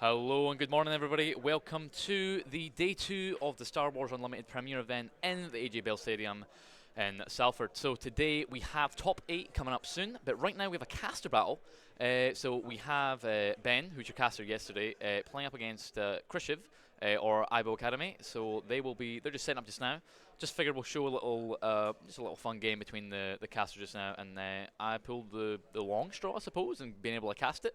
Hello and good morning, everybody. Welcome to the day 2 of the Star Wars Unlimited premiere event in the AJ Bell Stadium in Salford. So today we have top 8 coming up soon, but right now we have a caster battle. So we have Ben, who's your caster yesterday, playing up against Krishiv or Ibo Academy. So they're just setting up just now. Just figured we'll show just a little fun game between the casters just now, and I pulled the long straw, I suppose, and being able to cast it.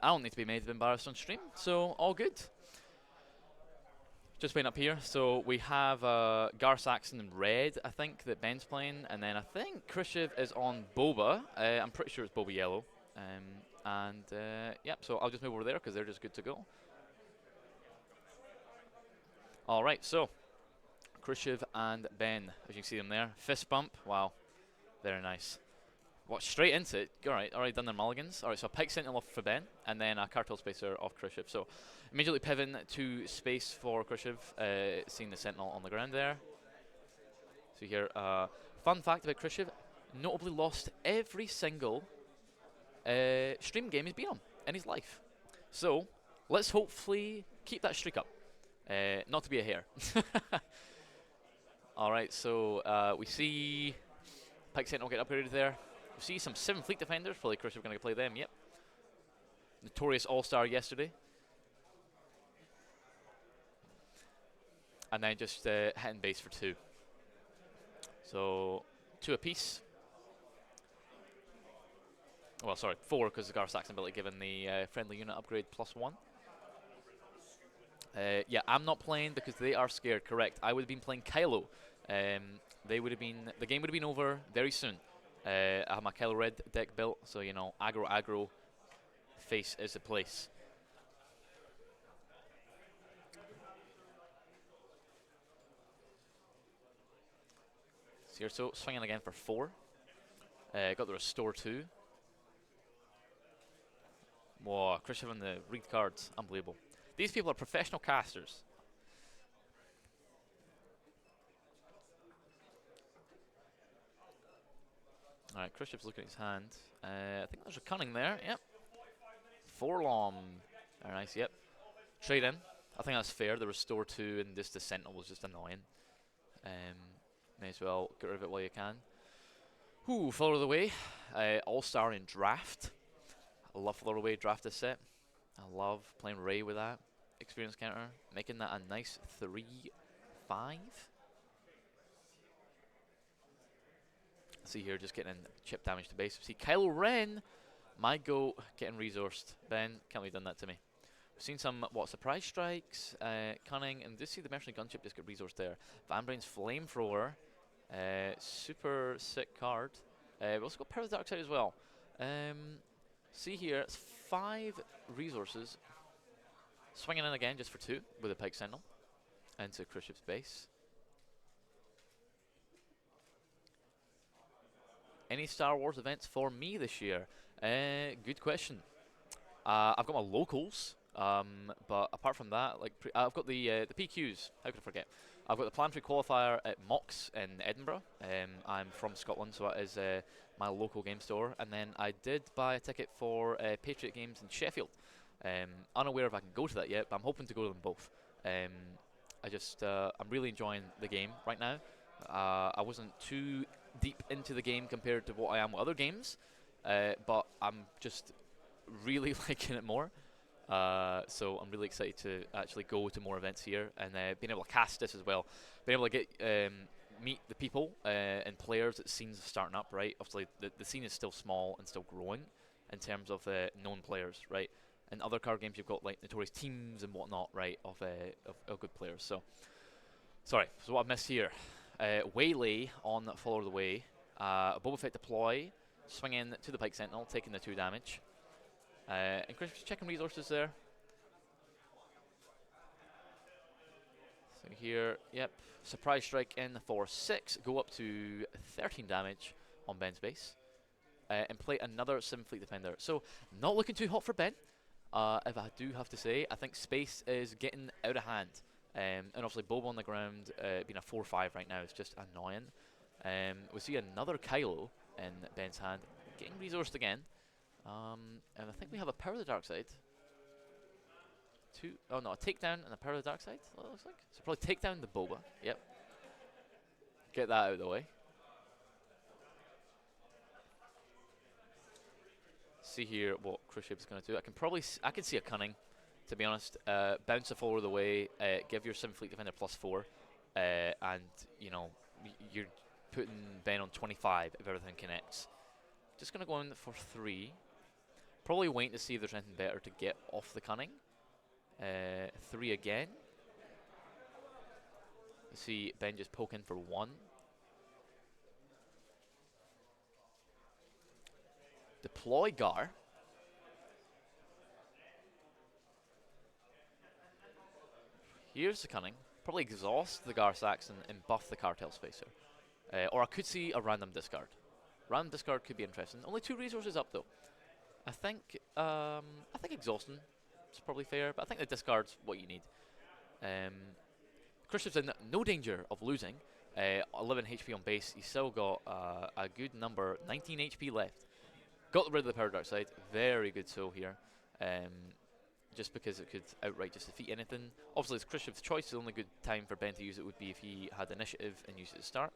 I don't need to be made of embarrassed on stream, so all good. Just went up here, so we have Gar Saxon in red, I think, that Ben's playing, and then I think Krishiv is on Boba. I'm pretty sure it's Boba yellow. Yep, so I'll just move over there because they're just good to go. Alright, so Krishiv and Ben, as you can see them there. Fist bump, wow, very nice. What, straight into it? Alright, done their mulligans. Alright, so a Pike Sentinel off for Ben, and then a Cartel Spacer off Krishiv. So immediately pivoting to space for Krishiv, seeing the Sentinel on the ground there. So here, fun fact about Krishiv, notably lost every single stream game he's been on in his life. So let's hopefully keep that streak up. Not to be a hair. Alright, so we see Pike Sentinel get upgraded there. See some 7 Fleet Defenders, probably Krishiv going to play them, yep. Notorious All-Star yesterday. And then just hitting base for 2. So, 2 apiece. Well, sorry, 4 because the Gar Saxon ability given the friendly unit upgrade +1. Yeah, I'm not playing because they are scared, correct. I would have been playing Kylo. The game would have been over very soon. I have my Kylo Red deck built, so you know, aggro, face is the place. So swinging again for 4. Got the restore 2. Whoa, Krishiv and the read cards, unbelievable. These people are professional casters. Alright, Krishiv's looking at his hand. I think there's a cunning there, yep. Forlom. Very nice, yep. Trade in. I think that's fair. The restore 2 and just the Sentinel was just annoying. May as well get rid of it while you can. Ooh, Follow the Way. All-Star in Draft. I love Follow the Way draft this set. I love playing Rey with that. Experience counter. Making that a nice 3-5. See here, just getting chip damage to base. See Kylo Ren might go getting resourced. Ben, can't believe you've done that to me. We've seen some surprise strikes, cunning, and just see the mercenary gunship just get resourced there. Van Brain's flamethrower, super sick card. We also got Power of the Dark Side as well. See here, it's 5 resources. Swinging in again just for 2 with a Pike Sentinel into Krishiv's base. Any Star Wars events for me this year? Good question. I've got my locals, but apart from that, like I've got the PQs. How could I forget? I've got the planetary qualifier at Mox in Edinburgh. I'm from Scotland, so that is my local game store. And then I did buy a ticket for Patriot Games in Sheffield. Unaware if I can go to that yet, but I'm hoping to go to them both. I'm really enjoying the game right now. I wasn't too deep into the game compared to what I am with other games, but I'm just really liking it more. So I'm really excited to actually go to more events here and being able to cast this as well. Being able to get meet the people and players that scenes are starting up, right? Obviously the scene is still small and still growing in terms of known players, right? In other card games you've got like notorious teams and whatnot, right, of good players. So sorry, so what I've missed here. Waylay on Follow the Way. Boba Fett deploy, swing in to the Pike Sentinel, taking the 2 damage. And Chris checking resources there. So here, yep, surprise strike in for 6, go up to 13 damage on Ben's base. And play another 7 Fleet Defender. So not looking too hot for Ben. If I do have to say, I think space is getting out of hand. And obviously Boba on the ground being a 4-5 right now is just annoying. We see another Kylo in Ben's hand, getting resourced again. And I think we have a Power of the Dark Side. two. Oh no, a takedown and a power of the dark side. What it looks like. So probably take down the boba. Yep. Get that out of the way. See here what Khrushchev's going to do. I can probably I can see a cunning, to be honest. Bounce a forward away. Give your 7 fleet defender +4, and you know you're putting Ben on 25 if everything connects. Just going to go in for 3. Probably waiting to see if there's anything better to get off the cunning. 3 again. See Ben just poke in for 1. Deploy Gar. Here's the cunning. Probably exhaust the Gar Saxon and buff the Cartel Spacer. Or I could see a random discard. Random discard could be interesting. Only 2 resources up though. I think exhausting is probably fair, but I think the discard's what you need. Khrushchev's in no danger of losing. 11 HP on base. He's still got a good number, 19 HP left. Got rid of the power dark side. Very good so here. Just because it could outright just defeat anything. Obviously, it's Khrushchev's choice. The only good time for Ben to use it would be if he had initiative and used it at the start.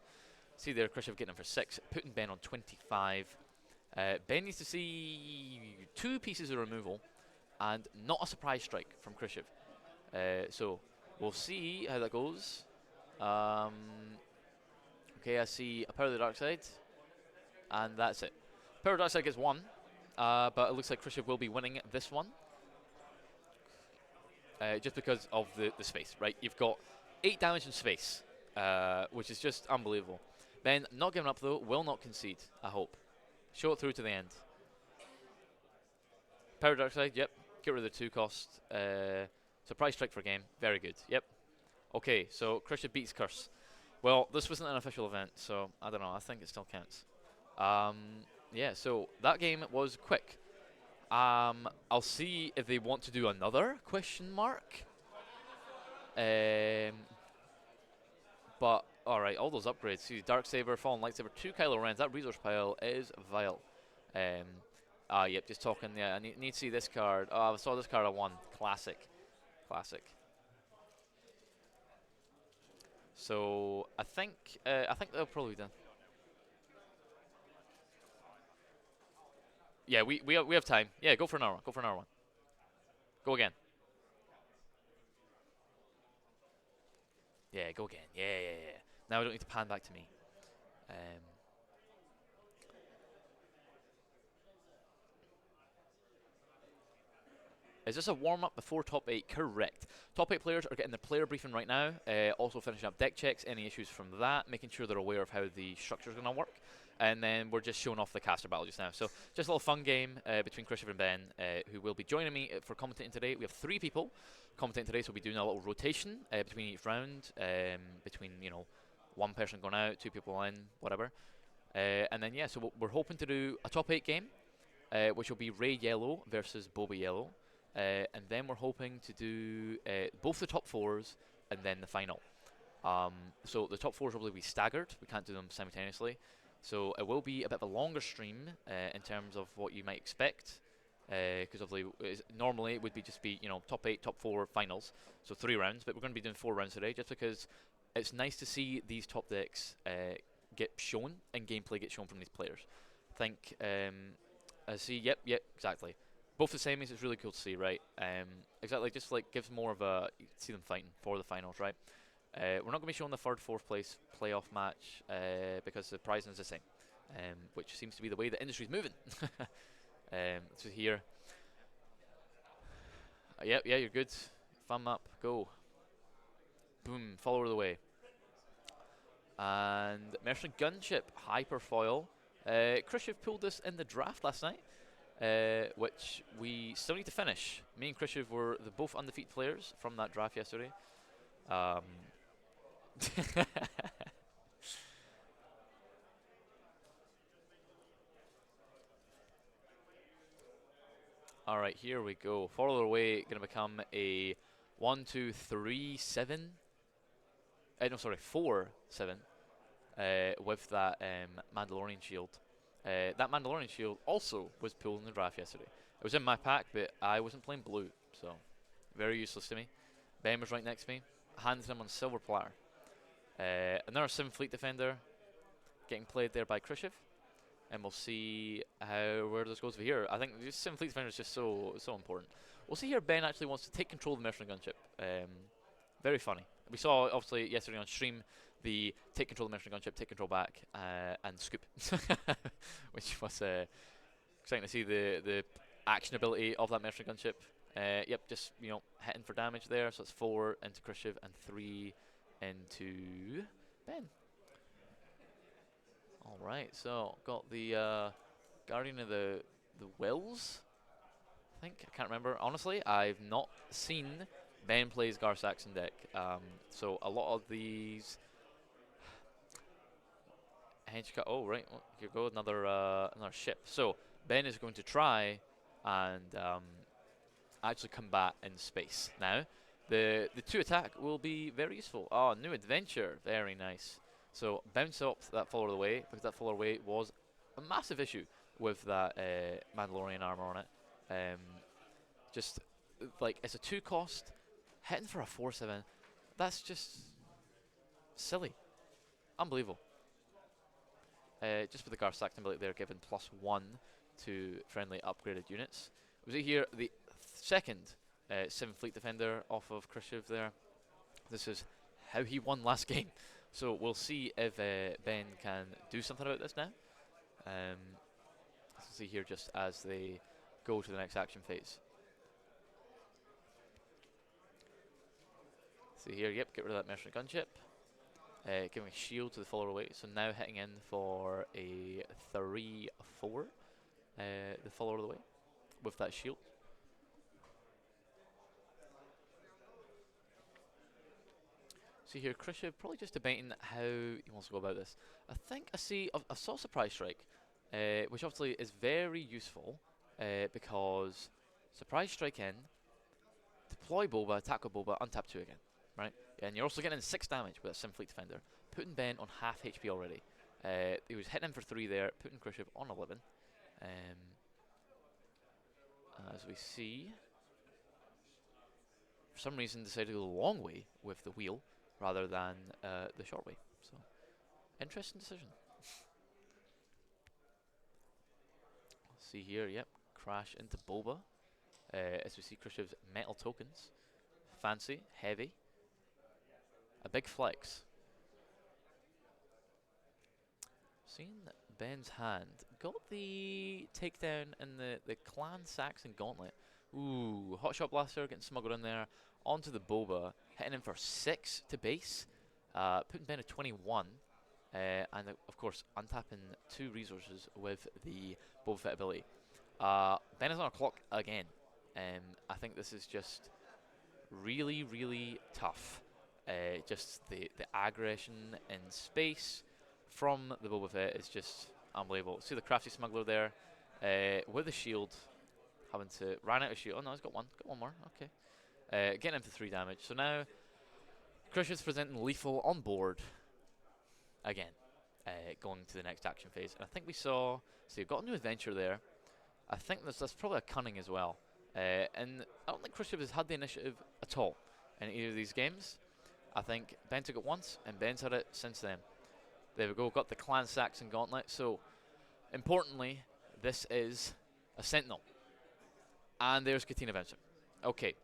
See there, Khrushchev getting him for 6, putting Ben on 25. Ben needs to see 2 pieces of removal and not a surprise strike from Khrushchev. So we'll see how that goes. Okay, I see a Power of the Dark Side, and that's it. Power of the Dark Side gets 1, but it looks like Khrushchev will be winning this one. Just because of the space, right? You've got 8 damage in space, which is just unbelievable. Ben, not giving up though, will not concede, I hope. Show it through to the end. Power Dark Side, yep. Get rid of the 2 cost. Surprise strike for game, very good, yep. Okay, so Khrushchev beats Curse. Well, this wasn't an official event, so I don't know, I think it still counts. Yeah, so that game was quick. I'll see if they want to do another question mark. But alright, all those upgrades. See, Darksaber, Fallen Lightsaber, 2 Kylo Rens. That resource pile is vile. Yep, just talking. Yeah, I need to see this card. Oh, I saw this card. I won. Classic. So I think they'll probably be done. Yeah, we have time. Yeah, go for another one. Go for another one. Go again. Yeah, go again. Yeah. Now we don't need to pan back to me. Is this a warm-up before top 8? Correct. Top 8 players are getting their player briefing right now. Also finishing up deck checks, any issues from that, making sure they're aware of how the structure is going to work. And then we're just showing off the caster battle just now. So just a little fun game between Khrushchev and Ben, who will be joining me for commentating today. We have 3 people commentating today, so we'll be doing a little rotation between each round, between, you know, 1 person going out, 2 people in, whatever. And then, yeah, so we're hoping to do a top 8 game, which will be Ray Yellow versus Boba Yellow. And then we're hoping to do both the top 4s and then the final. So the top 4s will be staggered. We can't do them simultaneously. So it will be a bit of a longer stream in terms of what you might expect. Because normally it would just be, you know, top 8, top 4 finals. So 3 rounds, but we're going to be doing 4 rounds today just because it's nice to see these top decks get shown and gameplay get shown from these players. I think, I see, yep, exactly. Both the semis is really cool to see, right? Exactly, just like gives more of a see them fighting for the finals, right? We're not going to be showing the 3rd, 4th place playoff match because the pricing is the same, which seems to be the way the industry's moving. So here, yeah, you're good. Thumb up, go. Boom, follower of the way. And Merchant Gunship, Hyperfoil. Khrushchev pulled this in the draft last night. Which we still need to finish. Me and Khrushchev were the both undefeated players from that draft yesterday. All right, here we go. Follow the way, going to become a 1, 2, 3, 7. No, sorry, 4, 7. With that Mandalorian shield. That Mandalorian shield also was pulled in the draft yesterday. It was in my pack, but I wasn't playing blue, so very useless to me. Ben was right next to me, handed him on silver platter. Another 7 fleet defender getting played there by Khrushchev, and we'll see how where this goes from here. I think this 7 fleet defender is just so important. We'll see here. Ben actually wants to take control of the mercenary gunship. Very funny. We saw obviously yesterday on stream the take control of the mercenary gunship, take control back, and scoop, which was exciting to see the actionability of that mercenary gunship. Yep, just hitting for damage there. So it's 4 into Khrushchev and 3 into Ben. All right, so got the Guardian of the Wills. I think I can't remember. Honestly, I've not seen Ben plays Gar Saxon deck. So a lot of these. Oh right, well, here go another ship. So Ben is going to try and actually combat in space. Now, the 2 attack will be very useful. Oh, new adventure, very nice. So bounce up that follower away, because that follower away was a massive issue with that Mandalorian armor on it. Just like it's a 2 cost, hitting for a 4/7. That's just silly, unbelievable. Just with the Gar Saxon ability, they're given +1 to friendly upgraded units. Was it here the second 7 fleet defender off of Khrushchev there? This is how he won last game. So we'll see if Ben can do something about this now. Let's see here just as they go to the next action phase. See here, yep, get rid of that mercenary gunship. Giving a shield to the follower away. So now hitting in for a 3/4. The follower away with that shield. See here, Khrushchev probably just debating how he wants to go about this. I think I saw Surprise Strike, which obviously is very useful because Surprise Strike in, deploy Boba, attack with Boba, untap 2 again, right? Yeah, and you're also getting 6 damage with a 7 fleet defender, putting Ben on half HP already. He was hitting him for 3 there, putting Khrushchev on 11. As we see, for some reason decided to go the long way with the wheel rather than the short way. So, interesting decision. See here, yep, crash into Boba. As we see Khrushchev's metal tokens. Fancy, heavy. A big flex. Seeing Ben's hand. Got the takedown in the Clan Saxon Gauntlet. Ooh, Hotshot Blaster getting smuggled in there. Onto the Boba. Hitting him for 6 to base. Putting Ben at 21. And of course, untapping 2 resources with the Boba Fett ability. Ben is on a clock again. I think this is just really tough. Just the aggression in space from the Boba Fett is just unbelievable. See the crafty smuggler there with the shield, having to ran out of shield. Oh no, he's got one more. Okay, getting him for 3 damage. So now Khrushchev's presenting lethal on board again, going to the next action phase. And I think we saw. So you've got a new adventure there. I think that's probably a cunning as well. And I don't think Khrushchev has had the initiative at all in either of these games. I think Ben took it once, and Ben's had it since then. There we go, got the Clan Saxon Gauntlet. So, importantly, this is a Sentinel. And there's Katina Benson. Okay.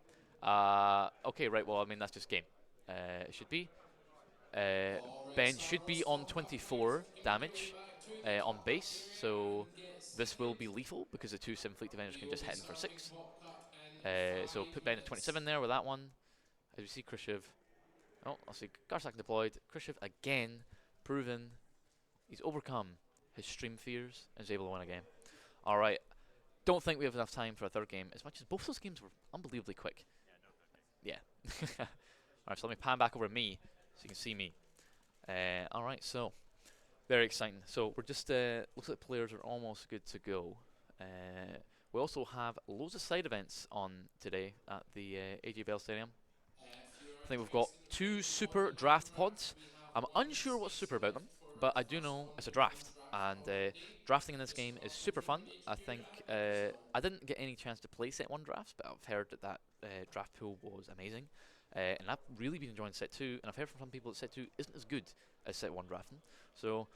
Okay, right, well, I mean, that's just game. It should be. Ben should be on 24 damage on base, so this will be lethal because the 2 7 fleet defenders can just hit him for 6. So put Ben at 27 there with that one. As we see Khrushchev. Oh, I'll see Gar Saxon deployed. Khrushchev again proven he's overcome his stream fears and is able to win a game. Alright, don't think we have enough time for a third game, as much as both those games were unbelievably quick. Yeah. Alright, so let me pan back over to me so you can see me. Alright, so very exciting. So we're just looks like players are almost good to go. We also have loads of side events on today at the AJ Bell Stadium. I think we've got 2 super draft pods. I'm unsure what's super about them, but I do know it's a draft. And drafting in this game is super fun. I think I didn't get any chance to play set 1 drafts, but I've heard that draft pool was amazing. And I've really been enjoying set 2, and I've heard from some people that set 2 isn't as good as set 1 drafting. So,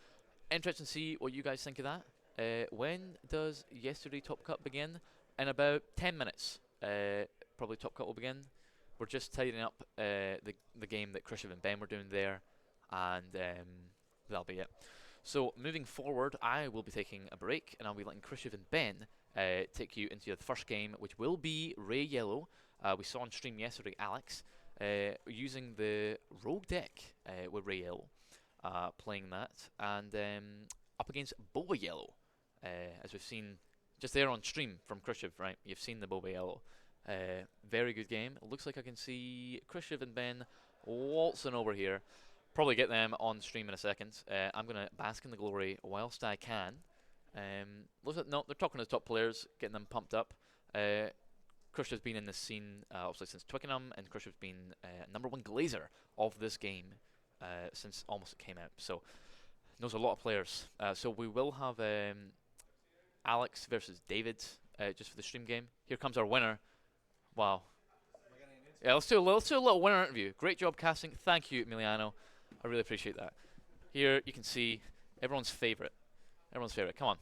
interesting to see what you guys think of that. When does yesterday Top Cut begin? In about 10 minutes, probably Top Cut will begin. We're just tidying up the game that Krishiv and Ben were doing there, and that'll be it. So moving forward, I will be taking a break, and I'll be letting Krishiv and Ben take you into the first game, which will be Ray Yellow. We saw on stream yesterday, Alex, using the Rogue deck with Ray Yellow, playing that, and up against Boba Yellow, as we've seen just there on stream from Krishiv, right? You've seen the Boba Yellow. Very good game. It looks like I can see Krishiv and Ben waltzing over here. Probably get them on stream in a second. I'm going to bask in the glory whilst I can. Looks like, no, they're talking to the top players, getting them pumped up. Krishiv's been in this scene obviously since Twickenham, and Krishiv's been #1 glazer of this game since almost it came out. So knows a lot of players. So we will have Alex versus David just for the stream game. Here comes our winner. Wow. Yeah, let's do a little winner interview. Great job casting. Thank you, Emiliano. I really appreciate that. Here you can see everyone's favorite. Everyone's favorite. Come on.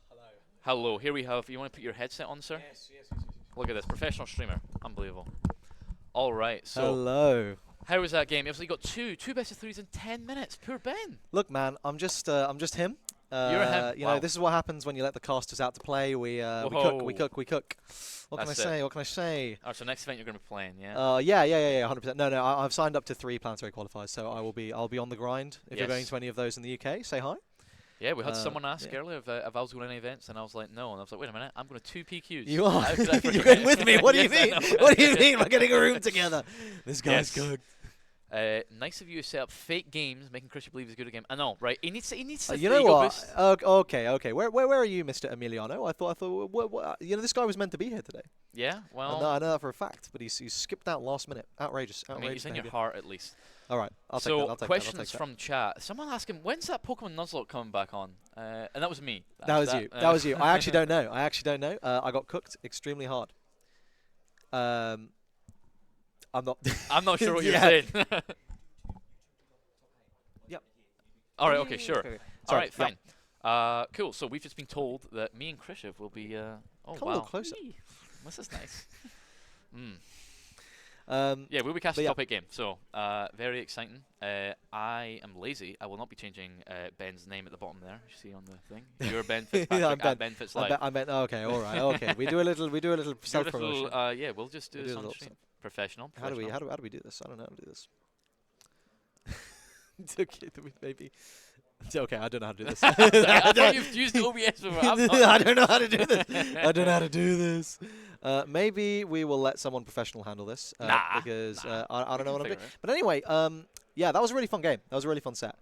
Hello. Hello. Here we have. You want to put your headset on, sir? Yes. Look at this. Professional streamer. Unbelievable. All right. So. Hello. How was that game? Obviously, you got two best of 3s in 10 minutes. Poor Ben. Look, man, I'm just him. You're him. You Wow. know, this is what happens when you let the casters out to play. We cook. What That's can I say? Alright, so next event you're going to be playing, yeah? Yeah, 100%. No, I've signed up to 3 Planetary qualifiers, so I'll be on the grind. If you're going Yes. to any of those in the UK, say hi. Yeah, we had someone ask yeah. earlier if I was going to any events, and I was like, no. And I was like, wait a minute, I'm going to 2 PQs. You are. How could I You're forget? going with me. What do you Yes, I mean? know. What do you mean? We're getting a room together. This guy's Yes. good. Nice of you to set up fake games, making Chris believe he's good at game. I know, right? He needs to You know ego what? boost. Okay. Where are you, Mr. Emiliano? I thought. You know, this guy was meant to be here today. Yeah, well, I know that for a fact, but he's skipped out last minute. Outrageous. I mean, he's in your behaviour. heart at least. All right, I'll take So, that. I'll take questions that. from chat. Someone asked him, when's that Pokemon Nuzlocke coming back on? And that was me. That was you. That was you. I actually don't know. I got cooked extremely hard. I'm not. I'm not sure what you're Yeah. saying. Yep. All right. Okay. Sure. Okay. All right. Sorry, Fine. Cool. So we've just been told that me and Krishiv will be. Oh Come wow. a little closer. Whee. This is nice. Um, Yeah, we'll be casting yeah. top 8 game. So very exciting. I am lazy. I will not be changing Ben's name at the bottom there. You see on the thing. You're Ben Fitzpatrick. I'm Ben. at Ben Fitzlife. I meant. Okay. All right. Okay. We do a little self promotion. Yeah, we'll just do We this do a on little stream. self- Professional. How do we do this? I don't know how to do this. It's okay. Maybe. It's okay. I don't know how to do this. I thought you've used OBS before. I'm not. I don't know how to do this. I don't know how to do this. Maybe we will let someone professional handle this because I don't know what I'm doing. But anyway, yeah, that was a really fun game. That was a really fun set.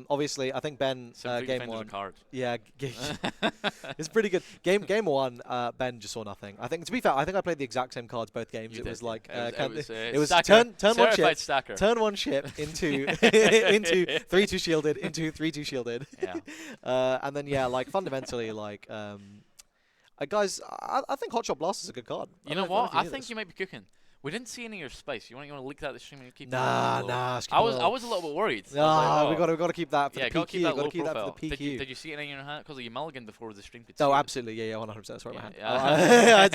Obviously, I think Ben game 1. Card. Yeah, it's pretty good. Game 1, Ben just saw nothing. I think to be fair, I think I played the exact same cards both games. You it did, was yeah. like it was turn one certified ship, stacker. turn one ship into into 3/2 shielded into 3/2 shielded. Yeah. And then yeah, like fundamentally like guys, I think Hot Shot Blast is a good card. You know what? I think you might be cooking. We didn't see any of your spice. You want to leak that the stream and keep Nah. I was a little bit worried. Nah, we got to keep that for yeah, the gotta PQ. keep that Got low to keep that profile. for the PQ. Did you see it in your hand? Because you mulliganed before the stream could see No, it. absolutely, yeah, 100%. That's right, Yeah,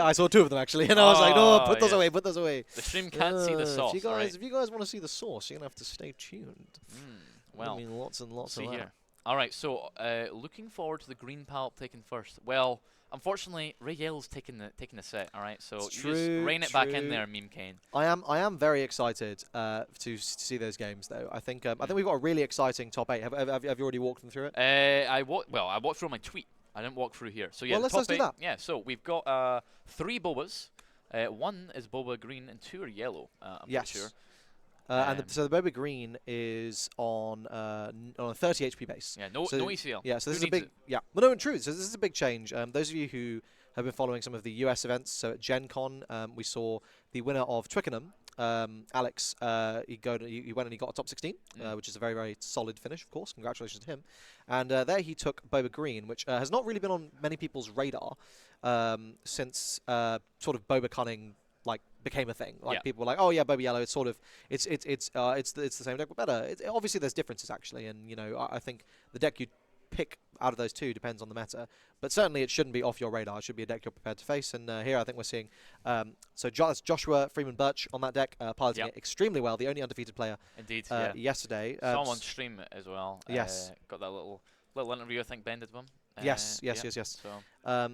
I saw 2 of them actually, and I was like, no, Oh, put those yeah. away, put those away. The stream can't see the sauce, If you right? guys want to see the sauce, you're gonna have to stay tuned. Well, I mean, lots and lots see of here. that. All right, so looking forward to the green palp taking first. Well, unfortunately, Ray Yellow's taking the set. All right, so It's you just rein it back in true. there, Meme Kane. I am very excited to see those games though. I think we've got a really exciting top 8. Have you already walked them through it? I walked through my tweet. I didn't walk through here. So yeah, Well, the let's top do 8. that. Yeah, so we've got 3 Bobas. 1 is Boba green and 2 are yellow. I'm Yes. pretty sure. So the Boba Green is on a 30 HP base. Yeah, no So- ECL. Yeah, so Who this is a needs big it? yeah. Well, no, in truth, so this is a big change. Those of you who have been following some of the US events. So at Gen Con, we saw the winner of Twickenham, Alex. He went and he got a top 16, which is a very, very solid finish, of course. Congratulations to him. And there he took Boba Green, which has not really been on many people's radar since sort of Boba Cunning became a thing. People were like, oh yeah, Boba Yellow. It's sort of it's the same deck but better. Obviously there's differences actually, and I think the deck you pick out of those two depends on the meta, but certainly it shouldn't be off your radar. It should be a deck you're prepared to face, and here I think we're seeing that's Joshua Freeman Birch on that deck, piloting it extremely well, the only undefeated player yesterday. Someone stream it as well. Yes. Got that little interview I think Ben did with him. Yes.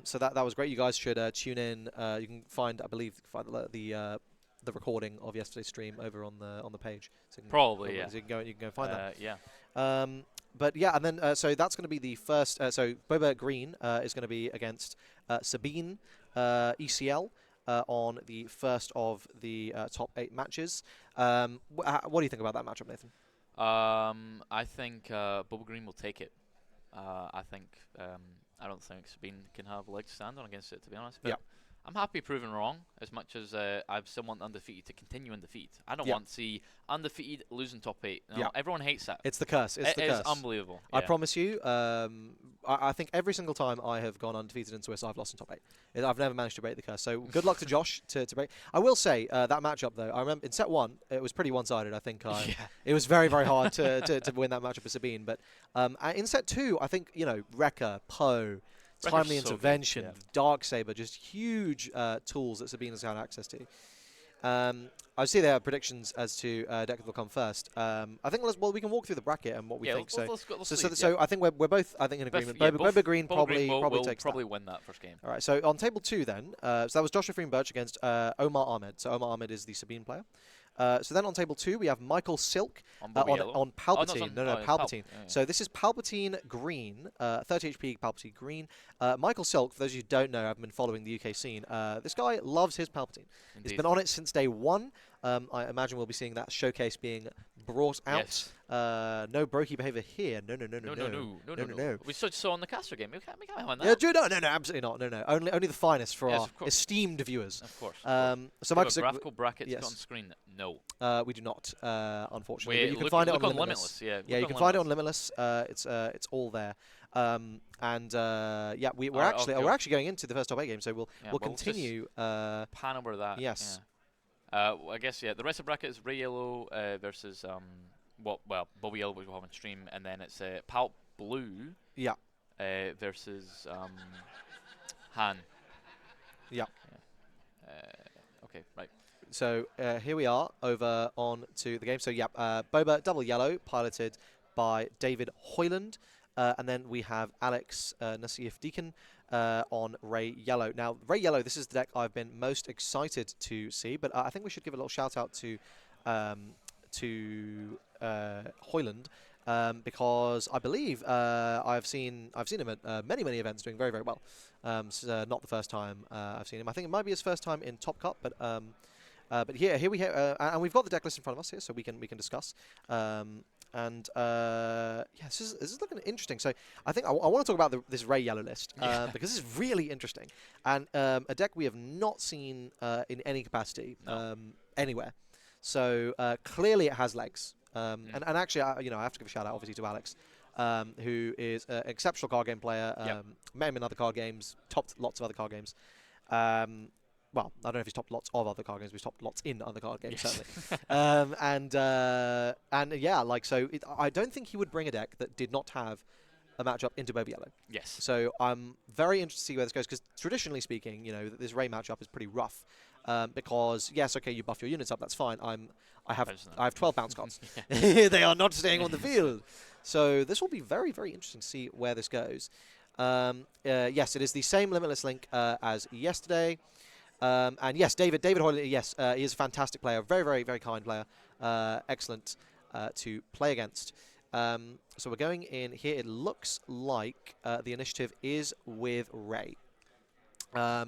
So that was great. You guys should tune in. You can find, I believe, the recording of yesterday's stream over on the page. So Probably, yeah. So you can go find that. Yeah. But yeah, and then so that's going to be the first. So Boba Green is going to be against Sabine ECL on the first of the top 8 matches. What do you think about that matchup, Nathan? I think Boba Green will take it. I don't think Sabine can have a leg to stand on against it, to be honest. But I'm happy proven wrong, as much as I still want undefeated to continue undefeated. I don't want to see undefeated losing top 8. No, everyone hates that. It's the curse. It's the curse. It's unbelievable. I promise you. I think every single time I have gone undefeated in Swiss, I've lost in top 8. I've never managed to break the curse. So good luck to Josh to break. I will say that matchup though. I remember in set 1 it was pretty one-sided. I think it was very, very hard to win that matchup with Sabine. But in set 2, I think Rekka, Poe, Timely Intervention, Darksaber, just huge tools that Sabine has had access to. I see there are predictions as to deck that will come first. I think we can walk through the bracket and what we think. So I think we're both in agreement. Boba Green probably takes probably win that first game. All right. So on table 2 then, so that was Joshua Freeman Birch against Omar Ahmed. So Omar Ahmed is the Sabine player. So then on table 2 we have Michael Silk on Palpatine. Palpatine. So this is Palpatine Green, 30 HP Palpatine Green. Michael Silk, for those of you who don't know, I've been following the UK scene. This guy loves his Palpatine. Indeed. He's been on it since day 1. I imagine we'll be seeing that showcase being brought out. Yes. No brokey behavior here. No. We saw on the caster game. We can't have that. Yeah, no, absolutely not. No. Only the finest for our esteemed viewers. Of course. So Michael, graphical brackets on screen. No. We do not, unfortunately. But you can find it on Limitless. Yeah, you can find it on Limitless. It's all there. We're actually going into the first top 8 game, so we'll continue. Pan over that. Yes. I guess the rest of the bracket is Ray Yellow versus Bobby Yellow, which we'll have on stream, and then it's Palp Blue. Yeah. Versus Han. Yeah. Okay, right. So here we are over on to the game. So Boba double yellow piloted by David Hoyland. And then we have Alex Nassif Deacon on Ray Yellow. Now, Ray Yellow, this is the deck I've been most excited to see, but I think we should give a little shout out to Hoyland because I believe I've seen him at many events doing very, very well. Not the first time I've seen him. I think it might be his first time in Top Cup, but here we have, and we've got the deck list in front of us here, so we can discuss. This is looking interesting. So I think I want to talk about this Ray Yellow list because this is really interesting and a deck we have not seen in any capacity anywhere. So clearly it has legs. And actually, I have to give a shout out obviously to Alex, who is an exceptional card game player. Met him in other card games, topped lots of other card games. Well, I don't know if he's topped lots of other card games. We've topped lots in other card games, certainly. I don't think he would bring a deck that did not have a matchup into Boba Yellow. Yes. So I'm very interested to see where this goes because traditionally speaking, this Ray matchup is pretty rough because yes, okay, you buff your units up, that's fine. I have 12 bounce cards. They are not staying on the field. So this will be very, very interesting to see where this goes. Yes, it is the same Limitless link as yesterday. And yes, David Hoyley, yes, he is a fantastic player, very, very, very kind player, excellent to play against. So we're going in here. It looks like the initiative is with Ray. I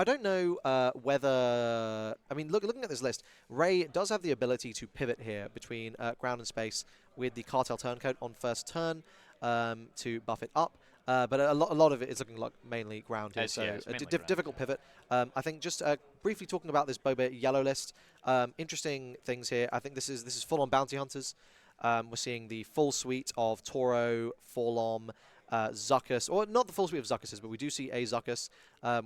don't know whether... I mean, looking at this list, Ray does have the ability to pivot here between ground and space with the Cartel Turncoat on first turn to buff it up. But a lot of it is looking like mainly ground here, so it's a mainly ground, difficult pivot. I think just briefly talking about this Boba yellow list, interesting things here. I think this is full on bounty hunters. We're seeing the full suite of Toro, Forlom, Zuckuss, or not the full suite of Zuccusses, but we do see a Zuckuss.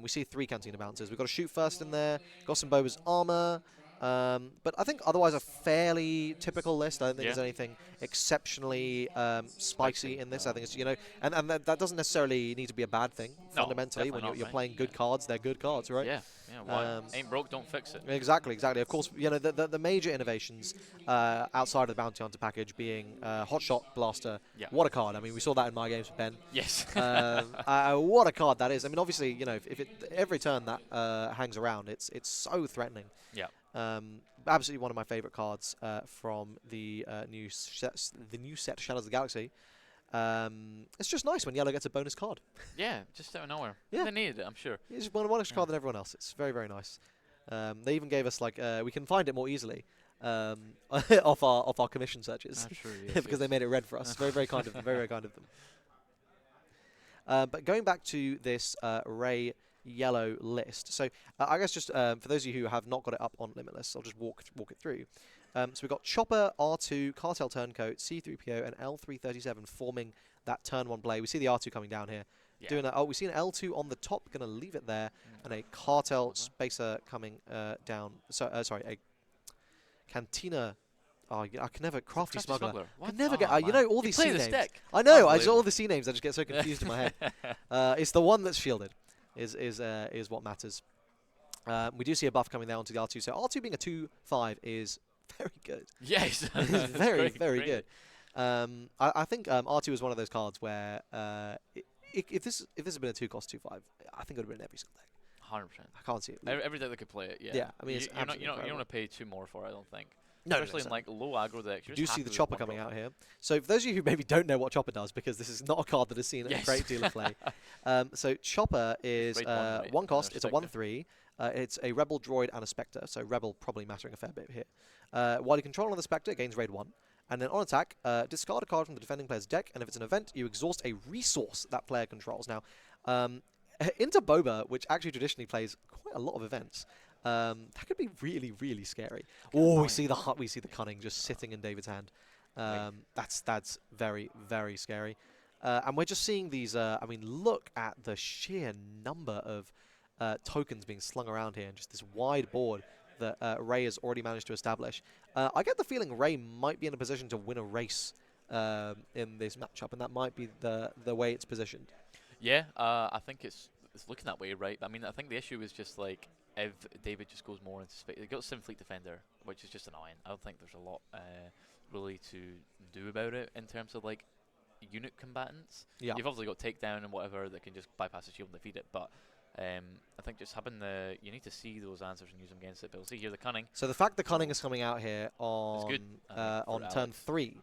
We see 3 Cantina Bouncers. We've got a Shoot First in there, got some Boba's armor, but I think otherwise a fairly typical list. I don't think there's anything exceptionally spicy in this. I think it's, and that doesn't necessarily need to be a bad thing, fundamentally. When you're playing good cards, they're good cards, right? Yeah, why? Ain't broke, don't fix it. Exactly. Of course, the major innovations outside of the Bounty Hunter package being Hotshot Blaster. Yeah. What a card. I mean, we saw that in my games with Ben. Yes. What a card that is. I mean, obviously, if every turn that hangs around, it's so threatening. Yeah. Absolutely one of my favorite cards from the new set Shadows of the Galaxy. It's just nice when yellow gets a bonus card. Yeah, just out of nowhere. Yeah. They needed it, I'm sure. It's just one extra card than everyone else. It's very, very nice. They even gave us we can find it more easily off our commission searches. Sure, yes, because they made it red for us. Very, very kind of them. Very, very kind of them. But going back to this Ray yellow list. So I guess just for those of you who have not got it up on Limitless, I'll just walk it through. So we've got Chopper, R2, Cartel Turncoat, C-3PO, and L-337 forming that turn 1 play. We see the R2 coming down here. Yeah. Doing that. Oh, we see an L2 on the top. Going to leave it there, and a Cartel Spacer coming down. So sorry, a Cantina. Oh, I can never Crafty Smuggler. I can never get. All these C names. Deck. I know. I just all the C names. I just get so confused in my head. It's the one that's shielded. Is what matters. We do see a buff coming down onto the R2. So R2 being a 2/5 is very good. Yes. It's very, very good. I think R2 is one of those cards where if this had been a 2-cost 2/5, I think it would have been every single deck. 100%. I can't see it. Every deck that could play it, yeah. Yeah, I mean, it's you don't want to pay 2 more for it, I don't think. No, especially in like low aggro decks. You do see the Chopper coming out here. So for those of you who maybe don't know what Chopper does, because this is not a card that has seen a great deal of play. So Chopper is 1 cost. It's a 1/3. It's a Rebel Droid and a Spectre. So Rebel probably mattering a fair bit here. While you control another Spectre, it gains raid 1. And then on attack, discard a card from the defending player's deck, and if it's an event, you exhaust a resource that player controls. Now, into Boba, which actually traditionally plays quite a lot of events, that could be really, really scary. Oh, we see the cunning just sitting in David's hand. That's very, very scary. And we're just seeing these. I mean, look at the sheer number of tokens being slung around here, and just this wide board that Ray has already managed to establish. I get the feeling Ray might be in a position to win a race in this matchup, and that might be the way it's positioned. Yeah, I think it's looking that way, right? I mean, I think the issue is just like if David just goes more into space. They've got Sim Fleet Defender, which is just annoying. I don't think there's a lot really to do about it in terms of like unit combatants. Yeah. You've obviously got takedown and whatever that can just bypass the shield and defeat it, but I think just having you need to see those answers and use them against it. But we'll see here the cunning. So the fact the cunning is coming out here on turn 3,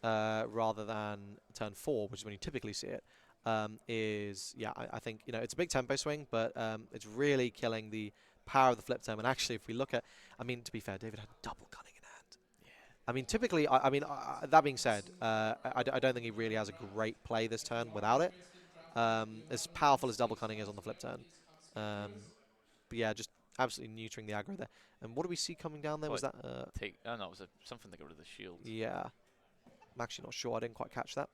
rather than turn 4, which is when you typically see it, I think it's a big tempo swing, but it's really killing the power of the flip term. And actually, if we look at, I mean, to be fair, David had double cunning in hand. Yeah. I mean, typically, that being said, I don't think he really has a great play this turn without it. As powerful as double cunning is on the flip turn. But yeah, just absolutely neutering the aggro there. And what do we see coming down there? Was that no, it was something to get rid of the shield. Yeah, I'm actually not sure. I didn't quite catch that.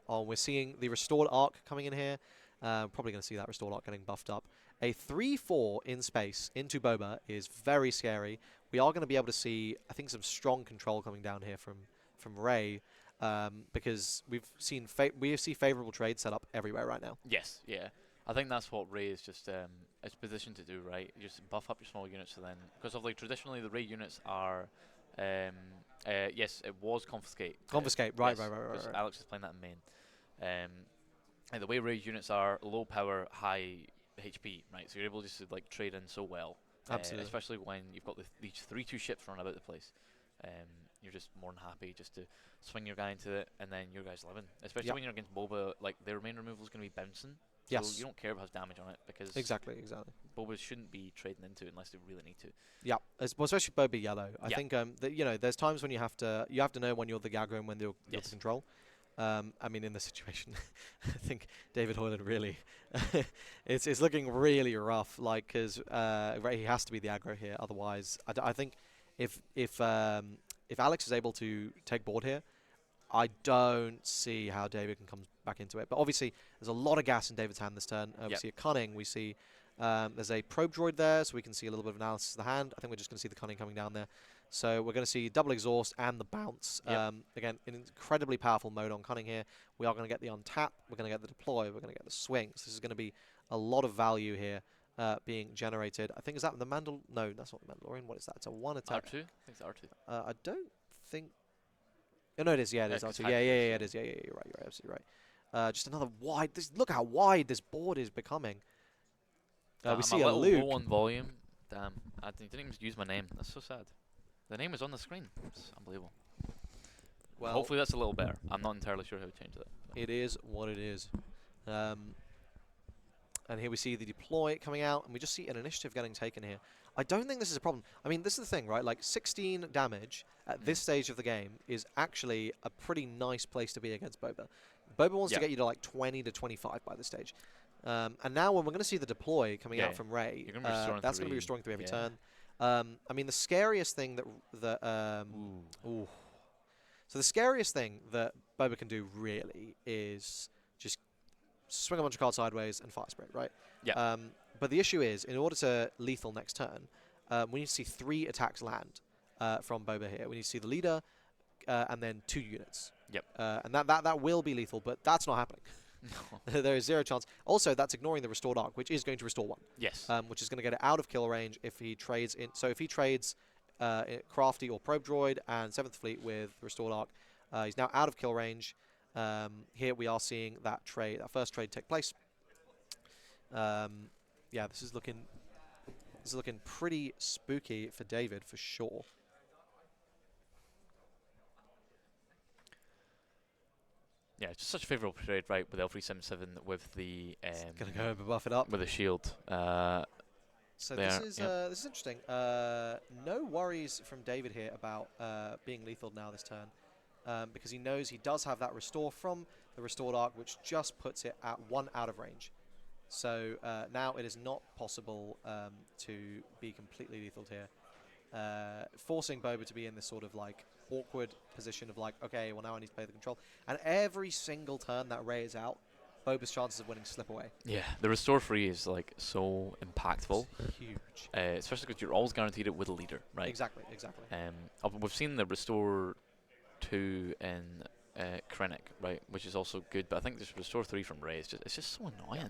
We're seeing the restored arc coming in here. Probably going to see that restored arc getting buffed up. A 3/4 in space into Boba is very scary. We are going to be able to see, I think, some strong control coming down here from Ray, because we see favorable trade set up everywhere right now. Yes, yeah. I think that's what Ray is just is positioned to do, right? You just buff up your small units, so then because of like traditionally the Ray units are. Yes, it was confiscate. Confiscate, right. Alex is playing that in main. And the way Ray's units are low power, high HP, right? So you're able just to like trade in so well. Absolutely. Especially when you've got these 3/2 ships running about the place. You're just more than happy just to swing your guy into it, and then your guy's living. Especially when you're against Boba, like their main removal is going to be bouncing. Yes. So you don't care if it has damage on it because exactly. Boba shouldn't be trading into it unless they really need to. Yeah, especially Boba yellow. I think there's times when you have to know when you're the aggro and when you're the control. I mean, in this situation, I think David Hoyland really, it's looking really rough. Like, because he has to be the aggro here. Otherwise, I think if Alex is able to take board here, I don't see how David can come back into it. But obviously, there's a lot of gas in David's hand this turn. We see a cunning. We see there's a probe droid there, so we can see a little bit of analysis of the hand. I think we're just going to see the cunning coming down there. So we're going to see double exhaust and the bounce. Again, an incredibly powerful mode on cunning here. We are going to get the untap. We're going to get the deploy. We're going to get the swings. This is going to be a lot of value here being generated. I think, is that the Mandal? No, that's not the Mandalorian. What is that? It's a one attack. R2? I think it's R2. I don't think... Oh, no, it is. Yeah, it is R2. Yeah, it is. Yeah, you're right. You're absolutely right. Just another wide... Look how wide this board is becoming. We see a Luke. Low on volume. Damn. I didn't even use my name. That's so sad. The name is on the screen. It's unbelievable. Well, hopefully that's a little better. I'm not entirely sure how to change that. It is what it is. And here we see the deploy coming out, and we just see an initiative getting taken here. I don't think this is a problem. I mean, this is the thing, right? Like, 16 damage at this stage of the game is actually a pretty nice place to be against Boba. Boba wants to get you to, like, 20 to 25 by this stage. And now when we're going to see the deploy coming out from Rey, that's going to be restoring 3 every turn. I mean, the scariest thing So the scariest thing that Boba can do really is just swing a bunch of cards sideways and fire spray, right? Yeah. But the issue is, in order to lethal next turn, we need to see 3 attacks land from Boba here. We need to see the leader and then 2 units. Yep. And that will be lethal, but that's not happening. There is 0 chance. Also, that's ignoring the restored arc, which is going to restore 1. Yes. Which is going to get it out of kill range if he trades in. So if he trades Crafty or Probe Droid and 7th Fleet with restored arc, he's now out of kill range. Here we are seeing that first trade take place. Yeah, this is looking pretty spooky for David for sure. Yeah, it's just such a favourable trade, right, with L377 with the... Going to go and buff it up. With a shield. So this is interesting. No worries from David here about being lethal now this turn, because he knows he does have that restore from the restored arc, which just puts it at 1 out of range. So now it is not possible to be completely lethal here, forcing Boba to be in this sort of like awkward position of like, okay, well now I need to play the control. And every single turn that Rey is out, Boba's chances of winning slip away. Yeah, the restore free is like so impactful. It's huge. Especially because you're always guaranteed it with a leader, right? Exactly. We've seen the restore 2 in Krennic, right, which is also good, but I think this restore 3 from Rey is just so annoying. Yeah.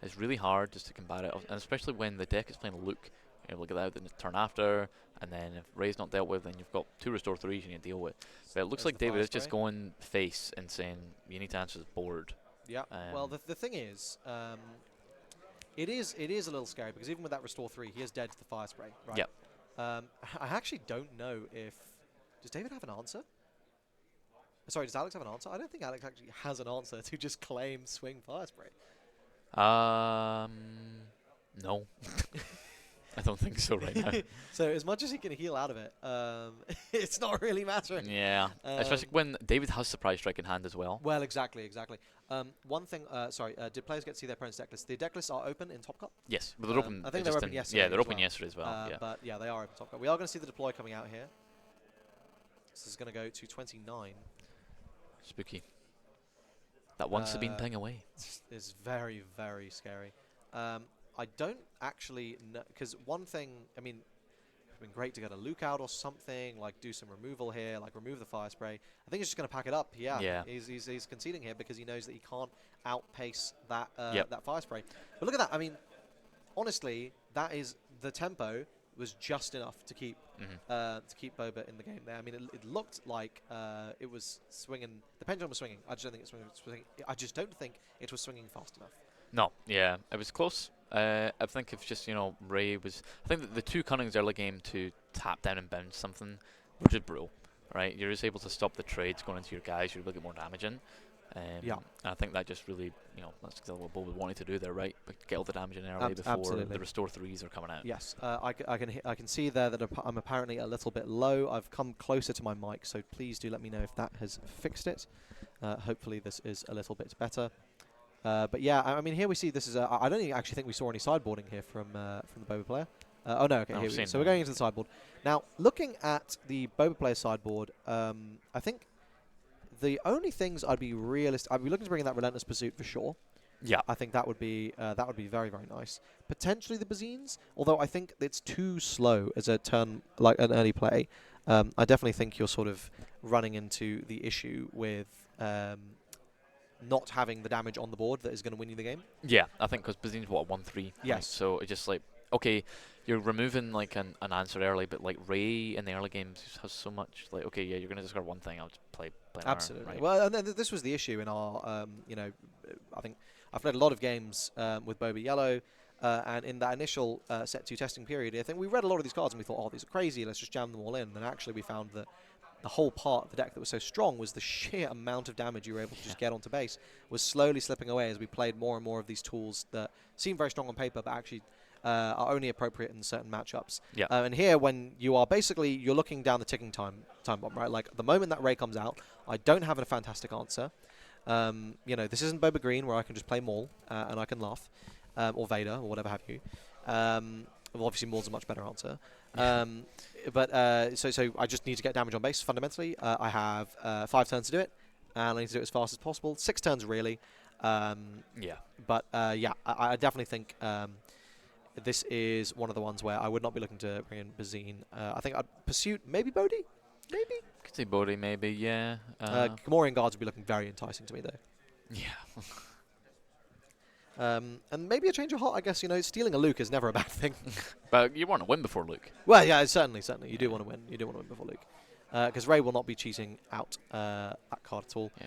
It's really hard just to combat it, and especially when the deck is playing Luke. You're able to get out the turn after, and then if Rey's not dealt with, then you've got 2 restore 3s you need to deal with. But it looks like David is just going face and saying, you need to answer the board. Yeah. Well, the thing is, it is a little scary because even with that restore 3, he is dead to the fire spray, right? Yep. I actually don't know if does David have an answer? Sorry, does Alex have an answer? I don't think Alex actually has an answer to just claim swing fire spray. No. I don't think so right now. So as much as he can heal out of it, it's not really mattering. Yeah, especially when David has Surprise Strike in hand as well. Well, exactly. One thing, did players get to see their opponent's deck list? The deck lists are open in Top Cut? Yes, but they're open. I think they're open yesterday. Yeah, they're open yesterday as well. But yeah, they are open Top Cut. We are going to see the deploy coming out here. This is going to go to 29. Spooky. That one Sabine thing away. It's very, very scary. I don't actually know, because one thing, I mean, it's been great to get a Luke out or something, like do some removal here, like remove the fire spray. I think he's just going to pack it up. Yeah. He's conceding here because he knows that he can't outpace that that fire spray. But look at that. I mean, honestly, that is the tempo was just enough to keep Boba in the game there. I mean, it looked like it was swinging. The pendulum was swinging. I just don't think it's swinging. I just don't think it was swinging fast enough. No, yeah, it was close. I think if just, Rey was... I think that the 2 cunnings early game to tap down and bounce something, which is brutal, right? You're just able to stop the trades going into your guys. You're able to get more damage in. And I think that just really, that's exactly what Boba wanted to do there, right? But get all the damage in early before the restore 3s are coming out. Yes, I can see there that I'm apparently a little bit low. I've come closer to my mic, so please do let me know if that has fixed it. Hopefully this is a little bit better. But yeah, I mean, here we see this is. I don't actually think we saw any sideboarding here from the Boba player. Oh no, okay. Here we go. So we're going into the sideboard now. Looking at the Boba player sideboard, I think the only things I'd be looking to bring in that Relentless Pursuit for sure. Yeah, I think that would be very, very nice. Potentially the Bazines, although I think it's too slow as a turn, like an early play. I definitely think you're sort of running into the issue with not having the damage on the board that is going to win you the game. Yeah, I think because Bazines what 1/3. Yes. Right? So it's just like, okay, you're removing like an answer early, but like Ray in the early games has so much. Like, okay, yeah, you're going to discard one thing. I'll just play. Absolutely. Right? Well, and this was the issue in our, I think I've played a lot of games with Boba Yellow, and in that initial set 2 testing period, I think we read a lot of these cards and we thought, oh, these are crazy. Let's just jam them all in. And actually, we found that the whole part of the deck that was so strong was the sheer amount of damage you were able to just get onto base was slowly slipping away as we played more and more of these tools that seem very strong on paper, but actually are only appropriate in certain matchups. Yeah. And here, when you are you're looking down the ticking time bomb, right? Like the moment that Ray comes out, I don't have a fantastic answer. This isn't Boba Green where I can just play Maul and I can laugh, or Vader or whatever have you. Well, obviously Maul's a much better answer. So I just need to get damage on base fundamentally. I have 5 turns to do it, and I need to do it as fast as possible. 6 turns really. But I definitely think this is one of the ones where I would not be looking to bring in Bazine. I think I'd Pursuit, maybe Bodhi? Maybe? Could say Bodhi, maybe, yeah. Gamorrean Guards would be looking very enticing to me, though. Yeah. And maybe a change of heart, I guess. Stealing a Luke is never a bad thing. But you want to win before Luke. Well, yeah, certainly. You do want to win. You do want to win before Luke. Because Ray will not be cheating out that card at all. Yeah.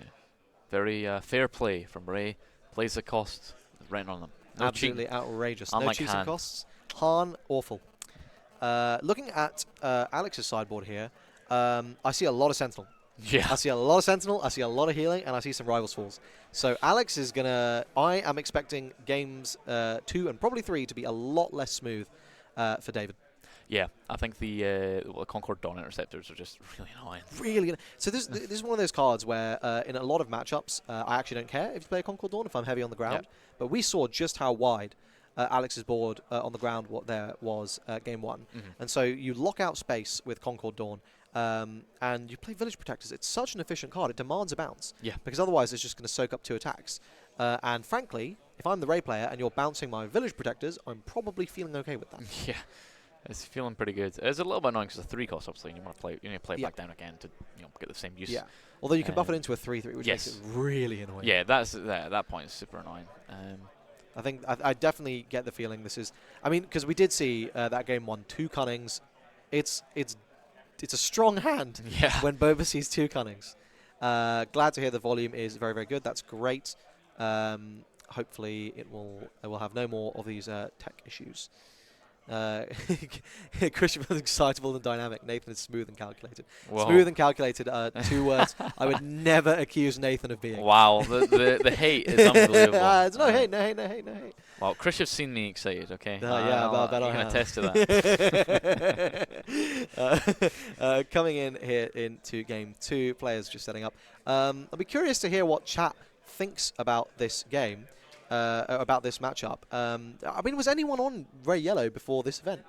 Very fair play from Ray. Plays the cost written on them. No Absolutely cheating. Outrageous. Unlike no cheating Han. costs. Han, awful. Looking at Alex's sideboard here, I see a lot of Sentinel. Yeah. I see a lot of Sentinel, I see a lot of healing, and I see some Rivals Falls. So Alex is going to... I am expecting games 2 and probably 3 to be a lot less smooth for David. Yeah, I think the Concord Dawn Interceptors are just really annoying. Really? So this is one of those cards where in a lot of matchups, I actually don't care if you play a Concord Dawn if I'm heavy on the ground. Yep. But we saw just how wide Alex's board on the ground what there was game 1. Mm-hmm. And so you lock out space with Concord Dawn. And you play Village Protectors. It's such an efficient card. It demands a bounce. Yeah. Because otherwise it's just going to soak up 2 attacks. And frankly, if I'm the Ray player and you're bouncing my Village Protectors, I'm probably feeling okay with that. Yeah. It's feeling pretty good. It's a little bit annoying because the 3 cost obviously, and you want to play. You need to play it back down again to get the same use. Yeah. Although you can buff it into a 3/3, which yes. makes it really annoying. Yeah, at that point it's super annoying. I think I definitely get the feeling this is. I mean, because we did see that game 1 2 Cunnings. It's a strong hand when Boba sees 2 Cunnings. Glad to hear the volume is very, very good. That's great. Hopefully it will have no more of these tech issues. Christian was excitable and dynamic. Nathan is smooth and calculated. Whoa. Smooth and calculated are 2 words I would never accuse Nathan of being. Wow, the hate is unbelievable. It's no hate. Well, Chris has seen me excited, okay? I bet I can have. attest to that. Coming in here into game 2, players just setting up. I'll be curious to hear what chat thinks about this game. About this matchup. I mean, was anyone on Ray Yellow before this event?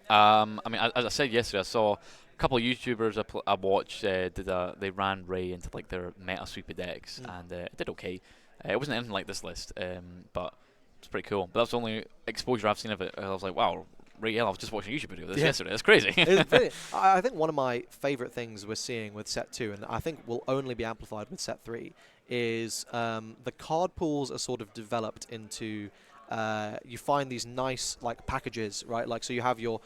I mean, as I said yesterday, I saw a couple of YouTubers I watched. They ran Ray into like their meta sweeper decks, and it did okay. It wasn't anything like this list, but it's pretty cool. But that's the only exposure I've seen of it. I was like, wow, Ray Yellow. I was just watching a YouTube video of this yesterday. It's crazy. I think one of my favorite things we're seeing with set 2, and I think will only be amplified with set 3, is the card pools are sort of developed into you find these nice like packages, right? Like so you have your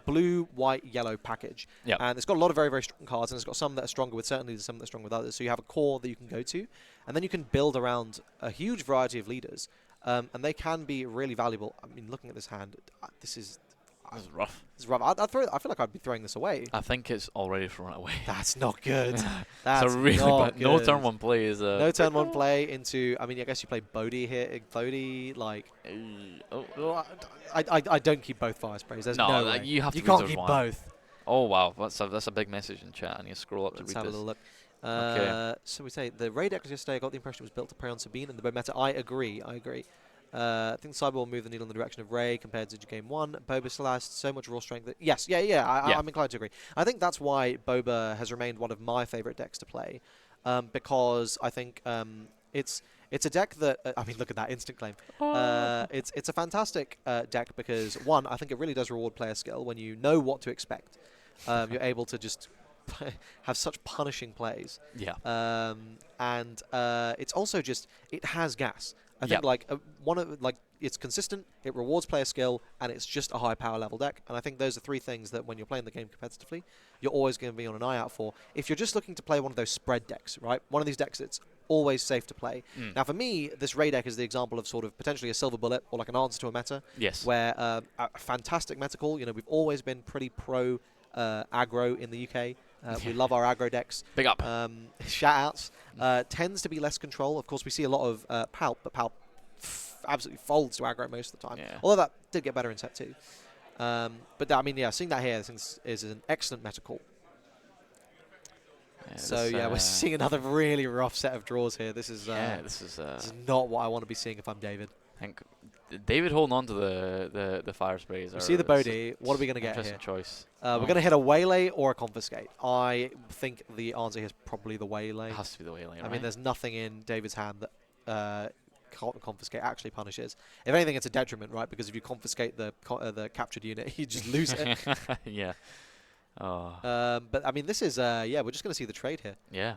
blue, white, yellow package, and it's got a lot of very, very strong cards, and it's got some that are stronger with certainly some that are stronger with others. So you have a core that you can go to, and then you can build around a huge variety of leaders, and they can be really valuable. I mean, looking at this hand, this is rough. It's rough. I feel like I'd be throwing this away. I think it's already thrown away. That's not good. That's really not bad. good. No turn 1 play is no turn 1 play into. I mean, I guess you play Bodhi here. Bodhi, like. I don't keep both fire sprays. There's no way. You have to. You can't keep both. Oh wow, that's a big message in chat. I need to scroll up Let's to read have this. a little look. Okay. So we say the raid deck yesterday. I got the impression it was built to prey on Sabine and the Bo meta. I agree. I think Cyber will move the needle in the direction of Ray compared to Game 1. Boba still has so much raw strength that... Yes, I'm inclined to agree. I think that's why Boba has remained one of my favourite decks to play, because I think it's a deck that... I mean, look at that instant claim. It's a fantastic deck because, one, I think it really does reward player skill when you know what to expect. You're able to just have such punishing plays. Yeah. And it's also just... It has gas. I think it's consistent, it rewards player skill, and it's just a high power level deck. And I think those are three things that when you're playing the game competitively, you're always going to be on an eye out for. If you're just looking to play one of those spread decks, right? One of these decks that's always safe to play. Now, for me, this Ray deck is the example of sort of potentially a silver bullet or like an answer to a meta. Yes. Where a fantastic meta call. You know, we've always been pretty pro aggro in the UK. We love our aggro decks. Big up. Shout outs. Tends to be less control. Of course, we see a lot of Palp, but Palp absolutely folds to aggro most of the time. Yeah. Although that did get better in set 2. But I mean, yeah, seeing that here I think is an excellent meta call. Yeah, so we're seeing another really rough set of draws here. This is this is not what I want to be seeing if I'm David. I think David holding on to the fire sprays. We see the Bodhi. What are we going to get here? Interesting choice. We're going to hit a Waylay or a Confiscate. I think the answer here is probably the Waylay. It has to be the Waylay, right? I mean, there's nothing in David's hand that Confiscate actually punishes. If anything, it's a detriment, right? Because if you confiscate the captured unit, you just lose it. Yeah. Oh. But I mean, this is we're just going to see the trade here. Yeah.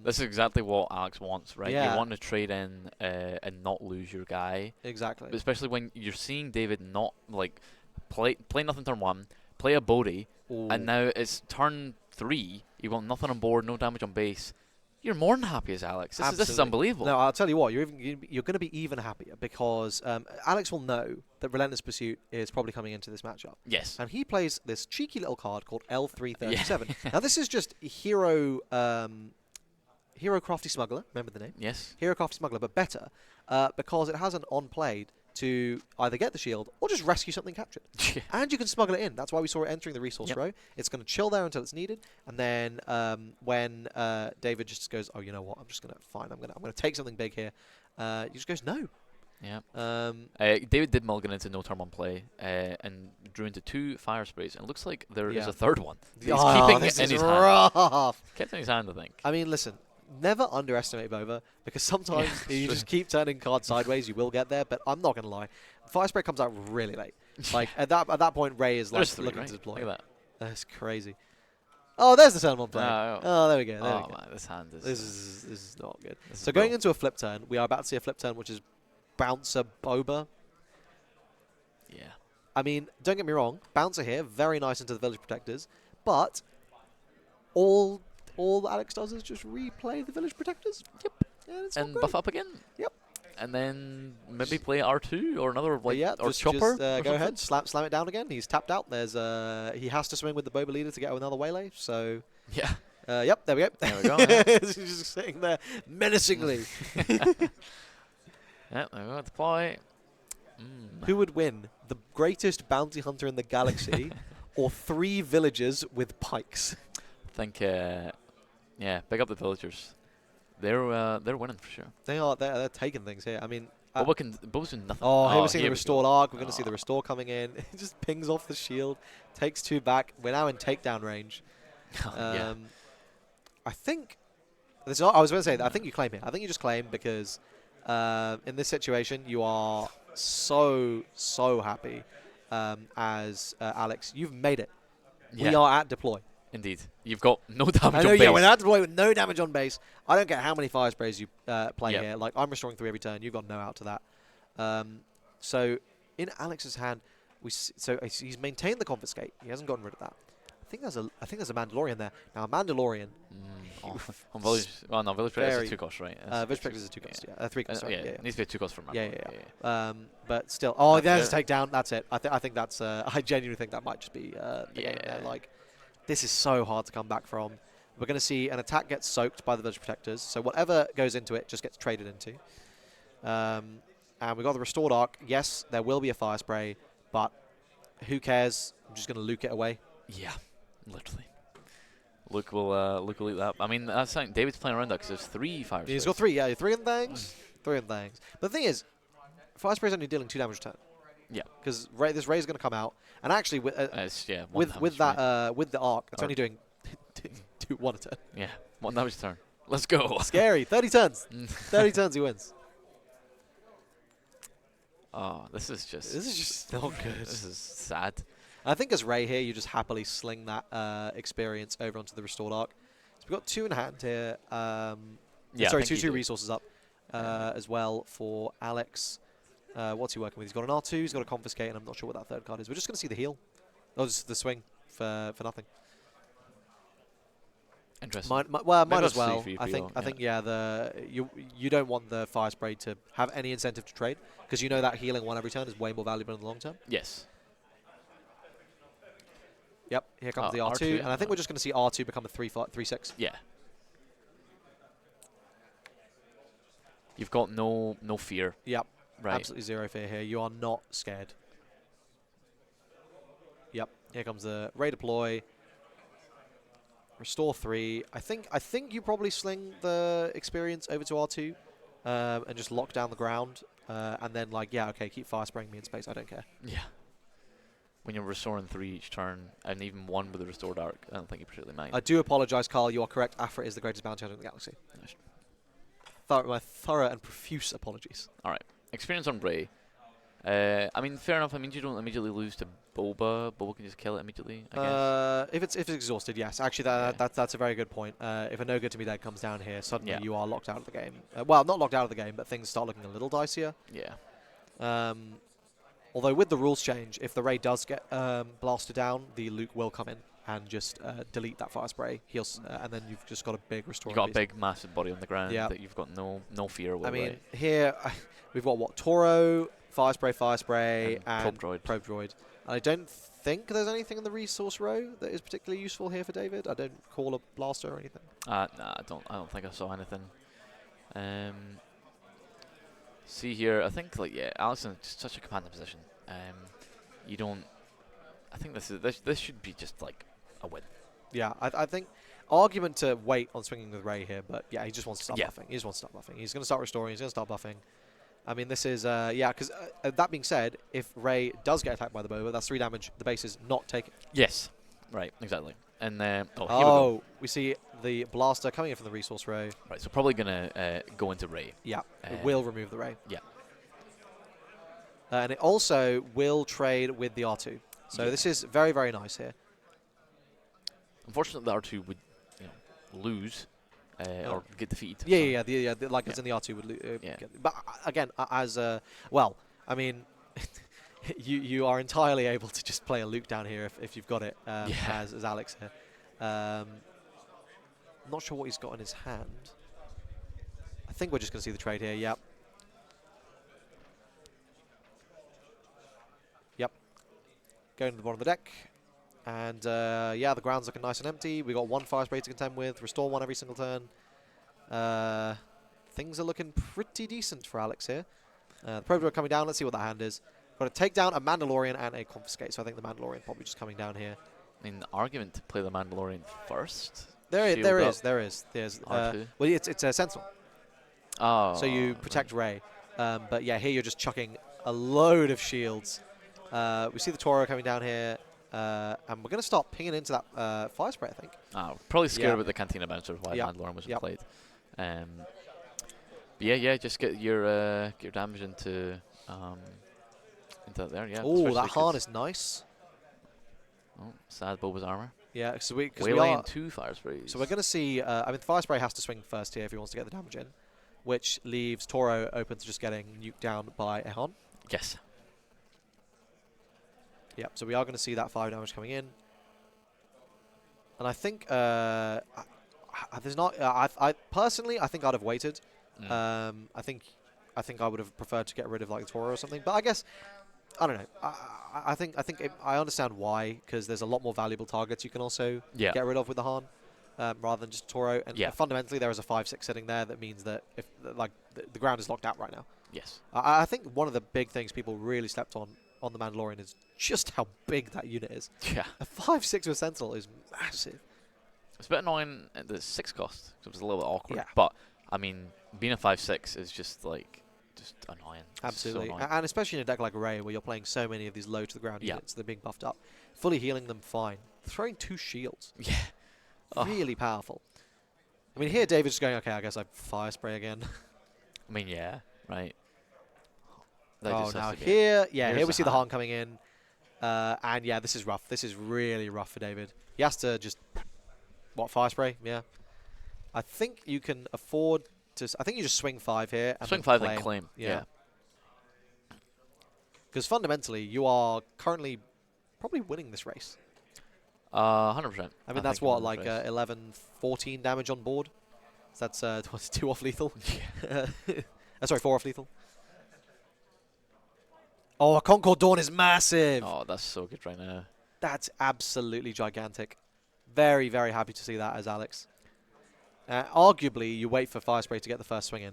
This is exactly what Alex wants, right? Yeah. You want to trade in and not lose your guy. Exactly. But especially when you're seeing David not like play nothing turn 1, play a Bodhi, and now it's turn 3. You got nothing on board, no damage on base. You're more than happy as Alex. This is unbelievable. No, I'll tell you what. You're going to be even happier because Alex will know that Relentless Pursuit is probably coming into this matchup. Yes. And he plays this cheeky little card called L337. Yeah. Now, this is just Hero Crafty Smuggler. Remember the name? Yes. Hero Crafty Smuggler, but better because it has an on-played to either get the shield or just rescue something captured. And you can smuggle it in. That's why we saw it entering the resource row. It's going to chill there until it's needed. And then when David just goes, oh, you know what? I'm just going to take something big here. He just goes, no. Yeah. David did mulligan into no turn 1 play and drew into 2 fire sprays. And it looks like there is a third one. He's keeping it in his hand. Kept in his hand, I think. I mean, listen. Never underestimate Boba, because sometimes you just keep turning cards sideways, you will get there, but I'm not going to lie. Fire Spray comes out really late. Like, at that point, Ray is like looking to deploy. Look at that. That's crazy. Oh, there's the turn 1 play. Oh, there we go. There we go. Man, this hand is... This is not good. So going into a flip turn, we are about to see a flip turn, which is Bouncer Boba. Yeah. I mean, don't get me wrong. Bouncer here, very nice into the Village Protectors, but all Alex does is just replay the Village Protectors. Yep. And buff up again. Yep. And then maybe play R2 or another or just, chopper. Go ahead, slam it down again. He's tapped out. There's he has to swing with the Boba leader to get another Waylay. So yeah. Yep. There we go. There we go. Yeah. He's just sitting there menacingly. Yeah. There we go. Deploy. Who would win, the greatest bounty hunter in the galaxy, or 3 villagers with pikes? I think. Yeah, pick up the villagers. They're winning for sure. They are. They're taking things here. I mean, Boba's doing nothing. Oh, here we're seeing the restored arc. We're going to see the restore coming in. It just pings off the shield, takes 2 back. We're now in takedown range. Yeah. I think. I was going to say that I think you claim here. I think you just claim because in this situation you are so happy as Alex. You've made it. Yeah. We are at deploy. Indeed. You've got no damage on base. Yeah, we're at deploy with no damage on base. I don't care how many fire sprays you play Yep. here. Like, I'm restoring 3 every turn. You've got no out to that. So, in Alex's hand, he's maintained the confiscate. He hasn't gotten rid of that. I think there's a Mandalorian there. Now, a Mandalorian... on Village... Well, no, Village Protector is 2 cost, right? Village Protector is a 2 cost, yeah. 3 cost, sorry. Yeah, it needs to be a 2 cost for Mandalorian. Yeah. But still... Oh, there's a takedown. That's it. I think that's... I genuinely think that might just be the game there. Like... This is so hard to come back from. We're going to see an attack get soaked by the Village Protectors. So whatever goes into it just gets traded into. And we've got the Restored Arc. Yes, there will be a Fire Spray, but who cares? I'm just going to luke it away. Yeah, literally. Luke will eat that. I mean, that's something David's playing around that because there's 3 fire sprays. He's got 3, yeah, 3 and things. 3 and things. But the thing is, fire spray's only dealing 2 damage a turn. Yeah. Because this Ray's going to come out, and actually with yeah, with that with the arc, it's Or only doing 1 a turn. Yeah, 1 damage a turn. Let's go. Scary. 30 turns. 30 turns he wins. Oh, this is just not good. This is sad. I think as Ray here, you just happily sling that experience over onto the restored arc. So we've got 2 in hand here. Yeah, sorry, two resources up as well for Alex. What's he working with? He's got an R2, he's got a confiscate, and I'm not sure what that third card is. We're just going to see the heal. Oh, just the swing for nothing. Interesting. Might as well. I yeah. think you don't want the fire spray to have any incentive to trade because you know that healing 1 every turn is way more valuable in the long term. Yes. Yep. Here comes the R2, and I think we're just going to see R2 become a 3/6. Yeah. You've got no fear. Yep. Right. Absolutely 0 fear here. You are not scared. Yep. Here comes the Ray deploy. Restore 3. I think you probably sling the experience over to R2 and just lock down the ground. And then, okay, keep fire spraying me in space. I don't care. Yeah. When you're restoring 3 each turn, and even 1 with the restored arc, I don't think you particularly mind. I do apologize, Carl. You are correct. Afra is the greatest bounty hunter in the galaxy. Nice. My thorough and profuse apologies. All right. Experience on Ray. I mean, fair enough. I mean, you don't immediately lose to Boba. Boba can just kill it immediately, I guess. If it's exhausted, yes. Actually, that's a very good point. If a no good to be dead comes down here, suddenly you are locked out of the game. Well, not locked out of the game, but things start looking a little dicier. Yeah. Although with the rules change, if the Ray does get blasted down, the Luke will come in and just delete that fire spray, heals, and then you've just got a big restore. You've got a big, massive body on the ground that you've got no fear with. I mean, here we've got what? Toro, fire spray, and probe droid. And I don't think there's anything in the resource row that is particularly useful here for David. I don't call a blaster or anything. Nah, I don't think I saw anything. See here, I think Alex is in just such a commanding position. You don't. I think this should be just like a win. Yeah, I think argument to wait on swinging with Ray here, but yeah, he just wants to start buffing. He just wants to start buffing. He's going to start restoring. He's going to start buffing. I mean, this is because that being said, if Ray does get attacked by the Boba, that's 3 damage. The base is not taken. Yes, right, exactly. And here we see the blaster coming in from the resource row. Right, so probably gonna go into Ray. Yeah, it will remove the Ray. Yeah. And it also will trade with the R2. So this is very, very nice here. Unfortunately, the R2 would lose or get defeated. It's in the R2 would lose. But again, well, I mean, you are entirely able to just play a Luke down here if you've got it as Alex here. I'm not sure what he's got in his hand. I think we're just going to see the trade here. Yep. Going to the bottom of the deck. And, the ground's looking nice and empty. We've got 1 fire spray to contend with. Restore 1 every single turn. Things are looking pretty decent for Alex here. The probe droid coming down. Let's see what that hand is. Got to take down a Mandalorian and a confiscate. So I think the Mandalorian probably just coming down here. I mean, the argument to play the Mandalorian first. There is. Well, it's a Sentinel. Oh. So you protect Ray. But yeah, here you're just chucking a load of shields. We see the Toro coming down here. And we're going to start pinging into that fire spray, I think. Probably scared about the Cantina bouncer why Mandalorian wasn't played. But just get your damage into there. Yeah. Oh, that harn is nice. Oh, sad Boba's armor. Yeah, because we are 2 fire sprays. So we're going to see. I mean, the fire spray has to swing first here if he wants to get the damage in, which leaves Toro open to just getting nuked down by a harn. Yes. Yep, so we are going to see that 5 damage coming in. And I think there's not. I personally, I think I'd have waited. I think I would have preferred to get rid of like Toro or something. But I guess I don't know. I think I understand why, because there's a lot more valuable targets you can also get rid of with the Han, rather than just Toro. And fundamentally, there is a 5/6 sitting there that means that if the ground is locked out right now. Yes. I think one of the big things people really slept on the Mandalorian is just how big that unit is. Yeah. A 5/6 with Sentinel is massive. It's a bit annoying at the 6 cost, 'cause it was a little bit awkward. Yeah. But, I mean, being a 5/6 is just, like, just annoying. Absolutely. So annoying. And especially in a deck like Array, where you're playing so many of these low to the ground units, they're being buffed up. Fully healing them, fine. Throwing 2 shields. Yeah. Really powerful. I mean, here David's going, okay, I guess I Fire Spray again. I mean, yeah, right. Oh, now here we see the Han Han coming in. And yeah, this is rough. This is really rough for David. He has to just, Fire Spray? Yeah. I think you can afford to, I think you just swing 5 here. And swing then 5 claim. and claim. Yeah. Because fundamentally, you are currently probably winning this race. 100%. I mean, that's what, like 11, 14 damage on board? So that's what's 2 off lethal? Yeah. Sorry, 4 off lethal. Oh, a Concord Dawn is massive. Oh, that's so good right now. That's absolutely gigantic. Very, very happy to see that as Alex. Arguably, you wait for Fire Spray to get the first swing in.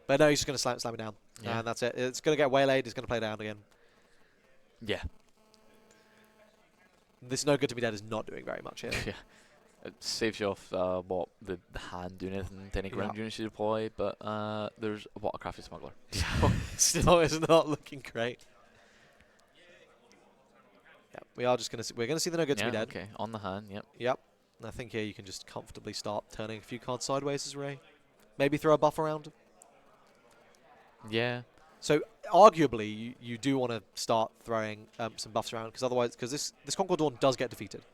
But no, he's just going to slam it down. Yeah. And that's it. It's going to get waylaid. It's going to play down again. Yeah. This No Good To Be Dead is not doing very much here. Yeah. It saves you off the hand doing anything to any ground units you deploy, but there's a crafty smuggler. Still is not looking great. Yeah, we are just we're gonna see the No Good To Be Dead. Okay, on the hand. Yep. Yep. And I think here you can just comfortably start turning a few cards sideways as Ray. Maybe throw a buff around. Yeah. So arguably, you do want to start throwing some buffs around, because otherwise, this Concord Dawn does get defeated.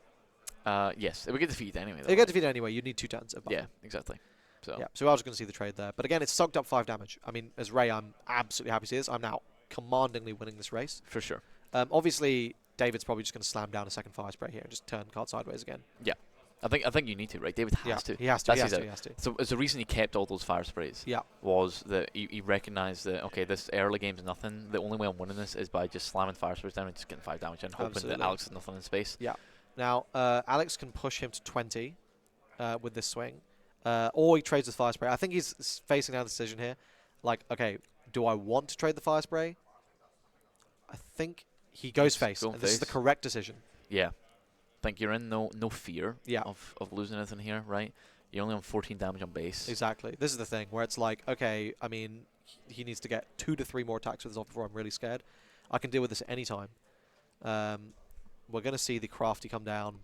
Yes, it would get defeated anyway. They get defeated anyway. You need 2 turns of buff. Yeah, exactly. So yeah, so I was going to see the trade there. But again, it's soaked up 5 damage. I mean, as Ray, I'm absolutely happy to see this. I'm now commandingly winning this race. For sure. Obviously, David's probably just going to slam down a second Fire Spray here and just turn card sideways again. Yeah. I think you need to, right? David has to. He has to. That's he has to. So it's the reason he kept all those fire sprays. Yeah. Was that he recognised that, okay, this early game's nothing. The only way I'm winning this is by just slamming fire sprays down and just getting 5 damage and hoping that Alex has nothing in space. Yeah. Now, Alex can push him to 20 with this swing. Or he trades with Fire Spray. I think he's facing down the decision here. Like, okay, do I want to trade the Fire Spray? I think he goes face. And this is the correct decision. Yeah. I think you're in no fear yeah. of losing anything here, right? You're only on 14 damage on base. Exactly. This is the thing where it's like, okay, I mean, he needs to get 2 to 3 more attacks with this off before I'm really scared. I can deal with this at any time. We're going to see the crafty come down.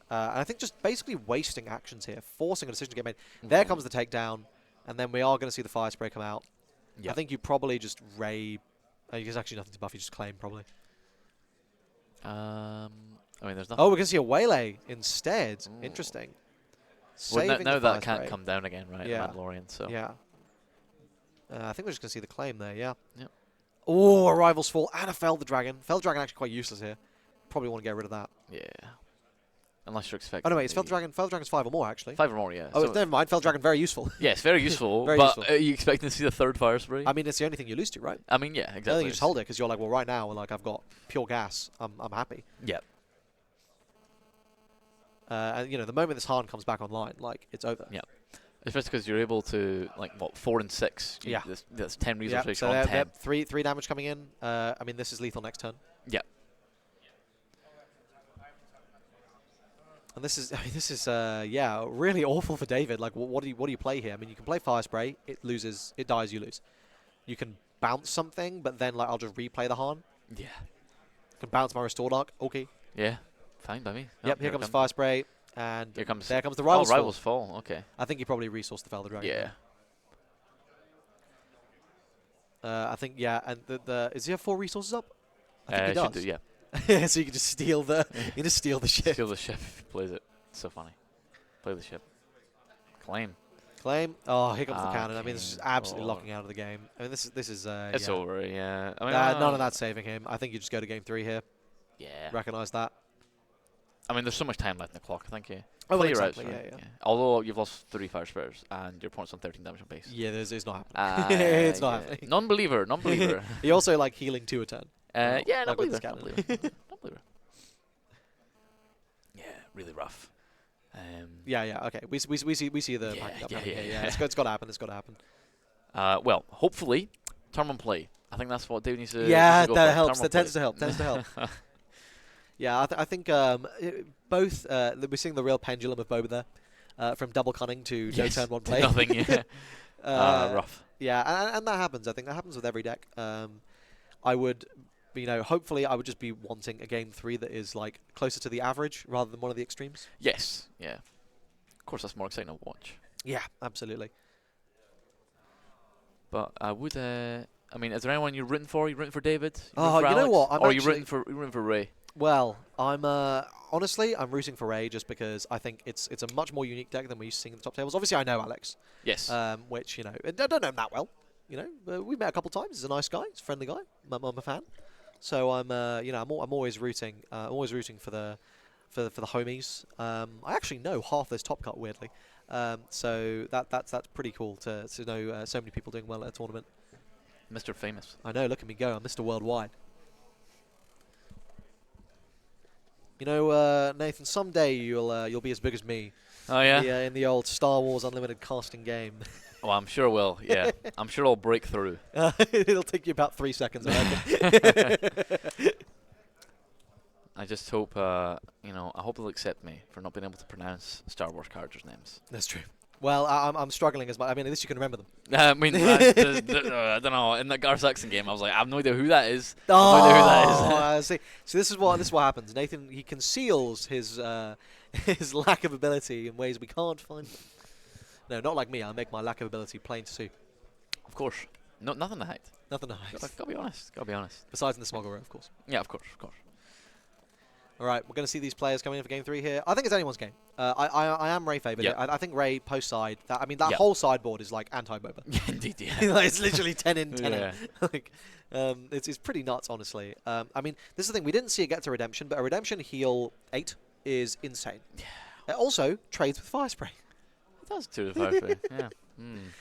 And I think just basically wasting actions here, forcing a decision to get made. There comes the takedown, and then we are going to see the Fire Spray come out. Yep. I think you probably just Ray. There's actually nothing to buff, you just claim, probably. I mean, there's nothing. Oh, we're going to see a Waylay instead. Ooh. Interesting. Well, now that can't come down again, right? Yeah. The Mandalorian, so. Yeah. I think we're just going to see the claim there, yeah. Yep. Oh, a Rival's Fall and a Fell the Dragon. Fell the Dragon actually quite useless here. Probably want to get rid of that. Yeah. Unless you're expecting. Oh, no, wait, it's Fell the Dragon. Fell the Dragon's 5 or more, actually. 5 or more, yeah. Oh, so never mind. Fell the Dragon, very useful. Yeah, it's very useful. Very but useful. Are you expecting to see the 3rd Fire Spray? I mean, it's the only thing you lose to, right? I mean, yeah, exactly. I think you just hold it because you're like, well, right now, like I've got pure gas. I'm happy. Yep. And, you know, the moment this Han comes back online, like, it's over. Yeah. Especially because you're able to, like, 4 and 6. Yeah. That's 10 resources so on 10. Three damage coming in. I mean, this is lethal next turn. Yeah. And this is yeah, really awful for David. Like, what do you play here? I mean, you can play Fire Spray. It dies, you lose. You can bounce something, but then, like, I'll just replay the Han. Yeah. You can bounce my Restore Dark. Okay. Yeah. Fine by me. Yep, here comes Fire Spray. And there comes the Rival's Fall. Okay. I think he probably resourced the Fell the Dragon. Yeah. I think, yeah, and is he have 4 resources up? I think he does. Should do, yeah. So you can just steal the ship. Steal the ship if he plays it. It's so funny. Play the ship. Claim. Oh, here comes the cannon. I mean, this is absolutely locking out of the game. I mean, this is it's over, yeah. I mean, none of that saving him. I think you just go to game 3 here. Yeah. Recognize that. I mean, there's so much time left in the clock, I think. Yeah. Oh, play exactly, your routes, yeah. Although you've lost 3 fire spares and your opponent's on 13 damage on base. Yeah, it's not happening. It's not happening. Non-believer. He also, like, healing 2 a turn. Yeah, like non-believer. Non-believer. Yeah, really rough. Yeah. Okay, we see the yeah. It's got to happen. It's got to happen. Well, hopefully, turn and play. I think that's what David needs to. Yeah, go that for. helps. That tends to help. Yeah, I think both we're seeing the real pendulum of Boba there, from double cunning to no turn one play. Nothing. Yeah. Rough. Yeah, and that happens. I think that happens with every deck. I would, hopefully I would just be wanting a game 3 that is like closer to the average rather than one of the extremes. Yes. Yeah. Of course, that's more exciting to watch. Yeah, absolutely. But I would. I mean, is there anyone you're rooting for? You rooting for David? Oh, you know what? Or are you rooting for Ray? Well, I'm honestly I'm rooting for Ray just because I think it's a much more unique deck than we used to seeing in the top tables. Obviously, I know Alex. Yes. Which I don't know him that well. We've met a couple times. He's a nice guy. He's a friendly guy. I'm a fan. So I'm always rooting. Always rooting for the homies. I actually know half this top cut weirdly. So that's pretty cool to know so many people doing well at a tournament. Mr. Famous. I know. Look at me go. I'm Mr. Worldwide. Nathan, someday you'll be as big as me. Oh yeah. In the old Star Wars Unlimited casting game. Oh, I'm sure it will. Yeah, I'm sure I'll break through. It'll take you about 3 seconds. I just hope, I hope they'll accept me for not being able to pronounce Star Wars characters' names. That's true. Well, I'm struggling as much. I mean, at least you can remember them. I mean, I don't know. In that Gar Saxon game, I was like, I have no idea who that is. I have no idea who that is. See, this is what happens. Nathan, he conceals his his lack of ability in ways we can't find. No, not like me. I make my lack of ability plain to see. Of course. No, nothing to hide. Nothing to hide. Gotta be honest. Besides in the smuggle row, of course. Yeah, of course. All right, we're going to see these players coming in for game 3 here. I think it's anyone's game. I am Ray favored. Yeah. I think Ray post side. That whole sideboard is like anti-Boba. Indeed, yeah. It's literally 10 in, 10 Yeah. in. It's pretty nuts, honestly. I mean, this is the thing. We didn't see it get to redemption, but a redemption heal 8 is insane. Yeah. It also trades with fire spray. It does to the fire spray. Yeah.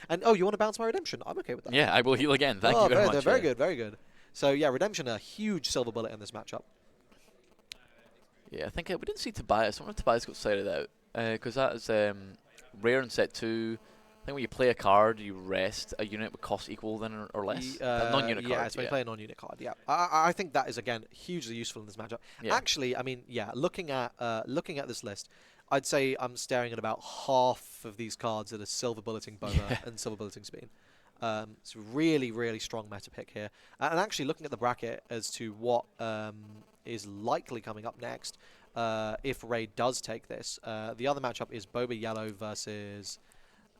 And you want to bounce my redemption? I'm okay with that. Yeah, I will heal again. Thank you very much. Very good, very good. So yeah, redemption a huge silver bullet in this matchup. Yeah, I think we didn't see Tobias. I wonder if Tobias got sided out because that is rare in set 2. I think when you play a card, you rest a unit with cost equal then or less. A non-unit card. Yeah, it's when you play a non-unit card. Yeah, I think that is again hugely useful in this matchup. Yeah. Actually, I mean, yeah, looking at this list, I'd say I'm staring at about half of these cards that are silver bulleting Boba and silver bulleting Sabine. It's a really, really strong meta pick here. And actually looking at the bracket as to what is likely coming up next, if Ray does take this, the other matchup is Boba Yellow versus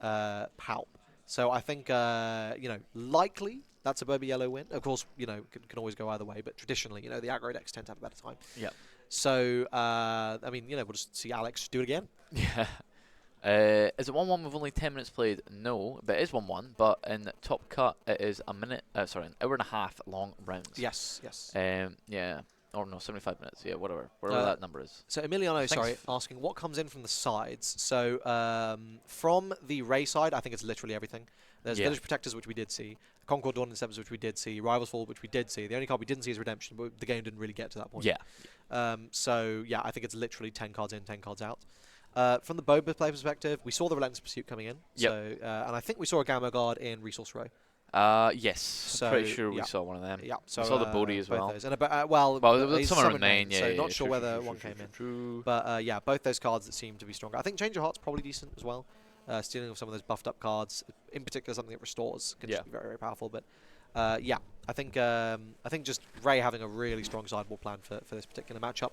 Palp. So I think, likely that's a Boba Yellow win. Of course, can always go either way, but traditionally, the aggro decks tend to have a better time. Yeah. So, I mean, we'll just see Alex do it again. Yeah. Is it 1-1 with only 10 minutes played? No, but it is 1-1. But in Top Cut, it is an hour and a half long rounds. Yes. Yeah. Or no, 75 minutes. Yeah, whatever that number is. So Emiliano, asking what comes in from the sides. So from the Ray side, I think it's literally everything. There's Village Protectors, which we did see. Concord Dawn Interceptors, which we did see. Rivals Fall, which we did see. The only card we didn't see is Redemption, but the game didn't really get to that point. Yeah. So yeah, I think it's literally 10 cards in, 10 cards out. From the Boba play perspective, we saw the Relentless Pursuit coming in. Yep. So, and I think we saw a Gamma Guard in Resource Row. Yes. So, I'm pretty sure we saw one of them. Yeah. So we saw the Bodhi as well. Those. And it's somewhere in main, so not sure true, whether one came in. True. But yeah, both those cards that seem to be stronger. I think Change Your Heart's probably decent as well. Stealing of some of those buffed up cards, in particular something that restores, can just be very, very powerful. But yeah, I think just Ray having a really strong sideboard plan for this particular matchup.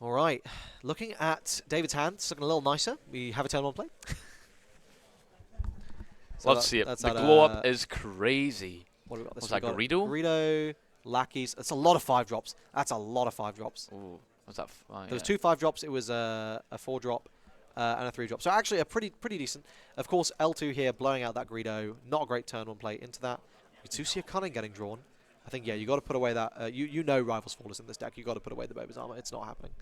All right, looking at David's hand, it's looking a little nicer. We have a turn 1 play. Love to see it. The glow up is crazy. What have we got? Was that Garrido? Garrido, Lackeys. That's a lot of 5 drops. That's a lot of 5 drops. Ooh, what's that? There was 2 5 drops. It was a 4 drop and a 3 drop. So actually a pretty decent. Of course, L2 here blowing out that Greedo. Not a great turn 1 play into that. You do see a Cunning getting drawn. I think, yeah, you got to put away that. You know Rivals Fall is in this deck. You got to put away the Boba's armor. It's not happening.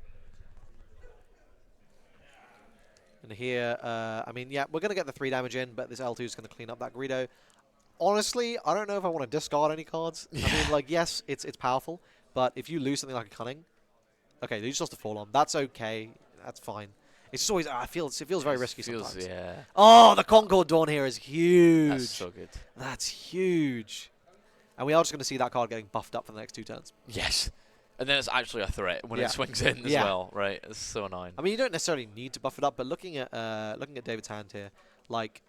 And here, I mean, yeah, we're going to get the 3 damage in, but this L2 is going to clean up that Greedo. Honestly, I don't know if I want to discard any cards. I mean, like, yes, it's powerful, but if you lose something like a Cunning, okay, you just lost a Fall on. That's okay. That's fine. It's just always, it feels very risky sometimes. Yeah. Oh, the Concord Dawn here is huge. That's so good. That's huge. And we are just going to see that card getting buffed up for the next 2 turns. Yes. And then it's actually a threat when it swings in as well, right? It's so annoying. I mean, you don't necessarily need to buff it up, but looking at David's hand here, like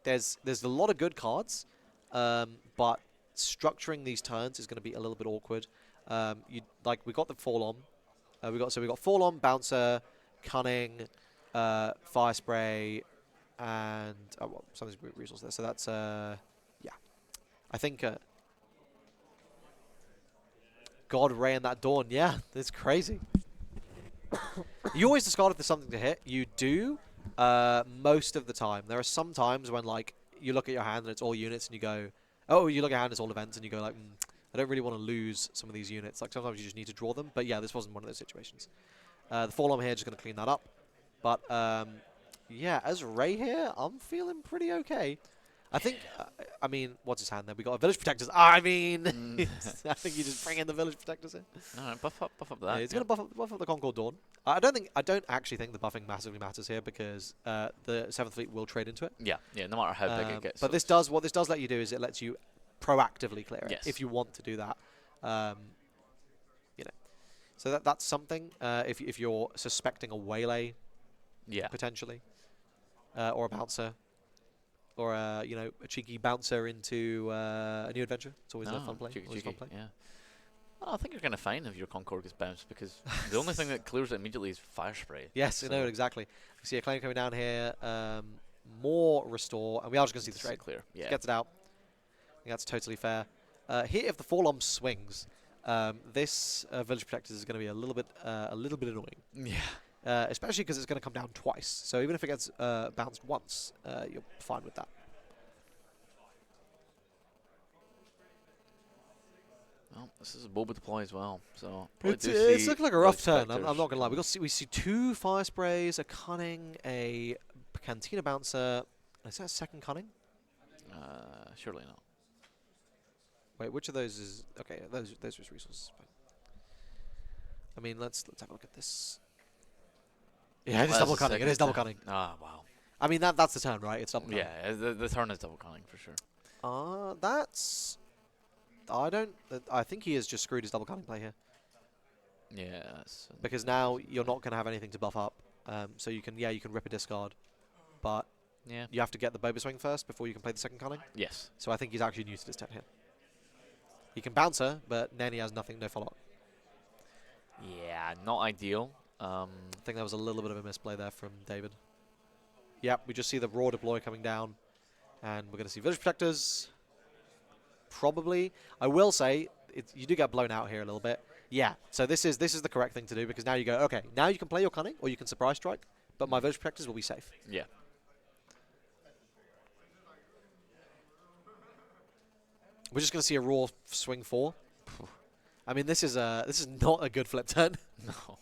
there's a lot of good cards, but structuring these turns is going to be a little bit awkward. We got the fall on, we got fall on, bouncer, cunning, fire spray, and something's resource there. So that's yeah, I think. God, Ray and that Dawn. Yeah, it's crazy. You always discard if there's something to hit. You do most of the time. There are some times when like you look at your hand and it's all units and you go, oh, you look at your hand and it's all events and you go like, I don't really want to lose some of these units. Like sometimes you just need to draw them. But yeah, this wasn't one of those situations. The fall on here just going to clean that up. But yeah, as Ray here, I'm feeling pretty okay. I think, I mean, what's his hand there? We got a Village Protectors. I mean, I think you just bring in the Village Protectors in. All right, buff up that. Yeah, he's going to buff up the Concord Dawn. I don't actually think the buffing massively matters here because the 7th Fleet will trade into it. Yeah, no matter how big it gets. But what this does let you do is it lets you proactively clear it if you want to do that. You know, so that's something. If you're suspecting a waylay, potentially, or a bouncer. Or a cheeky bouncer into a new adventure. It's always a fun play. Cheeky, fun play. Yeah. Well, I think you're kind of fine if your Concord gets bounced because the only thing that clears it immediately is fire spray. Yes, so no, exactly. You see a claim coming down here. More restore, and we are just going to see the trade. Clear. Yeah. Gets it out. I think that's totally fair. Here, if the fall-on swings, this Village Protectors is going to be a little bit annoying. Yeah. Especially because it's going to come down twice. So even if it gets bounced once, you're fine with that. Well, this is a Boba deploy as well, so it's looking like a rough turn. I'm not going to lie. We see 2 fire sprays, a cunning, a cantina bouncer. Is that a second cunning? Surely not. Wait, which of those is okay? Those are resources. I mean, let's have a look at this. Yeah, it is double cunning. It is double cunning. Ah, wow. I mean, that's the turn, right? It's double cunning. Yeah, the turn is double cunning for sure. That's... I think he has just screwed his double cunning play here. Yeah. Because now you're not going to have anything to buff up. So you can rip a discard. But you have to get the Boba swing first before you can play the second cunning. Yes. So I think he's actually new to this turn here. He can bouncer, but then he has nothing, no follow-up. Yeah, not ideal. I think that was a little bit of a misplay there from David. Yep, we just see the raw deploy coming down. And we're going to see Village Protectors. Probably. I will say, you do get blown out here a little bit. Yeah, so this is the correct thing to do because now you go, okay, now you can play your cunning or you can surprise strike, but my Village Protectors will be safe. Yeah. We're just going to see a raw swing 4. I mean, this is not a good flip turn. No.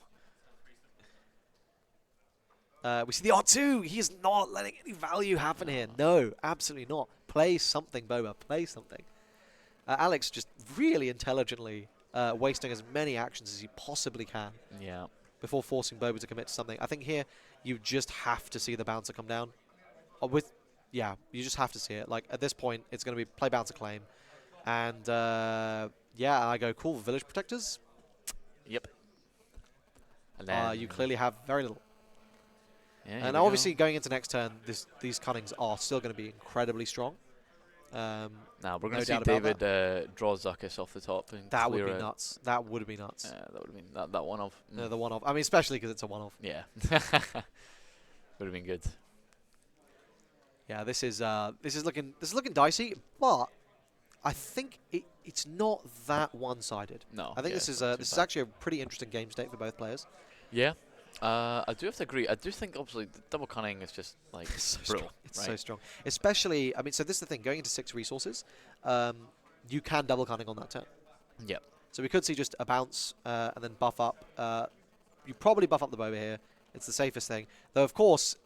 We see the R2. He is not letting any value happen here. No, absolutely not. Play something, Boba. Play something. Alex just really intelligently wasting as many actions as he possibly can. Yeah. Before forcing Boba to commit to something. I think here you just have to see the bouncer come down. You just have to see it. Like at this point, it's going to be play bouncer claim, and I go cool Village Protectors. Yep. And then you clearly have very little. Yeah, and obviously, going into next turn, these cunnings are still going to be incredibly strong. Now we're going to see David draw Zuckuss off the top. And that would be nuts. That would be nuts. That would have been that one-off. The one-off. I mean, especially because it's a one-off. Yeah. Would have been good. Yeah, this is looking dicey, but I think it's not that one-sided. No. I think this is actually a pretty interesting game state for both players. Yeah. I do have to agree. I do think, obviously, the double cunning is just, like, so brutal. Strong. It's so strong. Especially, I mean, so this is the thing. Going into 6 resources, you can double cunning on that turn. Yep. So we could see just a bounce and then buff up. You probably buff up the Boba here. It's the safest thing. Though, of course,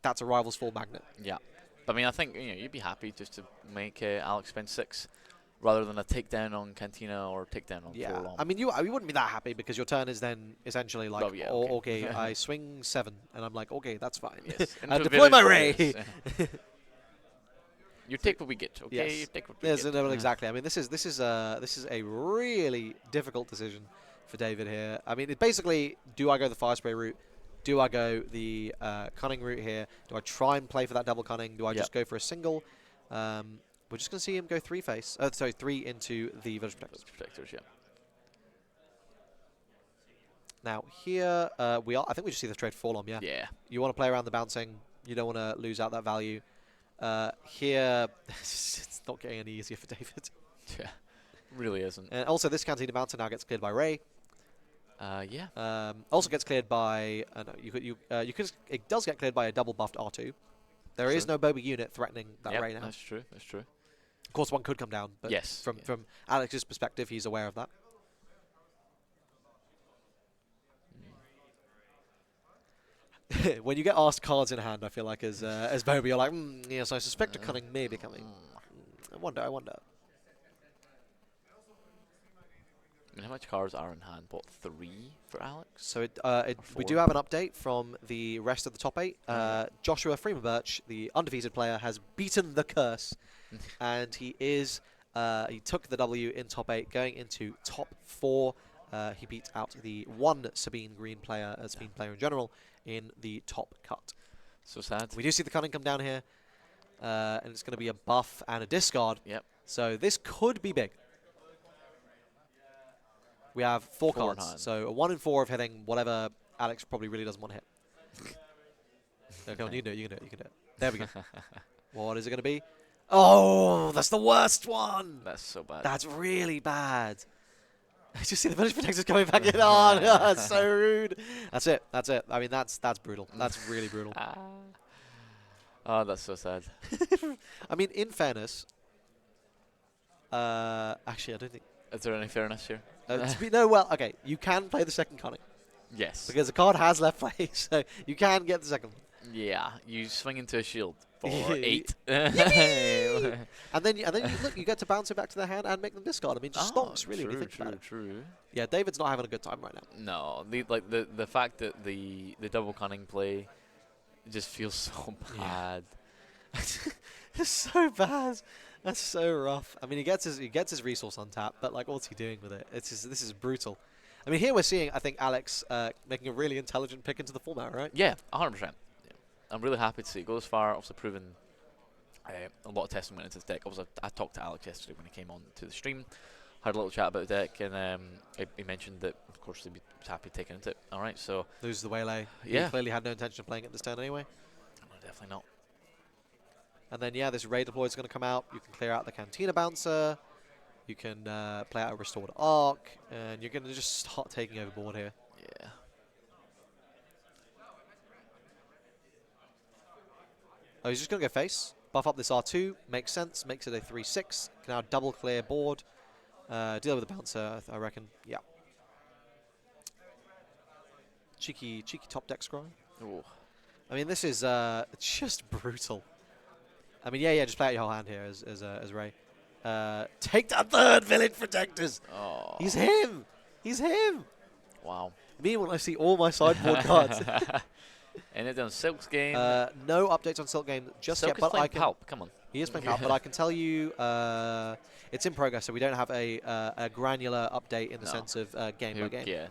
that's a Rival's Fall magnet. Yeah. But, I mean, I think, you'd be happy just to make Alex spend 6 rather than a takedown on Cantina or takedown on Forlorn. I mean, you wouldn't be that happy because your turn is then essentially like, okay, I swing 7, and I'm like, okay, that's fine. Yes. And deploy my Ray. You take what we get, okay? Yes. You take what we get. No, exactly. I mean, this is a really difficult decision for David here. I mean, it basically, do I go the Fire Spray route? Do I go the Cunning route here? Do I try and play for that double Cunning? Do I just go for a single? We're just going to see him go 3 into the Village Protectors. Yeah. Now, here, I think we just see the trade fall on, yeah? Yeah. You want to play around the bouncing. You don't want to lose out that value. Here, it's not getting any easier for David. Yeah, really isn't. And also, this Cantina Bouncer now gets cleared by Ray. Yeah. Also gets cleared by... it does get cleared by a double buffed R2. There is no Boba unit threatening that Ray now. That's true. That's true. Of course, one could come down, but from Alex's perspective, he's aware of that. When you get asked cards in hand, I feel like as Boba, you're like, yes, I suspect a Cunning may be coming. I wonder. I mean, how much cards are in hand? What, 3 for Alex? So we do have an update from the rest of the top 8. Joshua Freeman Birch, the undefeated player, has beaten the curse, and he took the W in top 8, going into top 4. He beat out the 1 Sabine Green player, Sabine player in general, in the top cut. So sad. We do see the Cunning come down here, and it's going to be a buff and a discard. Yep. So this could be big. We have 4 cards, so a 1 in 4 of hitting whatever Alex probably really doesn't want to hit. No, come on, you can do it. There we go. What is it going to be? Oh, that's the worst one. That's so bad. That's really bad. I just see the Village Protectors coming back in. Oh, no, that's so rude. That's it. I mean, that's brutal. That's really brutal. Oh, that's so sad. I mean, in fairness, actually, I don't think... Is there any fairness here? Okay, you can play the second Cunning. Yes. Because the card has left play, so you can get the second one. Yeah, you swing into a shield for 8. And then you get to bounce it back to their hand and make them discard. I mean, just stonks, really, when you think about it. True. Yeah, David's not having a good time right now. No, the fact that the double Cunning play just feels so bad. Yeah. It's so bad. That's so rough. I mean, he gets his resource on tap, but like, what's he doing with it? This is brutal. I mean, here we're seeing, I think, Alex making a really intelligent pick into the format, right? Yeah, 100%. Yeah. I'm really happy to see it go this far. Also proven a lot of testing went into the deck. I talked to Alex yesterday when he came on to the stream, had a little chat about the deck, and he mentioned that, of course, he'd be happy taking into it. All right, so loses the Waylay. Yeah. He clearly had no intention of playing it this turn anyway. No, definitely not. And then, yeah, this Ray deploy is going to come out. You can clear out the Cantina Bouncer. You can play out a Restored Arc. And you're going to just start taking over board here. Yeah. Oh, he's just going to go face. Buff up this R2. Makes sense. Makes it a 3-6. Can now double clear board. Deal with the Bouncer, I reckon. Yeah. Cheeky top deck scroll. Ooh. I mean, this is just brutal. I mean, yeah, just play out your whole hand here as Ray. Take that third Village Protectors. Oh. He's him. Wow. Me when I see all my sideboard cards. Anything on Silk's game? No updates on Silk game just Silk yet. is But playing I can. Palp. Come on. He is playing Palp, but I can tell you it's in progress, so we don't have a granular update in the sense of game by game. Yeah.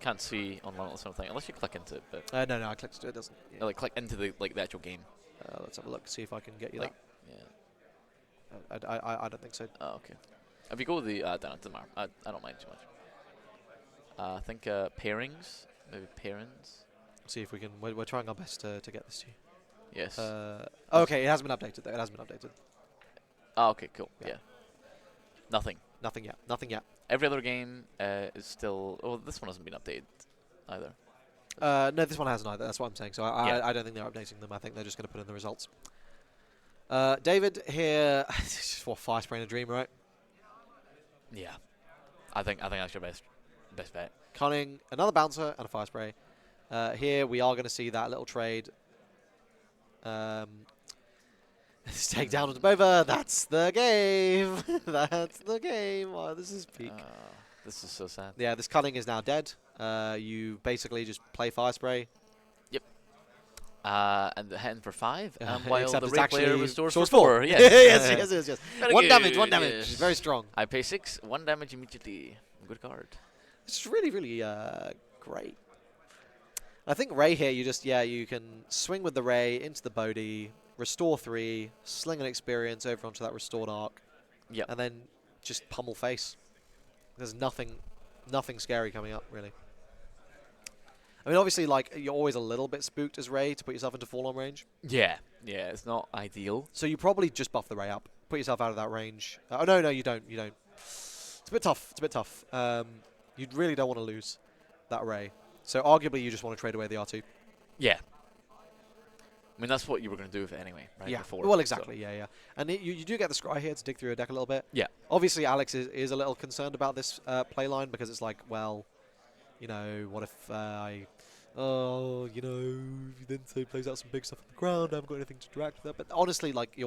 Can't see online or something unless you click into it. But No, I clicked to it. It doesn't. Yeah. no, like click into the actual game. Let's have a look. See if I can get you Like, that. yeah. I don't think so. Oh, okay. If you go with the down to tomorrow, I don't mind too much. I think pairings, maybe pairings. See if we can. We're trying our best to get this to you. Yes. Okay, it hasn't been updated though. It hasn't been updated. Oh, okay, cool. Yeah. Yeah. Nothing. Nothing yet. Every other game is still. Oh, this one hasn't been updated either. No, this one hasn't either. That's what I'm saying. So I don't think they're updating them. I think they're just going to put in the results. David here, Fire Spray in a Dream, right? Yeah. I think that's your best bet. Cunning, another Bouncer, and a Fire Spray. Here we are going to see that little trade. This takedown of Bova. That's the game. That's the game. Oh, this is peak. This is so sad. Yeah, this Cunning is now dead. You basically just play Fire Spray. Yep. And hitting for 5. While Except the it's Ray actually player restores for restores 4. Yes. yes. Very One good. damage. Yes. Very strong. I pay 6, 1 damage immediately. Good card. It's really, really great. I think Ray here, you can swing with the Ray into the Bodhi, restore 3, sling an experience over onto that restored arc, and then just pummel face. There's nothing scary coming up, really. I mean, obviously, like, you're always a little bit spooked as Ray to put yourself into full-on range. Yeah, it's not ideal. So you probably just buff the Ray up, put yourself out of that range. Oh, no, you don't. It's a bit tough. You really don't want to lose that Ray. So arguably, you just want to trade away the R2. Yeah. I mean, that's what you were going to do with it anyway, right? Yeah. Before, well, exactly. So. Yeah. And you do get the scry here to dig through your deck a little bit. Yeah. Obviously, Alex is a little concerned about this play line because it's like, well, you know, what if then so he plays out some big stuff on the ground. I haven't got anything to interact with that. But honestly, like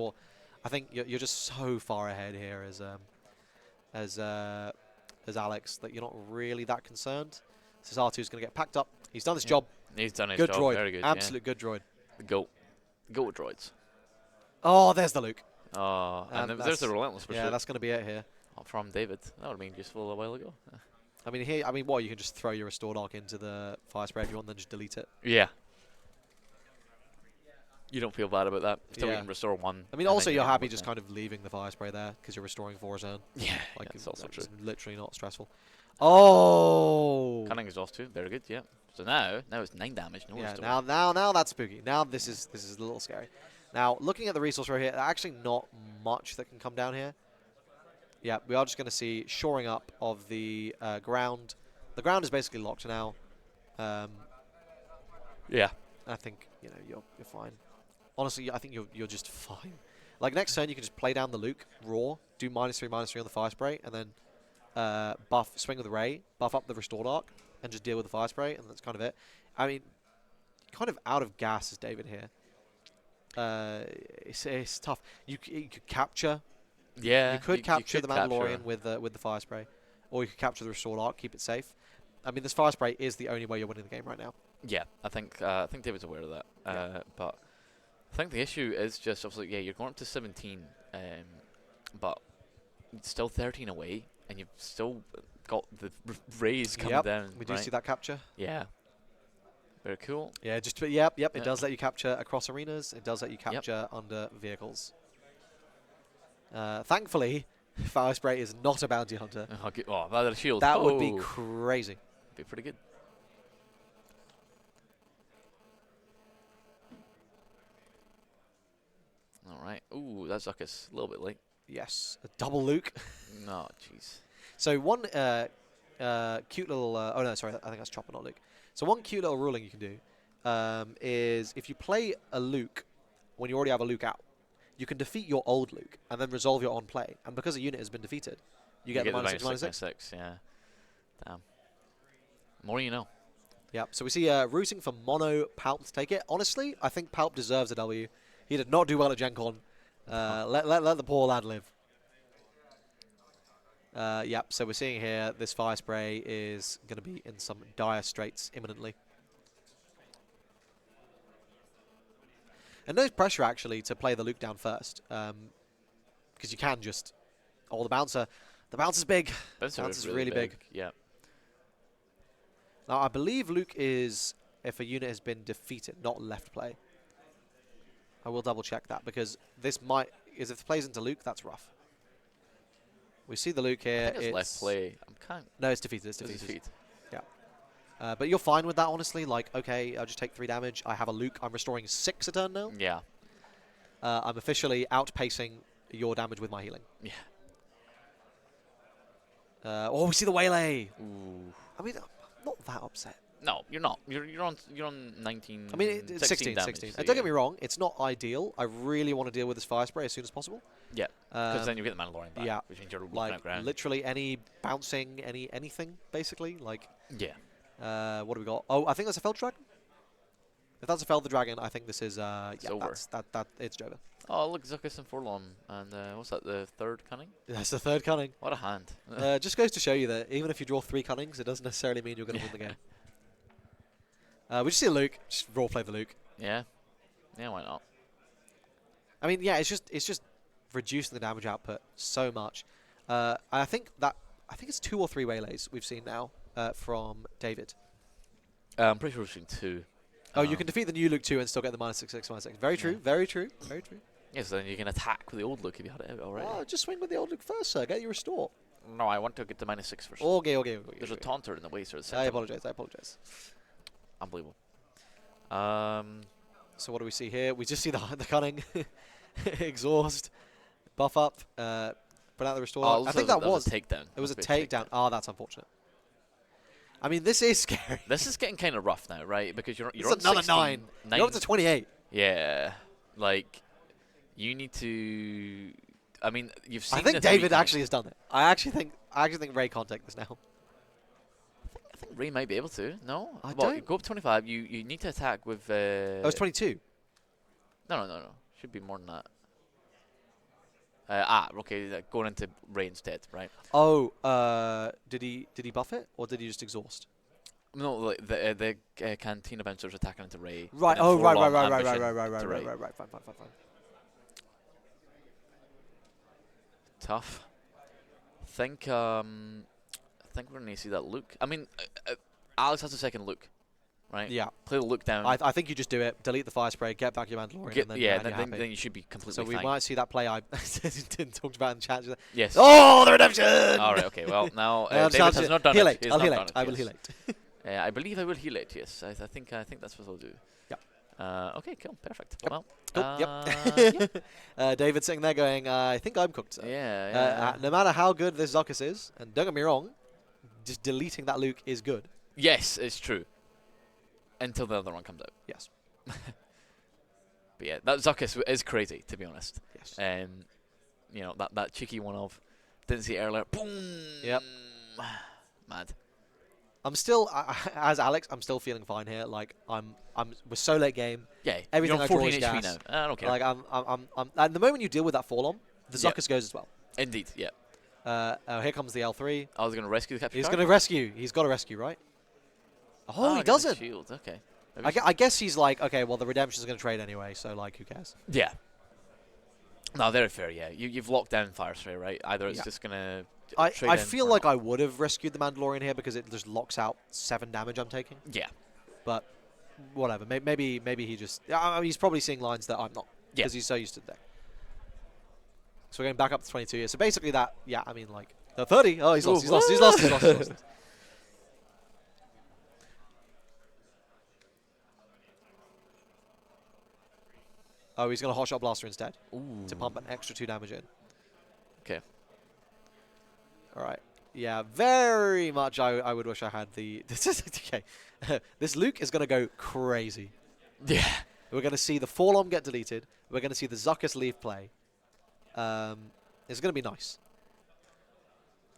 I think you're just so far ahead here as Alex that you're not really that concerned. This R2 is going to get packed up. He's done his job. He's done his good job. Droid. Very good. Absolute good droid. The goat with droids. Oh, there's the Luke. Oh, and there's the Relentless pursuit. Yeah, that's going to be it here. From David. That would have been useful a while ago. I mean, you can just throw your restored arc into the fire spray if you want, then just delete it. Yeah. You don't feel bad about that. Still, you can restore 1. I mean, also you're happy just kind of leaving the fire spray there because you're restoring 4 zone. Yeah, like it's also true. It's literally not stressful. Oh! Cunning exhaust too. Very good. Yeah. So now it's 9 damage. No restore. Now that's spooky. Now this is a little scary. Now looking at the resource row here, actually not much that can come down here. Yeah, we are just going to see shoring up of the ground. The ground is basically locked now. Yeah. I think you're fine. Honestly, I think you're just fine. Like next turn, you can just play down the Luke raw, do -3/-3 on the fire spray, and then swing with the Ray, buff up the restored arc, and just deal with the fire spray, and that's kind of it. I mean, kind of out of gas is David here. It's tough. You could capture. Yeah. You could capture the Mandalorian capture. with the fire spray, or you could capture the restored arc, keep it safe. I mean, this fire spray is the only way you're winning the game right now. Yeah, I think David's aware of that. But I think the issue is just obviously, you're going up to 17, but it's still 13 away, and you've still got the rays coming down. We do see that capture. Yeah. Very cool. Yeah, it does let you capture across arenas. It does let you capture under vehicles. Thankfully, fire spray is not a bounty hunter. Oh, that a shield. That would be crazy. Be pretty good. All right. Ooh, that Zuckus a little bit late. Yes, a double Luke. No, jeez. So one cute little. Oh no, sorry. I think that's Chopper, not Luke. So one cute little ruling you can do is if you play a Luke when you already have a Luke out, you can defeat your old Luke and then resolve your on play. And because a unit has been defeated, you get the -6/-6. Yeah. Damn. More you know. Yep. So we see rooting for Mono Palp to take it. Honestly, I think Palp deserves a W. He did not do well at Gen Con. Let the poor lad live. Yep, so we're seeing here this fire spray is going to be in some dire straits imminently. And no pressure, actually, to play the Luke down first. Because you can just... Oh, the bouncer. The bouncer's big. Bouncer's really big. Yeah. Now, I believe Luke is if a unit has been defeated, not left play. I will double check that because this might... If it plays into Luke, that's rough. We see the Luke here. I think it's left play. No, it's defeated. It's defeated. Defeat. Yeah. But you're fine with that, honestly. Like, okay, I'll just take 3 damage. I have a Luke. I'm restoring 6 a turn now. Yeah. I'm officially outpacing your damage with my healing. Yeah. Oh, we see the waylay. Ooh. I mean, I'm not that upset. No, you're not. You're on 19. I mean, it's 16 damage. 16. So Don't get me wrong. It's not ideal. I really want to deal with this fire spray as soon as possible. Yeah. Because then you get the Mandalorian back. Yeah. Which means you're Like ground. literally any bouncing, anything basically. Like. Yeah. What do we got? Oh, I think that's a Felled Dragon. If that's a Felled Dragon, I think this is it's over. It's over. Oh, look, Zuckus and Forlorn. And what's that, the 3rd cunning? That's the 3rd cunning. What a hand. Just goes to show you that even if you draw 3 cunnings, it doesn't necessarily mean you're going to win the game. We just see a Luke. Just roleplay the Luke. Yeah. Yeah, why not? I mean, yeah, it's just reducing the damage output so much. I think it's 2 or 3 waylays we've seen now from David. I'm pretty sure we're shooting 2. Oh, you can defeat the new Luke 2 and still get the -6/6, -6. Very true, very true, very true. Yes, then you can attack with the old Luke if you had it already. Oh, just swing with the old Luke first, sir. Get your restore. No, I want to get the -6 first. Okay. There's a taunter in the way, sir. I apologize. Unbelievable. So what do we see here? We just see the cunning, exhaust, buff up, put out the restore. Oh, I think that was a takedown. It was a takedown. Oh, that's unfortunate. I mean, this is scary. This is getting kind of rough now, right? Because you're it's on another 16, 9. You're up to 28. Yeah, like you need to. I mean, you've seen. I think David actually has done it. I actually think Ray can't take this now. I think Ray might be able to. No, I well, don't. you go up 25. You need to attack with. Oh, it's 22. No. Should be more than that. Okay, going into Ray instead, right? Oh, did he buff it or did he just exhaust? No, like the Cantina bouncers attacking into Ray. Right. Oh, right. Fine. Tough. Think we're gonna see that Luke. I mean, Alex has a second Luke, right? Yeah. Play the Luke down. I think you just do it. Delete the fire spray. Get back your Mandalorian. And then you should be completely So we fine. might see that play I didn't talk about in chat. Yes. Oh, the redemption! All right. Okay. Well, now David has not done heal it. I'll heal it. I will heal it. I believe I will heal it. Yes. I think that's what I'll do. Yeah. Okay. Cool. Perfect. Yep. Well. Yep. David sitting there going, I think I'm cooked. Sir. Yeah. No matter how good this Zuckuss is, and don't get me wrong, just deleting that Luke is good. Yes, it's true. Until the other one comes out. Yes. But yeah, that Zuckuss is crazy, to be honest. Yes. You know, that cheeky one of didn't see it earlier. Boom. Yep. Mad. I'm still, as Alex, I'm still feeling fine here. Like we're so late game. Yeah. Everything you're on I draw 14 is HP gas. now. I don't care. Like I'm and the moment you deal with that fall-on, the Zuckuss goes as well. Indeed. Yeah. Here comes the L3. I was going to rescue the capture He's card. going to rescue. He's got to rescue, right? Oh, he doesn't. Shield. Okay. I guess he's like, okay, well, the redemption's going to trade anyway, so, like, who cares? Yeah. No, very fair, yeah. You've locked down Fire Spray, right? Either it's just going to I feel like I would have rescued the Mandalorian here because it just locks out 7 damage I'm taking. Yeah. But whatever. Maybe he just... I mean, he's probably seeing lines that I'm not because he's so used to the deck. So we're going back up to 22 here. So basically that... Yeah, I mean, like... 30? Oh, he's lost. Oh, he's going to Hotshot Blaster instead to pump an extra 2 damage in. Okay. All right. Yeah, very much I would wish I had the... This is okay. This Luke is going to go crazy. Yeah. We're going to see the Forlom get deleted. We're going to see the Zuckuss leave play. It's going to be nice.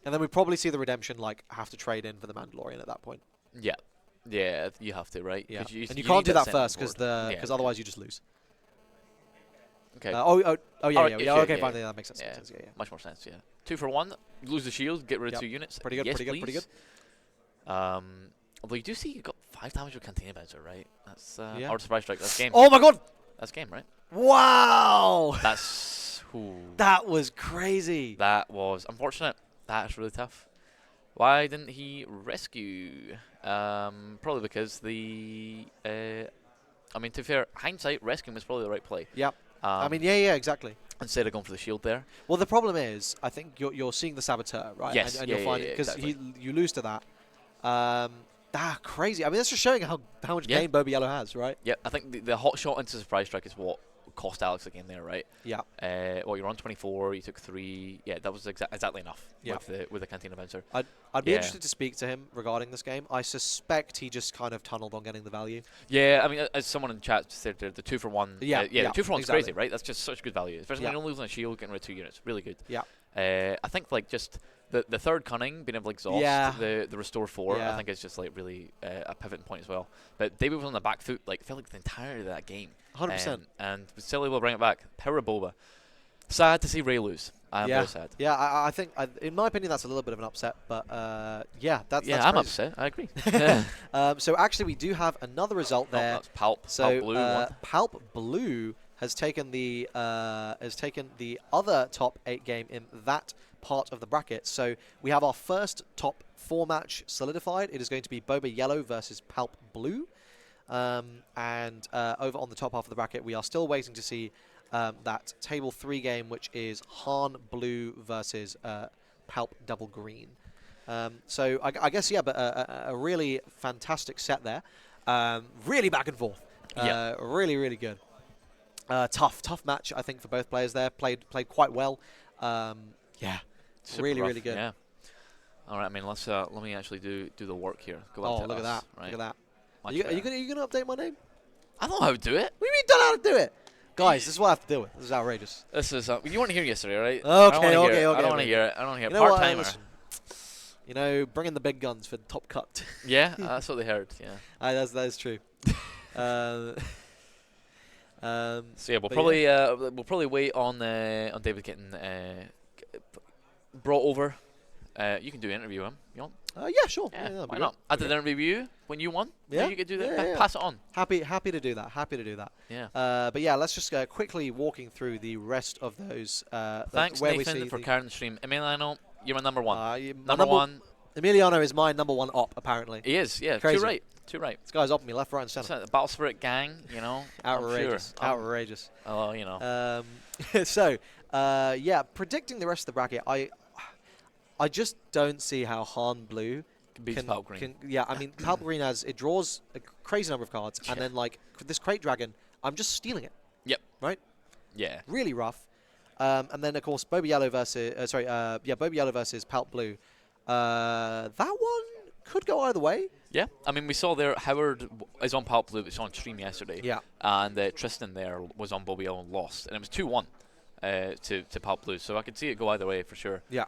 And then we probably see the redemption like have to trade in for the Mandalorian at that point. Yeah. Yeah, you have to, right? Yeah. You and you can't do that sentiment first board. because otherwise you just lose. Okay. Yeah, okay, fine. Yeah, that makes sense. Yeah. Much more sense, yeah. 2 for 1. Lose the shield, get rid of 2 units. Pretty good, yes, pretty good. Although you do see you got 5 damage with Cantina Bouncer, right? That's or Surprise Strike. That's game. Oh my god! That's game, right? Wow! That's... Ooh. That was crazy. That was unfortunate. That's really tough. Why didn't he rescue? Probably because the... I mean, to be fair, hindsight, rescuing was probably the right play. Yep. I mean, yeah, exactly. Instead of going for the shield there. Well, the problem is, I think you're seeing the Saboteur, right? Yes, and you'll find it because exactly. you lose to that. Crazy. I mean, that's just showing how much game Boba Yellow has, right? Yeah, I think the hot shot into Surprise Strike is what cost Alex the game there, right? Yeah. Well, you're on 24. You took 3. Yeah, that was exactly enough. Yeah. With the Cantina Bouncer. I'd be interested to speak to him regarding this game. I suspect he just kind of tunneled on getting the value. Yeah, I mean, as someone in chat said, the 2 for 1. Yeah, the 2 for 1's exactly. crazy, right? That's just such good value, especially when you're only losing a shield, getting rid of 2 units. Really good. Yeah. I think like just the third cunning, being able to exhaust the restore 4, I think is just like really a pivoting point as well. But David was on the back foot, like felt like the entirety of that game. 100%. And still able to bring it back. Power Boba. Sad to see Ray lose. I am very sad. Yeah, I think, in my opinion, that's a little bit of an upset. But that's I'm crazy. upset. I agree. So actually, we do have another result there. That's Palp. So Palp Blue won. Palp Blue has taken the other top 8 game in that part of the bracket. So we have our first top 4 match solidified. It is going to be Boba Yellow versus Palp Blue. And over on the top half of the bracket, we are still waiting to see that table 3 game, which is Han Blue versus Palp Double Green. So I guess, yeah, but a really fantastic set there. Really back and forth. Really, really good. Tough match, I think, for both players there. Played quite well. Yeah, Super really, rough, really good. Yeah. All right, I mean, let me actually do the work here. Go back Oh, to look at us, that! Right? Look at that. Are Much you better. gonna update my name? I don't know how to do it. What do you mean, don't know how to do it? Guys, this is what I have to deal with. This is outrageous. This is you weren't here yesterday, right? Okay. I don't want to hear it. I don't want to hear it. You know what, Part timer. bring in the big guns for the top cut. Yeah, that's what they heard. Yeah. That is true. So yeah, we'll probably wait on David getting brought over. You can do an interview with him. You want? Yeah, sure. Yeah, why not? I did an interview with you when you won. Yeah, you could do that. Yeah. Pass it on. Happy to do that. Happy to do that. Yeah. But yeah, let's just quickly walking through the rest of those. Thanks, where Nathan, we see for carrying the stream. Emiliano, you're my number one. Number one. Emiliano is my number 1 op, apparently. He is. Yeah. Crazy. Too right. This guy's opping me left, right, and centre. The Battle Spirit gang, you know. Outrageous. I'm sure. Outrageous. Oh, you know. So, yeah, predicting the rest of the bracket, I just don't see how Han Blue Beats Palp Green. Yeah, I mean, Palp Green it draws a crazy number of cards, and then like this Crate Dragon, I'm just stealing it. Yep. Right. Yeah. Really rough. And then of course Boba Yellow versus Boba Yellow versus Palp Blue. That one could go either way. Yeah, I mean, we saw there Howard is on Palp Blue. It's on stream yesterday. Yeah. And Tristan there was on Bobby Yellow and lost, and it was 2-1 to Palp Blue. So I could see it go either way for sure. Yeah.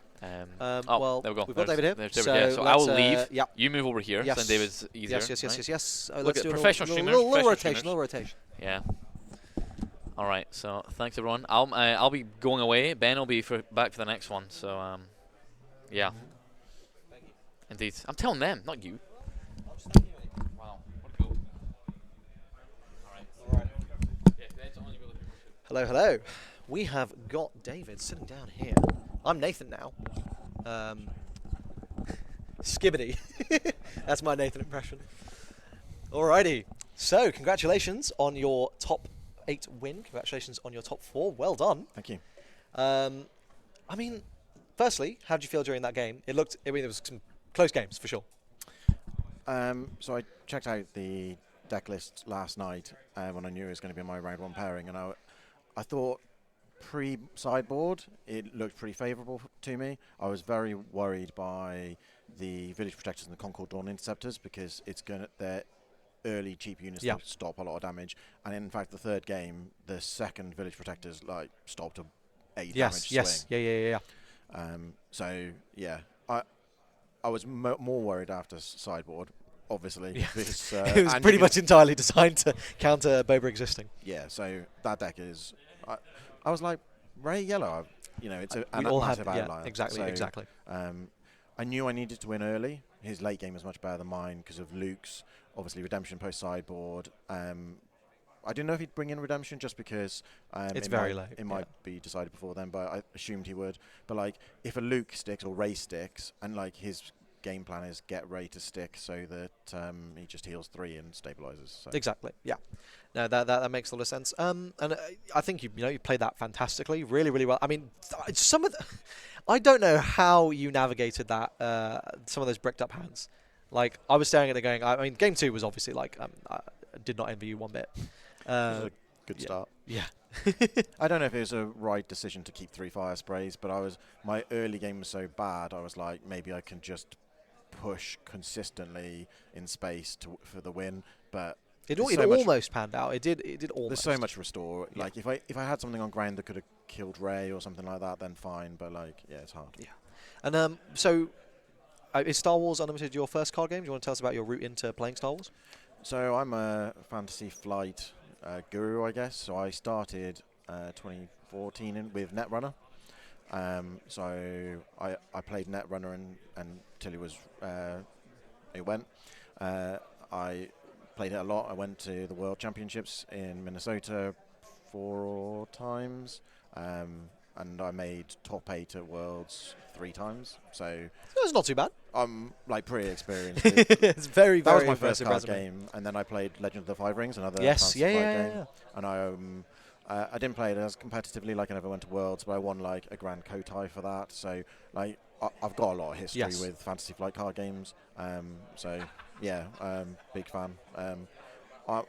Well, there we go. We've got David here. There's David here. So I will leave. Yeah. You move over here. Yes. So then David's easier. Yes. Look Let's at do professional a streamers. little rotation. Yeah. All right. So thanks everyone. I'll be going away. Ben will be back for the next one. So yeah. Thank you. Indeed. I'm telling them, not you. Wow. What cool. All right. Hello. We have got David sitting down here. I'm Nathan now. Skibbity. That's my Nathan impression. Alrighty. So, congratulations on your top 8 win. Congratulations on your top 4. Well done. Thank you. I mean, firstly, how did you feel during that game? There was some close games for sure. So I checked out the deck list last night when I knew it was going to be my round 1 pairing, and I thought pre-sideboard it looked pretty favourable to me. I was very worried by the Village Protectors and the Concord Dawn Interceptors because their early cheap units to stop a lot of damage, and in fact the third game the second Village Protectors stopped a 8 damage swing. Yeah. So yeah, I was more worried after sideboard, obviously. Yeah. Because, it was pretty much entirely designed to counter Boba existing. Yeah, so that deck is... I was like, Ray Yellow, it's a all massive have, outlier. Exactly. I knew I needed to win early. His late game was much better than mine because of Luke's, obviously, Redemption post-sideboard. I didn't know if he'd bring in Redemption just because it's very late. It might be decided before then, but I assumed he would. But if a Luke sticks or Ray sticks, and his game plan is get Ray to stick so that he just heals 3 and stabilizes. So. Exactly. Yeah. No, that makes a lot of sense. And I think you played that fantastically, really, really well. I mean, I don't know how you navigated that. Some of those bricked up hands. I was staring at it going. I mean, game 2 was obviously I did not envy you one bit. It was a good start. Yeah. I don't know if it was a right decision to keep 3 fire sprays, but my early game was so bad. I was like, maybe I can just push consistently in space for the win, but it almost panned out. It did almost. There's so much restore. Yeah. If I had something on ground that could have killed Ray or something like that, then fine. But it's hard. Yeah. And so is Star Wars Unlimited your first card game? Do you want to tell us about your route into playing Star Wars? So I'm a Fantasy Flight guru, I guess. So I started 2014 with Netrunner. So I played Netrunner until it went. I played it a lot. I went to the World Championships in Minnesota 4 times. and I made top 8 at Worlds 3 times. So That's not too bad. I'm like pretty experienced. It's very, That was very my first impressive card resume. game, and then I played Legend of the Five Rings, another Yes, Fantasy yeah, Flight yeah, game. yeah. And I didn't play it as competitively, like I never went to Worlds, but I won like a Grand Kotai for that. So like I've got a lot of history with Fantasy Flight card games. So yeah, big fan. I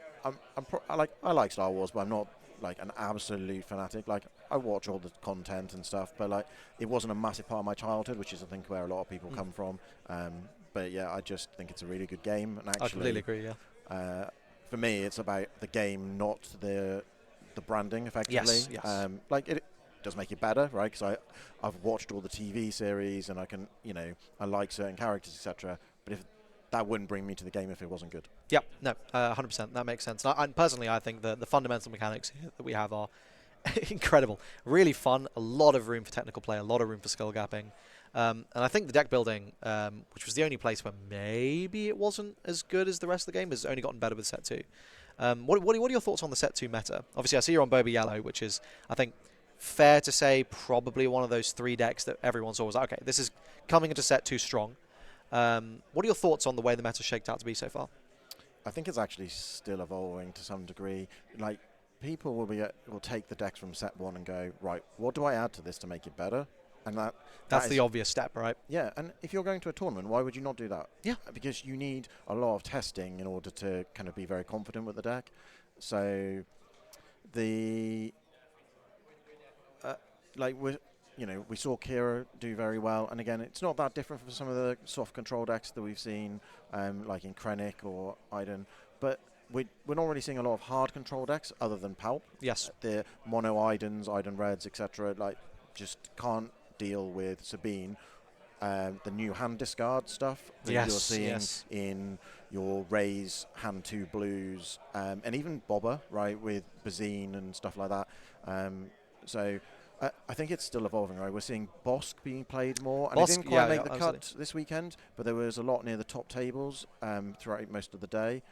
like Star Wars, but I'm not like an absolute fanatic. Like I watch all the content and stuff, but like it wasn't a massive part of my childhood, which is I think where a lot of people come from. But yeah, I just think it's a really good game, and actually, I completely agree. Yeah. For me, it's about the game, not the branding. Effectively, Yes. like it does make it better, right? Because I've watched all the TV series, and I can, I like certain characters, etc. But if that wouldn't bring me to the game if it wasn't good. Yep. No. 100%. That makes sense. And personally, I think the fundamental mechanics here that we have are incredible. Really fun. A lot of room for technical play. A lot of room for skill gapping. And I think the deck building, which was the only place where maybe it wasn't as good as the rest of the game, has only gotten better with set 2. What are your thoughts on the set 2 meta? Obviously, I see you're on Boba Yellow, which is, I think, fair to say probably one of those 3 decks that everyone saw was like, okay, this is coming into set 2 strong. What are your thoughts on the way the meta shaped out to be so far? I think it's actually still evolving to some degree. Like people will take the decks from set 1 and go, right, what do I add to this to make it better? And that's the obvious step, right? Yeah, and if you're going to a tournament, why would you not do that? Yeah. Because you need a lot of testing in order to kind of be very confident with the deck. So we saw Kira do very well, and again, it's not that different from some of the soft control decks that we've seen, like in Krennic or Iden, but we're not really seeing a lot of hard control decks other than Palp. Yes. The mono Idens, Iden Reds, etc. Like just can't deal with Sabine. The new hand discard stuff that you're seeing in your Rays, hand 2 blues, and even Bobber, right, with Bazine and stuff like that. So I think it's still evolving, right? We're seeing Bosk being played more, and it didn't quite make the cut this weekend, but there was a lot near the top tables throughout most of the day.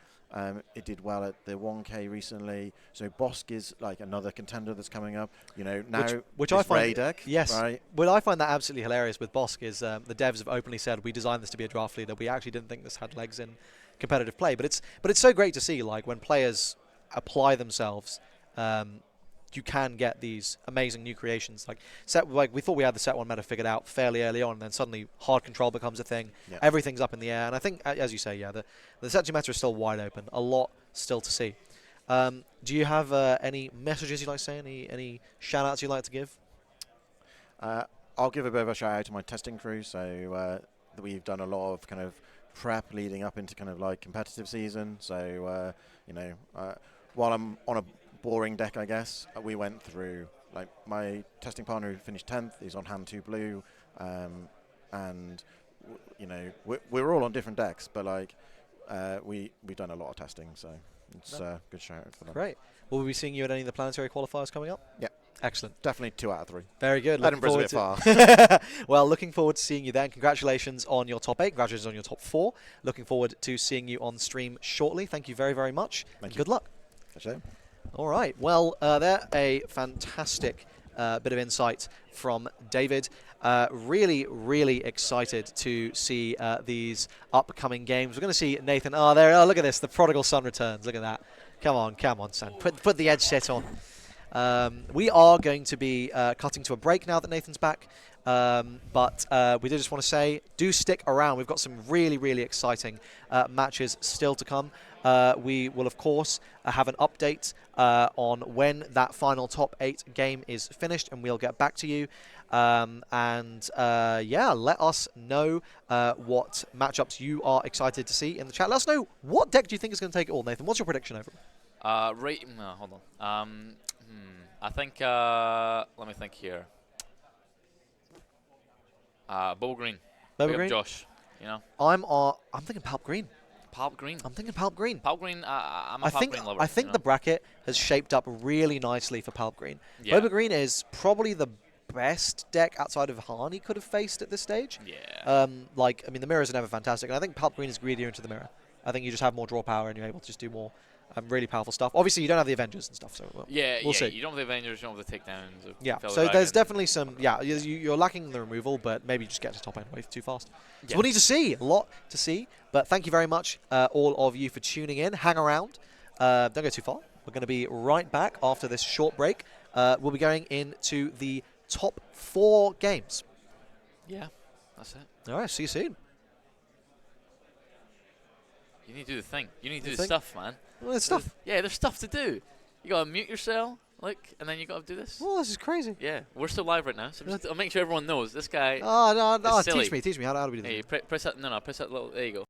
It did well at the 1K recently, so Bosk is like another contender that's coming up. Now which I find Ray deck, right? Well, I find that absolutely hilarious with Bosk is the devs have openly said we designed this to be a draft leader. We actually didn't think this had legs in competitive play, but it's so great to see like when players apply themselves. You can get these amazing new creations. Like we thought we had the set 1 meta figured out fairly early on, and then suddenly hard control becomes a thing. Yep. Everything's up in the air, and I think, as you say, the set 2 meta is still wide open. A lot still to see. Do you have any messages you'd like to say? Any shout-outs you'd like to give? I'll give a bit of a shout-out to my testing crew. So we've done a lot of kind of prep leading up into kind of like competitive season. So while I'm on a boring deck, I guess, we went through, like, my testing partner who finished 10th, he's on hand 2 blue, and we're all on different decks, but like we've done a lot of testing, so it's a good shout out for them. Great. Will we be seeing you at any of the planetary qualifiers coming up? Yeah. Excellent. Definitely 2 out of 3. Very good. Edinburgh's a bit far. Well, looking forward to seeing you then. Congratulations on your top 8. Congratulations on your top 4. Looking forward to seeing you on stream shortly. Thank you very, very much. Thank you. Good luck. Catch you. All right. Well, they're a fantastic bit of insight from David. Really, really excited to see these upcoming games. We're going to see Nathan. Oh, look at this. The prodigal son returns. Look at that. Come on, son. Put the edge set on. We are going to be cutting to a break now that Nathan's back. But we did just want to say, do stick around. We've got some really, really exciting matches still to come. We will, of course, have an update on when that final top 8 game is finished, and we'll get back to you. Let us know what matchups you are excited to see in the chat. Let us know what deck do you think is going to take it all, Nathan. What's your prediction over? Hold on. I think. Let me think here. Boba Green. Boba Green. Josh. I'm thinking Palp Green. Palp Green. I'm thinking Palp Green. Palp Green. I'm a Palp Green lover. I think the bracket has shaped up really nicely for Palp Green. Yeah. Boba Green is probably the best deck outside of Han he could have faced at this stage. Yeah. The mirrors are never fantastic, and I think Palp Green is greedier into the mirror. I think you just have more draw power and you're able to just do more really powerful stuff. Obviously, you don't have the Avengers and stuff, so we'll see. You don't have the Avengers, you don't have the takedowns. Of Yeah, fellow so there's dragons. definitely some. Yeah, you're lacking the removal, but maybe you just get to top end way too fast. So Yeah. we'll need to see. A lot to see. But thank you very much, all of you, for tuning in. Hang around. Don't go too far. We're going to be right back after this short break. We'll be going into the top 4 games. Yeah, that's it. All right, see you soon. You need to do the thing. You need to do The the thing? stuff, man. Well, there's stuff. Yeah, there's stuff to do. You gotta mute yourself, and then you gotta do this. Oh, this is crazy. Yeah, we're still live right now, so I'll make sure everyone knows this guy. Oh, no, is silly. teach me. How do we do this? Hey, press that. No, press that little. There you go.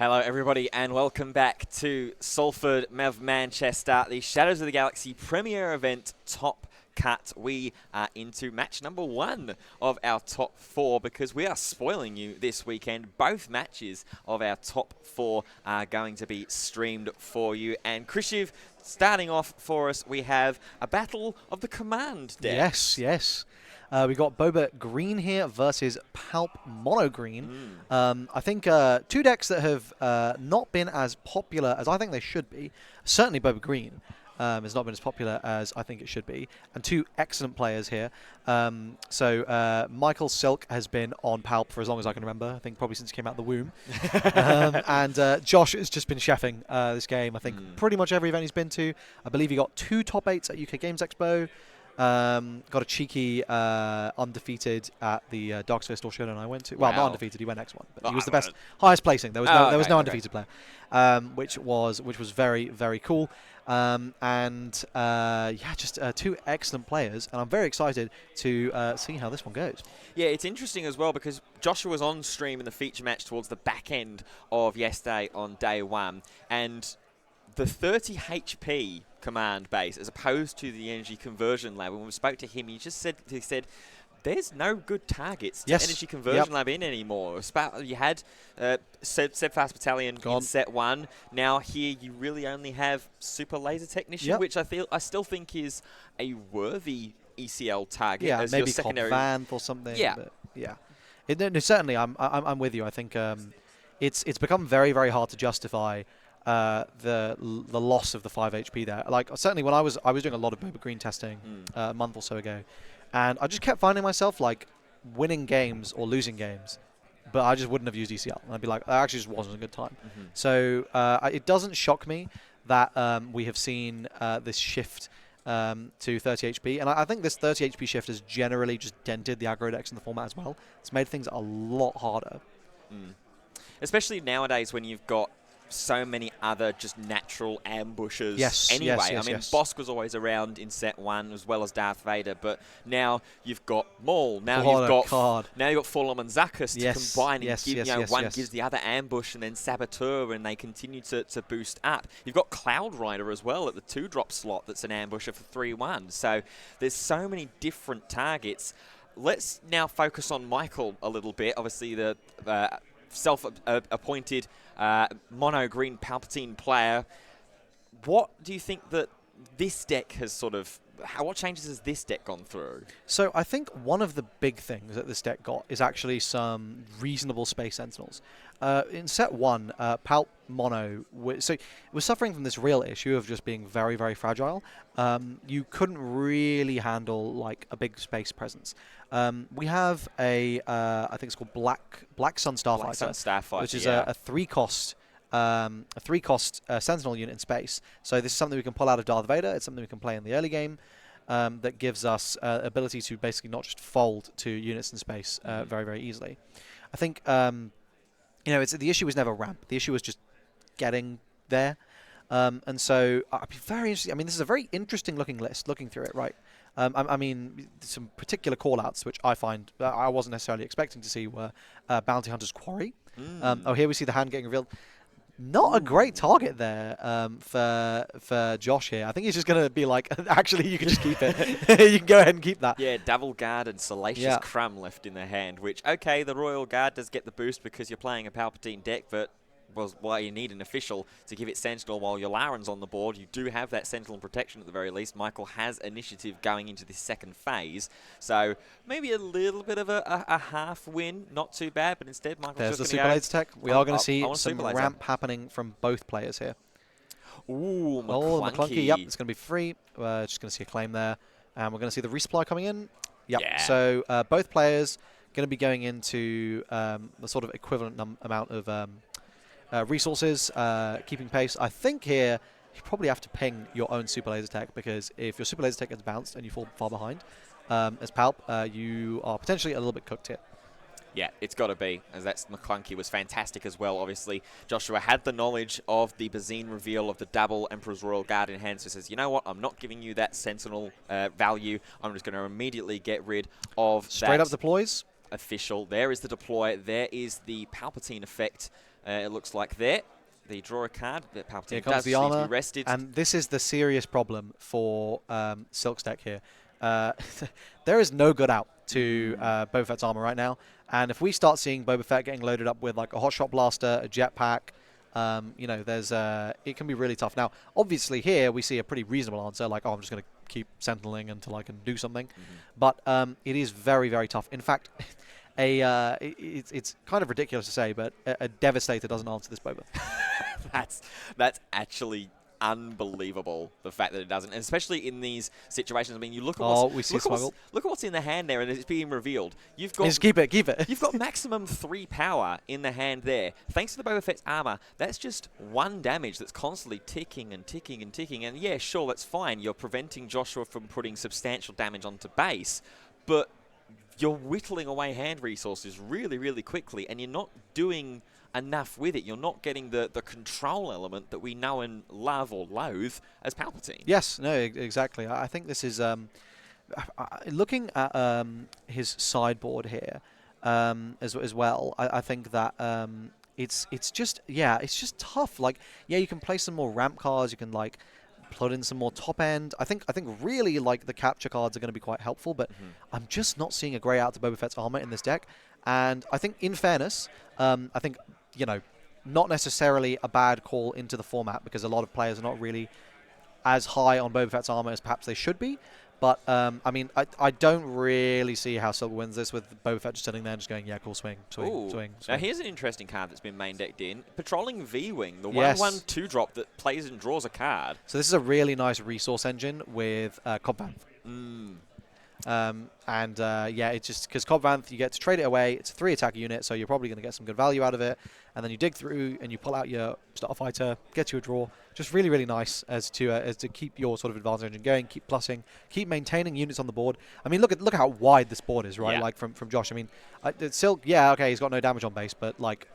Hello, everybody, and welcome back to Salford, Manchester, the Shadows of the Galaxy premier event Top Cut. We are into match number 1 of our top 4 because we are spoiling you this weekend. Both matches of our top 4 are going to be streamed for you. And Krishiv, starting off for us, we have a battle of the command decks. Yes. We got Boba Green here versus Palp Mono Green. I think 2 decks that have not been as popular as I think they should be. Certainly Boba Green has not been as popular as I think it should be. And 2 excellent players here. Michael Silk has been on Palp for as long as I can remember. I think probably since he came out of the womb. And Josh has just been chefing this game. I think pretty much every event he's been to. I believe he got 2 top 8s at UK Games Expo. Got a cheeky undefeated at the Dark Sphere Store Showdown I went to. Well, not undefeated, he went next one. But he was the best, highest placing. There was no undefeated player, which was very, very cool. Just 2 excellent players, and I'm very excited to see how this one goes. Yeah, it's interesting as well because Joshua was on stream in the feature match towards the back end of yesterday on day 1, and the 30 HP command base as opposed to the energy conversion lab. When we spoke to him, he said there's no good targets to energy conversion lab in anymore. You had Steadfast Battalion in set 1. Now here you really only have Super Laser Technician, which I still think is a worthy ECL target. Yeah, as maybe your secondary Vanth or something. Yeah, but certainly I'm with you. I think it's become very, very hard to justify the loss of the 5 HP there. Like certainly when I was doing a lot of Boba Green testing a month or so ago, and I just kept finding myself like winning games or losing games, but I just wouldn't have used ECL. And I'd be like, that actually just wasn't a good time. So it doesn't shock me that we have seen this shift to 30 HP, and I think this 30 HP shift has generally just dented the aggro decks in the format as well. It's made things a lot harder. Especially nowadays when you've got so many other just natural ambushes anyway. I mean, Bosk was always around in set 1 as well as Darth Vader, but now you've got Maul. Now you've got Forlom and Zuckuss to combine and give, one gives the other ambush and then Saboteur, and they continue to boost up. You've got Cloud Rider as well at the 2-drop slot that's an ambusher for 3-1. So there's so many different targets. Let's now focus on Michael a little bit. Obviously the self-appointed mono green Palpatine player. What do you think that this deck has what changes has this deck gone through? So I think one of the big things that this deck got is actually some reasonable Space Sentinels. In set 1, Palp Mono was suffering from this real issue of just being very, very fragile. You couldn't really handle like a big space presence. We have I think it's called Black Sun Starfighter, which is a 3-cost Sentinel unit in space. So this is something we can pull out of Darth Vader. It's something we can play in the early game. That gives us ability to basically not just fold to units in space very, very easily. I think the issue was never ramp. The issue was just getting there. And so I'd be very interested. I mean, this is a very interesting looking list, looking through it, right? I mean, some particular call-outs, which I find I wasn't necessarily expecting to see, were Bounty Hunter's Quarry. Here we see the hand getting revealed. Not a great target there for Josh here. I think he's just going to be like, actually, you can just keep it. You can go ahead and keep that. Yeah, Devil Guard and Salacious Crumb left in the hand, which, okay, the Royal Guard does get the boost because you're playing a Palpatine deck, but you need an official to give it Sentinel while your Laren's on the board. You do have that Sentinel protection at the very least. Michael has initiative going into this second phase, so maybe a little bit of a half win, not too bad, but instead Michael's There's just the going to Super Laser tech. We are going to see some ramp happening from both players here. Ooh, McClunky. Yep, it's going to be free. We're just going to see a claim there, and we're going to see the resupply coming in. Yep. Yeah. So both players going to be going into the sort of equivalent amount of resources, keeping pace. I think here you probably have to ping your own Super Laser Tech, because if your Super Laser Tech gets bounced and you fall far behind as Palp, you are potentially a little bit cooked here. Yeah, it's got to be, as that McClunky was fantastic as well. Obviously, Joshua had the knowledge of the Bazine reveal of the double Emperor's Royal Guard in hand, so says, you know what, I'm not giving you that Sentinel value. I'm just going to immediately get rid of Straight up deploys. official. There is the deploy. There is the Palpatine effect. It looks like there. The draw a card. The Palpatine does the need armor, to be rested. And this is the serious problem for Silk's deck here. There is no good out to Boba Fett's armor right now. And if we start seeing Boba Fett getting loaded up with like a hotshot blaster, a jetpack, you know, there's it can be really tough. Now, obviously here we see a pretty reasonable answer, like, oh, I'm just going to keep sentineling until I can do something. But it is very, very tough. In fact, it's kind of ridiculous to say, but a Devastator doesn't answer this Boba. That's actually unbelievable, the fact that it doesn't, and especially in these situations. I mean, you look at look at what's in the hand there, and it's being revealed. You've got keep it. You've got maximum 3 power in the hand there. Thanks to the Boba Fett's armor, that's just 1 damage that's constantly ticking and ticking and ticking. And yeah, sure, that's fine. You're preventing Joshua from putting substantial damage onto base, but you're whittling away hand resources really, really quickly, and you're not doing enough with it. You're not getting the control element that we know and love or loathe as Palpatine. Yes, no, exactly. I think this is looking at his sideboard here as well. I think that it's just tough. Like, yeah, you can play some more ramp cards. You can like plug in some more top end. I think really like the capture cards are going to be quite helpful, but I'm just not seeing a grey out to Boba Fett's armor in this deck. And I think, in fairness, I think, you know, not necessarily a bad call into the format, because a lot of players are not really as high on Boba Fett's armor as perhaps they should be. But, I mean, I don't really see how Silk wins this with Boba Fett just sitting there and just going, yeah, cool, swing. Now, here's an interesting card that's been main decked in. Patrolling V-Wing, the 1/1 2-drop that plays and draws a card. So this is a really nice resource engine with Cobb Vanth. Yeah, it's just because Cobb Vanth, you get to trade it away. It's a 3 attack unit, so you're probably going to get some good value out of it. And then you dig through and you pull out your starfighter, get you a draw. Just really, really nice as to keep your sort of advanced engine going, keep plussing, keep maintaining units on the board. I mean, look how wide this board is, right? Yeah. Like from Josh. I mean, Silk, yeah, okay, he's got no damage on base, but like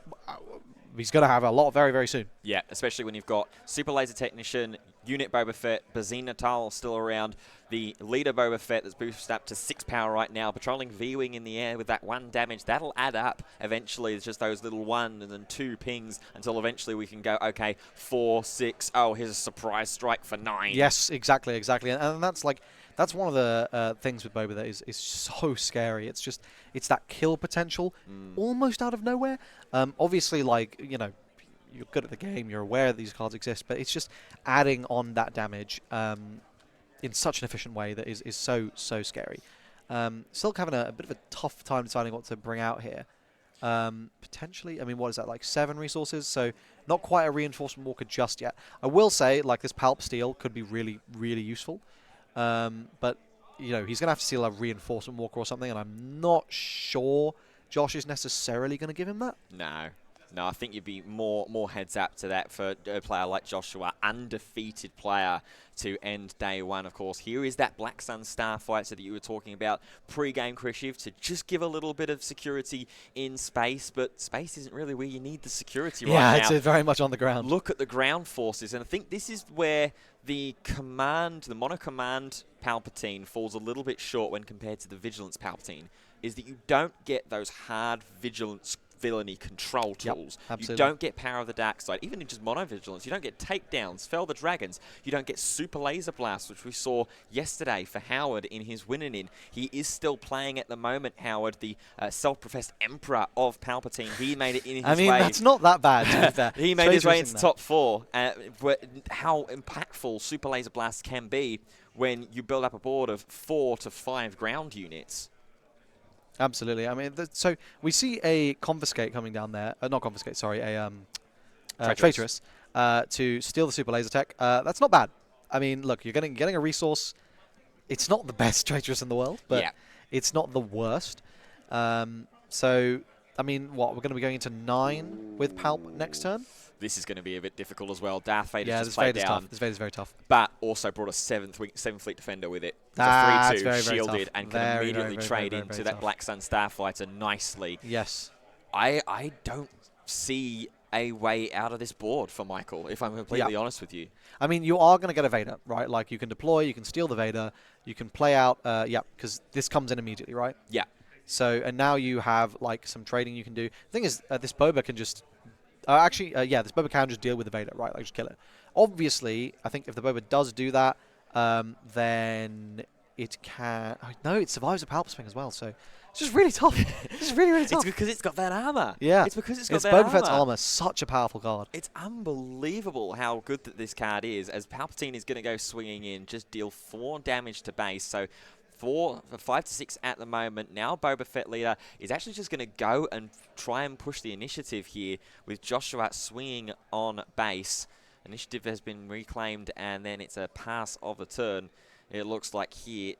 he's going to have a lot very, very soon. Yeah, especially when you've got Super Laser Technician, Unit Boba Fett, Bazine Natal still around, the Leader Boba Fett that's boosted up to 6 power right now, patrolling V-Wing in the air with that 1 damage. That'll add up eventually. It's just those little 1 and then 2 pings until eventually we can go, okay, 4, 6, oh, here's a surprise strike for 9. Yes, exactly. And that's like, that's one of the things with Boba that is so scary. It's that kill potential almost out of nowhere. Obviously, like, you know, you're good at the game, you're aware that these cards exist, but it's just adding on that damage in such an efficient way that is so scary. Silk having a bit of a tough time deciding what to bring out here. Potentially, I mean, what is that, like 7 resources? So not quite a reinforcement walker just yet. I will say, like, this Palp Steel could be really, really useful. But, you know, he's going to have to steal a reinforcement walker or something, and I'm not sure Josh is necessarily going to give him that. No, I think you'd be more heads up to that for a player like Joshua, undefeated player to end day 1, of course. Here is that Black Sun Starfighter that you were talking about pre-game, Krishiv, to just give a little bit of security in space, but space isn't really where you need the security right now. Yeah, it's very much on the ground. Look at the ground forces, and I think this is where the Mono Command Palpatine falls a little bit short when compared to the Vigilance Palpatine, is that you don't get those hard Vigilance villainy control tools. Yep, you don't get Power of the Dark Side. Even in just Mono Vigilance, you don't get Takedowns, Fell the Dragons. You don't get Super Laser Blast, which we saw yesterday for Howard in his win-in. He is still playing at the moment, Howard, the self-professed Emperor of Palpatine. He made it in his way. I mean, that's not that bad, to be fair. He made his way into top 4. How impactful Super Laser Blast can be when you build up a board of 4 to 5 ground units. Absolutely. I mean, so we see a Confiscate coming down there. Not Confiscate, sorry. A Traitorous to steal the Super Laser Tech. That's not bad. I mean, look, you're getting a resource. It's not the best Traitorous in the world, but it's not the worst. So, I mean, we're going to be going into 9 with Palp next turn? This is going to be a bit difficult as well. Darth Vader's just played played down. Tough. This Vader's very tough. But also brought a 7 Fleet Defender with it. It's a 3/2 shielded and can immediately trade into that Black Sun Starfighter nicely. Yes. I don't see a way out of this board for Michael, if I'm completely honest with you. I mean, you are going to get a Vader, right? Like, you can deploy, you can steal the Vader, you can play out, because this comes in immediately, right? Yeah. So, and now you have like some trading you can do. The thing is, this Boba can just this Boba can just deal with the Vader, right? Like just kill it. Obviously, I think if the Boba does do that, then it can. Oh, no, it survives a Palp Swing as well. So it's just really tough. It's just really, really tough. It's because it's got that armor. Yeah, it's because it's got that Boba armor. Fett's armor. Such a powerful card. It's unbelievable how good that this card is. As Palpatine is going to go swinging in, just deal 4 damage to base. So 5 to 6 at the moment. Now Boba Fett leader is actually just going to go and try and push the initiative here with Joshua swinging on base. Initiative has been reclaimed, and then it's a pass of the turn. It looks like here.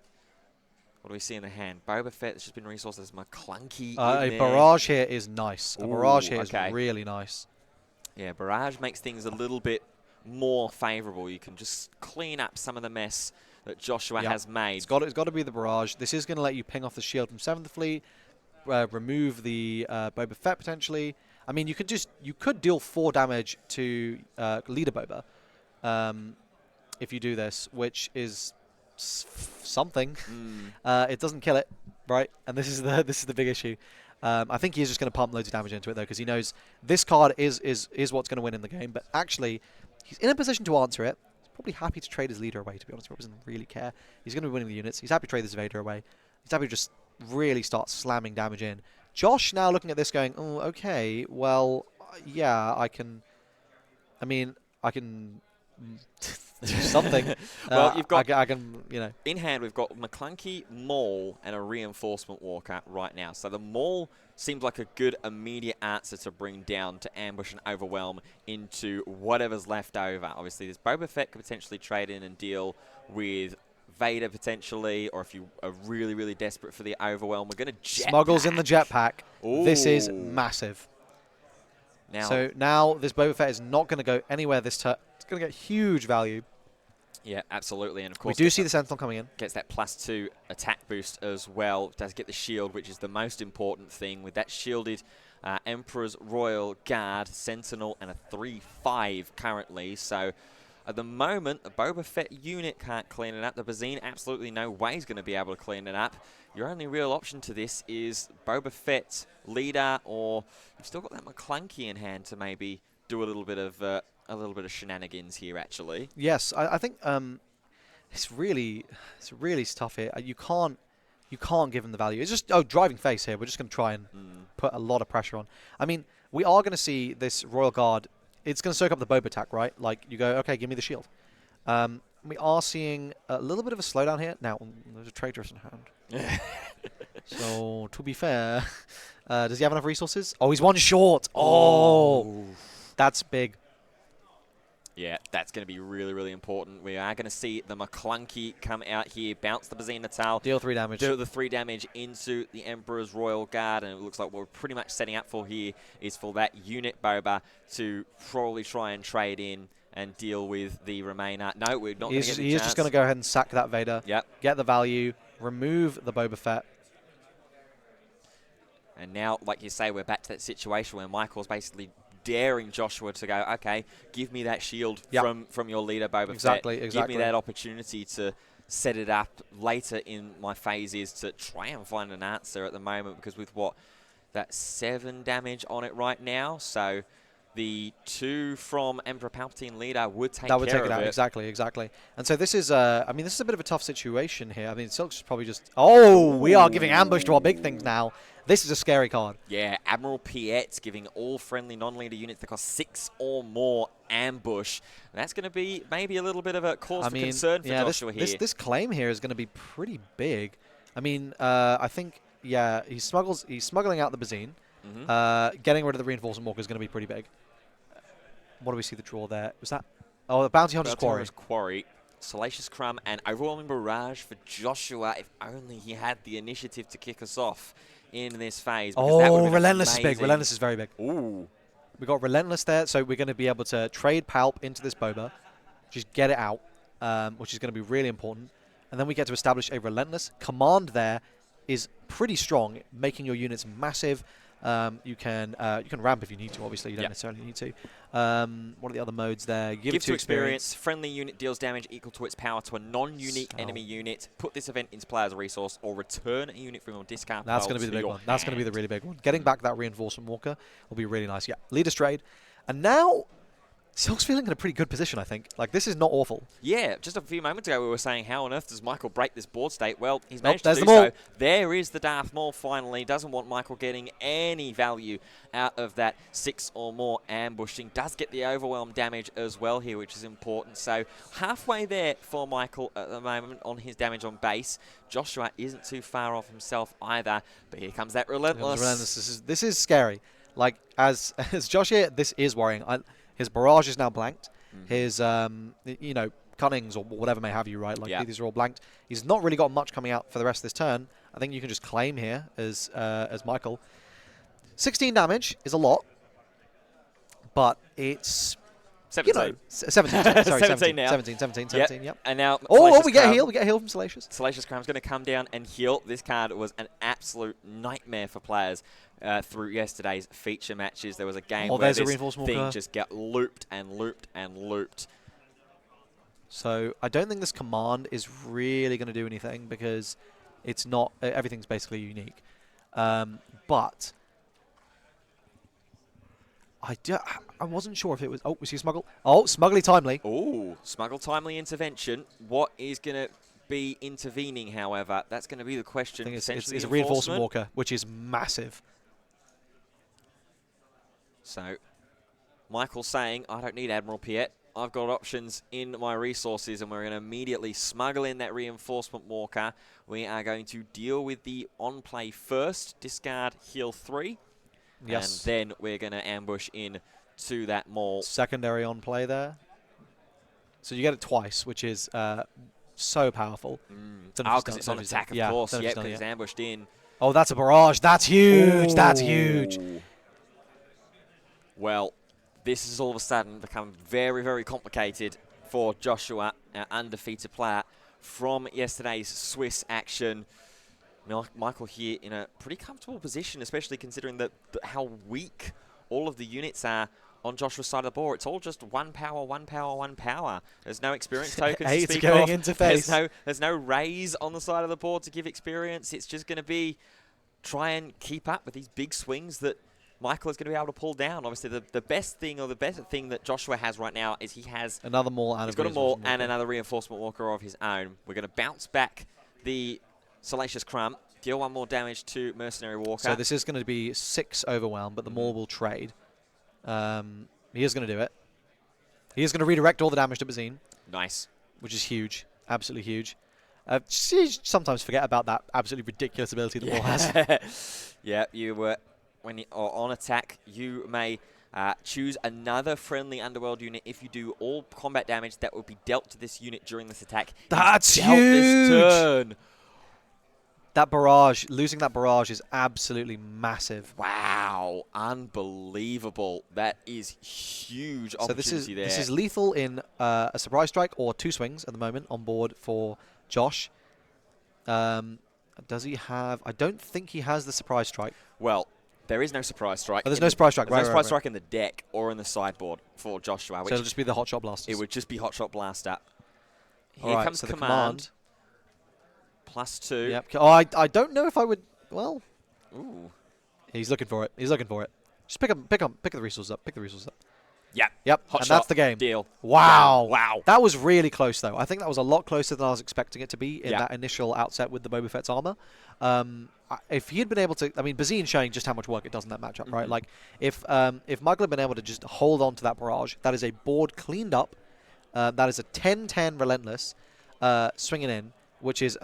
What do we see in the hand? Boba Fett has just been resourced as McClunky. A barrage here is nice. A barrage here is really nice. Yeah, barrage makes things a little bit more favourable. You can just clean up some of the mess that Joshua has made. It's got to be the barrage. This is going to let you ping off the shield from 7th Fleet, remove the Boba Fett potentially. I mean, you could deal 4 damage to Leader Boba if you do this, which is something. It doesn't kill it, right? And this is the big issue. I think he's just going to pump loads of damage into it though, because he knows this card is what's going to win in the game. But actually, he's in a position to answer it. Probably happy to trade his leader away, to be honest. He doesn't really care. He's going to be winning the units. He's happy to trade this Vader away. He's happy to just really start slamming damage in. Josh now looking at this going, oh, okay, well, yeah, I can do something. Well, you've got... I can, you know. In hand, we've got McClunky, Maul, and a Reinforcement Walker right now. So the Maul seems like a good immediate answer to bring down to ambush and overwhelm into whatever's left over. Obviously, this Boba Fett could potentially trade in and deal with Vader potentially, or if you are really, really desperate for the overwhelm, we're going to jetpack. Smuggles in the jetpack. This is massive. So now this Boba Fett is not going to go anywhere this turn. It's going to get huge value. Yeah, absolutely. And of course, we do see the Sentinel coming in. Gets that +2 attack boost as well. Does get the shield, which is the most important thing. With that shielded Emperor's Royal Guard, Sentinel, and a 3/5 currently. So at the moment, the Boba Fett unit can't clean it up. The Bazine absolutely no way is going to be able to clean it up. Your only real option to this is Boba Fett leader, or you've still got that McClunky in hand to maybe do a little bit of shenanigans here. Actually, yes, I think it's really tough here. You can't give him the value. It's just driving face here. We're just going to try and put a lot of pressure on. I mean, we are going to see this Royal Guard. It's going to soak up the Boba attack, right? Like you go, okay, give me the shield. We are seeing a little bit of a slowdown here. Now, there's a traitorous in hand. So, to be fair, does he have enough resources? Oh, he's 1 short. Oh, that's big. Yeah, that's going to be really, really important. We are going to see the McClunky come out here, bounce the Bazine Natal. Deal 3 damage. Do the 3 damage into the Emperor's Royal Guard, and it looks like what we're pretty much setting up for here is for that unit Boba to probably try and trade in and deal with the remainder. No, we're not going to get the chance. He's just going to go ahead and sack that Vader. Yep. Get the value, remove the Boba Fett. And now, like you say, we're back to that situation where Michael's basically daring Joshua to go, okay, give me that shield from your leader, Boba Fett. Exactly. Give me that opportunity to set it up later in my phases to try and find an answer at the moment, because with that 7 damage on it right now, so the 2 from Emperor Palpatine leader would take care of it. That would take it out, exactly. And so this is, this is a bit of a tough situation here. I mean, Silk's probably just, we are giving ambush to our big things now. This is a scary card. Yeah, Admiral Piet's giving all friendly non-leader units that cost 6 or more ambush. And that's going to be maybe a little bit of a cause for concern for Joshua here. This claim here is going to be pretty big. I mean, I think, he's smuggling out the Bazine. Getting rid of the Reinforcement Walker is going to be pretty big. What do we see the draw there? Was that? Oh, the Bounty Hunter's Quarry. Salacious Crumb and Overwhelming Barrage for Joshua. If only he had the initiative to kick us off in this phase. Oh, Relentless is big. Relentless is very big. Ooh. We got Relentless there, so we're going to be able to trade Palp into this Boba, just get it out, which is going to be really important. And then we get to establish a Relentless. Command there is pretty strong, making your units massive. You can ramp if you need to. Obviously, you don't necessarily need to. What are the other modes there? Give to experience. Friendly unit deals damage equal to its power to a non-unique enemy unit. Put this event into play as a resource, or return a unit from your discard pile. That's going to be the big one. That's going to be the really big one. Getting back that reinforcement walker will be really nice. Yeah, leader trade, and now Silk's feeling in a pretty good position, I think. Like, this is not awful. Yeah, just a few moments ago we were saying, how on earth does Michael break this board state? Well, he's managed to do so. There is the Darth Maul finally. Doesn't want Michael getting any value out of that 6 or more ambushing. Does get the overwhelm damage as well here, which is important. So halfway there for Michael at the moment on his damage on base. Joshua isn't too far off himself either, but here comes that Relentless. This is scary. Like, as Josh here, this is worrying. His barrage is now blanked. His, cunnings or whatever may have you, right? Like, these are all blanked. He's not really got much coming out for the rest of this turn. I think you can just claim here as Michael. 16 damage is a lot, but it's 17. 17. Sorry, 17 now. 17, yep. And now, we get a heal. We get a heal from Salacious. Salacious Crown's going to come down and heal. This card was an absolute nightmare for players through yesterday's feature matches. There was a game where this thing just got looped and looped and looped. So I don't think this command is really going to do anything because it's not. Everything's basically unique. But I wasn't sure if it was... Oh, was he smuggle? Oh, smuggly timely. Oh, smuggle timely intervention. What is going to be intervening, however? That's going to be the question. I think it's a reinforcement walker, which is massive. So, Michael's saying, I don't need Admiral Piet. I've got options in my resources, and we're going to immediately smuggle in that reinforcement walker. We are going to deal with the on-play first, discard heal 3. Yes. And then we're going to ambush in to that Maul. Secondary on play there. So you get it twice, which is so powerful. Oh, because it's on attack, of course. Yeah, because it's ambushed in. Oh, that's a barrage. That's huge. Ooh. That's huge. Well, this has all of a sudden become very, very complicated for Joshua, our undefeated player from yesterday's Swiss action. Michael here in a pretty comfortable position, especially considering how weak all of the units are on Joshua's side of the board. It's all just 1 power, 1 power, 1 power. There's no experience tokens to speak going of. Into face. There's no raise on the side of the board to give experience. It's just going to be try and keep up with these big swings that Michael is going to be able to pull down. Obviously, the best thing or the better thing that Joshua has right now is he has another Maul and he's got a Maul and another reinforcement walker of his own. We're going to bounce back the Salacious Crumb. Deal 1 more damage to Mercenary Walker. So this is going to be 6 overwhelm, but the Maul will trade. He is going to do it. He is going to redirect all the damage to Bazine. Nice. Which is huge. Absolutely huge. You sometimes forget about that absolutely ridiculous ability that Maul has. Yeah, when you are on attack, you may choose another friendly Underworld unit. If you do all combat damage that will be dealt to this unit during this attack. That's huge! This turn. That barrage, losing that barrage is absolutely massive. Wow, unbelievable. That is huge opportunity there. This is lethal in a surprise strike or 2 swings at the moment on board for Josh. Does he have... I don't think he has the surprise strike. Well, there is no surprise strike. Oh, there's no surprise strike. There's no surprise strike in the deck or in the sideboard for Joshua. So it'll just be the Hotshot Blasters. It would just be Hotshot Blaster. Here right, comes so command. +2. Yep. Oh, I don't know if I would... Well... Ooh. He's looking for it. He's looking for it. Just pick the resources up. Pick the resources up. Yep. And that's the game. Deal. Wow. Wow. That was really close, though. I think that was a lot closer than I was expecting it to be in that initial outset with the Boba Fett's armor. If he had been able to... I mean, Bazine showing just how much work it does in that matchup, right? Like, if Michael had been able to just hold on to that barrage, that is a board cleaned up. That is a 10-10 Relentless swinging in, which is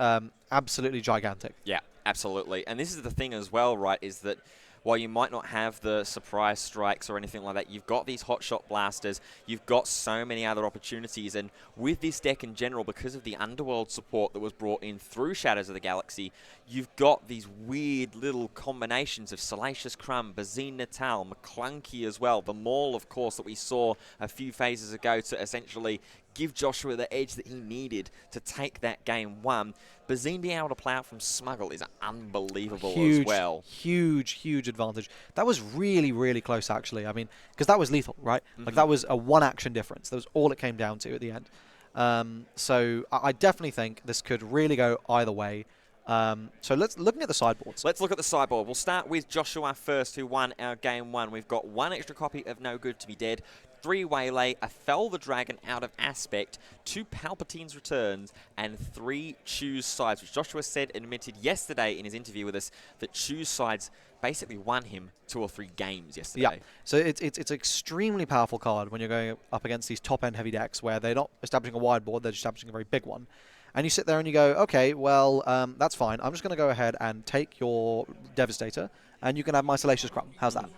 absolutely gigantic. Yeah, absolutely. And this is the thing as well, right, is that while you might not have the surprise strikes or anything like that, you've got these hotshot blasters, you've got so many other opportunities, and with this deck in general, because of the Underworld support that was brought in through Shadows of the Galaxy, you've got these weird little combinations of Salacious Crumb, Bazine Natal, McClunky as well, the Maul, of course, that we saw a few phases ago to essentially give Joshua the edge that he needed to take that game 1. Bazine being able to play out from Smuggle is unbelievable as well. Huge advantage. That was really, really close, actually. I mean, because that was lethal, right? Like, that was a 1-action difference. That was all it came down to at the end. So I definitely think this could really go either way. So looking at the sideboards. Let's look at the sideboard. We'll start with Joshua first, who won our game 1. We've got 1 extra copy of No Good to Be Dead, 3 Waylay, a Fell the Dragon out of Aspect, 2 Palpatine's Returns, and 3 Choose Sides, which Joshua said and admitted yesterday in his interview with us that Choose Sides basically won him 2 or 3 games yesterday. Yeah, so it's an extremely powerful card when you're going up against these top-end heavy decks where they're not establishing a wide board, they're just establishing a very big one. And you sit there and you go, okay, well, that's fine. I'm just going to go ahead and take your Devastator, and you can have my Salacious Crumb. How's that?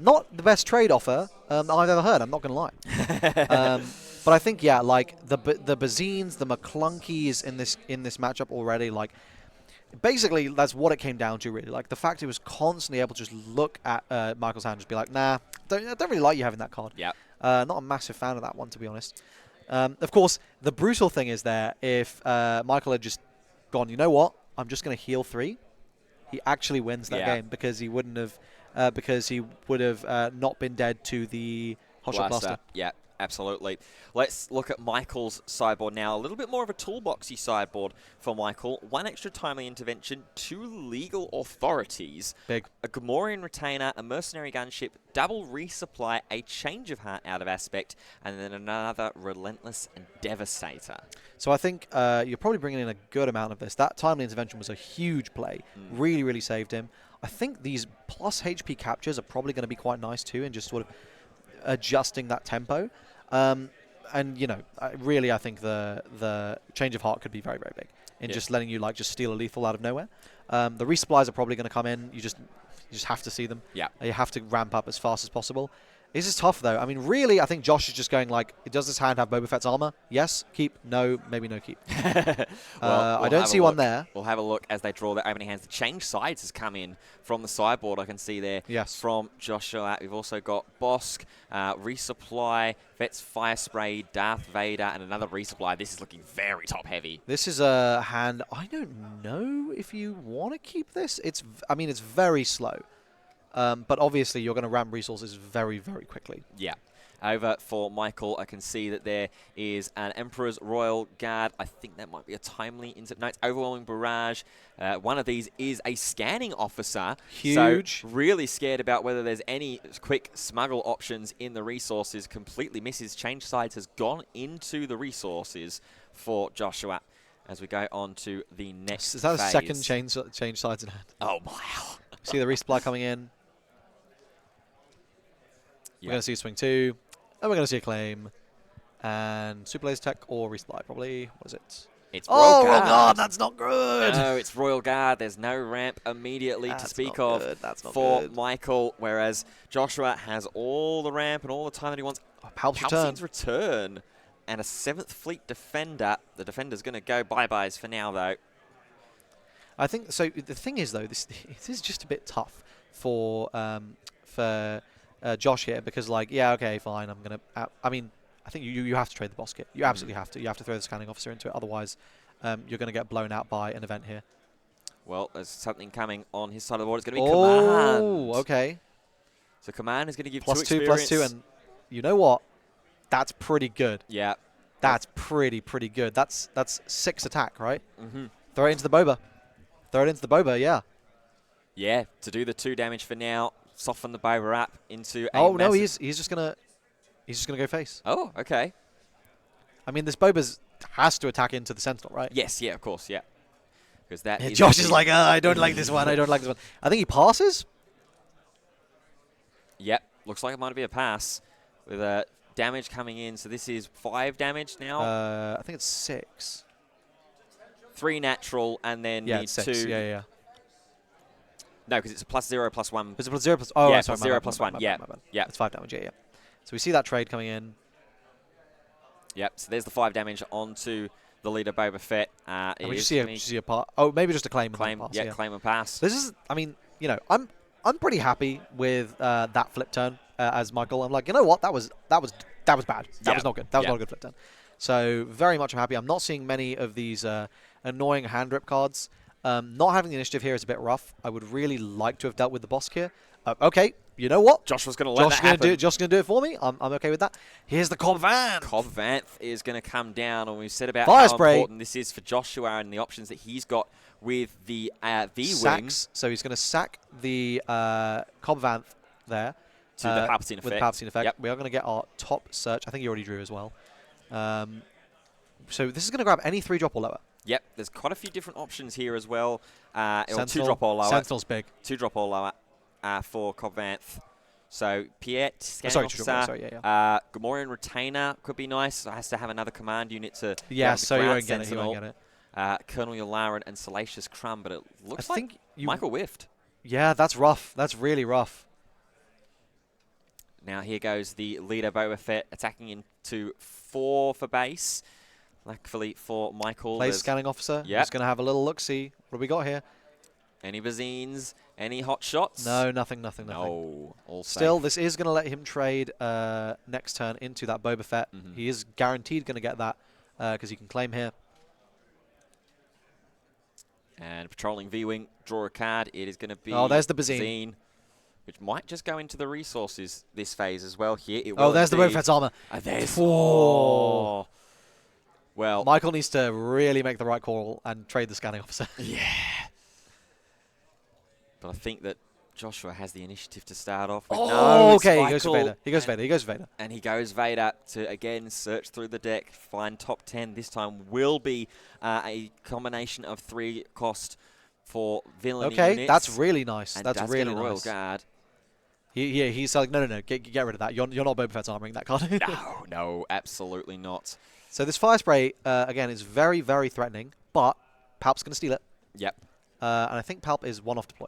Not the best trade offer I've ever heard, I'm not going to lie. But I think, yeah, like the Bazines, the McClunkies in this matchup already, like, basically that's what it came down to, really. Like, the fact he was constantly able to just look at Michael's hand and just be like, nah, I don't really like you having that card. Yep. Not a massive fan of that one, to be honest. Of course, the brutal thing is there, if Michael had just gone, you know what, I'm just going to heal 3, he actually wins that game because he wouldn't have, because he would have not been dead to the Hotshot Blaster. Yeah, absolutely. Let's look at Michael's sideboard now. A little bit more of a toolboxy sideboard for Michael. 1 extra timely intervention, 2 legal authorities, big, a Gamorrean retainer, a mercenary gunship, double resupply, a change of heart out of Aspect, and then another relentless and devastator. So I think you're probably bringing in a good amount of this. That timely intervention was a huge play. Really, really saved him. I think these plus HP captures are probably going to be quite nice too, and just sort of adjusting that tempo. And, you know, really, I think the change of heart could be very, very big in just letting you, like, just steal a lethal out of nowhere. The resupplies are probably going to come in. You just have to see them. Yeah. You have to ramp up as fast as possible. This is tough, though. I mean, really, I think Josh is just going, like, does this hand have Boba Fett's armor? Yes. Keep. No. Maybe no keep. Well, I don't see one there. We'll have a look as they draw their opening hands. The change sides has come in from the sideboard, I can see there. Yes. From Joshua. We've also got Bosk, Resupply, Fett's Fire Spray, Darth Vader, and another Resupply. This is looking very top-heavy. This is a hand, I don't know if you want to keep this. I mean, it's very slow. But obviously, you're going to ramp resources very, very quickly. Yeah. Over for Michael, I can see that there is an Emperor's Royal Guard. I think that might be a timely insert. No, it's Overwhelming Barrage. One of these is a Scanning Officer. Huge. So really scared about whether there's any quick smuggle options in the resources. Completely misses. Change sides has gone into the resources for Joshua as we go on to the next Is that phase. a second change sides in hand? Oh, wow. See the resupply coming in. We're going to see a swing 2, and we're going to see a claim, and Super Laser Tech or resupply, probably. What is it? It's Royal Guard. God, that's not good. No, it's Royal Guard. There's no ramp immediately to speak of for Michael, whereas Joshua has all the ramp and all the time that he wants. Palpatine's return and a 7th Fleet Defender. The Defender's going to go bye-byes for now, though. I think so. The thing is, though, it is just a bit tough for Josh here because, like, yeah, okay, fine. I'm gonna. I mean, I think you have to trade the boss kit. You absolutely have to. You have to throw the Scanning Officer into it. Otherwise, you're going to get blown out by an event here. Well, there's something coming on his side of the board. It's going to be Command. Oh, okay. So Command is going to give +2, +2, and you know what? That's pretty good. Yeah. That's pretty good. That's 6 attack, right? Mm-hmm. Throw it into the Boba. Throw it into the Boba, yeah. Yeah, to do the 2 damage for now. Soften the Boba up into a no, he's just gonna go face. Oh, okay. I mean, this Boba has to attack into the Sentinel, right? Yes, yeah, of course, yeah. Because that is Josh is like, I don't like this one. I don't like this one. I think he passes. Yep, looks like it might be a pass with damage coming in. So this is 5 damage now. I think it's 6. 3 natural, and then yeah, need it's 6. 2. Yeah. No, because it's a +0, +1. It's a +0, +. Oh, yeah, sorry, +0, +1. Yeah, yeah. It's 5 damage. Yeah. So we see that trade coming in. Yep. So there's the 5 damage onto the leader Boba Fett. And we just see a part. Oh, maybe just a claim. Claim. And pass, yeah, claim and pass. This is. I mean, you know, I'm pretty happy with that flip turn as Michael. I'm like, you know what? That was that was bad. That was not good. That was not a good flip turn. So very much I'm happy. I'm not seeing many of these annoying hand rip cards. Not having the initiative here is a bit rough. I would really like to have dealt with the Bosk here. Okay, you know what? Josh was going to let that happen. Josh's going to do it for me. I'm okay with that. Here's the Cobb Vanth. Cobb Vanth is going to come down, and we've said about Fire how spray. important this is for Joshua and the options that he's got with the V-Wing. So he's going to sack the Cobb Vanth there. To the Palpatine effect. With the Palpatine effect. Yep. We are going to get our top search. I think he already drew as well. So this is going to grab any 3-drop or lower. Yep, there's quite a few different options here as well. Sentinel, 2-drop or lower. Sentinel's big. 2-drop or lower for Cobb Vanth. So Piet, Scanning Officer, Gamorrean Retainer could be nice. It has to have another command unit to so you won't get it. You won't get it. Colonel Yularen and Salacious Crumb, but it looks like Michael whiffed. Yeah, that's rough. That's really rough. Now here goes the leader Boba Fett attacking into 4 for base. Luckily for Michael. Play Scanning Officer. Yep. Just going to have a little look-see. What do we got here? Any Bazines? Any hot shots? No, nothing. No, all Still, safe. this is going to let him trade next turn into that Boba Fett. He is guaranteed going to get that because he can claim here. And patrolling V-Wing, draw a card. It is going to be there's the Bazine. Which might just go into the resources this phase as well here. There's the Boba Fett's armor. Well, Michael needs to really make the right call and trade the Scanning Officer. Yeah. But I think that Joshua has the initiative to start off with. Okay. He goes for Vader. He goes Vader. And he goes Vader to, again, search through the deck, find top 10. This time will be a combination of 3 cost for villainy units. That's really nice. And That's really nice. Royal Guard. He's like, no, get rid of that. You're not Boba Fett's armoring that card. No, absolutely not. So this Fire Spray, again, is very, very threatening, but Palp's going to steal it. Yep. And I think Palp is 1 off deploy.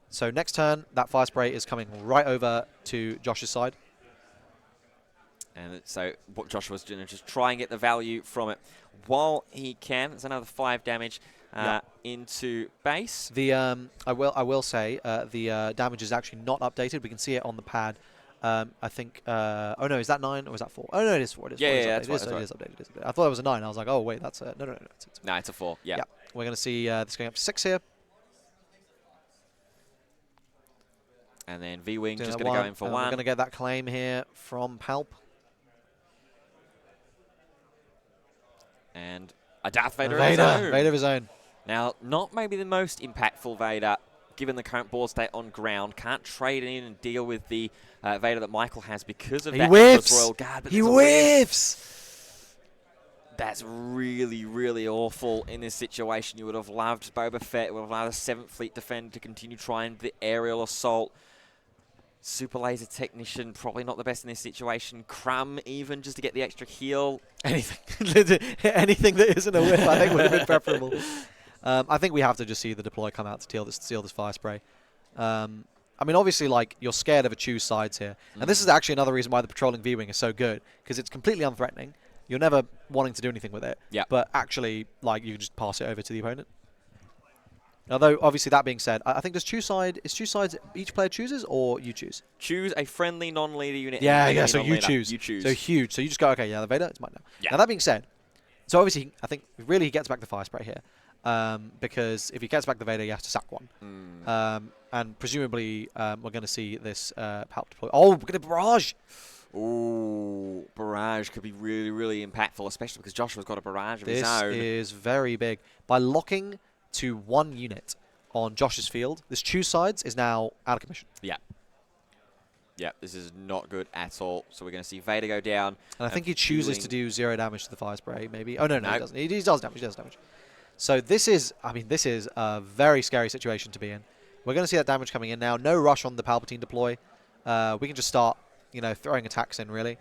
So next turn, that Fire Spray is coming right over to Josh's side. And so what Joshua's doing is just try and get the value from it while he can. It's another 5 damage into base. The I will say the damage is actually not updated. We can see it on the pad. I think. Oh no, is that 9 or is that 4? Oh no, it is 4. It is 4. That's it is updated. I thought it was a 9. I was like, oh wait, that's no. It's a 4. Yeah. We're going to see this going up to 6 here. And then V-Wing just going to go in for 1. We're going to get that claim here from Palp. And a Darth Vader of his own. Vader of his own. Now, not maybe the most impactful Vader, given the current board state on ground. Can't trade in and deal with the Vader that Michael has because of that Royal Guard. But he whiffs! That's really, really awful in this situation. You would have loved Boba Fett, would have loved a 7th Fleet Defender to continue trying the aerial assault. Super Laser Technician, probably not the best in this situation. Crumb, even, just to get the extra heal. Anything that isn't a whiff, I think, would have been preferable. I think we have to just see the deploy come out to steal this Fire Spray. I mean, obviously, like, you're scared of a choose sides here. And this is actually another reason why the patrolling V-Wing is so good, because it's completely unthreatening. You're never wanting to do anything with it. Yeah. But actually, like, you can just pass it over to the opponent. Although, obviously, that being said, I think is choose sides each player chooses or you choose? Choose a friendly non-leader unit. So you choose. So huge. So you just go, okay, the Vader, it's mine now. Yeah. Now, that being said, so obviously, I think really he gets back the Fire Spray here. Because if he gets back the Vader, he has to sack 1. And presumably, we're going to see this Palp deploy. Oh, we're going to barrage! Ooh, barrage could be really, really impactful, especially because Joshua's got a barrage of his own. This is very big. By locking to 1 unit on Josh's field, this choose sides is now out of commission. Yeah. Yeah, this is not good at all. So we're going to see Vader go down. And I think he chooses to do 0 damage to the Fire Spray, maybe. Oh, no, he doesn't. He does damage. So this is a very scary situation to be in. We're going to see that damage coming in now. No rush on the Palpatine deploy. We can just start, throwing attacks in, really.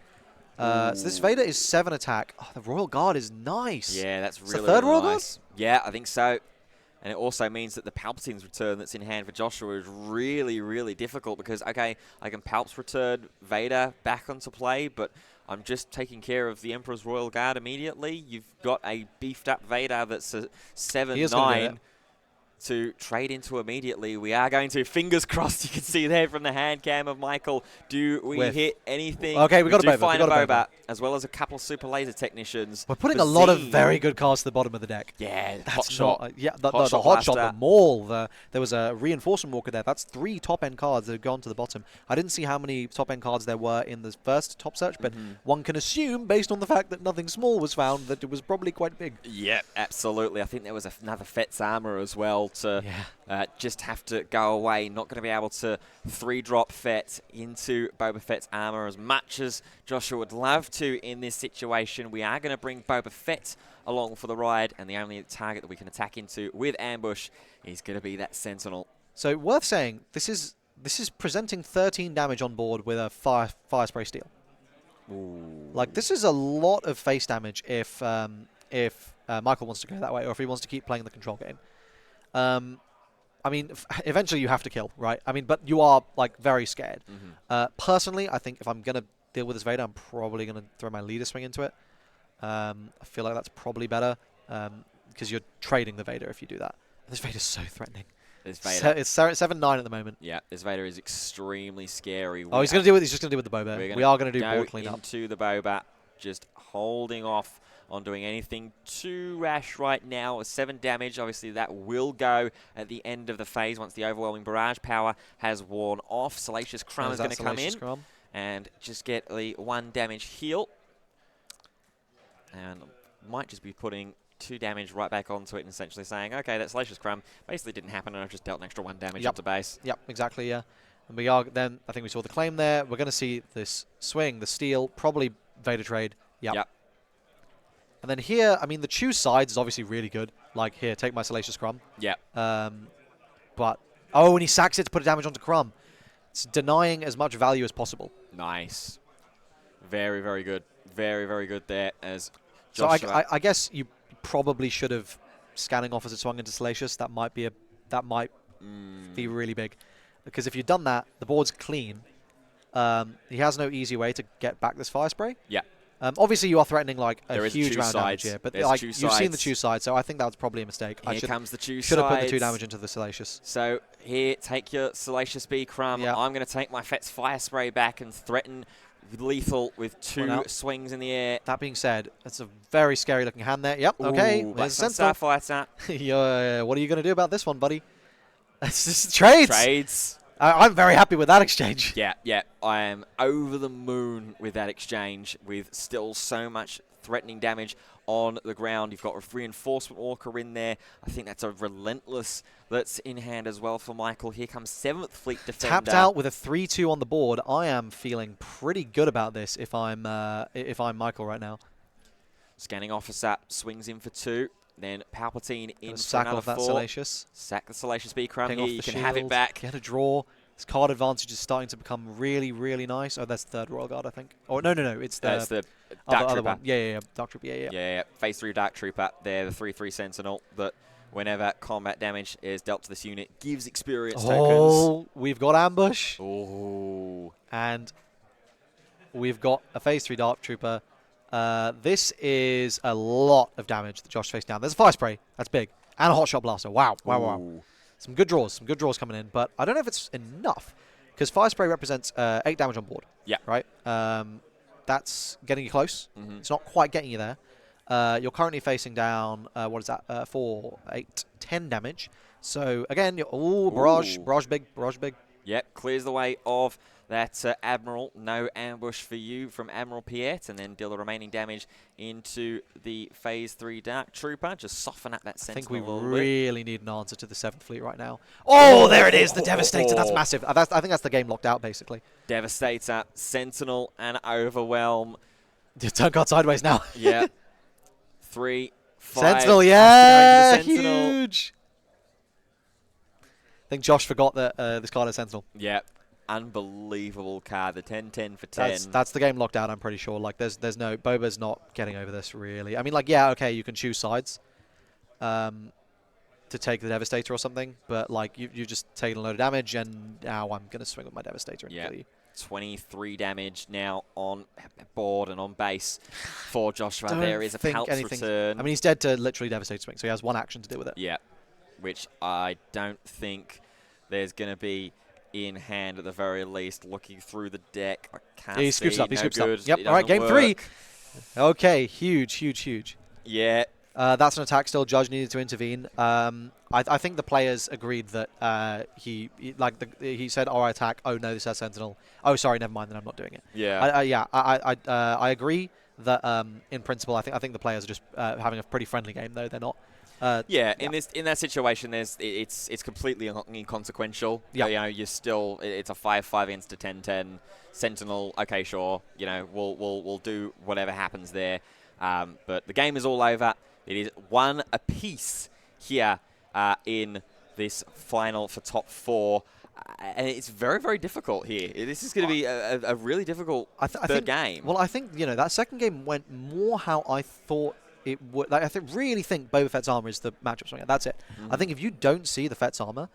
So this Vader is 7 attack. Oh, the Royal Guard is nice. Yeah, that's really, the third really Royal nice. Yeah, I think so. And it also means that the Palpatine's return that's in hand for Joshua is really, really difficult because, okay, I can Palp's return Vader back onto play, but I'm just taking care of the Emperor's Royal Guard immediately. You've got a beefed up Vader that's a 7-9. to trade into immediately. We are going to, fingers crossed, you can see there from the hand cam of Michael. Do we hit anything? Okay, we got a Boba. Find a Boba, as well as a couple super laser technicians. We're putting a lot of very good cards to the bottom of the deck. Yeah, that's hot shot. The hot shot, the maul. There was a reinforcement walker there. That's 3 top-end cards that have gone to the bottom. I didn't see how many top-end cards there were in the first top search, but one can assume, based on the fact that nothing small was found, that it was probably quite big. Yeah, absolutely. I think there was another Fett's armor as well to just have to go away. Not going to be able to 3-drop Fett into Boba Fett's armor as much as Joshua would love to in this situation. We are going to bring Boba Fett along for the ride, and the only target that we can attack into with ambush is going to be that Sentinel. So worth saying, this is presenting 13 damage on board with a fire spray steel. Ooh. Like, this is a lot of face damage if Michael wants to go that way, or if he wants to keep playing the control game. I mean, eventually you have to kill, right? I mean, but you are, like, very scared. Personally, I think if I'm going to deal with this Vader, I'm probably going to throw my leader swing into it. I feel like that's probably better, because you're trading the Vader if you do that. And this Vader's so threatening. This Vader. It's 7-9 at the moment. Yeah, this Vader is extremely scary. Oh, he's going to do it. He's just going to do it with the Boba. We are going to do board cleanup. Into the Boba, just holding off on doing anything too rash right now. 7 damage, obviously that will go at the end of the phase once the overwhelming barrage power has worn off. Salacious Crumb is going to come in and just get the 1 damage heal. And might just be putting 2 damage right back onto it and essentially saying, okay, that Salacious Crumb basically didn't happen and I've just dealt an extra 1 damage onto base. Yep, exactly, yeah. And we are then, I think we saw the claim there. We're going to see this swing, the steal, probably Vader trade. Yep. And then here, I mean, the choose sides is obviously really good. Like, here, take my Salacious Crumb. Yeah. But, oh, and he sacks it to put damage onto Crumb. It's denying as much value as possible. Nice. Very, very good. Very, very good there as Joshua. So I guess you probably should have scanning off as it swung into Salacious. That might be be really big. Because if you've done that, the board's clean. He has no easy way to get back this fire spray. Yeah. Obviously, you are threatening like a huge amount of damage sides. here, but like you've seen the choose side, so I think that was probably a mistake. Here comes the choose should have put the 2 damage into the Salacious. So here, take your Salacious B Crumb. Yeah. I'm going to take my Fett's fire spray back and threaten lethal with 2 swings in the air. That being said, it's a very scary looking hand there. Yep. Okay. There's a Starfighter. What are you going to do about this one, buddy? It's just trades. Trades. I'm very happy with that exchange. Yeah. I am over the moon with that exchange, with still so much threatening damage on the ground. You've got a reinforcement walker in there. I think that's a relentless that's in hand as well for Michael. Here comes 7th Fleet Defender. Tapped out with a 3-2 on the board. I am feeling pretty good about this if I'm Michael right now. Scanning Officer swings in for 2. Then Palpatine in for another 4. Sack off that Salacious. Sack the Salacious B Crumb here. You can have it back. Get a draw. This card advantage is starting to become really, really nice. Oh, that's the 3rd Royal Guard, I think. Oh, no. It's the Dark Trooper. One. Yeah. Dark Trooper, yeah. Yeah. Phase 3 Dark Trooper there, the 3/3 Sentinel that whenever combat damage is dealt to this unit gives experience tokens. Oh, we've got ambush. Oh. And we've got a Phase 3 Dark Trooper. This is a lot of damage that Josh faced down. There's a fire spray. That's big. And a hot shot blaster. Wow. Some good draws coming in, but I don't know if it's enough because fire spray represents 8 damage on board. Yeah. Right? That's getting you close. It's not quite getting you there. You're currently facing down, 4, 8, 10 damage. So again, barrage big. Yep, clears the way of that Admiral. No ambush for you from Admiral Piet, and then deal the remaining damage into the Phase 3 Dark Trooper. Just soften up that Sentinel. I think we really need an answer to the 7th Fleet right now. Oh, there it is, the Devastator. That's massive. I think that's the game locked out, basically. Devastator, Sentinel, and Overwhelm. Turn card sideways now. Yeah. 3, 5. Sentinel, yeah, huge. I think Josh forgot that this card is Sentinel. Yeah. Unbelievable card, the 10-10 for 10. That's the game locked out, I'm pretty sure. Like, there's no... Boba's not getting over this, really. I mean, like, yeah, okay, you can choose sides to take the Devastator or something, but, like, you've just taken a load of damage, and now I'm going to swing with my Devastator and kill you. 23 damage now on board and on base for Joshua. There is a Palps return. I mean, he's dead to literally Devastator swing, so he has 1 action to deal with it. Yeah. which I don't think there's going to be in hand at the very least. Looking through the deck, I can't he see. scoops up. He no scoops good. up. Yep. It All right. Game doesn't 3. work. Okay. Huge, huge, huge. Yeah. That's an attack still. Judge needed to intervene. I think the players agreed that he said, "All right, attack." Oh no, this has Sentinel. Oh, sorry, never mind. Then I'm not doing it. Yeah. I agree that in principle, I think the players are just having a pretty friendly game, though they're not. In that situation, it's completely inconsequential. Yeah. You know, you're still it's a 5-5 against a 10-10 Sentinel. Okay, sure. You know, we'll do whatever happens there. But the game is all over. It is 1 apiece here in this final for top 4. And it's very, very difficult here. This is going to be a really difficult third game. Well, I think, that second game went more how I thought it would. Like, really think Boba Fett's armor is the matchup swing. That's it. Mm-hmm. I think if you don't see the Fett's armor,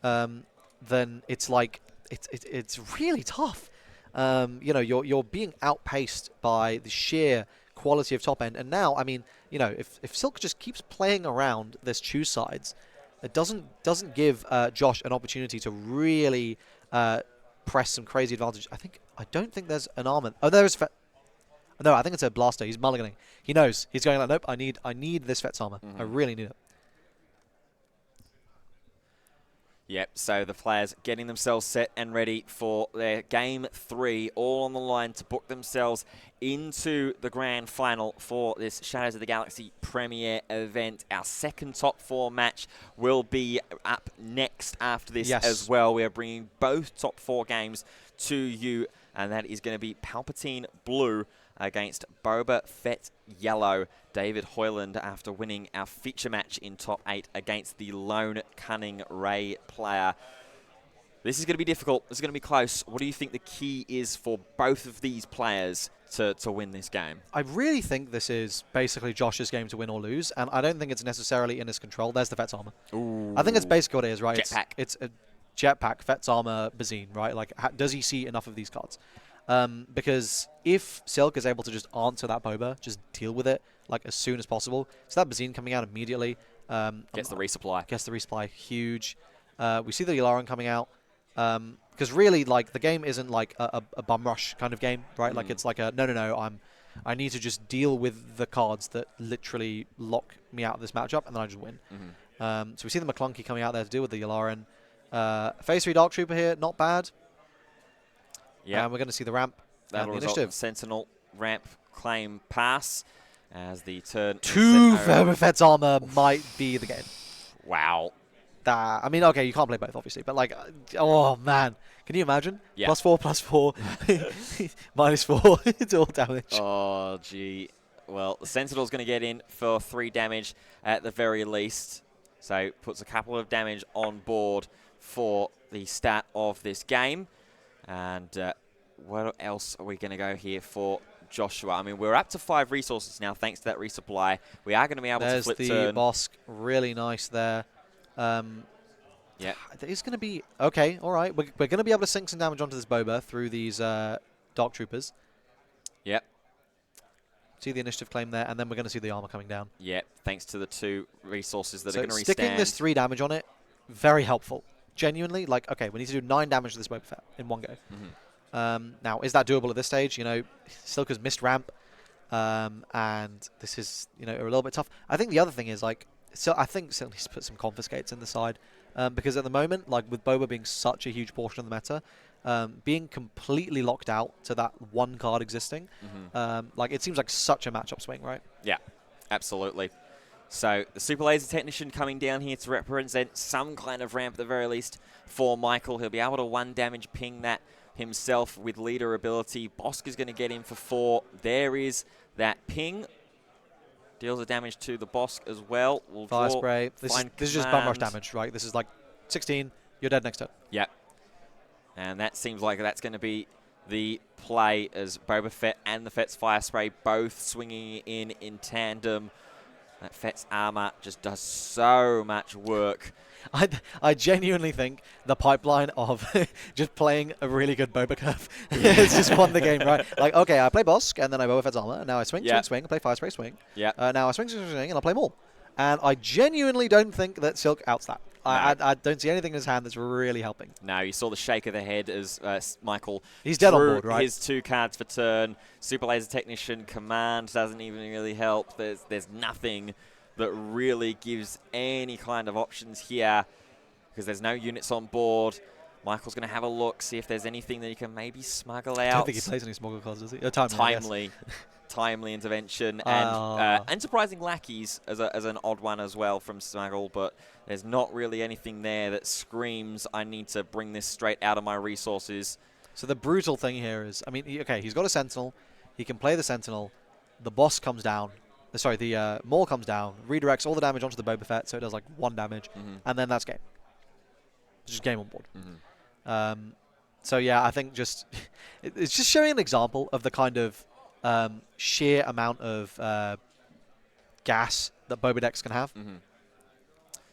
then it's like it's really tough. You're being outpaced by the sheer quality of top end. And now, I mean, if Silk just keeps playing around this choose sides, it doesn't give Josh an opportunity to really press some crazy advantage. I don't think there's an armor. Oh, there is. No, I think it's a blaster. He's mulliganing. He knows. He's going like, nope. I need this Fett's armor. I really need it. Yep, so the players getting themselves set and ready for their Game 3, all on the line to book themselves into the grand final for this Shadows of the Galaxy premiere event. Our second top 4 match will be up next after this as well. We are bringing both top 4 games to you, and that is going to be Palpatine Blue against Boba Fett Yellow. David Hoyland, after winning our feature match in top 8 against the lone Cunning Ray player. This is going to be difficult. This is going to be close. What do you think the key is for both of these players to win this game? I really think this is basically Josh's game to win or lose, and I don't think it's necessarily in his control. There's the Fett's armor. Ooh. I think it's basically what it is, right? Jetpack. It's a jetpack, Fett's armor, Bazine, right? Like, does he see enough of these cards? Because if Silk is able to just answer that Boba, just deal with it like as soon as possible. So that Bazine coming out immediately. Gets the resupply. Gets the resupply. Huge. We see the Yularen coming out. Because really, like, the game isn't like a bum rush kind of game, right? Like, it's like a, no, I need to just deal with the cards that literally lock me out of this matchup, and then I just win. So we see the McClunky coming out there to deal with the Yularen. Phase 3 Dark Trooper here, not bad. Yeah, and we're going to see the ramp. That'll result in Sentinel ramp claim pass as the turn. 2 Boba Fett's armor might be the game. Wow. I mean, okay, you can't play both, obviously, but like, oh man, can you imagine? Yeah. +4, +4, -4, it's all damage. Oh, gee. Well, the Sentinel's going to get in for 3 damage at the very least, so puts a couple of damage on board for the stat of this game. And what else are we going to go here for Joshua? I mean, we're up to 5 resources now thanks to that resupply. We are going to be able to flip turn. There's the Bosk, really nice there. Yeah. It's going to be... Okay, all right. We're going to be able to sink some damage onto this Boba through these Dark Troopers. Yep. See the initiative claim there, and then we're going to see the armor coming down. Yep, thanks to the 2 resources that are going to restand. Sticking this 3 damage on it, very helpful. Genuinely, like, okay, we need to do 9 damage to this Boba Fett in one go. Now, is that doable at this stage? Silk has missed ramp, and this is, a little bit tough. I think the other thing is, like, I think Silk needs to put some confiscates in the side, because at the moment, like, with Boba being such a huge portion of the meta, being completely locked out to that 1 card existing, like, it seems like such a matchup swing, right? Yeah, absolutely. So the Super Laser Technician coming down here to represent some kind of ramp at the very least for Michael. He'll be able to 1 damage ping that himself with leader ability. Bosk is going to get in for 4. There is that ping. Deals the damage to the Bosk as well. We'll Fire spray. This is just bum rush damage, right? This is like 16. You're dead next turn. Yep. And that seems like that's going to be the play as Boba Fett and the Fett's Fire Spray both swinging in tandem. That Fett's armor just does so much work. I genuinely think the pipeline of just playing a really good Boba curve it's just won the game, right? Like, okay, I play Bosk, and then I Boba Fett's armor, and now I swing, swing, I play Fire Spray, swing. Yeah. Now I swing, and I'll play more. And I genuinely don't think that Silk outs that. I don't see anything in his hand that's really helping. No, you saw the shake of the head as Michael He's dead on board, right? His 2 cards for turn. Super Laser Technician Command doesn't even really help. There's nothing that really gives any kind of options here because there's no units on board. Michael's going to have a look, see if there's anything that he can maybe smuggle out. I don't think he plays any smuggle cards, does he? Timely intervention and unsurprising lackeys as an odd one as well from Smuggle, but there's not really anything there that screams I need to bring this straight out of my resources. So the brutal thing here is, I mean, he's got a Sentinel. He can play the Sentinel. The boss comes down. Sorry, the Maul comes down, redirects all the damage onto the Boba Fett, so it does like 1 damage, and then that's game. It's just game on board. So yeah, I think just it's just showing an example of the kind of sheer amount of gas that Boba decks can have.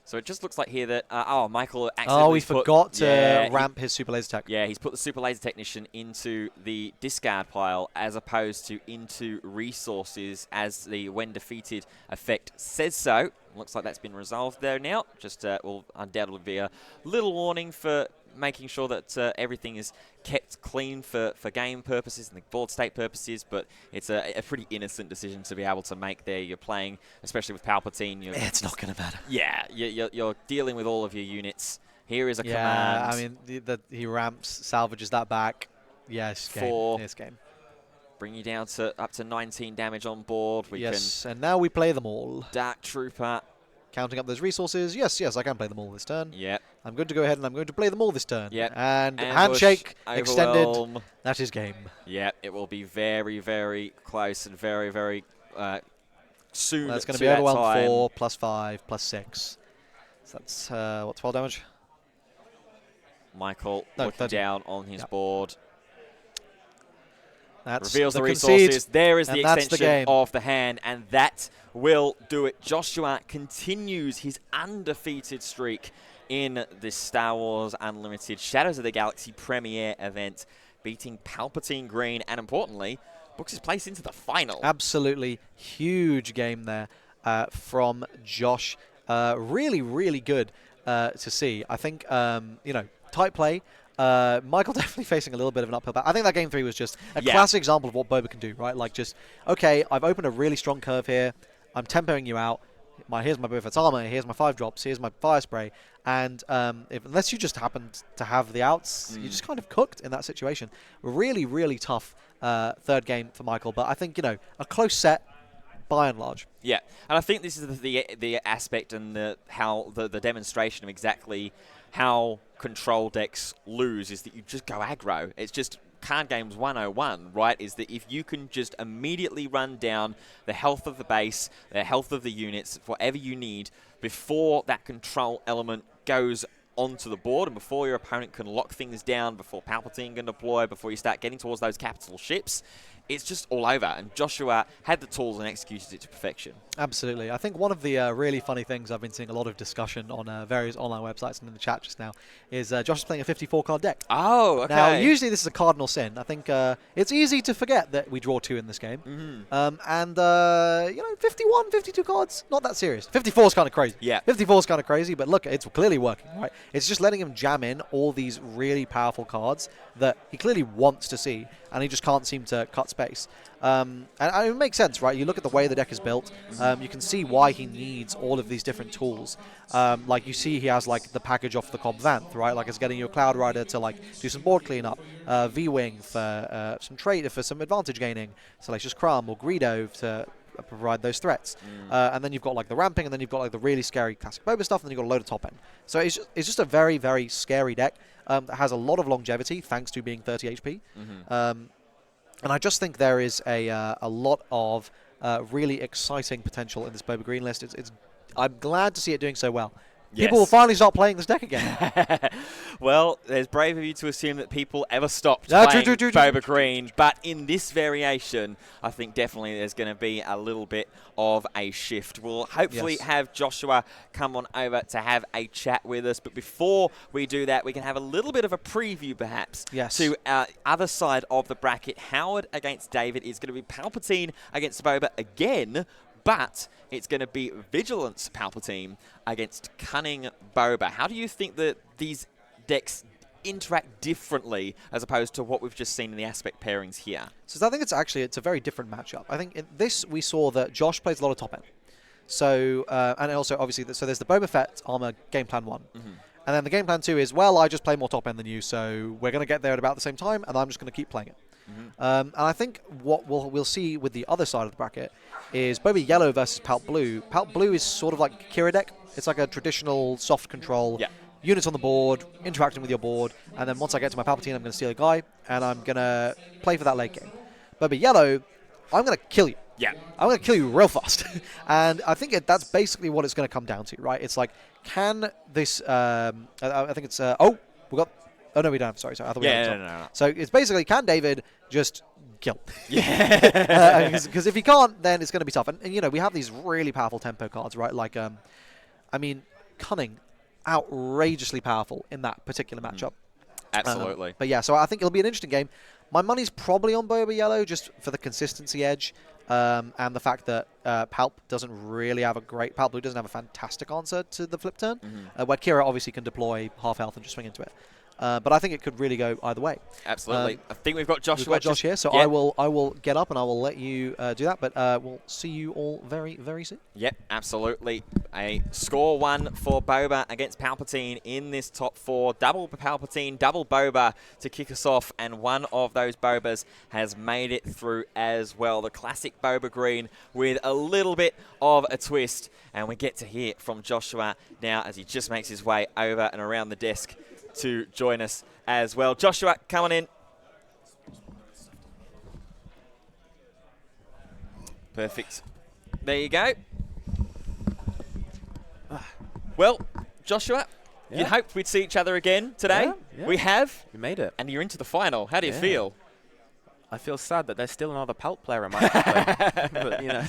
So it just looks like here that, Michael accidentally forgot to ramp his Super Laser Tech. Yeah, he's put the Super Laser Technician into the discard pile as opposed to into resources as the when defeated effect says so. Looks like that's been resolved there now. Just will undoubtedly be a little warning for making sure that everything is kept clean for game purposes and the board state purposes, but it's a pretty innocent decision to be able to make there. You're playing, especially with Palpatine. It's not going to matter. Yeah, you're dealing with all of your units. Here is a command. Yeah, I mean, he ramps, salvages that back. Yes, game. Yes, game. Bring you down to up to 19 damage on board. And now we play them all. Dark Trooper. Counting up those resources. Yes, I can play them all this turn. Yep. I'm going to go ahead and I'm going to play them all this turn. Yep. And Ambush, handshake overwhelm. Extended. That is game. Yep. It will be very, very close and very, very soon. That's going to be overwhelm 4 plus 5 plus 6. So that's what, 12 damage? Michael looking down on his board. That's reveals the concede, resources. There is the extension of the hand, and that will do it. Joshua continues his undefeated streak in this Star Wars Unlimited Shadows of the Galaxy premiere event, beating Palpatine Green, and importantly, books his place into the final. Absolutely huge game there from Josh. Really, really good to see. I think, tight play. Michael definitely facing a little bit of an uphill battle. I think that game 3 was just a classic example of what Boba can do, right? Like just, okay, I've opened a really strong curve here. I'm tempoing you out. Here's my Boba Fett's armor. Here's my 5 drops. Here's my fire spray. And unless you just happened to have the outs, you're just kind of cooked in that situation. Really, really tough third game for Michael. But I think, a close set by and large. Yeah, and I think this is the aspect and the demonstration of exactly how control decks lose is that you just go aggro. It's just card games 101, right? Is that if you can just immediately run down the health of the base, the health of the units, whatever you need, before that control element goes onto the board and before your opponent can lock things down, before Palpatine can deploy, before you start getting towards those capital ships, it's just all over. And Joshua had the tools and executed it to perfection. Absolutely. I think one of the really funny things I've been seeing a lot of discussion on various online websites and in the chat just now is Josh is playing a 54-card deck. Oh, okay. Now, usually this is a cardinal sin. I think it's easy to forget that we draw 2 in this game. 51, 52 cards, not that serious. 54 is kind of crazy. Yeah. 54 is kind of crazy, but look, it's clearly working, right? It's just letting him jam in all these really powerful cards that he clearly wants to see, and he just can't seem to cut space. And it makes sense, right? You look at the way the deck is built, you can see why he needs all of these different tools. Like you see he has like the package off the Cobb Vanth, right? Like it's getting your Cloud Rider to like do some board cleanup, V-Wing for some trade, for some advantage gaining, Salacious Crumb or Greedo to provide those threats. And then you've got like the ramping, and then you've got like the really scary classic Boba stuff, and then you've got a load of top end. So it's just a very, very scary deck that has a lot of longevity thanks to being 30 HP. And I just think there is a lot of really exciting potential in this Boba Green list. I'm glad to see it doing so well. Yes. People will finally start playing this deck again. Well, there's brave of you to assume that people ever stopped playing Boba Green, but in this variation, I think definitely there's going to be a little bit of a shift. We'll hopefully have Joshua come on over to have a chat with us, but before we do that, we can have a little bit of a preview, perhaps, to our other side of the bracket. Howard against David is going to be Palpatine against Boba again, but it's going to be Vigilance Palpatine against Cunning Boba. How do you think that these decks interact differently as opposed to what we've just seen in the aspect pairings here? So I think it's a very different matchup. I think in this we saw that Josh plays a lot of top end. So and also obviously so there's the Boba Fett armor game plan 1. And then the game plan 2 is, well, I just play more top end than you, so we're going to get there at about the same time, and I'm just going to keep playing it. And I think what we'll see with the other side of the bracket is Boba Yellow versus Palp Blue. Palp Blue is sort of like Kira deck. It's like a traditional soft control. Yeah. Units on the board, interacting with your board, and then once I get to my Palpatine, I'm going to steal a guy, and I'm going to play for that late game. Boba Yellow, I'm going to kill you. Yeah. I'm going to kill you real fast. And I think that's basically what it's going to come down to, right? It's like, can this... I think it's... oh, we got... Oh, no, we don't have... Sorry. I thought we had no. So it's basically, can David just kill? Yeah. Because if he can't, then it's going to be tough. And, you know, we have these really powerful tempo cards, right? Like, I mean, Cunning, outrageously powerful in that particular matchup. Absolutely. But yeah, so I think it'll be an interesting game. My money's probably on Boba Yellow just for the consistency edge. And the fact that Palp doesn't really have a great... Palp Blue doesn't have a fantastic answer to the flip turn, where Kira obviously can deploy half health and just swing into it. But I think it could really go either way. Absolutely. I think we've got Joshua. We've got Josh here, so I will get up and I will let you do that. But we'll see you all very, very soon. Yep, absolutely. A score 1 for Boba against Palpatine in this top 4. Double Palpatine, double Boba to kick us off, and one of those Bobas has made it through as well. The classic Boba Green with a little bit of a twist. And we get to hear from Joshua now as he just makes his way over and around the desk to join us as well. Joshua, come on in. Perfect. There you go. Well, Joshua, you hoped we'd see each other again today. Yeah. We have. We made it. And you're into the final. How do you feel? I feel sad that there's still another Palp player I might have to play. But, you know,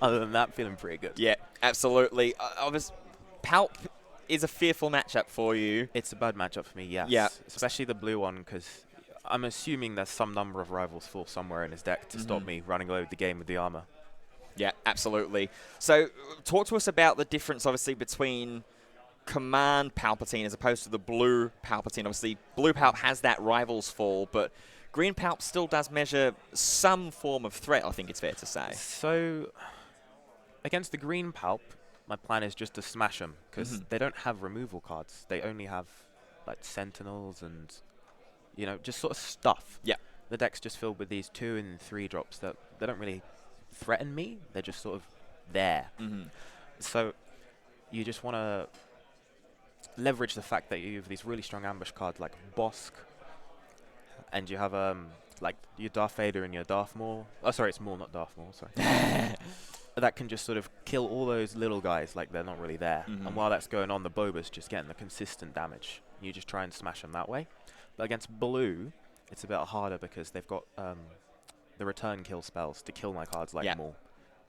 other than that, feeling pretty good. Yeah, absolutely. Palp is a fearful matchup for you. It's a bad matchup for me, yes. Yeah. Especially the blue one, because I'm assuming there's some number of rivals full somewhere in his deck to stop me running away with the game with the armor. Yeah, absolutely. So talk to us about the difference, obviously, between Command Palpatine as opposed to the blue Palpatine. Obviously, blue Palp has that rivals fall, but green Palp still does measure some form of threat, I think it's fair to say. So, against the green Palp, my plan is just to smash them, because they don't have removal cards. They only have, like, Sentinels and, you know, just sort of stuff. Yeah. The deck's just filled with these 2 and 3 drops that they don't really threaten me. They're just sort of there. So, you just want to leverage the fact that you have these really strong ambush cards like Bosk, and you have like your Darth Vader and your Darth Maul. Oh, sorry, it's Maul, not Darth Maul. Sorry. That can just sort of kill all those little guys like they're not really there. And while that's going on, the Boba's just getting the consistent damage. You just try and smash them that way. But against blue, it's a bit harder because they've got the return kill spells to kill my cards like Maul.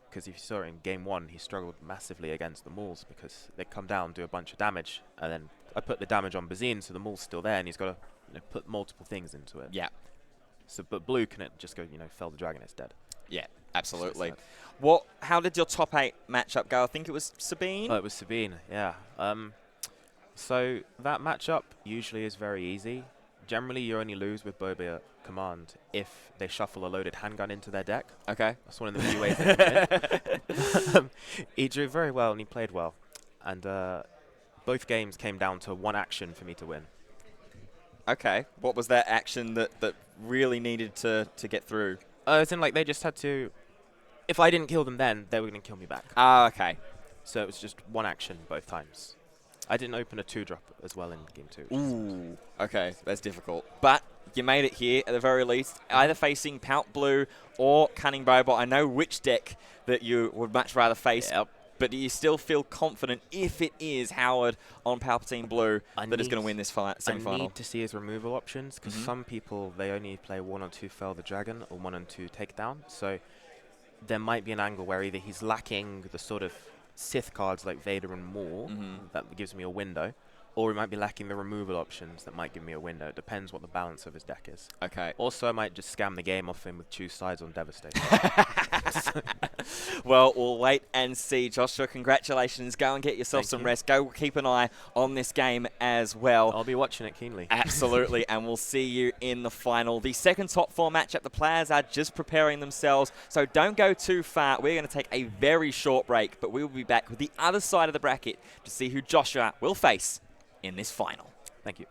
Because if you saw it in game 1, he struggled massively against the Mauls because they come down, do a bunch of damage, and then I put the damage on Bazine, so the Maul's still there, and he's got to put multiple things into it. Yeah. So, but blue can just go, fell the dragon, it's dead. Yeah, absolutely. How did your top 8 matchup go? I think it was Sabine? Oh, it was Sabine, yeah. So that matchup usually is very easy. Generally, you only lose with Boba Command if they shuffle a loaded handgun into their deck. Okay. That's one of the few ways they can win. He drew very well and he played well. And both games came down to one action for me to win. Okay. What was that action that really needed to get through? As in, like, they just had to... If I didn't kill them then, they were going to kill me back. Ah, okay. So it was just one action both times. I didn't open a 2-drop as well in game 2. Ooh, okay, that's difficult. But you made it here at the very least, either facing Palp Blue or Cunning Boba. I know which deck that you would much rather face, but do you still feel confident if it is Howard on Palpatine Blue that is going to win this semi-final? I need to see his removal options, because some people, they only play 1 or 2 Fell the Dragon or 1 and 2 Takedown. So there might be an angle where either he's lacking the sort of Sith cards like Vader and Maul, that gives me a window, or he might be lacking the removal options that might give me a window. It depends what the balance of his deck is. Okay. Also, I might just scam the game off him with choose sides on Devastator. Well, we'll wait and see. Joshua, congratulations. Go and get yourself some rest. Go keep an eye on this game as well. I'll be watching it keenly. Absolutely, and we'll see you in the final. The second top 4 matchup, the players are just preparing themselves, so don't go too far. We're going to take a very short break, but we will be back with the other side of the bracket to see who Joshua will face in this final. Thank you.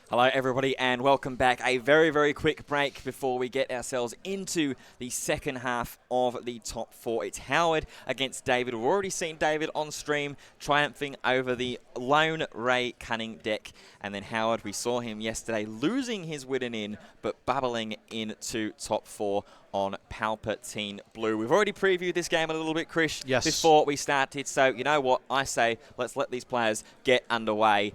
Hello, everybody, and welcome back. A very, very quick break before we get ourselves into the second half of the top 4. It's Howard against David. We've already seen David on stream triumphing over the lone Ray Cunning deck. And then Howard, we saw him yesterday losing his Widden in, but bubbling into top 4 on Palpatine Blue. We've already previewed this game a little bit, Krish, before we started. So, you know what? I say let's let these players get underway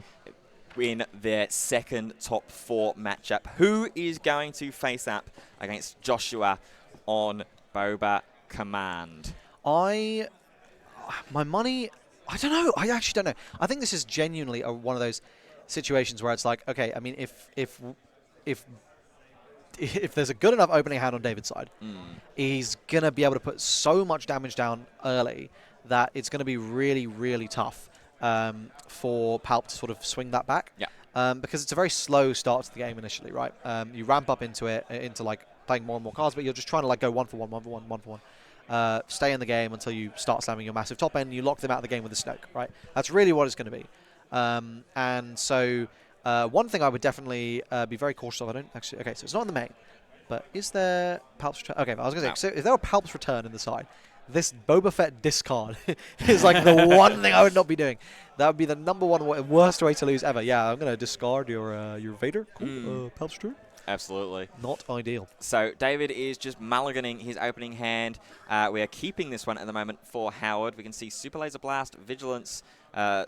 in their second top 4 matchup. Who is going to face up against Joshua on Boba Command? My money, I don't know. I actually don't know. I think this is genuinely one of those situations where it's like, okay, I mean, if there's a good enough opening hand on David's side, he's going to be able to put so much damage down early that it's going to be really, really tough for Palp to sort of swing that back. Yeah. Because it's a very slow start to the game initially, right? You ramp up into it, into like playing more and more cards, but you're just trying to like go 1 for 1, 1 for 1, 1 for 1. Stay in the game until you start slamming your massive top end and you lock them out of the game with a Snoke, right? That's really what it's going to be. And so one thing I would definitely be very cautious of, I don't actually, okay, so it's not in the main, but is there Palp's return? Okay, I was going to say, so if there were Palp's return in the side, this Boba Fett discard is like the one thing I would not be doing. That would be the #1 worst way to lose ever. Yeah, I'm going to discard your Vader. Cool. Palpstream. Absolutely. Not ideal. So David is just mulliganing his opening hand. We are keeping this one at the moment for Howard. We can see Super Laser Blast, Vigilance,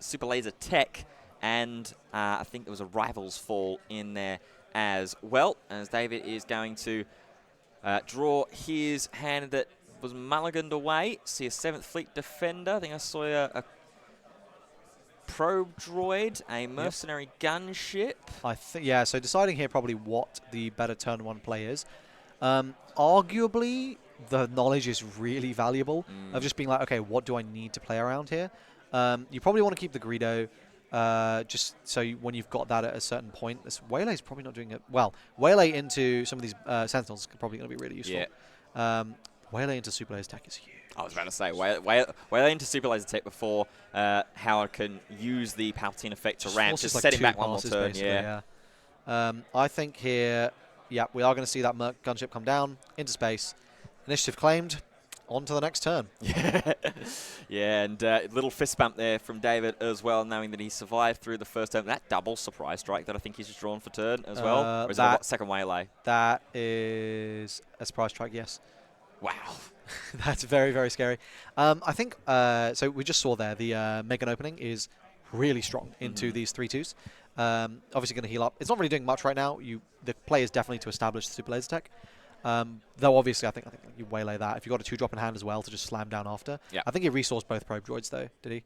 Super Laser Tech, and I think there was a Rivals Fall in there as well, as David is going to draw his hand that was mulliganed away. See a 7th Fleet Defender. I think I saw a probe droid, a mercenary gunship. I think, yeah, so deciding here probably what the better turn 1 play is. Arguably, the knowledge is really valuable of just being like, okay, what do I need to play around here? You probably want to keep the Greedo, just so when you've got that at a certain point. This Waylay is probably not doing it well. Waylay into some of these Sentinels is probably going to be really useful. Yeah. Waylay into Super Laser Tech is huge. I was about to say, Waylay into Super Laser Tech before Howard can use the Palpatine effect to ramp, just like set him back one more turn. Yeah. I think here, we are going to see that Merc gunship come down into space. Initiative claimed. On to the next turn. Yeah, and little fist bump there from David as well, knowing that he survived through the first turn. That double surprise strike that I think he's just drawn for turn as well. Or is that second Waylay? That is a surprise strike, yes. Wow. That's very, very scary. I think, so we just saw there, the Megan opening is really strong into these 3/2s. Obviously going to heal up. It's not really doing much right now. The play is definitely to establish the Super Laser Tech. Though obviously I think you Waylay that. If you got a 2-drop in hand as well to just slam down after. Yep. I think he resourced both probe droids though, did he?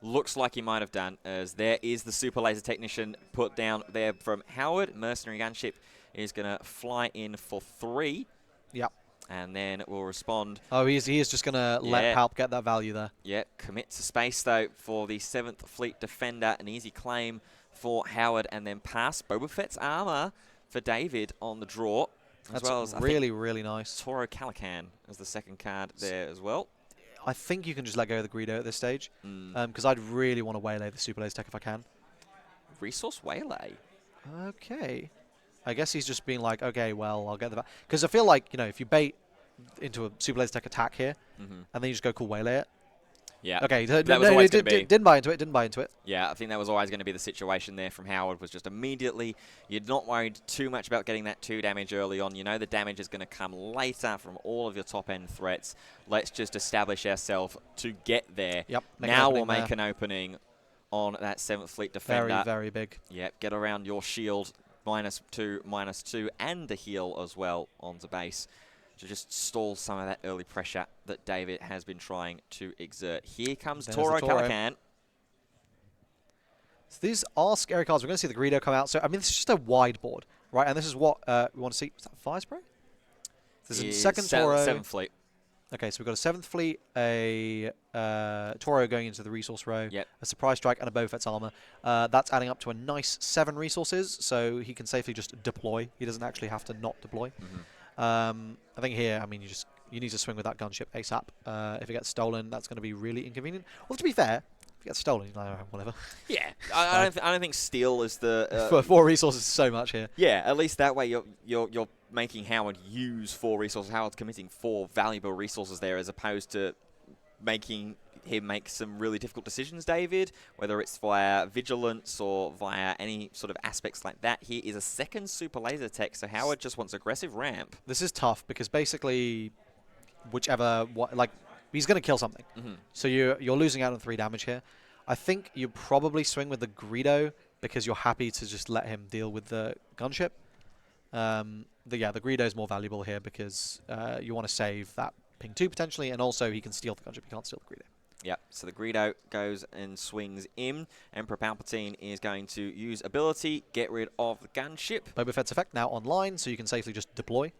Looks like he might have done, as there is the Super Laser Technician put down there from Howard. Mercenary Gunship is going to fly in for 3. Yep. And then we'll respond. Oh, he is just going to let Palp get that value there. Yeah, commit to space, though, for the 7th Fleet Defender. An easy claim for Howard, and then pass Boba Fett's armor for David on the draw. That's as well as really, really nice. Toro Calican as the second card there as well. I think you can just let go of the Greedo at this stage, because I'd really want to Waylay the Super Laser Tech if I can. Resource Waylay. Okay. I guess he's just being like, okay, well, I'll get the... Because I feel like, if you bait into a Super Laser Tech attack here, and then you just go cool Waylay it. Yeah. Okay, that was always going to be. Didn't buy into it. Yeah, I think that was always going to be the situation there from Howard, was just immediately, you're not worried too much about getting that 2 damage early on. You know the damage is going to come later from all of your top-end threats. Let's just establish ourselves to get there. Yep. Now we'll make an opening on that 7th Fleet Defender. Very, very big. Yep, get around your shield, -2, and the heal as well onto base, to just stall some of that early pressure that David has been trying to exert. Here comes Toro Calican. So these are scary cards. We're going to see the Greedo come out. So, I mean, this is just a wide board, right? And this is what we want to see. Is that Fire Spray? This is second Toro. 7th Fleet. Okay, so we've got a 7th Fleet, a Toro going into the resource row, a Surprise Strike, and a Boba Fett's armor. That's adding up to a nice 7 resources, so he can safely just deploy. He doesn't actually have to not deploy. I think here, I mean, you need to swing with that gunship ASAP. If it gets stolen, that's going to be really inconvenient. Well, to be fair, if it gets stolen, you're like, whatever. Yeah, I don't think steal is the... For 4 resources is so much here. Yeah, at least that way you're making Howard use 4 resources. Howard's committing 4 valuable resources there, as opposed to making him make some really difficult decisions, David, whether it's via vigilance or via any sort of aspects like that. Here is a second Super Laser Tech, so Howard just wants aggressive ramp. This is tough, because basically, he's going to kill something. So you're losing out on 3 damage here. I think you probably swing with the Greedo, because you're happy to just let him deal with the gunship. The Greedo is more valuable here, because you want to save that ping 2 potentially, and also he can steal the gunship. You can't steal the Greedo. Yep, so the Greedo goes and swings in. Emperor Palpatine is going to use ability, get rid of the gunship. Boba Fett's effect now online, so you can safely just deploy.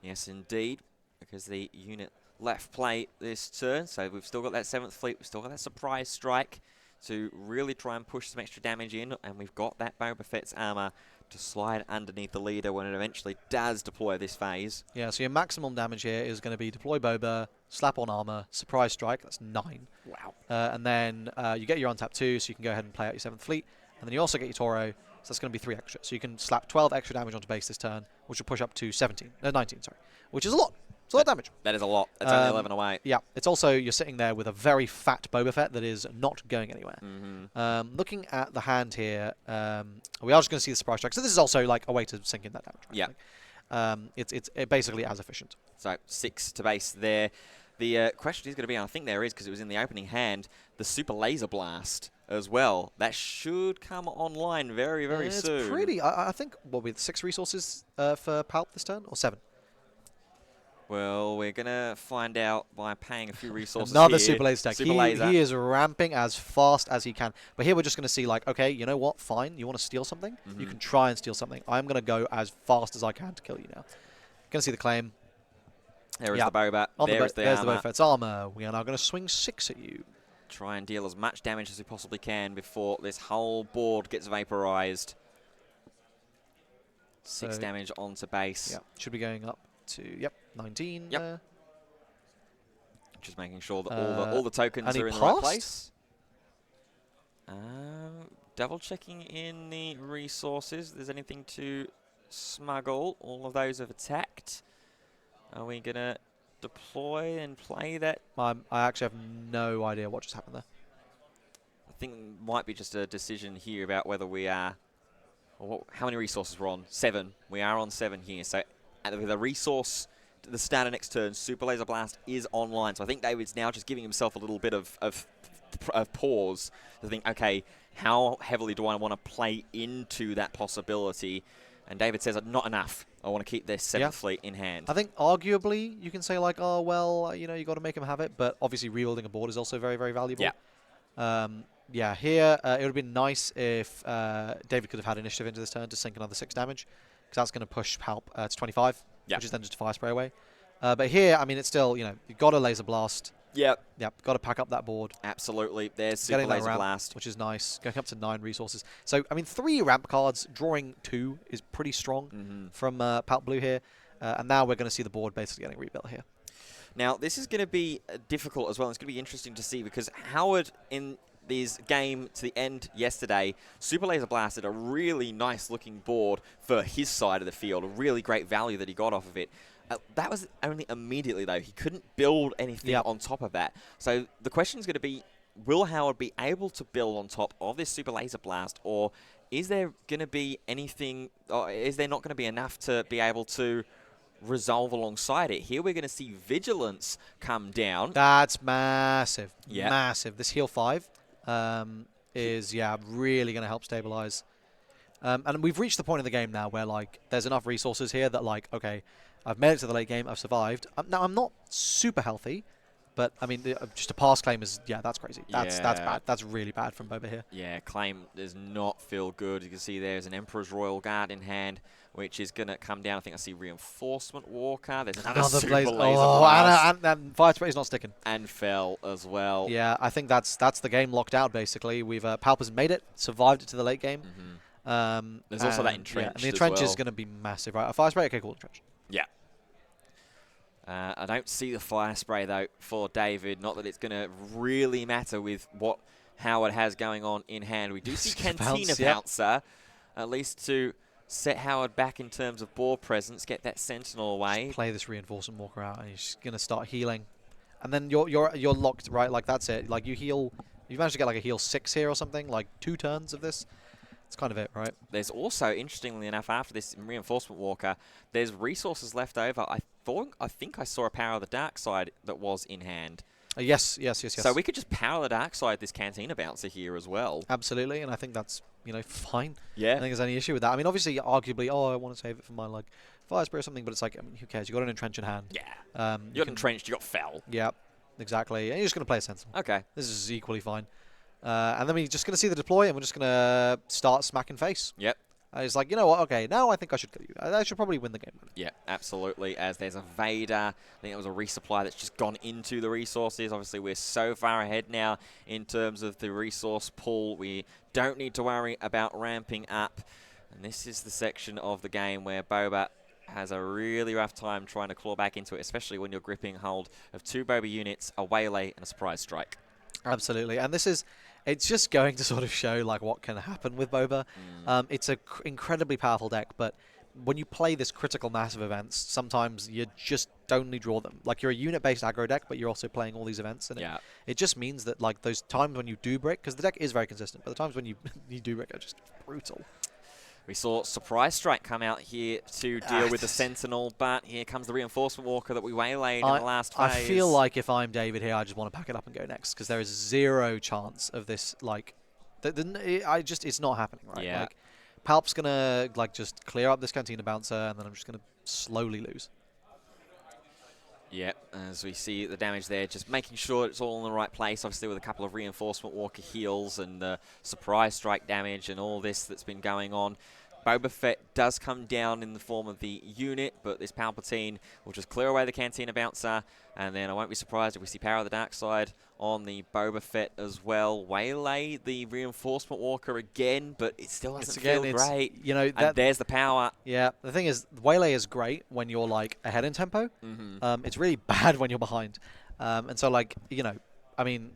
Yes, indeed, because the unit left play this turn. So we've still got that 7th Fleet, we've still got that surprise strike to really try and push some extra damage in, and we've got that Boba Fett's armor to slide underneath the leader when it eventually does deploy this phase. Yeah, so your maximum damage here is going to be deploy Boba, slap on armor, surprise strike, that's 9. Wow. And then you get your untap 2, so you can go ahead and play out your 7th Fleet. And then you also get your Toro, so that's going to be 3 extra. So you can slap 12 extra damage onto base this turn, which will push up to 19, sorry, which is a lot. It's a lot of damage. That is a lot. That's only 11 away. Yeah. It's also, you're sitting there with a very fat Boba Fett that is not going anywhere. Looking at the hand here, we are just going to see the surprise strike. So this is also like a way to sink in that damage. Right? Yeah. It's basically as efficient. So 6 to base there. The question is going to be, and I think there is because it was in the opening hand, the Super Laser Blast as well. That should come online very, very soon. It's pretty. I think, with 6 resources for Palp this turn, or 7? Well, we're going to find out by paying a few resources Another here. Super Laser tech. He is ramping as fast as he can. But here we're just going to see, like, okay, you know what? Fine. You want to steal something? You can try and steal something. I'm going to go as fast as I can to kill you now. Going to see the claim. There is the Boba. There's the Boba Fett's armor. We are now going to swing 6 at you. Try and deal as much damage as we possibly can before this whole board gets vaporized. 6 damage onto base. Yeah, should be going up to 19. Yep. Just making sure that all the tokens are in the right place. Double checking in the resources. If there's anything to smuggle. All of those have attacked. Are we going to deploy and play that? I actually have no idea what just happened there. I think it might be just a decision here about whether we are, or how many resources we're on. 7. We are on 7 here. So with a resource to the start of next turn, Super Laser Blast is online. So I think David's now just giving himself a little bit of pause to think, okay, how heavily do I want to play into that possibility? And David says, not enough. I want to keep this 7th fleet in hand. I think arguably you can say like, oh, well, you got to make him have it. But obviously rebuilding a board is also very, very valuable. Yeah. Here it would have been nice if David could have had initiative into this turn to sink another 6 damage. Because that's going to push Palp to 25, which is then just a fire spray away. But here, I mean, it's still, you've got a Laser Blast. Yep. Got to pack up that board. Absolutely. There's Super Laser ramp, Blast. which is nice. Going up to 9 resources. So, I mean, 3 ramp cards, drawing 2 is pretty strong from Palp Blue here. And now we're going to see the board basically getting rebuilt here. Now, this is going to be difficult as well. It's going to be interesting to see because Howard, in this game to the end yesterday, Super Laser Blast had a really nice-looking board for his side of the field, a really great value that he got off of it. That was only immediately, though. He couldn't build anything on top of that. So the question is going to be, will Howard be able to build on top of this Super Laser Blast, or is there going to be anything, or is there not going to be enough to be able to resolve alongside it? Here we're going to see Vigilance come down. That's massive. Yeah. Massive. This heal 5 is, really going to help stabilize. And we've reached the point in the game now where, like, there's enough resources here that, like, okay, I've made it to the late game. I've survived. Now, I'm not super healthy, but, I mean, just a pass claim is, that's crazy. That's bad. That's really bad from Boba here. Yeah, claim does not feel good. You can see there's an Emperor's Royal Guard in hand, which is going to come down. I think I see Reinforcement Walker. There's another Super Laser Blast. And Fire Spray is not sticking. And fell as well. Yeah, I think that's the game locked out, basically. We've Palp has made it, survived it to the late game. There's also that Entrenched and the Entrenched is going to be massive, right? A Fire Spray? Okay, cool, Entrenched. Yeah. I don't see the Fire Spray, though, for David. Not that it's going to really matter with what Howard has going on in hand. We do see Cantina Bouncer, at least to set Howard back in terms of board presence, get that Sentinel away. Just play this Reinforcement Walker out, and he's going to start healing. And then you're locked, right? Like, that's it. Like, you managed to get, like, a heal 6 here or something, like 2 turns of this. That's kind of it, right? There's also, interestingly enough, after this Reinforcement Walker, there's resources left over. I think I saw a Power of the Dark Side that was in hand. Yes. So we could just Power the Dark Side this Cantina Bouncer here as well. Absolutely, and I think that's, fine. Yeah. I think there's any issue with that. I mean, obviously, arguably, I want to save it for my, like, Fire Spray or something, but it's like, I mean, who cares? You got an Entrench in hand. Yeah. You got Entrenched, you got Fell. Yeah, exactly. And you're just going to play a Sentinel. Okay. This is equally fine. And then we're just going to see the deploy, and we're just going to start smacking face. Yep. It's like, you know what, okay, now I think I should kill you. I should probably win the game. Yeah, absolutely. As there's a Vader, I think it was a resupply that's just gone into the resources. Obviously, we're so far ahead now in terms of the resource pool. We don't need to worry about ramping up. And this is the section of the game where Boba has a really rough time trying to claw back into it, especially when you're gripping hold of 2 Boba units, a Waylay, and a Surprise Strike. Absolutely. And it's just going to sort of show like what can happen with Boba. It's an incredibly powerful deck, but when you play this critical mass of events, sometimes you just only draw them. Like, you're a unit-based aggro deck, but you're also playing all these events, and it just means that, like, those times when you do brick, because the deck is very consistent, but the times when you do brick are just brutal. We saw Surprise Strike come out here to deal with the Sentinel, but here comes the Reinforcement Walker that we waylaid in the last phase. I feel like if I'm David here, I just want to pack it up and go next, because there is zero chance of this, like, it's not happening, right? Yeah. Like, Palp's going to, like, just clear up this Cantina Bouncer, and then I'm just going to slowly lose. Yep, as we see the damage there, just making sure it's all in the right place, obviously with a couple of Reinforcement Walker heals and the Surprise Strike damage and all this that's been going on. Boba Fett does come down in the form of the unit, but this Palpatine will just clear away the Cantina Bouncer, and then I won't be surprised if we see Power of the Dark Side on the Boba Fett as well. Waylay the Reinforcement Walker again, but it still doesn't feel great. You know, and there's the power. Yeah, the thing is, Waylay is great when you're, like, ahead in tempo. It's really bad when you're behind. And so, like, you know, I mean...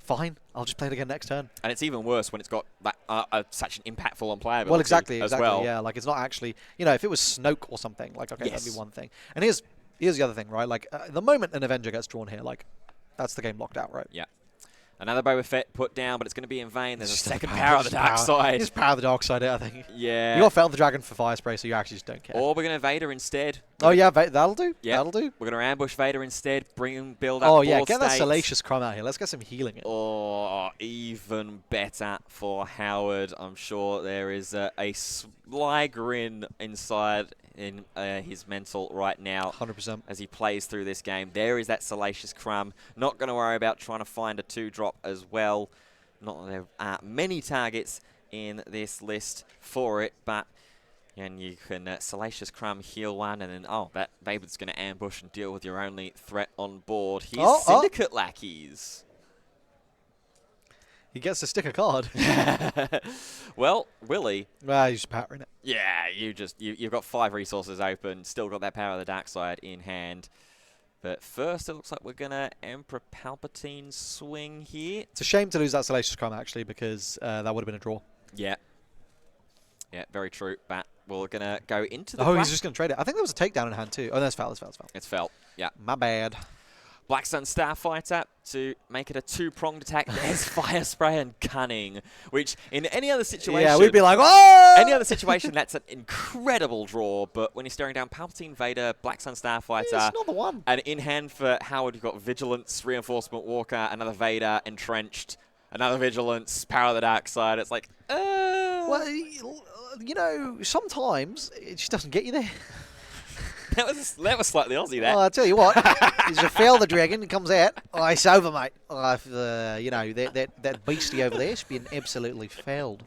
Fine, I'll just play it again next turn. And it's even worse when it's got that, such an impactful on playability. Well, exactly, well. Yeah, like, it's not actually, you know, if it was Snoke or something, like, okay, that'd be one thing. And here's the other thing, right? Like, the moment an Avenger gets drawn here, like, that's the game locked out, right? Yeah. Another Boba Fett put down, but it's going to be in vain. There's a second Power of the Dark Side. It's Power of the Dark Side, I think. Yeah. You got Fell the Dragon for Fire Spray, so you actually just don't care. Or we're going to Vader instead. Oh, yeah, that'll do. Yep. That'll do. We're going to ambush Vader instead, build up Oh, yeah, board get that states. Salacious Crumb out here. Let's get some healing in. Or even better for Howard. I'm sure there is a sly grin inside in his mental right now. 100%. As he plays through this game. There is that Salacious Crumb. Not going to worry about trying to find a 2-drop as well. Not that there are many targets in this list for it, but and you can Salacious Crumb heal one, and then, that Vader's going to ambush and deal with your only threat on board. Here's Syndicate Lackeys. He gets to stick a card. Well, Willie. Well, he's just powering it. Yeah, you've got 5 resources open, still got that Power of the Dark Side in hand. But first, it looks like we're going to Emperor Palpatine swing here. It's a shame to lose that Salacious Crumb, actually, because that would have been a draw. Yeah. Yeah, very true. But we're going to go into the... Oh, he's just going to trade it. I think there was a takedown in hand, too. Oh, no, it's foul. It's foul, yeah. My bad. Black Sun Starfighter to make it a 2-pronged attack. There's Fire Spray and Cunning, which in any other situation... Yeah, we'd be like, oh! Any other situation, that's an incredible draw, but when you're staring down Palpatine, Vader, Black Sun Starfighter... Yeah, it's not the one. And in hand for Howard, you've got Vigilance, Reinforcement Walker, another Vader, Entrenched, another Vigilance, Power of the Dark Side. It's like, Well, you know, sometimes it just doesn't get you there. That was slightly Aussie, that. Well, I'll tell you what, he's a Fail the Dragon, it comes out. Oh, it's over, mate. You know, that beastie over there has been absolutely failed.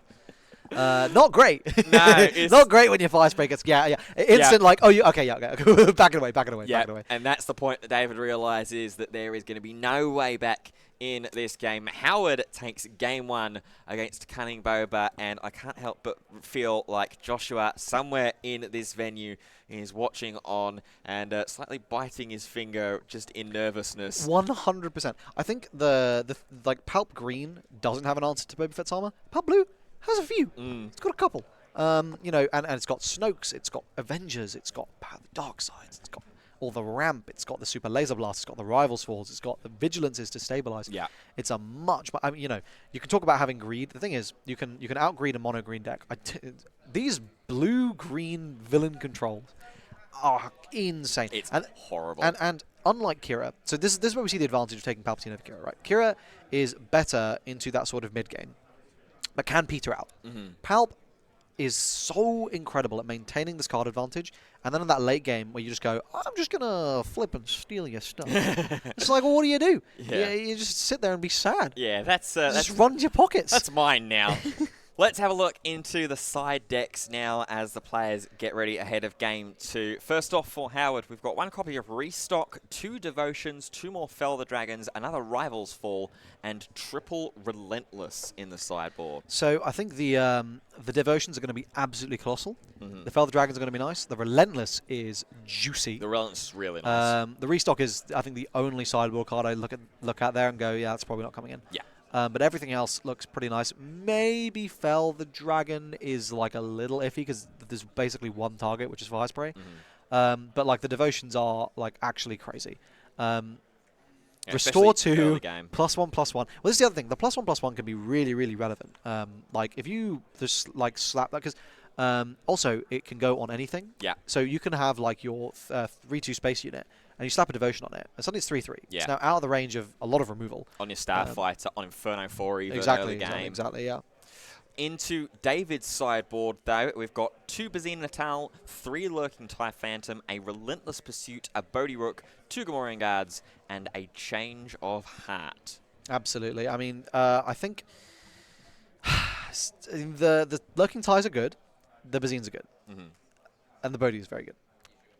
Not great. No, not great when your Fire Spray gets, instant, like, okay, back it away. And that's the point that David realizes that there is going to be no way back in this game. Howard takes game 1 against Cunning Boba, and I can't help but feel like Joshua somewhere in this venue is watching on and slightly biting his finger just in nervousness. 100%. I think the Palp Green doesn't have an answer to Boba Fett's armor. Palp Blue has a few. It's got a couple. You know, and it's got Snokes, it's got Avengers, it's got Power of the Dark Sides, it's got all the ramp, it's got the Super Laser Blast, it's got the Rivals Falls, it's got the Vigilances to stabilize. Yeah. It's a much, I mean, you know, you can talk about having greed. The thing is, you can out-greed a mono-green deck. These blue-green villain controls are insane. It's horrible. And unlike Kira, so this is where we see the advantage of taking Palpatine over Kira, right? Kira is better into that sort of mid-game, but can peter out. Palp is so incredible at maintaining this card advantage, and then in that late game where you just go, I'm just going to flip and steal your stuff. It's like, well, what do? Yeah. You just sit there and be sad. Yeah, that's just run your pockets. That's mine now. Let's have a look into the side decks now as the players get ready ahead of Game 2. First off for Howard, we've got 1 copy of Restock, 2 Devotions, 2 more Fell the Dragons, another Rivals Fall, and triple Relentless in the sideboard. So I think the Devotions are going to be absolutely colossal. The Fell the Dragons are going to be nice. The Relentless is juicy. The Relentless is really nice. The Restock is, I think, the only sideboard card I look at there and go, yeah, that's probably not coming in. Yeah. But everything else looks pretty nice. Maybe Fell the Dragon is like a little iffy because there's basically one target, which is Fire Spray. But like the devotions are like actually crazy. Restore 2, +1/+1. Well, this is the other thing. The +1/+1 can be really, really relevant. Like if you just like slap that, because also it can go on anything. Yeah. So you can have like your 3/2 space unit, and you slap a devotion on it, and suddenly it's 3/3. Yeah. It's now out of the range of a lot of removal. On your Starfighter, on Inferno 4 even Exactly, early game. exactly, yeah. Into David's sideboard, though, we've got 2 Bazine Natal, 3 Lurking TIE Phantom, a Relentless Pursuit, a Bodhi Rook, 2 Gamorrean Guards, and a Change of Heart. Absolutely. I mean, I think the Lurking Ties are good, the Bazines are good, and the Bodhi is very good.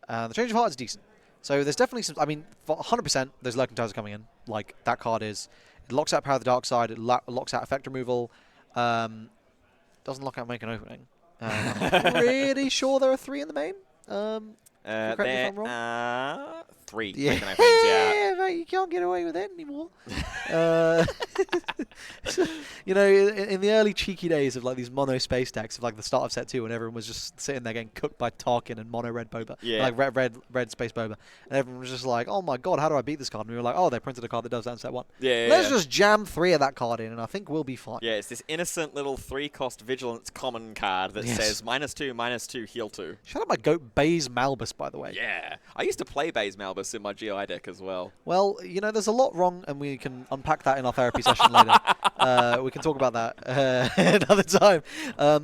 The Change of Heart is decent. So there's definitely some... I mean, for 100%, those Lurking Ties are coming in. Like, that card is... It locks out Power of the Dark Side, it locks out effect removal, doesn't lock out Make an Opening. I'm pretty sure there are 3 in the main. Correct me if I'm wrong. 3 yeah. Make an Openings, yeah. Mate, you can't get away with it anymore. You know, in the early cheeky days of like these mono space decks of like the start of set 2, when everyone was just sitting there getting cooked by Tarkin and mono red Boba, like red space Boba, and everyone was just like, "Oh my god, how do I beat this card?" And we were like, "Oh, they printed a card that does that in set 1. Let's just jam 3 of that card in, and I think we'll be fine." Yeah, it's this innocent little 3-cost Vigilance common card that says -2/-2, heal 2. Shout out my goat Baze Malbus, by the way. Yeah, I used to play Baze Malbus in my GI deck as well. Well, you know, there's a lot wrong, and we can unpack that in our therapy session later. We can talk about that another time.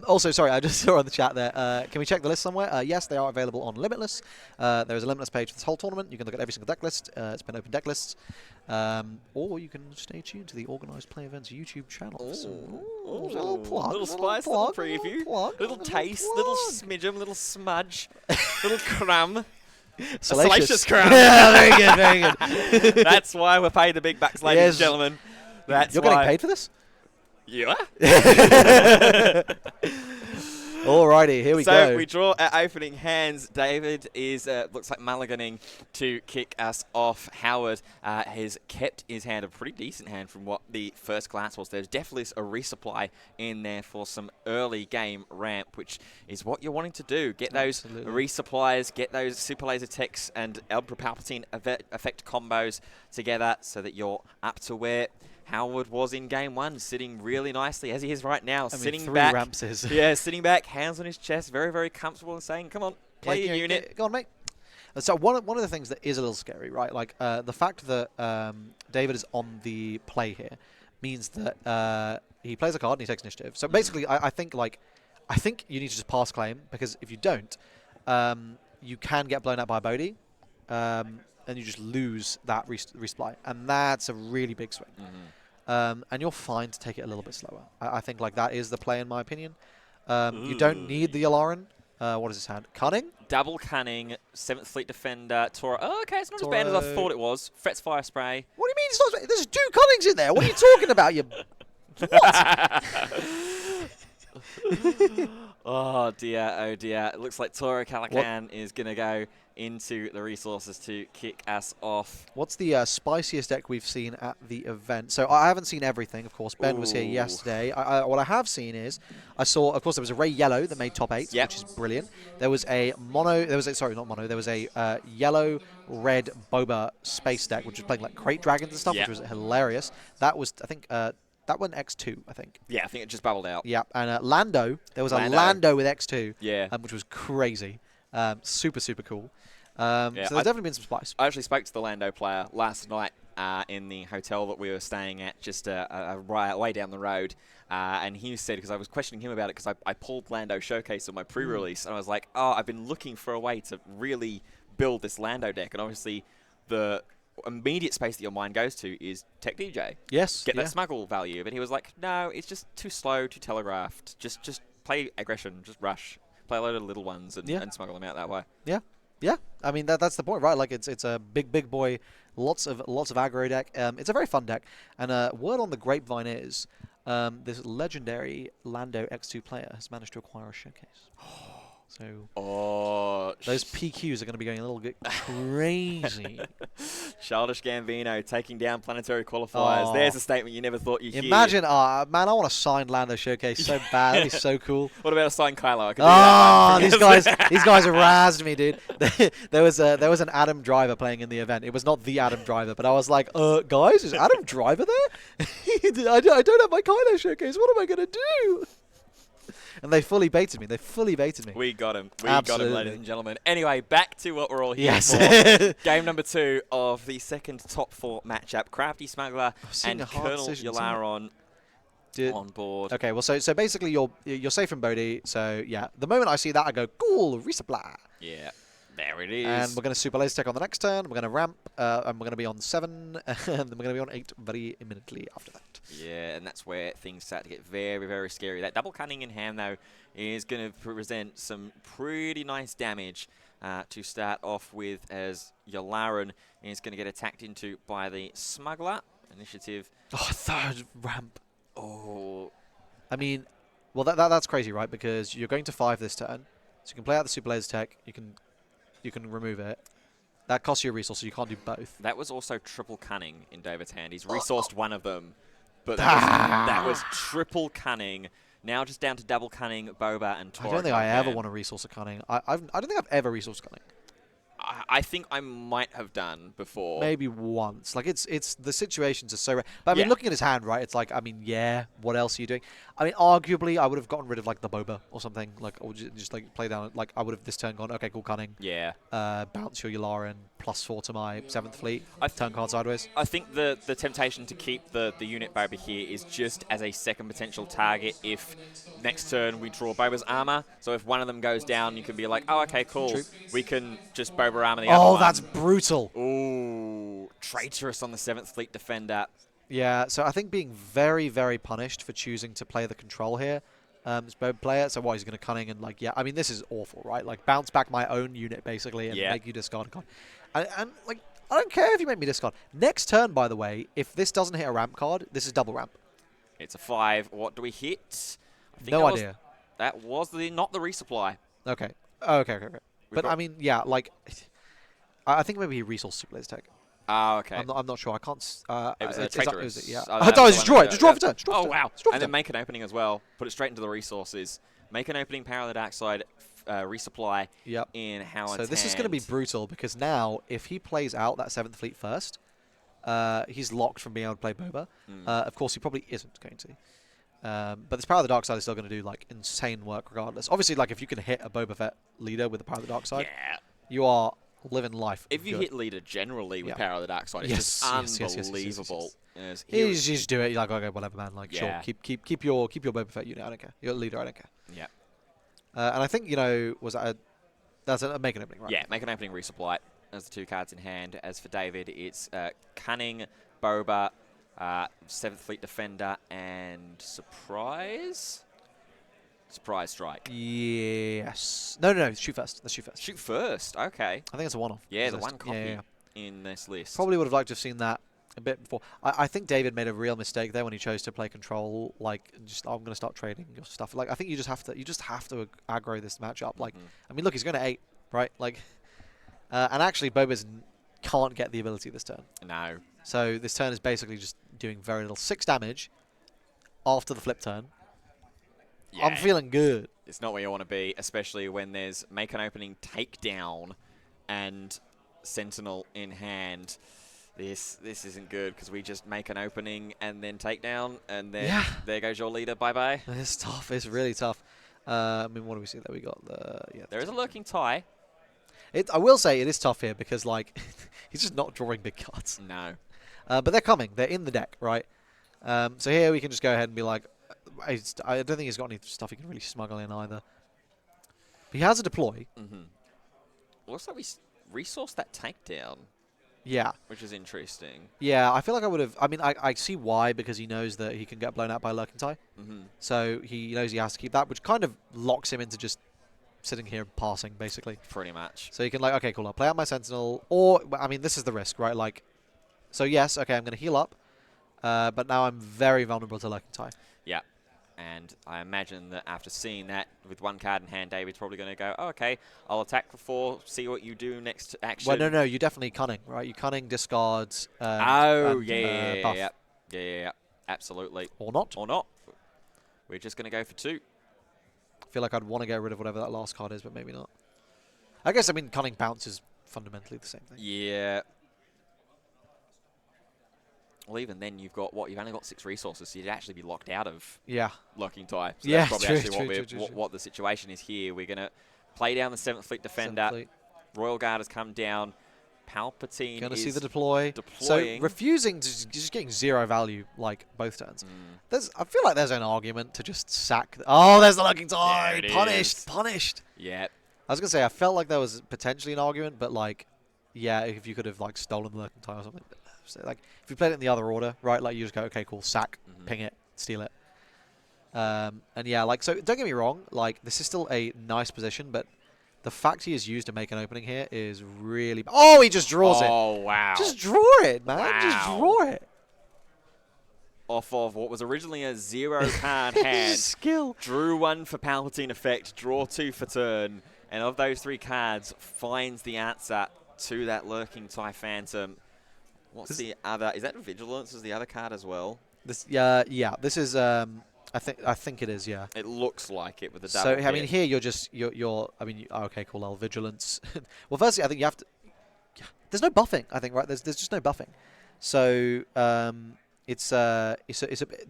Also, sorry, I just saw on the chat there. Can we check the list somewhere? Yes, they are available on Limitless. There is a Limitless page for this whole tournament. You can look at every single deck list. It's been open deck lists. Or you can stay tuned to the Organised Play Events YouTube channel. Ooh, a little plug. Little spice, little preview. Little taste, little smidgem, little smudge, little crumb. Salacious crumb. Yeah, very good, very good. That's why we're paid the big bucks, ladies and gentlemen. That's You're getting paid for this? You are? Alrighty, here we go. So we draw our opening hands. David is looks like mulliganing to kick us off. Howard has kept his hand, a pretty decent hand from what the first glance was. There's definitely a resupply in there for some early game ramp, which is what you're wanting to do. Get those resupplies, get those super laser techs and Emperor Palpatine effect combos together so that you're up to where Howard was in game 1, sitting really nicely, as he is right now, sitting back. Yeah, sitting back, hands on his chest, very, very comfortable and saying, come on, play your unit. Go on, mate. So one of the things that is a little scary, right? Like the fact that David is on the play here means that he plays a card and he takes initiative. So basically, I think you need to just pass claim, because if you don't, you can get blown out by a Bodhi. And you just lose that resupply. And that's a really big swing. And you're fine to take it a little bit slower. I think like that is the play, in my opinion. You don't need the Yularen. What is his hand? Cunning? Double Cunning, 7th Fleet Defender, Tora. Oh, okay, it's not as bad as I thought it was. Fret's Fire Spray. What do you mean it's not as bad? There's 2 Cunnings in there. What are you talking about? You... What? Oh dear. It looks like Toro Calican is going to go into the resources to kick us off. What's the spiciest deck we've seen at the event? So I haven't seen everything, of course. Ben was here yesterday. What I have seen is, I saw, of course, there was a Ray Yellow that made top 8, which is brilliant. There was a mono, there was a yellow-red Boba space deck, which was playing like Crate Dragons and stuff, which was hilarious. That was, I think, that went X2, I think. Yeah, I think it just bubbled out. Yeah, and Lando, there was a Lando with X2, which was crazy. Super, super cool. So there's definitely been some spice. I actually spoke to the Lando player last night in the hotel that we were staying at, just way down the road. And he said, because I was questioning him about it, because I pulled Lando Showcase on my pre-release, and I was like, oh, I've been looking for a way to really build this Lando deck. And obviously, the immediate space that your mind goes to is Tech DJ. Yes. Get that smuggle value. But he was like, no, it's just too slow, too telegraphed. Just play aggression, just rush. Play a load of little ones and smuggle them out that way. Yeah. Yeah, I mean that's the point, right? Like it's a big boy, lots of aggro deck. It's a very fun deck, and word on the grapevine is this legendary Lando X2 player has managed to acquire a showcase. So those PQs are going to be going a little bit crazy. Childish Gambino taking down planetary qualifiers. There's a statement you never thought you'd hear. Imagine, man, I want a signed Lando showcase so bad. That'd be so cool. What about a signed Kylo? I can do that these guys have razzed me, dude. there was an Adam Driver playing in the event. It was not the Adam Driver, but I was like, guys, is Adam Driver there? I don't have my Kylo showcase. What am I going to do? And they fully baited me. We got him. We Absolutely. got him, ladies and gentlemen. Anyway, back to what we're all here for. Game number 2 of the second top 4 matchup. Crafty Smuggler and Colonel Yularon on board. Okay, well, so basically you're safe from Bodhi. So, yeah, the moment I see that, I go, cool, resupply. Yeah. There it is. And we're going to super laser tech on the next turn. We're going to ramp, and we're going to be on 7, and then we're going to be on 8 very imminently after that. Yeah, and that's where things start to get very, very scary. That double cunning in hand, though, is going to present some pretty nice damage to start off with, as Yularon is going to get attacked into by the Smuggler. Initiative. Oh, 3rd ramp. Oh. I mean, well, that's crazy, right? Because you're going to 5 this turn, so you can play out the super laser tech. You can remove it. That costs you a resource, so you can't do both. That was also triple cunning in David's hand. He's resourced one of them, but that was triple cunning. Now just down to double cunning, Boba and Tora. I don't think I ever want to resource a cunning. I don't think I've ever resourced cunning. I think I might have done before. Maybe once. Like, it's the situations are so rare. But, I mean, looking at his hand, right, it's like, I mean, yeah, what else are you doing? I mean, arguably, I would have gotten rid of, like, the Boba or something. Like, or just like, play down, like, I would have this turn gone, okay, cool, cunning. Yeah. Bounce your Yularon, +4 to my 7th fleet, turn card sideways. I think the temptation to keep the unit Boba here is just as a second potential target if next turn we draw Boba's armor. So if one of them goes down, you can be like, oh, okay, cool. True. We can just Boba armor the other one. Oh, that's brutal. Ooh, traitorous on the 7th Fleet Defender. Yeah, so I think being very, very punished for choosing to play the control here. This Boba player, so what, he's going to cunning and, like, yeah, I mean, this is awful, right? Like, bounce back my own unit, basically, and make you discard a card. And, like, I don't care if you make me discard. Next turn, by the way, if this doesn't hit a ramp card, this is double ramp. It's a 5. What do we hit? I think no idea. That was not the resupply. Okay. Okay. But, I mean, yeah, like, I think maybe he resourced Super Laser Tech. Oh, okay. I'm not sure. I can't. It was a traitorous. Yeah. Oh, just draw it. Just draw for turn. Oh, wow. And then make an opening as well. Put it straight into the resources. Make an opening, Power of the Dark Side, resupply in Howard's So this is going to be brutal because now, if he plays out that 7th Fleet first, he's locked from being able to play Boba. Of course, he probably isn't going to. But this Power of the Dark Side is still going to do, like, insane work regardless. Obviously, like, if you can hit a Boba Fett leader with the Power of the Dark Side, you are living life. If you hit leader generally with Power of the Dark Side, it's just unbelievable. You just do it. You're like, okay, whatever, man. Like, sure, keep your Boba Fett unit. I don't care. Your leader, I don't care. Yeah. And I think, was that that's a make an opening, right? Yeah, make an opening, resupply. As the 2 cards in hand. As for David, it's Cunning, Boba, 7th Fleet Defender, and Surprise. Surprise Strike. Yes. No. Shoot first. Let's shoot first. Shoot first. Okay. I think it's a one-off. Yeah, the one copy in this list. Probably would have liked to have seen that a bit before. I think David made a real mistake there when he chose to play control. Like, just I'm going to start trading your stuff. Like, I think you just have to aggro this matchup. Like, I mean, look, he's going to 8, right? Like, and actually, Boba's can't get the ability this turn. No. So this turn is basically just doing very little. 6 damage after the flip turn. Yeah. I'm feeling good. It's not where you want to be, especially when there's make an opening, takedown, and Sentinel in hand. This isn't good because we just make an opening and then takedown, and then there goes your leader. Bye-bye. It's tough. It's really tough. I mean, what do we see there? We got the... Yeah, there is a lurking tie. I will say it is tough here because, like, he's just not drawing big cards. No. But they're coming. They're in the deck, right? So here we can just go ahead and be like, I don't think he's got any stuff he can really smuggle in either. But he has a deploy. Looks like we resourced that takedown. Yeah. Which is interesting. Yeah, I feel like I would have... I mean, I see why, because he knows that he can get blown out by Lurking Tie. So he knows he has to keep that, which kind of locks him into just sitting here and passing, basically. Pretty much. So you can, like, okay, cool, I'll play out my Sentinel. Or, I mean, this is the risk, right? Like, so yes, okay, I'm going to heal up. But now I'm very vulnerable to Lurking Tie. Yeah. And I imagine that after seeing that, with one card in hand, David's probably going to go, oh, okay, I'll attack for 4, see what you do next action. Well, no, you definitely cunning, right? You cunning, discards, and, buff. Yeah, absolutely. Or not. Or not. We're just going to go for 2. I feel like I'd want to get rid of whatever that last card is, but maybe not. I guess, I mean, cunning bounce is fundamentally the same thing. Yeah. Well, even then, you've only got 6 resources, so you'd actually be locked out of Lurking Tie. So yeah, that's probably actually what the situation is here. We're going to play down the 7th Fleet Defender. Royal Guard has come down. Palpatine going to is see the deploying. So refusing to just getting 0 value like both turns. I feel like there's an argument to just sack. There's the Lurking Tie. Punished. Yeah. I was going to say I felt like there was potentially an argument, but like, yeah, if you could have like stolen the Lurking Tie or something. So, like if you played it in the other order, right? Like you just go, okay, cool, sack, ping it, steal it. And yeah, like so. Don't get me wrong. Like this is still a nice position, but the fact he is used to make an opening here is really. Oh, he just draws it. Oh wow! Just draw it, man. Wow. Just draw it. Off of what was originally a 0 card hand. Skill. Drew 1 for Palpatine effect. Draw 2 for turn. And of those 3 cards, finds the answer to that Lurking Tie Phantom. What's the other? Is that Vigilance? Is the other card as well? This, yeah. This is. I think it is. Yeah. It looks like it with the So double. I mean, here you're. I mean, okay, cool. L Vigilance. Well, firstly, I think you have to. There's no buffing. I think right. There's just no buffing. So it's a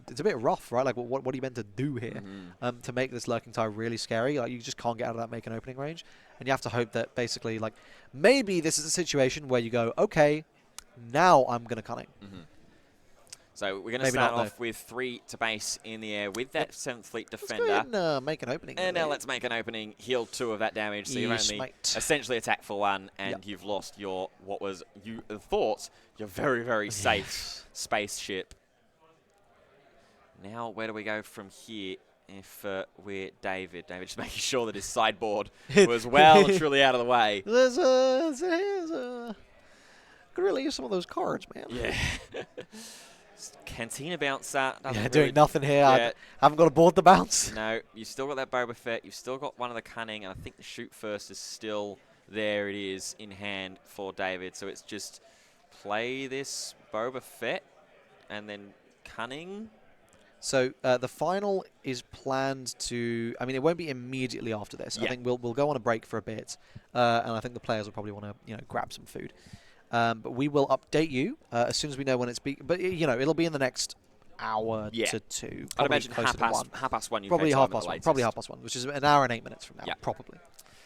bit rough, right? Like what are you meant to do here to make this Lurking Tie really scary? Like you just can't get out of that make an opening range, and you have to hope that basically like maybe this is a situation where you go, okay, now I'm gonna cunning. So we're going to start off with 3 to base in the air with that 7th Fleet Defender. Let's go ahead and make an opening. And now let's make an opening. Heal 2 of that damage. So you've only essentially attacked for 1, and you've lost your you thought your very, very safe spaceship. Now where do we go from here? If we're David just making sure that his sideboard was well and truly out of the way. There's could really use some of those cards, man. Yeah. Cantina Bouncer. Doing nothing here. Yeah. I haven't got a board to bounce. No, you've still got that Boba Fett. You've still got one of the Cunning, and I think the Shoot First is still there. It is in hand for David. So it's just play this Boba Fett and then Cunning. So the final is planned to. I mean, it won't be immediately after this. I think we'll go on a break for a bit, and I think the players will probably want to grab some food. But we will update you as soon as we know when it's. But it'll be in the next hour to 2. I'd imagine half past 1. Probably half past 1. Probably half past 1, which is an hour and 8 minutes from now. Probably.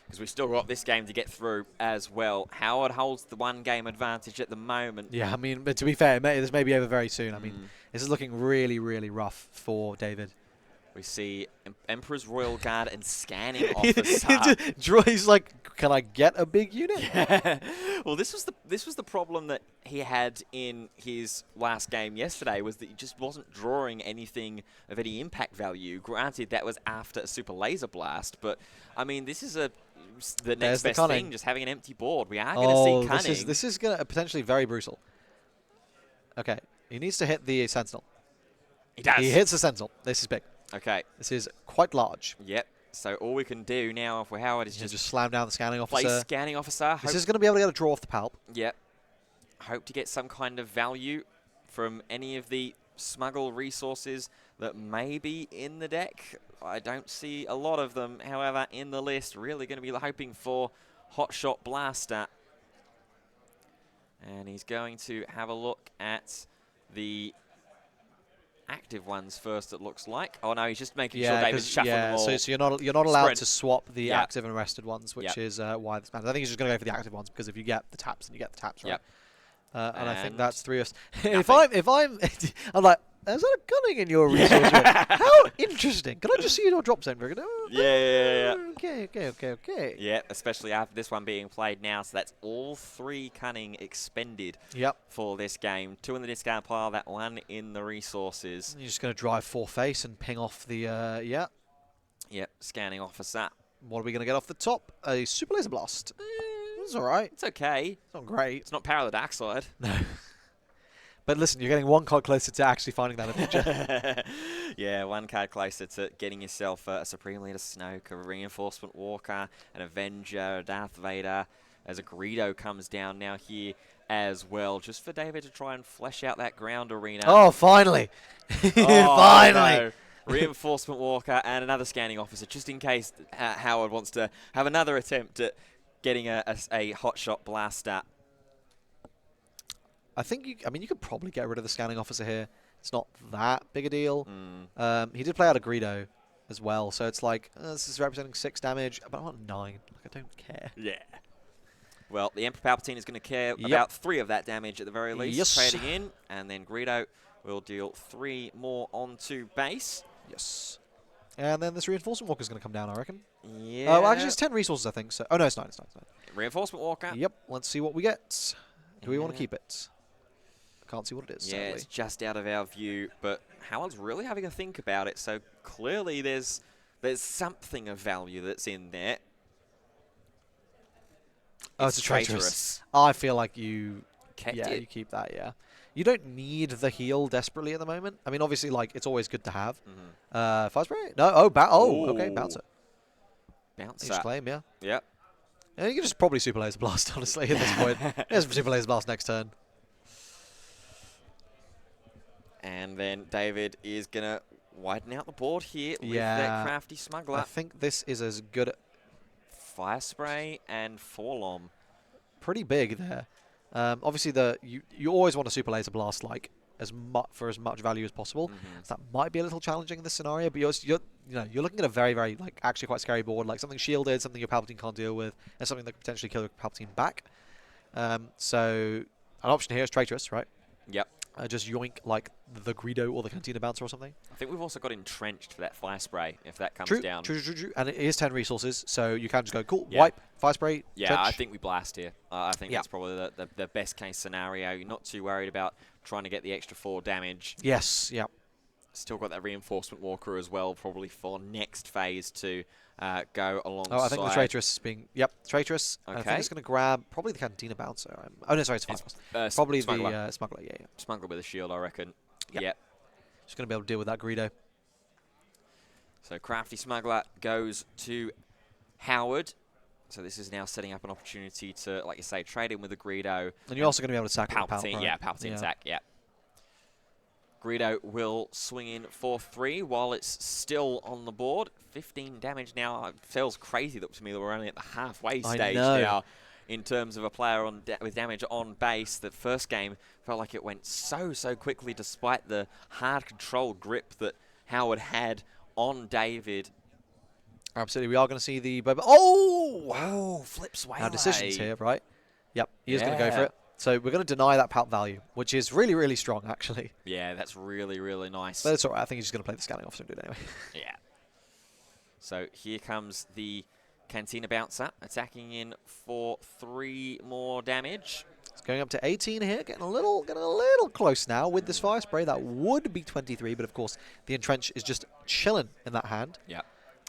Because we've still got this game to get through as well. Howard holds the 1-game advantage at the moment. Yeah, I mean, but to be fair, this may be over very soon. I mean, this is looking really, really rough for David. We see Emperor's Royal Guard and Scanning Officer. He's like, can I get a big unit? Yeah. Well, this was the problem that he had in his last game yesterday, was that he just wasn't drawing anything of any impact value. Granted, that was after a Super Laser Blast, but I mean, this is the next best thing, just having an empty board. We are going to see Cunning. This is going to potentially very brutal. Okay, he needs to hit the Sentinel. He does. He hits the Sentinel. This is big. Okay. This is quite large. Yep. So all we can do now for Howard is just slam down the Scanning Officer. Play Scanning Officer. This is going to be able to get a draw off the Palp. Yep. Hope to get some kind of value from any of the smuggle resources that may be in the deck. I don't see a lot of them, however, in the list. Really going to be hoping for Hotshot Blaster. And he's going to have a look at the active ones first, it looks like. Oh no, he's just making sure David's shuffling them all. So you're not allowed to swap the active and rested ones, which is why this matters. I think he's just going to go for the active ones, because if you get the taps, then you get the taps, right? And I think that's 3 of us. if I'm I'm like, is that a Cunning in your resource? How interesting. Can I just see your drop zone? Yeah. Okay. Yeah, especially after this one being played now. So that's all 3 Cunning expended for this game. 2 in the discard pile, that 1 in the resources. You're just going to drive 4 face and ping off the, Yep, Scanning Officer. What are we going to get off the top? A Super Laser Blast. It's all right. It's okay. It's not great. It's not Power of the Dark Side. No. But listen, you're getting one card closer to actually finding that Avenger. Yeah, one card closer to getting yourself a Supreme Leader Snoke, a Reinforcement Walker, an Avenger, a Darth Vader, as a Greedo comes down now here as well, just for David to try and flesh out that ground arena. Oh, finally. Finally. No. Reinforcement Walker and another Scanning Officer, just in case Howard wants to have another attempt at getting a hotshot blaster. I think you could probably get rid of the Scanning Officer here. It's not that big a deal. He did play out a Greedo as well, so it's like, this is representing 6 damage, but I want 9. Like, I don't care. Yeah. Well, the Emperor Palpatine is going to care about 3 of that damage at the very least. Yes. Trading in, and then Greedo will deal 3 more onto base. Yes. And then this Reinforcement Walker is going to come down, I reckon. Yeah. Oh, actually, it's 10 resources, I think. So, oh, no, it's 9. It's 9. Reinforcement Walker. Yep. Let's see what we get. Do we want to keep it? I can't see what it is, Yeah, sadly. it's just out of our view, but Howard's really having a think about it, so clearly there's something of value that's in there. Oh, it's a traitorous. I feel like you kept you it. keep that, yeah. You don't need the heal desperately at the moment. I mean, obviously, like, it's always good to have. Fire spray? No, okay, bouncer. Bouncer. Each claim, yeah. Yep. Yeah, you can just probably Super Laser Blast, honestly, at this point. There's Super Laser Blast next turn. And then David is going to widen out the board here with that Crafty Smuggler. I think this is as good at Fire Spray and Forlom. Pretty big there. Obviously, you always want a Super Laser Blast like for as much value as possible. So that might be a little challenging in this scenario, but you're looking at a very, very actually quite scary board, like something shielded, something your Palpatine can't deal with, and something that could potentially kill your Palpatine back. So an option here is Traitorous, right? Yep. Just yoink like the Greedo or the Cantina Bouncer or something. I think we've also got Entrenched for that Fire Spray if that comes down. True. And it is 10 resources, so you can just go, cool, wipe, Fire Spray, Yeah, trench. I think we blast here. I think that's probably the best case scenario. You're not too worried about trying to get the extra 4 damage. Yes, yeah. Still got that Reinforcement Walker as well, probably for next phase to go alongside. Oh, I think the Traitorous is being... Yep, Traitorous. Okay. I think it's going to grab probably the Cantina Bouncer. Oh, no, sorry, it's Fire. Probably Smuggler. the Smuggler, yeah. Smuggler with a shield, I reckon. Yep. Just going to be able to deal with that Greedo. So Crafty Smuggler goes to Howard. So this is now setting up an opportunity to, like you say, trade in with the Greedo. And you're also going to be able to sack Palpatine. Palp, right? Palpatine sack, Greedo will swing in for 3 while it's still on the board. 15 damage now. It feels crazy to me that we're only at the halfway stage now in terms of a player with damage on base. The first game felt like it went so quickly despite the hard controlled grip that Howard had on David. Absolutely. We are going to see the... Oh! Wow, flips way Now decisions here, right? Yep, he is going to go for it. So we're going to deny that Palp value, which is really, really strong, actually. Yeah, that's really, really nice. But it's all right. I think he's just going to play the Scanning Officer and do it anyway. Yeah. So here comes the Cantina Bouncer, attacking in for 3 more damage. It's going up to 18 here, getting a little close now with this Fire Spray. That would be 23, but of course the Entrench is just chilling in that hand. Yeah.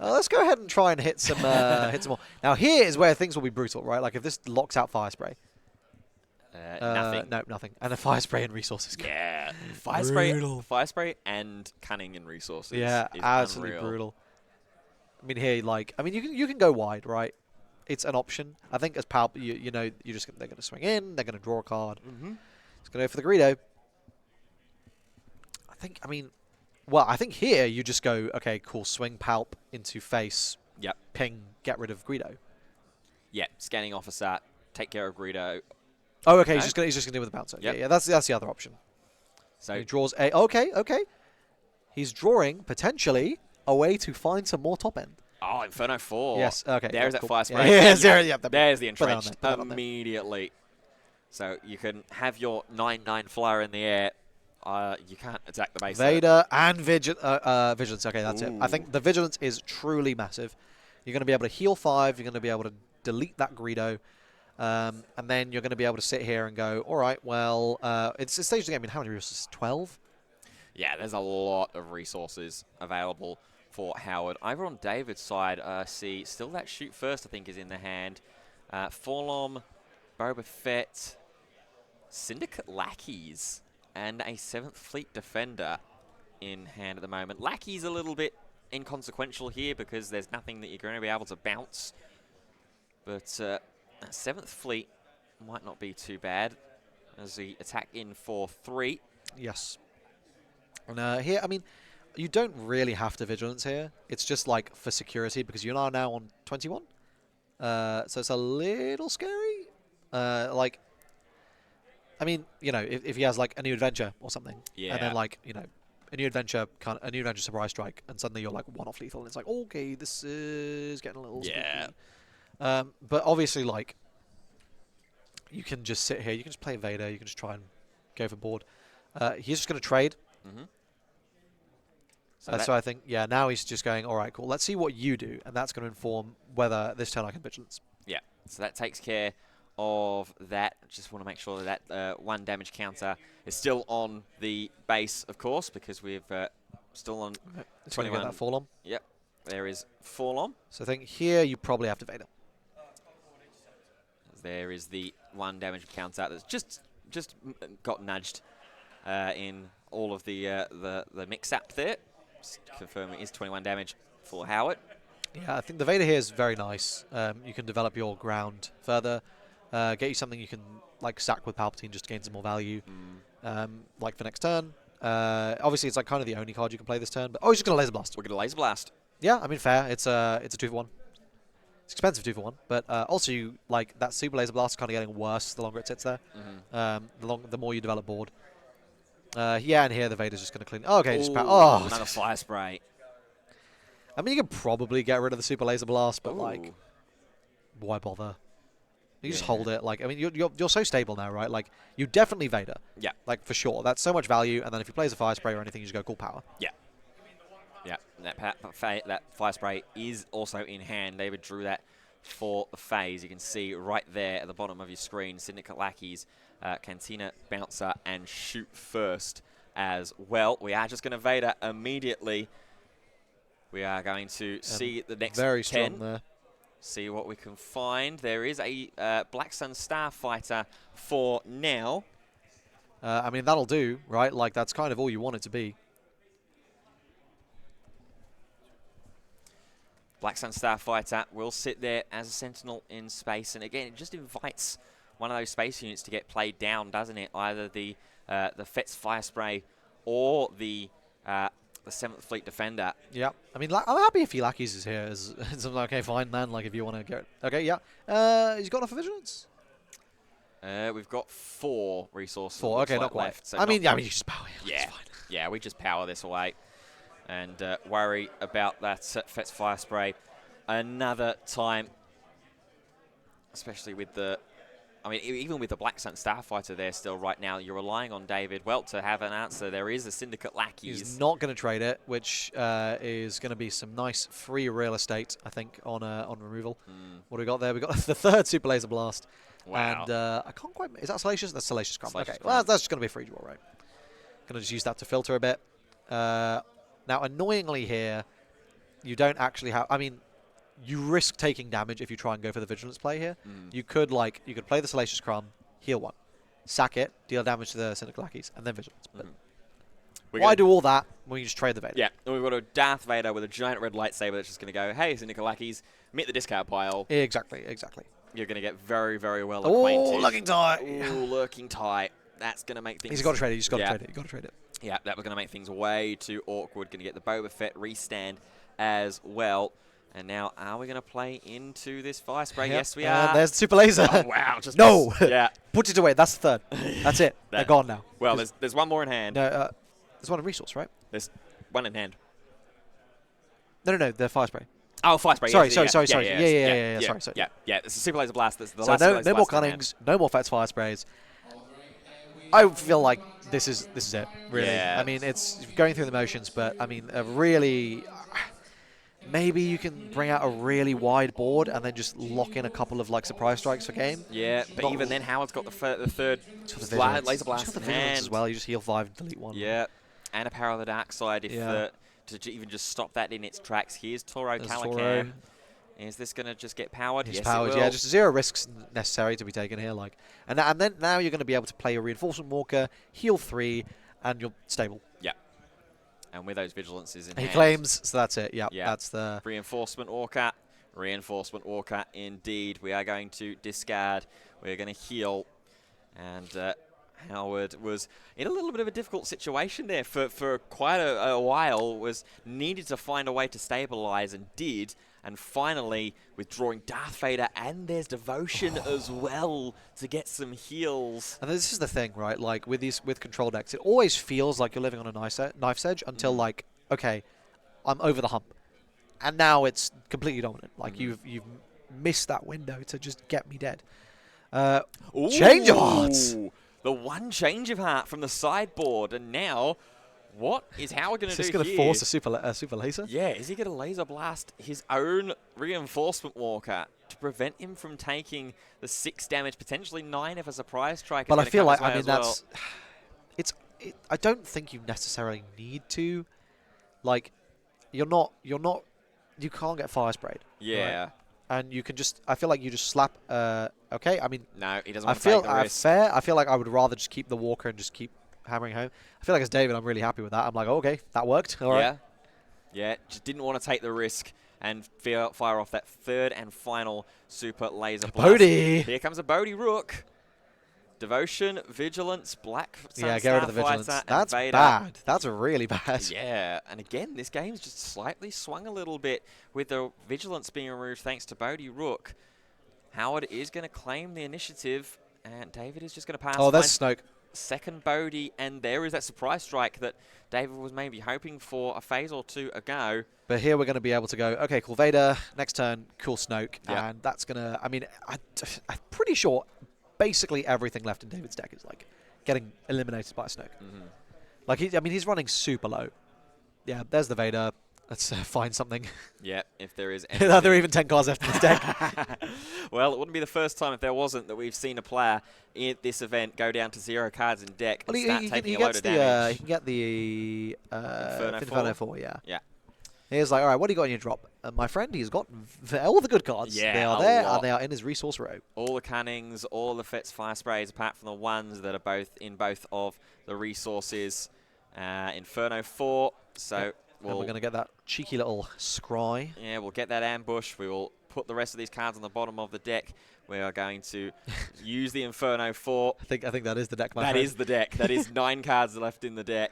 Let's go ahead and try and hit some more. Now here is where things will be brutal, right? Like if this locks out Fire Spray. Nothing. No, nothing. And a Fire Spray and resources. Yeah. Fire spray and Cunning and resources. Yeah, is absolutely unreal. brutal. I mean here, you can go wide, right? It's an option. I think as Palp, they're going to swing in, they're going to draw a card. It's going to go for the Greedo. I think here you just go, okay, cool, swing Palp into face. Yep. Ping, get rid of Greedo. Yeah, Scanning Officer, take care of Greedo. Oh, okay, he's just gonna deal with the bouncer. Yep. Yeah, that's the other option. So and he draws a... Okay. He's drawing, potentially, a way to find some more top end. Oh, Inferno 4. Yes, okay. There's that Fire Spray. There's the Entrenched immediately. So you can have your 9/9 flyer in the air. You can't attack the base. Vader and Vigilance. Okay, that's it. I think the Vigilance is truly massive. You're going to be able to heal 5. You're going to be able to delete that Greedo. And then you're going to be able to sit here and go, all right, well, it's a stage of the game. I mean, how many resources? 12? Yeah, there's a lot of resources available for Howard. Over on David's side, see, still that shoot first, I think, is in the hand. Forlom, Boba Fett, Syndicate Lackeys. and a 7th Fleet Defender in hand at the moment. Lackey's a little bit inconsequential here because there's nothing that you're going to be able to bounce. But that 7th Fleet might not be too bad as the attack in for 3. Yes. And here, I mean, you don't really have to Vigilance here. It's just like for security because you are now on 21. So it's a little scary. Like, I mean, you know, if he has like a new adventure or something, and then like, you know, a new adventure surprise strike, and suddenly you're like 1 off lethal, and it's like, okay, this is getting a little spooky. But obviously, like, you can just sit here, you can just play Vader, you can just try and go for board. He's just going to trade. So I think, yeah, now he's just going, all right, cool, let's see what you do, and that's going to inform whether this turn I can Vigilance. Yeah, so that takes care of that. Just want to make sure that 1 damage counter is still on the base, of course, because we've still on 21. Get that fall on. Yep, there is fall on. So I think here you probably have to Vader. There is the 1 damage counter that's just got nudged in all of the mix-up there. Just confirming it is 21 damage for Howard. Yeah, I think the Vader here is very nice. You can develop your ground further. Get you something you can like sack with Palpatine just to gain some more value, like for next turn. Obviously, it's like kind of the only card you can play this turn. But he's just gonna Laser Blast. We're gonna Laser Blast. Yeah, I mean fair. It's a 2-for-1. It's expensive 2-for-1, but also you like that Super Laser Blast is kind of getting worse the longer it sits there. The more you develop board. Yeah, and here the Vader's just gonna clean. Oh, okay, just another Fire Spray. I mean, you can probably get rid of the Super Laser Blast, but like, why bother? You just hold it. Like, I mean, you're so stable now, right? Like, you definitely Vader. Yeah. Like, for sure. That's so much value. And then if he plays a Fire Spray or anything, you just go cool power. Yeah. Yeah. That Fire Spray is also in hand. David drew that for the phase. You can see right there at the bottom of your screen, Syndicate Lackeys, Cantina Bouncer, and Shoot First as well. We are just going to Vader immediately. We are going to see the next very 10. Strong there. See what we can find. There is a Black Sun Starfighter for now. I mean, that'll do, right? Like, that's kind of all you want it to be. Black Sun Starfighter will sit there as a Sentinel in space. And again, it just invites one of those space units to get played down, doesn't it? Either the Fetz Fire Spray or the 7th Fleet Defender. Yeah. I mean, I'm happy if he Lackeys is here. It's like, okay, fine, man. Like, if you want to go. Okay, yeah. He's got enough for Vigilance? We've got 4 resources. 4, okay, not quite. Left, so I mean, you just power. Yeah. Yeah, we just power this away. And worry about that Fetz Fire Spray another time. Especially with the... I mean, even with the Black Sun Starfighter there still right now, you're relying on David Welt to have an answer. There is a Syndicate Lackeys. He's not going to trade it, which is going to be some nice free real estate, I think, on removal. What do we got there? We got the 3rd Super Laser Blast. Wow. And I can't quite... Is that Salacious? That's Salacious Crumb. Okay, Crumb. well, that's just going to be a free draw, right? Going to just use that to filter a bit. Now, annoyingly here, you don't actually have... I mean... You risk taking damage if you try and go for the Vigilance play here. You could play the Salacious Crumb, heal 1, sack it, deal damage to the Syndicate Lackeys, and then Vigilance. But why do all that when you just trade the Vader? Yeah, and we've got a Darth Vader with a giant red lightsaber that's just going to go, hey, Syndicate Lackeys, meet the discard pile. Exactly. You're going to get very, very well acquainted. Oh, lurking tight. Ooh, lurking tight. That's going to make things... He's got to trade it. He's got to trade it. You've got to trade it. Yeah, that was going to make things way too awkward. Going to get the Boba Fett restand as well. And now, are we going to play into this Fire Spray? Yep. Yes, we are. There's the Super Laser. Oh, wow. Just no. Yeah. Put it away. That's the 3rd. That's it. They're gone now. Well, there's one more in hand. No, there's one in resource, right? There's one in hand. No. The Fire Spray. Oh, Fire Spray. Sorry. Yeah. Sorry. Sorry. Yeah. It's a Super Laser Blast. That's the so last no more Cunnings. No more Fetz Fire Sprays. I feel like this is it. Really. Yeah. I mean, it's going through the motions, but I mean, really. Maybe you can bring out a really wide board and then just lock in a couple of like surprise strikes for game. Yeah, but even then, Howard's got the 3rd Laser Blast in hand as well. You just heal 5, delete 1. Yeah, and a Power of the Dark Side to even just stop that in its tracks. Here's Toro Calican. Is this going to just get powered? It's yes, powered, it will. yeah. Just 0 risks necessary to be taken here. And then now you're going to be able to play a Reinforcement Walker, heal 3, and you're stable. Yeah. And with those Vigilances in He hand, claims, so that's it. Yep, yeah. That's the... Reinforcement Walker. Reinforcement Walker, indeed. We are going to discard. We're going to heal. And Howard was in a little bit of a difficult situation there for quite a while. Was needed to find a way to stabilize and did. And finally, withdrawing Darth Vader, and there's Devotion as well to get some heals. And this is the thing, right? Like with control decks, it always feels like you're living on a knife's edge until like, okay, I'm over the hump, and now it's completely dominant. Like you've missed that window to just get me dead. Change of hearts. The one change of heart from the sideboard, and now. What is Howard going to do here? Is he going to force a super laser? Yeah, is he going to laser blast his own Reinforcement Walker to prevent him from taking the 6 damage, potentially 9 if a surprise strike? But I feel like, I mean, that's... I don't think you necessarily need to. Like, you can't get fire sprayed. Yeah. Right? And you can just... I feel like you just slap... okay, I mean... No, he doesn't want to take the risk. I feel like I would rather just keep the Walker and just keep hammering home. I feel like as David, I'm really happy with that. I'm like, oh, okay, that worked. All right. Yeah, just didn't want to take the risk and fire off that 3rd and final super laser blast. Bodhi! Here comes a Bodhi Rook. Devotion, Vigilance, Black Sun Yeah, get rid of the Vigilance. That's Vader. bad. That's really bad. Yeah, and again, this game's just slightly swung a little bit with the Vigilance being removed thanks to Bodhi Rook. Howard is going to claim the initiative, and David is just going to pass. Oh, that's Snoke. Second Bodhi, and there is that surprise strike that David was maybe hoping for a phase or two ago. But here we're going to be able to go, okay, cool Vader, next turn, cool Snoke, Yeah. and that's going to, I mean, I'm pretty sure basically everything left in David's deck is like getting eliminated by Snoke. Like, he's running super low. Yeah, there's the Vader. Let's find something. Yeah, if there is anything. Are there even 10 cards left in this deck? Well, it wouldn't be the first time if there wasn't that we've seen a player in this event go down to 0 cards in deck and start taking a load of damage. He can get the Inferno 4, yeah. Yeah. He's like, all right, what do you got in your drop? My friend, he's got all the good cards. Yeah, they are there, and they are in his resource row. All the Cunnings, all the Fetz Fire Sprays, apart from the ones that are both in both of the resources. Inferno 4, so... Yep. And we're going to get that cheeky little scry. Yeah, we'll get that ambush. We will put the rest of these cards on the bottom of the deck. We are going to use the Inferno 4. I think that is the deck, my friend. That is the deck. That is 9 cards left in the deck.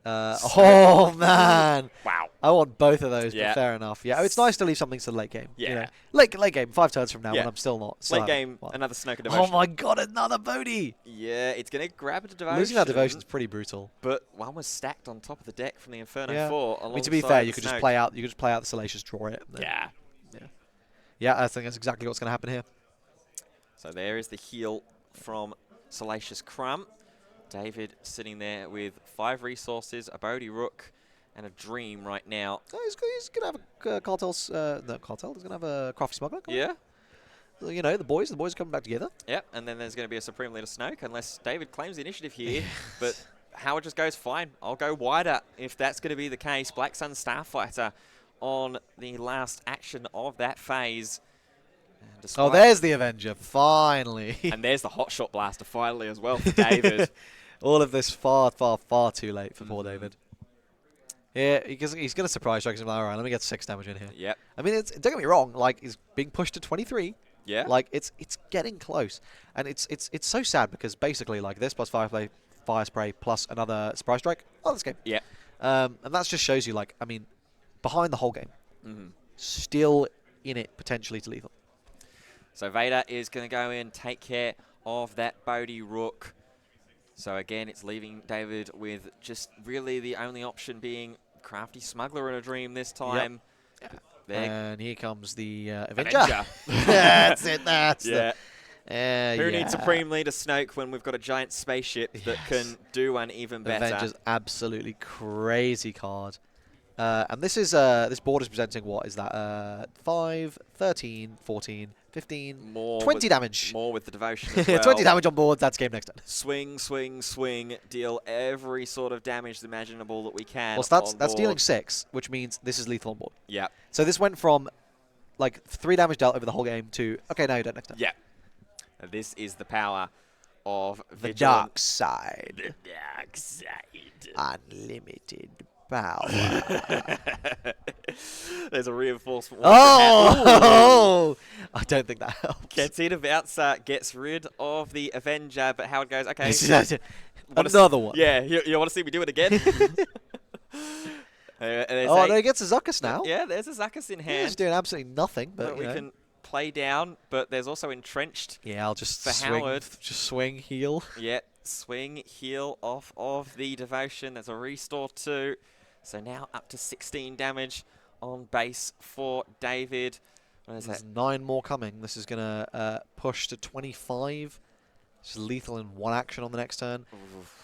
Oh, man. Wow. I want both of those, but fair enough. Yeah, it's nice to leave something to the late game. Yeah. You know? Late game, 5 turns from now, when I'm still not. Late game, another Snoke of Devotion. Oh, my God, another Bodhi. Yeah, it's going to grab the Devotion. Losing that Devotion is pretty brutal. But one was stacked on top of the deck from the Inferno 4. I mean, to be fair, you could just play out the Salacious, draw it. Yeah, I think that's exactly what's going to happen here. So there is the heal from Salacious Crumb. David sitting there with 5 resources, a Bodhi Rook, and a Dream right now. Oh, he's going to have a Cartel's... no, Cartel. He's going to have a Crafty Smuggler. Yeah. You know, the boys are coming back together. Yep, and then there's going to be a Supreme Leader Snoke, unless David claims the initiative here. But Howard just goes, fine, I'll go wider if that's going to be the case. Black Sun Starfighter on the last action of that phase. Oh, there's the Avenger, finally. And there's the Hotshot Blaster finally as well for David. All of this far, far, far too late for poor David. Yeah, he's going to surprise strike. He's like, all right, let me get 6 damage in here. Yep. I mean, don't get me wrong. Like, he's being pushed to 23. Yeah. Like, it's getting close. And it's so sad because basically, like, this plus fire spray plus another surprise strike. Oh, this game. Yeah. And that just shows you, like, I mean, behind the whole game. Still in it, potentially to lethal. So Vader is going to go in, take care of that Bodhi Rook. So again, it's leaving David with just really the only option being Crafty Smuggler in a Dream this time. Yep. And here comes the Avenger. That's it. That's Who needs Supreme Leader Snoke when we've got a giant spaceship that can do one even better? Avenger's absolutely crazy card. And this is this board is presenting, what is that? 5, 13, 14, 15, 20 damage. More with the Devotion as well. 20 damage on board, that's game next turn. Swing, swing, swing. Deal every sort of damage imaginable that we can. Well, so that's dealing 6, which means this is lethal on board. Yeah. So this went from like 3 damage dealt over the whole game to, okay, now you're dead next turn. Yeah. This is the power of The Vigilant. dark side. The dark side. Unlimited power. There's a reinforcement. Oh! I don't think that helps. Gets in, bouncer, gets rid of the Avenger, but Howard goes, okay. Another one. Yeah, you want to see me do it again? No, he gets a Zuckuss now. Yeah, there's a Zuckuss in hand. He's doing absolutely nothing, but we can play down, but there's also entrenched. Yeah, I'll just for swing, Howard. just swing, heal. Yeah, swing, heal off of the Devotion. There's a restore too. So now up to 16 damage on base for David. There's 9 more coming. This is going to push to 25. It's lethal in 1 action on the next turn. Oof.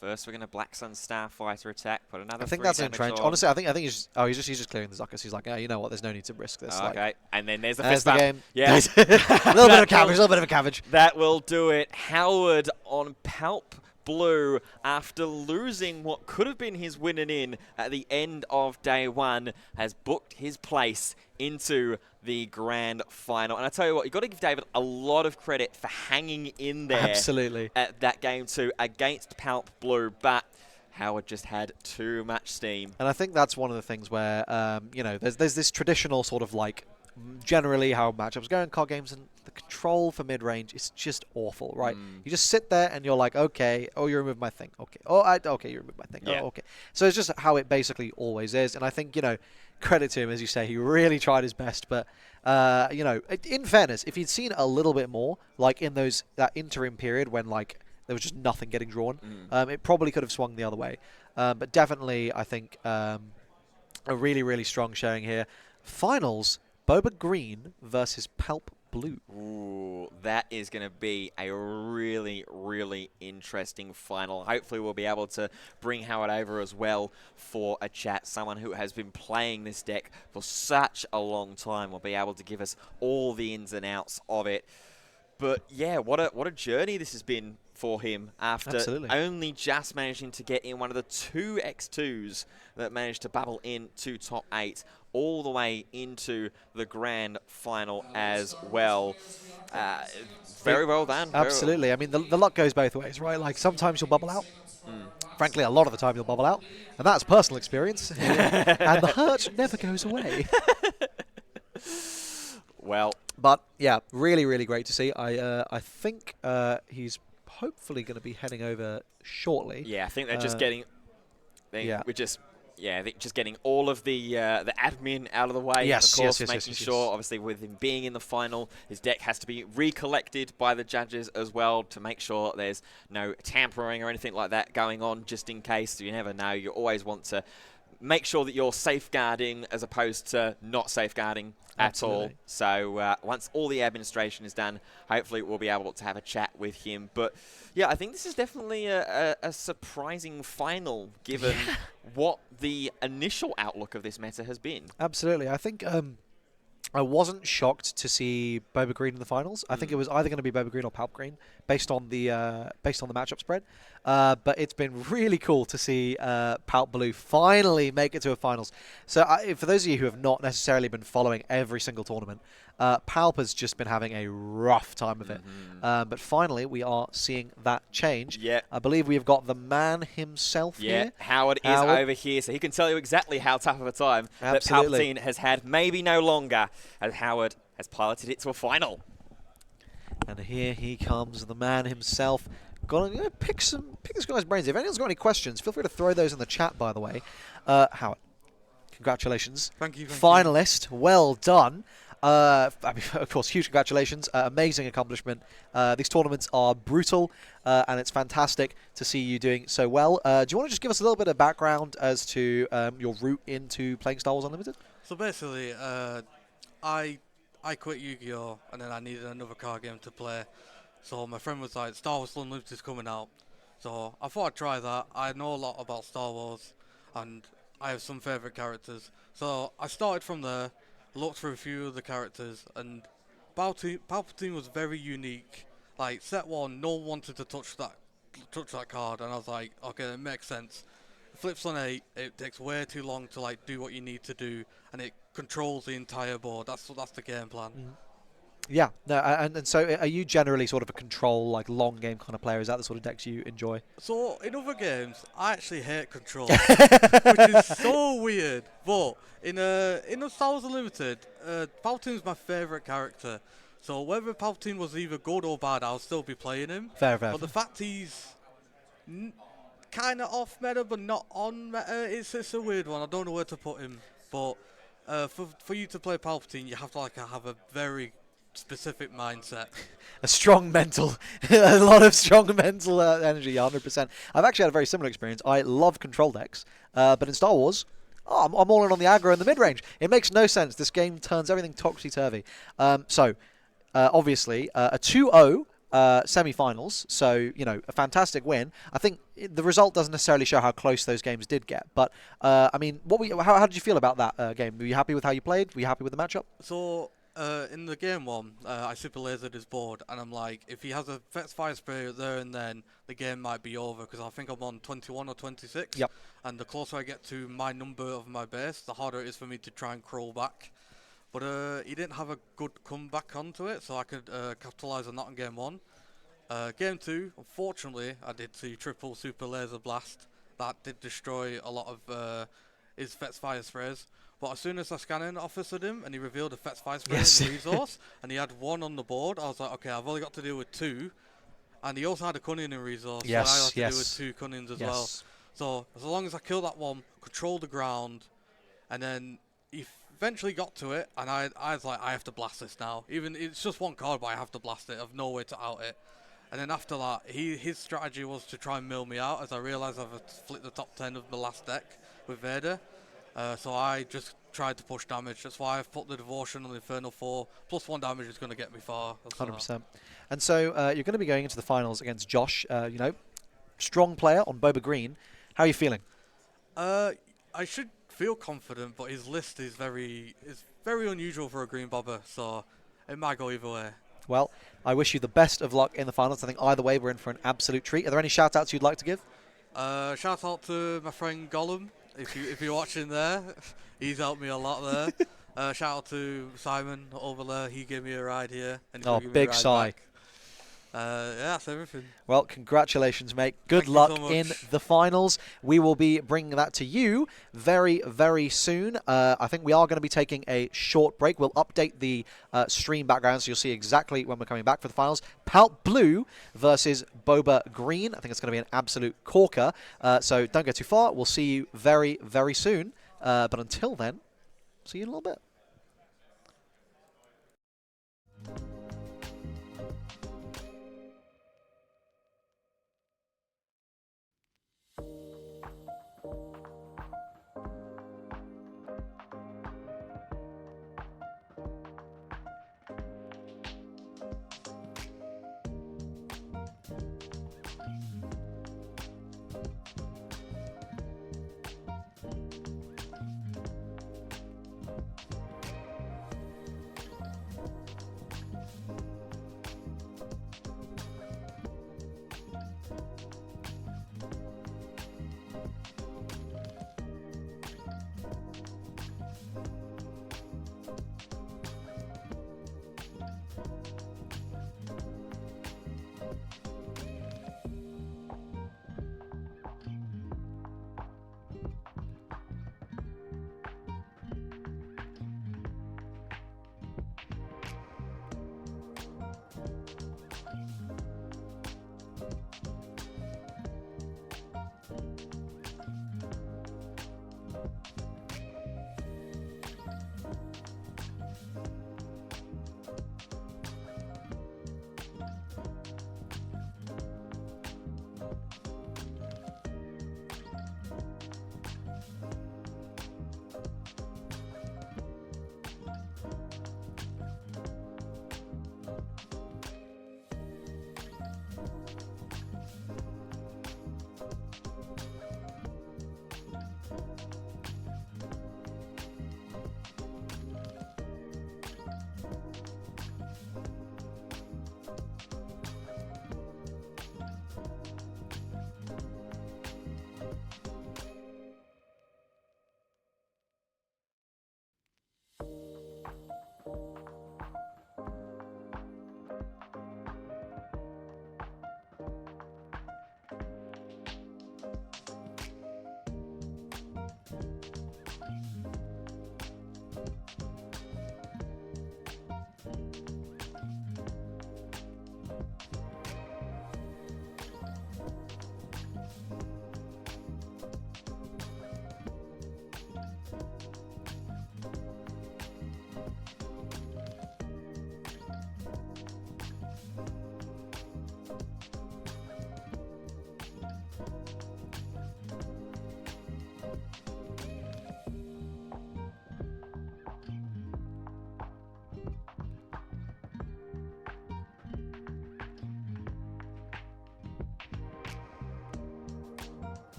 First, we're going to Black Sun Starfighter attack. Put another. I think that's an entrench. Honestly, I think he's just clearing the Zuckuss. He's like, you know what? There's no need to risk this. Okay, and then there's the fist bump. Game. Yeah, a little bit of cabbage. A little bit of a cabbage. That will do it. Howard on Palp Blue, after losing what could have been his win and in at the end of day 1, has booked his place into the grand final. And I tell you what, you've got to give David a lot of credit for hanging in there. Absolutely. At that game 2 against Palp Blue, but Howard just had too much steam. And I think that's one of the things where, there's this traditional sort of like, generally how matchups go in card games, and the control for mid-range is just awful, right? You just sit there and you're like, okay, oh, you removed my thing. Okay. Okay, you removed my thing. Yeah. Oh, okay. So it's just how it basically always is. And I think, credit to him, as you say, he really tried his best. But, in fairness, if he'd seen a little bit more, like in that interim period when, like, there was just nothing getting drawn, it probably could have swung the other way. But definitely, I think, a really, really strong showing here. Finals, Boba Green versus Palp Blue. Ooh, that is going to be a really, really interesting final. Hopefully we'll be able to bring Howard over as well for a chat. Someone who has been playing this deck for such a long time will be able to give us all the ins and outs of it. But yeah, what a journey this has been for him after only just managing to get in one of the 2 X2s that managed to bubble into top 8 all the way into the grand final as well. Very well done. Absolutely. I mean, the luck goes both ways, right? Like, sometimes you'll bubble out. Frankly, a lot of the time you'll bubble out. And that's personal experience. And the hurt never goes away. Well, but yeah, really, really great to see. I think he's hopefully going to be heading over shortly. Yeah, I think they're just getting. I think just getting all of the admin out of the way. Yes, of course, making sure, obviously, with him being in the final, his deck has to be recollected by the judges as well to make sure there's no tampering or anything like that going on, just in case. You never know. You always want to make sure that you're safeguarding as opposed to not safeguarding at all. So once all the administration is done, hopefully we'll be able to have a chat with him. But yeah, I think this is definitely a surprising final given what the initial outlook of this meta has been. Absolutely. I think I wasn't shocked to see Boba Green in the finals. I think it was either going to be Boba Green or Palp Green based on the matchup spread. But it's been really cool to see Palp Blue finally make it to a finals. So for those of you who have not necessarily been following every single tournament, Palp has just been having a rough time of it. But finally, we are seeing that change. Yeah. I believe we've got the man himself here. Howard is over here, so he can tell you exactly how tough of a time that Palpatine has had, maybe no longer, as Howard has piloted it to a final. And here he comes, the man himself. Gonna pick this guy's brains. If anyone's got any questions, feel free to throw those in the chat, by the way. Howard, congratulations. Thank you. Finalist, well done. I mean, of course, huge congratulations. Amazing accomplishment. These tournaments are brutal, and it's fantastic to see you doing so well. Do you want to just give us a little bit of background as to your route into playing Star Wars Unlimited? So basically, I quit Yu-Gi-Oh! And then I needed another card game to play. So my friend was like, Star Wars Unlimited is coming out. So I thought I'd try that. I know a lot about Star Wars, and I have some favourite characters. So I started from there, looked for a few of the characters, and Palpatine was very unique. Like, set 1, no one wanted to touch that card, and I was like, okay, it makes sense. flips on 8, it takes way too long to like do what you need to do, and it controls the entire board. That's the game plan. Yeah, no, and so are you generally sort of a control, like long game kind of player? Is that the sort of decks you enjoy? So in other games, I actually hate control, which is so weird. But in Star Wars Unlimited, Palpatine's my favourite character. So whether Palpatine was either good or bad, I'll still be playing him. Fair. But the fact he's kind of off meta, but not on meta, it's a weird one. I don't know where to put him. But for you to play Palpatine, you have to have a very specific mindset. A strong mental, a lot of strong mental energy, 100%. I've actually had a very similar experience. I love control decks, but in Star Wars, I'm all in on the aggro and the mid-range. It makes no sense. This game turns everything topsy-turvy. Obviously, a 2-0 semi-finals, so, a fantastic win. I think the result doesn't necessarily show how close those games did get, but, I mean, how did you feel about that game? Were you happy with how you played? Were you happy with the matchup? So, in the game one, I super lasered his board, and I'm like, if he has a Fetch Fire Spray there and then, the game might be over, because I think I'm on 21 or 26. Yep. And the closer I get to my number of my base, the harder it is for me to try and crawl back. But he didn't have a good comeback onto it, so I could capitalise on that in game one. Game two, unfortunately, I did see triple super laser blast. That did destroy a lot of his Fetch Fire Sprays. But as soon as I scanned officered him and he revealed a Fetch Fire Spray in the resource, and he had 1 on the board, I was like, okay, I've only got to deal with 2. And he also had a cunning in resource, so I had to deal with 2 cunnings as well. So as long as I kill that one, control the ground, and then he eventually got to it, and I was like, I have to blast this now. Even it's just 1 card, but I have to blast it. I've no way to out it. And then after that, his strategy was to try and mill me out, as I realised I've flipped the top 10 of the last deck with Vader. So I just tried to push damage. That's why I've put the Devotion on the Infernal 4. Plus 1 damage is going to get me far. 100%. And so you're going to be going into the finals against Josh. Strong player on Boba Green. How are you feeling? I should feel confident, but his list is very unusual for a Green Bobber, so it might go either way. Well, I wish you the best of luck in the finals. I think either way we're in for an absolute treat. Are there any shout-outs you'd like to give? Shout out to my friend Gollum. If you're watching there, he's helped me a lot there. Shout out to Simon over there. He gave me a ride here. And big sigh. Yeah, that's everything. Well, congratulations, mate. Good luck in the finals. We will be bringing that to you very, very soon. I think we are going to be taking a short break. We'll update the stream background so you'll see exactly when we're coming back for the finals. Palp Blue versus Boba Green. I think it's going to be an absolute corker. So don't go too far. We'll see you very, very soon. But until then, see you in a little bit.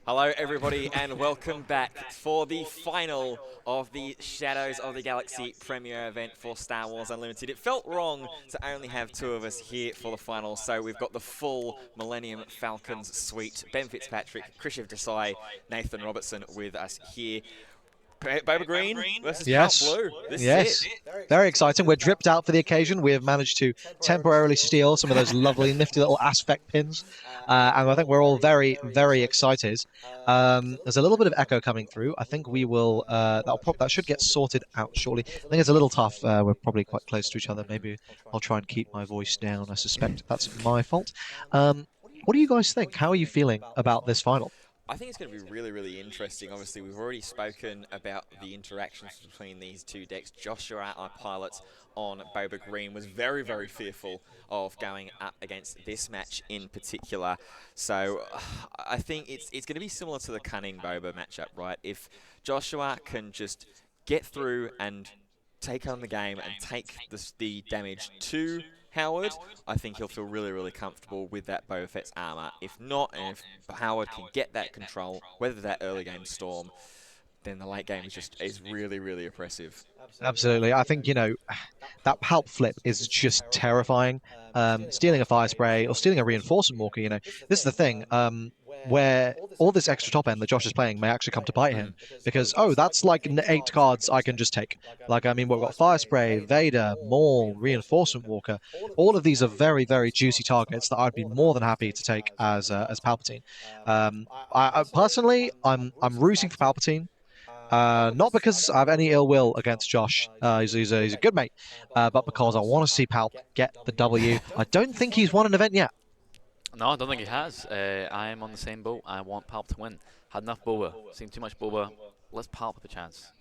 Hello, everybody, and welcome back for the final of the Shadows of the Galaxy premiere event for Star Wars Unlimited. It felt wrong to only have two of us here for the final, so we've got the full Millennium Falcons suite. Ben Fitzpatrick, Krishiv Desai, Nathan Robertson with us here. Boba Green versus Count Blue. This is it. Very exciting. We're dripped out for the occasion. We have managed to temporarily steal some of those lovely, nifty little aspect pins. And I think we're all very, very excited. There's a little bit of echo coming through. I think we will, that should get sorted out shortly. I think it's a little tough. We're probably quite close to each other. Maybe I'll try and keep my voice down. I suspect that's my fault. What do you guys think? How are you feeling about this final? I think it's going to be really, really interesting. Obviously, we've already spoken about the interactions between these two decks. Joshua, our pilot on Boba Green, was very, very fearful of going up against this match in particular. So I think it's going to be similar to the Cunning Boba matchup, right? If Joshua can just get through and take on the game and take the damage to Howard, I think he'll feel really, really comfortable with that Boba Fett's armor. If not, and if Howard can get that control, weather that early game storm, then the late game is really, really oppressive. Absolutely. I think, that palp flip is just terrifying. Stealing a fire spray or stealing a reinforcement walker, this is the thing. Where all this extra top end that Josh is playing may actually come to bite him because, that's like 8 cards I can just take. Like, I mean, we've got Fire Spray, Vader, Maul, Reinforcement Walker. All of these are very, very juicy targets that I'd be more than happy to take as Palpatine. I personally, I'm rooting for Palpatine. Not because I have any ill will against Josh. He's a good mate, but because I want to see Palp get the W. I don't think he's won an event yet. No, I don't think he has. I am on the same boat. I want Palp to win. Had enough Boba. Seen too much Boba. Let's Palp the chance,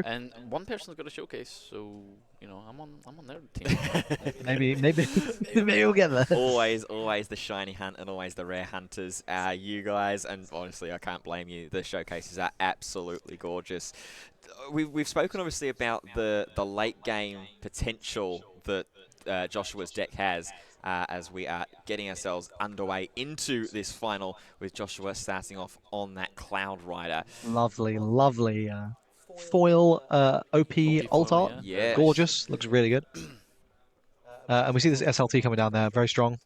And one person's got a showcase, so I'm on their team. maybe we'll get there. Always the shiny hunt and always the rare hunters. You guys, and honestly, I can't blame you. The showcases are absolutely gorgeous. We've spoken obviously about the late game potential that Joshua's deck has. As we are getting ourselves underway into this final with Joshua starting off on that Cloud Rider. Lovely foil OP alt art. Yeah. Gorgeous. Looks really good. And we see this SLT coming down there. Very strong.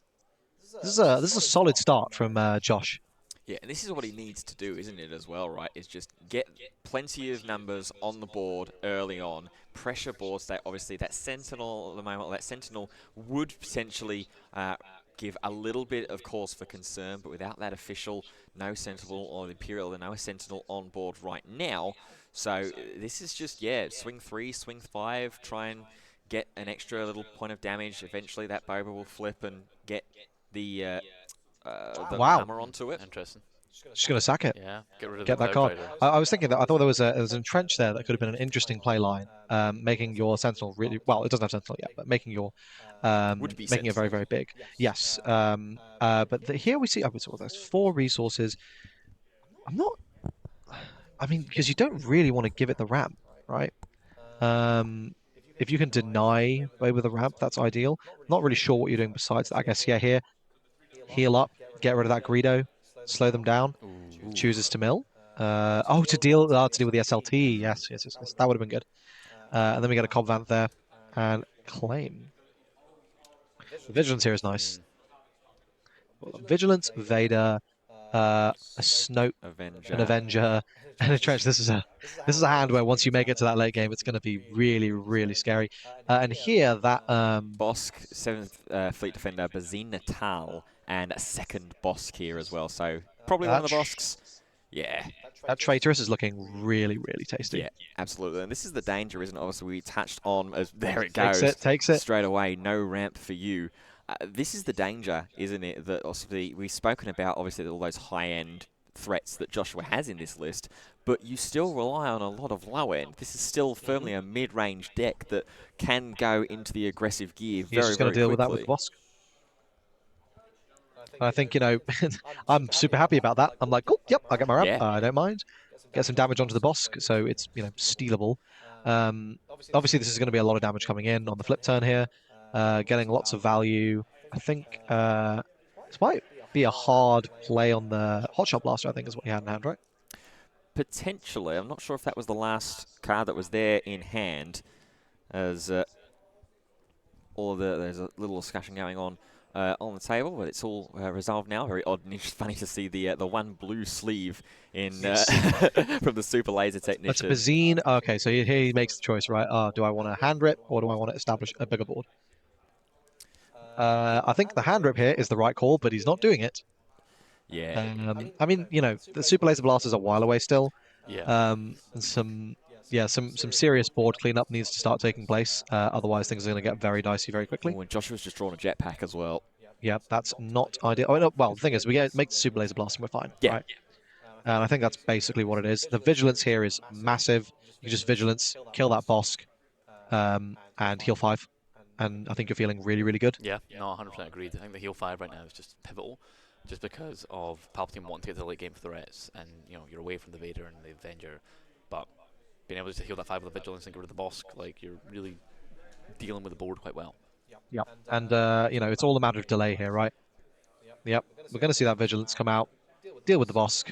This is a solid start from Josh. Yeah, and this is what he needs to do, isn't it, as well, right? Is just get plenty of numbers on the board early on, pressure board state. Obviously, that Sentinel at the moment, that Sentinel would potentially give a little bit of cause for concern, but without that official no Sentinel or the Imperial, no Sentinel on board right now. So this is just, swing 3, swing 5, try and get an extra little point of damage. Eventually, that Boba will flip and get the hammer onto it. Interesting. Just going to sack it. Yeah, get rid of that card. I was thinking that I thought there was an entrench there that could have been an interesting play line, making your Sentinel really well. It doesn't have Sentinel yet, but making your making it very, very big. Yes. But here we see there's 4 resources. Because you don't really want to give it the ramp, right? If you can deny over the ramp, that's ideal. Not really sure what you're doing besides that. I guess here. Heal up, get rid of that Greedo, slow them down. Ooh. Chooses to mill. To deal with the SLT. Yes. That would have been good. And then we get a Cobvant there and claim. The Vigilance here is nice. Vigilance, Vader, a Snoke, an Avenger, and a Trench. This is a hand where once you make it to that late game, it's going to be really, really scary. And here that Bosk, 7th Fleet Defender, Bazine Natal, and a second Bosk here as well. So probably one of the Bosks. Yeah. That Traitorous is looking really, really tasty. Yeah, absolutely. And this is the danger, isn't it? Obviously, we touched on, there it goes. Takes it. Straight away, no ramp for you. This is the danger, isn't it? That obviously we've spoken about, obviously, all those high-end threats that Joshua has in this list, but you still rely on a lot of low-end. This is still firmly a mid-range deck that can go into the aggressive gear very, very quickly. He's just going to deal with that with Bosk. I think, I'm super happy about that. I'm like, cool, yep, I'll get my ramp. I don't mind. Get some damage onto the Bosk, so it's, stealable. Obviously, this is going to be a lot of damage coming in on the flip turn here. Getting lots of value. I think it's be a hard play on the Hotshot Blaster, I think is what he had in hand, right? Potentially. I'm not sure if that was the last card that was there in hand, as there's a little discussion going on the table, but it's all resolved now. Very odd and it's funny to see the one blue sleeve in from the Super Laser Technician. That's a Bazine. Okay, so here he makes the choice, right? Do I want to hand rip or do I want to establish a bigger board? I think the hand rip here is the right call, but he's not doing it. Yeah. I mean, you know, the Super Laser Blast is a while away still. Yeah. And some serious board cleanup needs to start taking place. Otherwise, things are going to get very dicey very quickly. Oh, and Joshua's just drawn a jetpack as well. Yeah, that's not ideal. Oh, no, well, the thing is, make the Super Laser Blast and we're fine. Yeah. Right? And I think that's basically what it is. The Vigilance here is massive. You just Vigilance, kill that Bosk, and heal 5. And I think you're feeling really, really good. Yeah, no, 100% agreed. I think the heal 5 right now is just pivotal, just because of Palpatine wanting to get to the late game threats, and you're away from the Vader and the Avenger, but being able to heal that 5 with the Vigilance and get rid of the Bosk, like, you're really dealing with the board quite well. Yep. And it's all a matter of delay here, right? Yep. We're going to see that Vigilance come out, deal with the Bosk,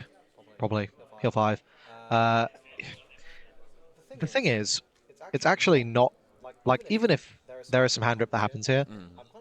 probably heal 5. The thing is, it's actually not like, even if there is some hand rip that happens here,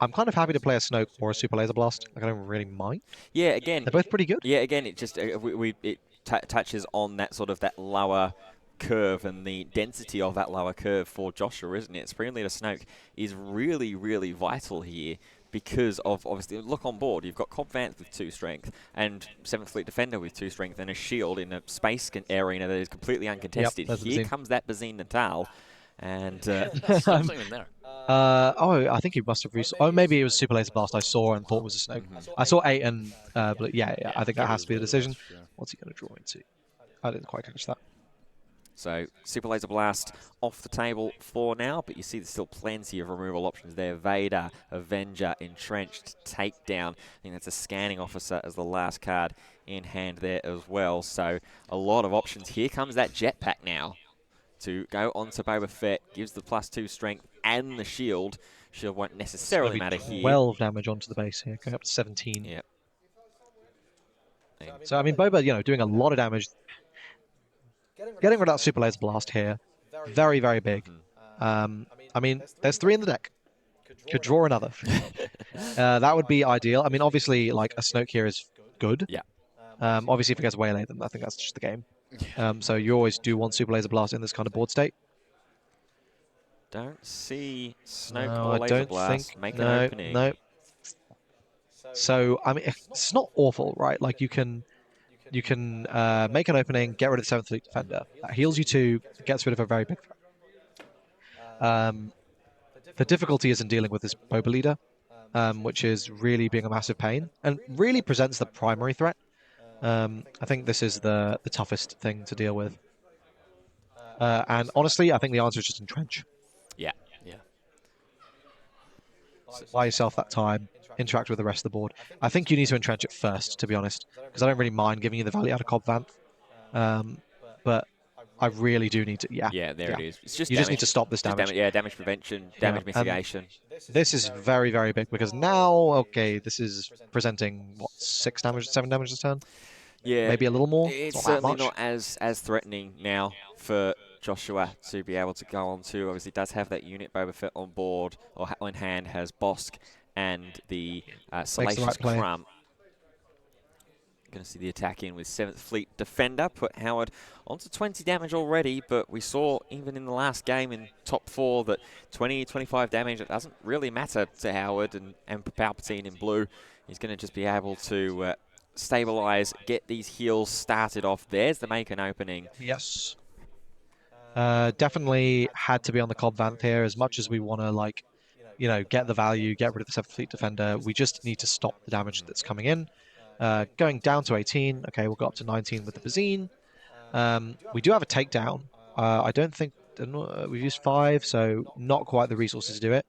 I'm kind of happy to play a Snoke or a Super Laser Blast. Like, I don't really mind. Yeah, again, they're both pretty good. Yeah, again, it just it touches on that sort of that lower curve and the density of that lower curve for Joshua, isn't it? Supreme Leader Snoke is really, really vital here because of, obviously, look on board. You've got Cobb Vanth with 2 strength and 7th Fleet Defender with 2 strength and a shield in a space arena that is completely uncontested. Yep, here comes that Bazine Natal. And it's not even there. I think he must have. Oh, maybe it was Super Laser Blast I saw and thought was a Snoke. I saw 8 and but yeah, I think that has to be the decision. What's he going to draw into? I didn't quite catch that. So Super Laser Blast off the table for now, but you see there's still plenty of removal options there. Vader, Avenger, Entrenched, Takedown. I think that's a Scanning Officer as the last card in hand there as well. So a lot of options. Here comes that Jetpack now to go onto Boba Fett. Gives the +2 strength and the shield. Shield won't necessarily matter here. 12 damage onto the base here, going up to 17. Yep. So, I mean, Boba, doing a lot of damage. Getting rid of that Super Laser Blast here, very, very big. I mean, there's 3 in the deck. Could draw another. That would be ideal. I mean, obviously, like, a Snoke here is good. Yeah. Obviously, if it gets waylaid, then I think that's just the game. So you always do want Super Laser Blast in this kind of board state. Don't see Snoke or Laser Blast make an opening. No. So, I mean, it's not awful, right? Like, you can make an opening, get rid of the 7th Fleet Defender. That heals you 2, gets rid of a very big threat. The difficulty is in dealing with this Boba leader, which is really being a massive pain, and really presents the primary threat. I think this is the toughest thing to deal with. And honestly, I think the answer is just Entrench. Yeah. Buy yourself that time, interact with the rest of the board. I think you need to entrench it first, to be honest, because I don't really mind giving you the value out of Cobb Vanth. But I really do need to. Yeah, there it is. It's just you just need to stop this damage. Damage prevention, damage mitigation. This is very, very big because now, okay, this is presenting what, 6 damage, 7 damage this turn. Yeah, maybe a little more. It's certainly not as threatening now for Joshua to be able to go on to. Obviously, does have that unit Boba Fett on board or in hand, has Bosk and the Salacious Crumb. Going to see the attack in with 7th Fleet Defender. Put Howard onto 20 damage already, but we saw even in the last game in top 4 that 20, 25 damage, it doesn't really matter to Howard and Palpatine in blue. He's going to just be able to stabilize, get these heals started off. There's the make an opening. Yes. Definitely had to be on the Cobb Vanth here. As much as we want to, get the value, get rid of the 7th Fleet Defender, we just need to stop the damage that's coming in. Going down to 18. Okay, we'll go up to 19 with the Bazine. We do have a takedown. I don't think we've used 5, so not quite the resources to do it.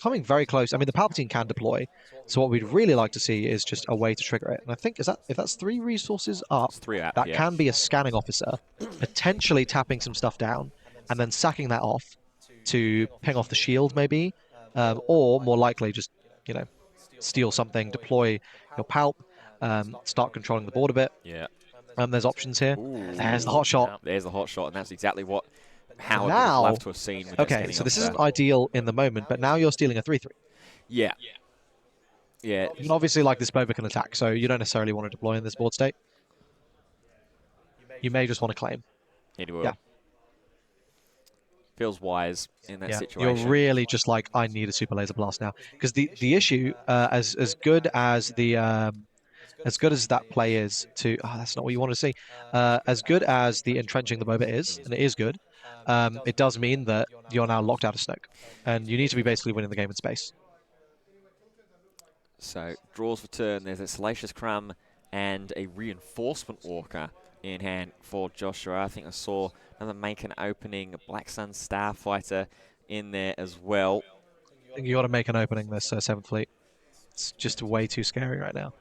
Coming very close. I mean, the Palpatine can deploy, so what we'd really like to see is just a way to trigger it. And I think if that's 3 resources up, that can be a Scanning Officer, potentially tapping some stuff down, and then sacking that off to ping off the shield, maybe, or more likely just, steal something, deploy your Palp, start controlling the board a bit. Yeah. There's options here. Ooh. There's the hot shot. Yeah. There's the hot shot, and that's exactly what Howard would have Now, loved to have seen. With okay, so this isn't ideal in the moment, but now you're stealing a 3-3. Yeah. Yeah. You can obviously, like, this Boba can attack, so you don't necessarily want to deploy in this board state. You may just want to claim. Yeah. Feels wise in that situation. You're really just like, I need a super laser blast now, because the issue, as good as that play is to, that's not what you want to see. As good as the entrenching the Boba is, and it is good, it does mean that you're now locked out of Snoke, and you need to be basically winning the game in space. So draws for turn. There's a Salacious Crumb and a Reinforcement Walker in hand for Joshua. I think I saw another make an opening, a Black Sun Starfighter in there as well. I think you got to make an opening this 7th Fleet. It's just way too scary right now.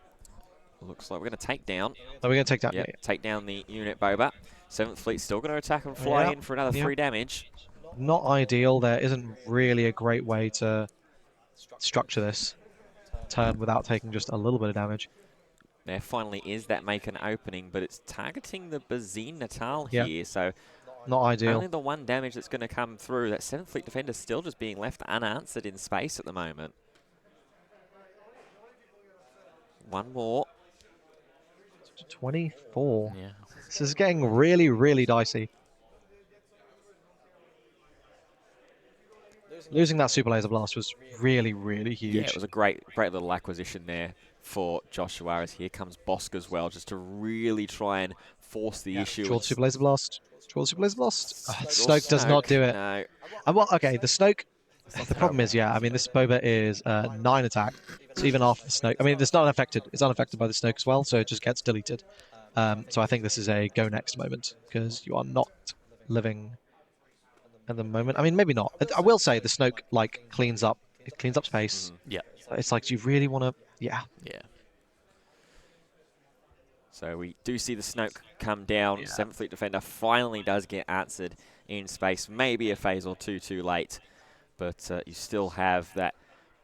Looks like we're going to take down. So we're going to take down. Yep, take down the unit Boba. 7th Fleet still going to attack and fly in for another 3 damage. Not ideal. There isn't really a great way to structure this turn without taking just a little bit of damage. There finally is that make an opening, but it's targeting the Bazine Natal here, so not ideal. Only the 1 damage that's going to come through. That 7th Fleet Defender still just being left unanswered in space at the moment. One more. 24. Yeah. This is getting really, really dicey. Losing that super laser blast was really, really huge. Yeah, it was a great little acquisition there for Joshua, as here comes Bosk as well, just to really try and force the issue. Draw the super laser blast. Draw the super laser blast. Snoke does not do it. No. Well, okay, the Snoke. The problem is, I mean, this Boba is 9 attack, so even after the Snoke, I mean, it's not unaffected. It's unaffected by the Snoke as well, so it just gets deleted. So I think this is a go next moment, because you are not living at the moment. I mean, maybe not. I will say the Snoke, like, cleans up space. Yeah. It's like, do you really want to... Yeah. So we do see the Snoke come down. 7th Fleet Defender finally does get answered in space. Maybe a phase or two too late. But you still have that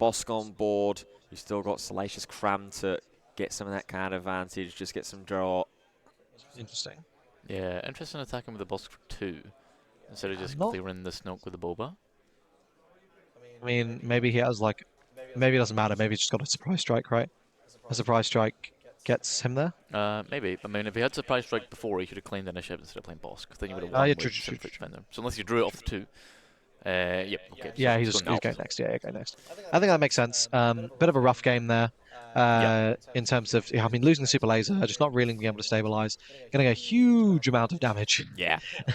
Bosk on board. You still got Salacious Crumb to get some of that card advantage, just get some draw. Interesting. Yeah, interesting attacking with the Bosk for 2 instead of just clearing the Snoke with the Boba. I mean, maybe he has, like, maybe it doesn't matter. Maybe he's just got a surprise strike, right? A surprise strike gets him there? Maybe. I mean, if he had surprise strike before, he could have claimed initiative instead of playing Bosk. Then you would have won with Defender. So unless you drew it off the 2. Yep. Okay. Yeah, he's going next. Yeah, going next. I think that makes sense. Bit of a rough game there. In terms of, I mean, losing the super laser, just not really being able to stabilize, getting a huge amount of damage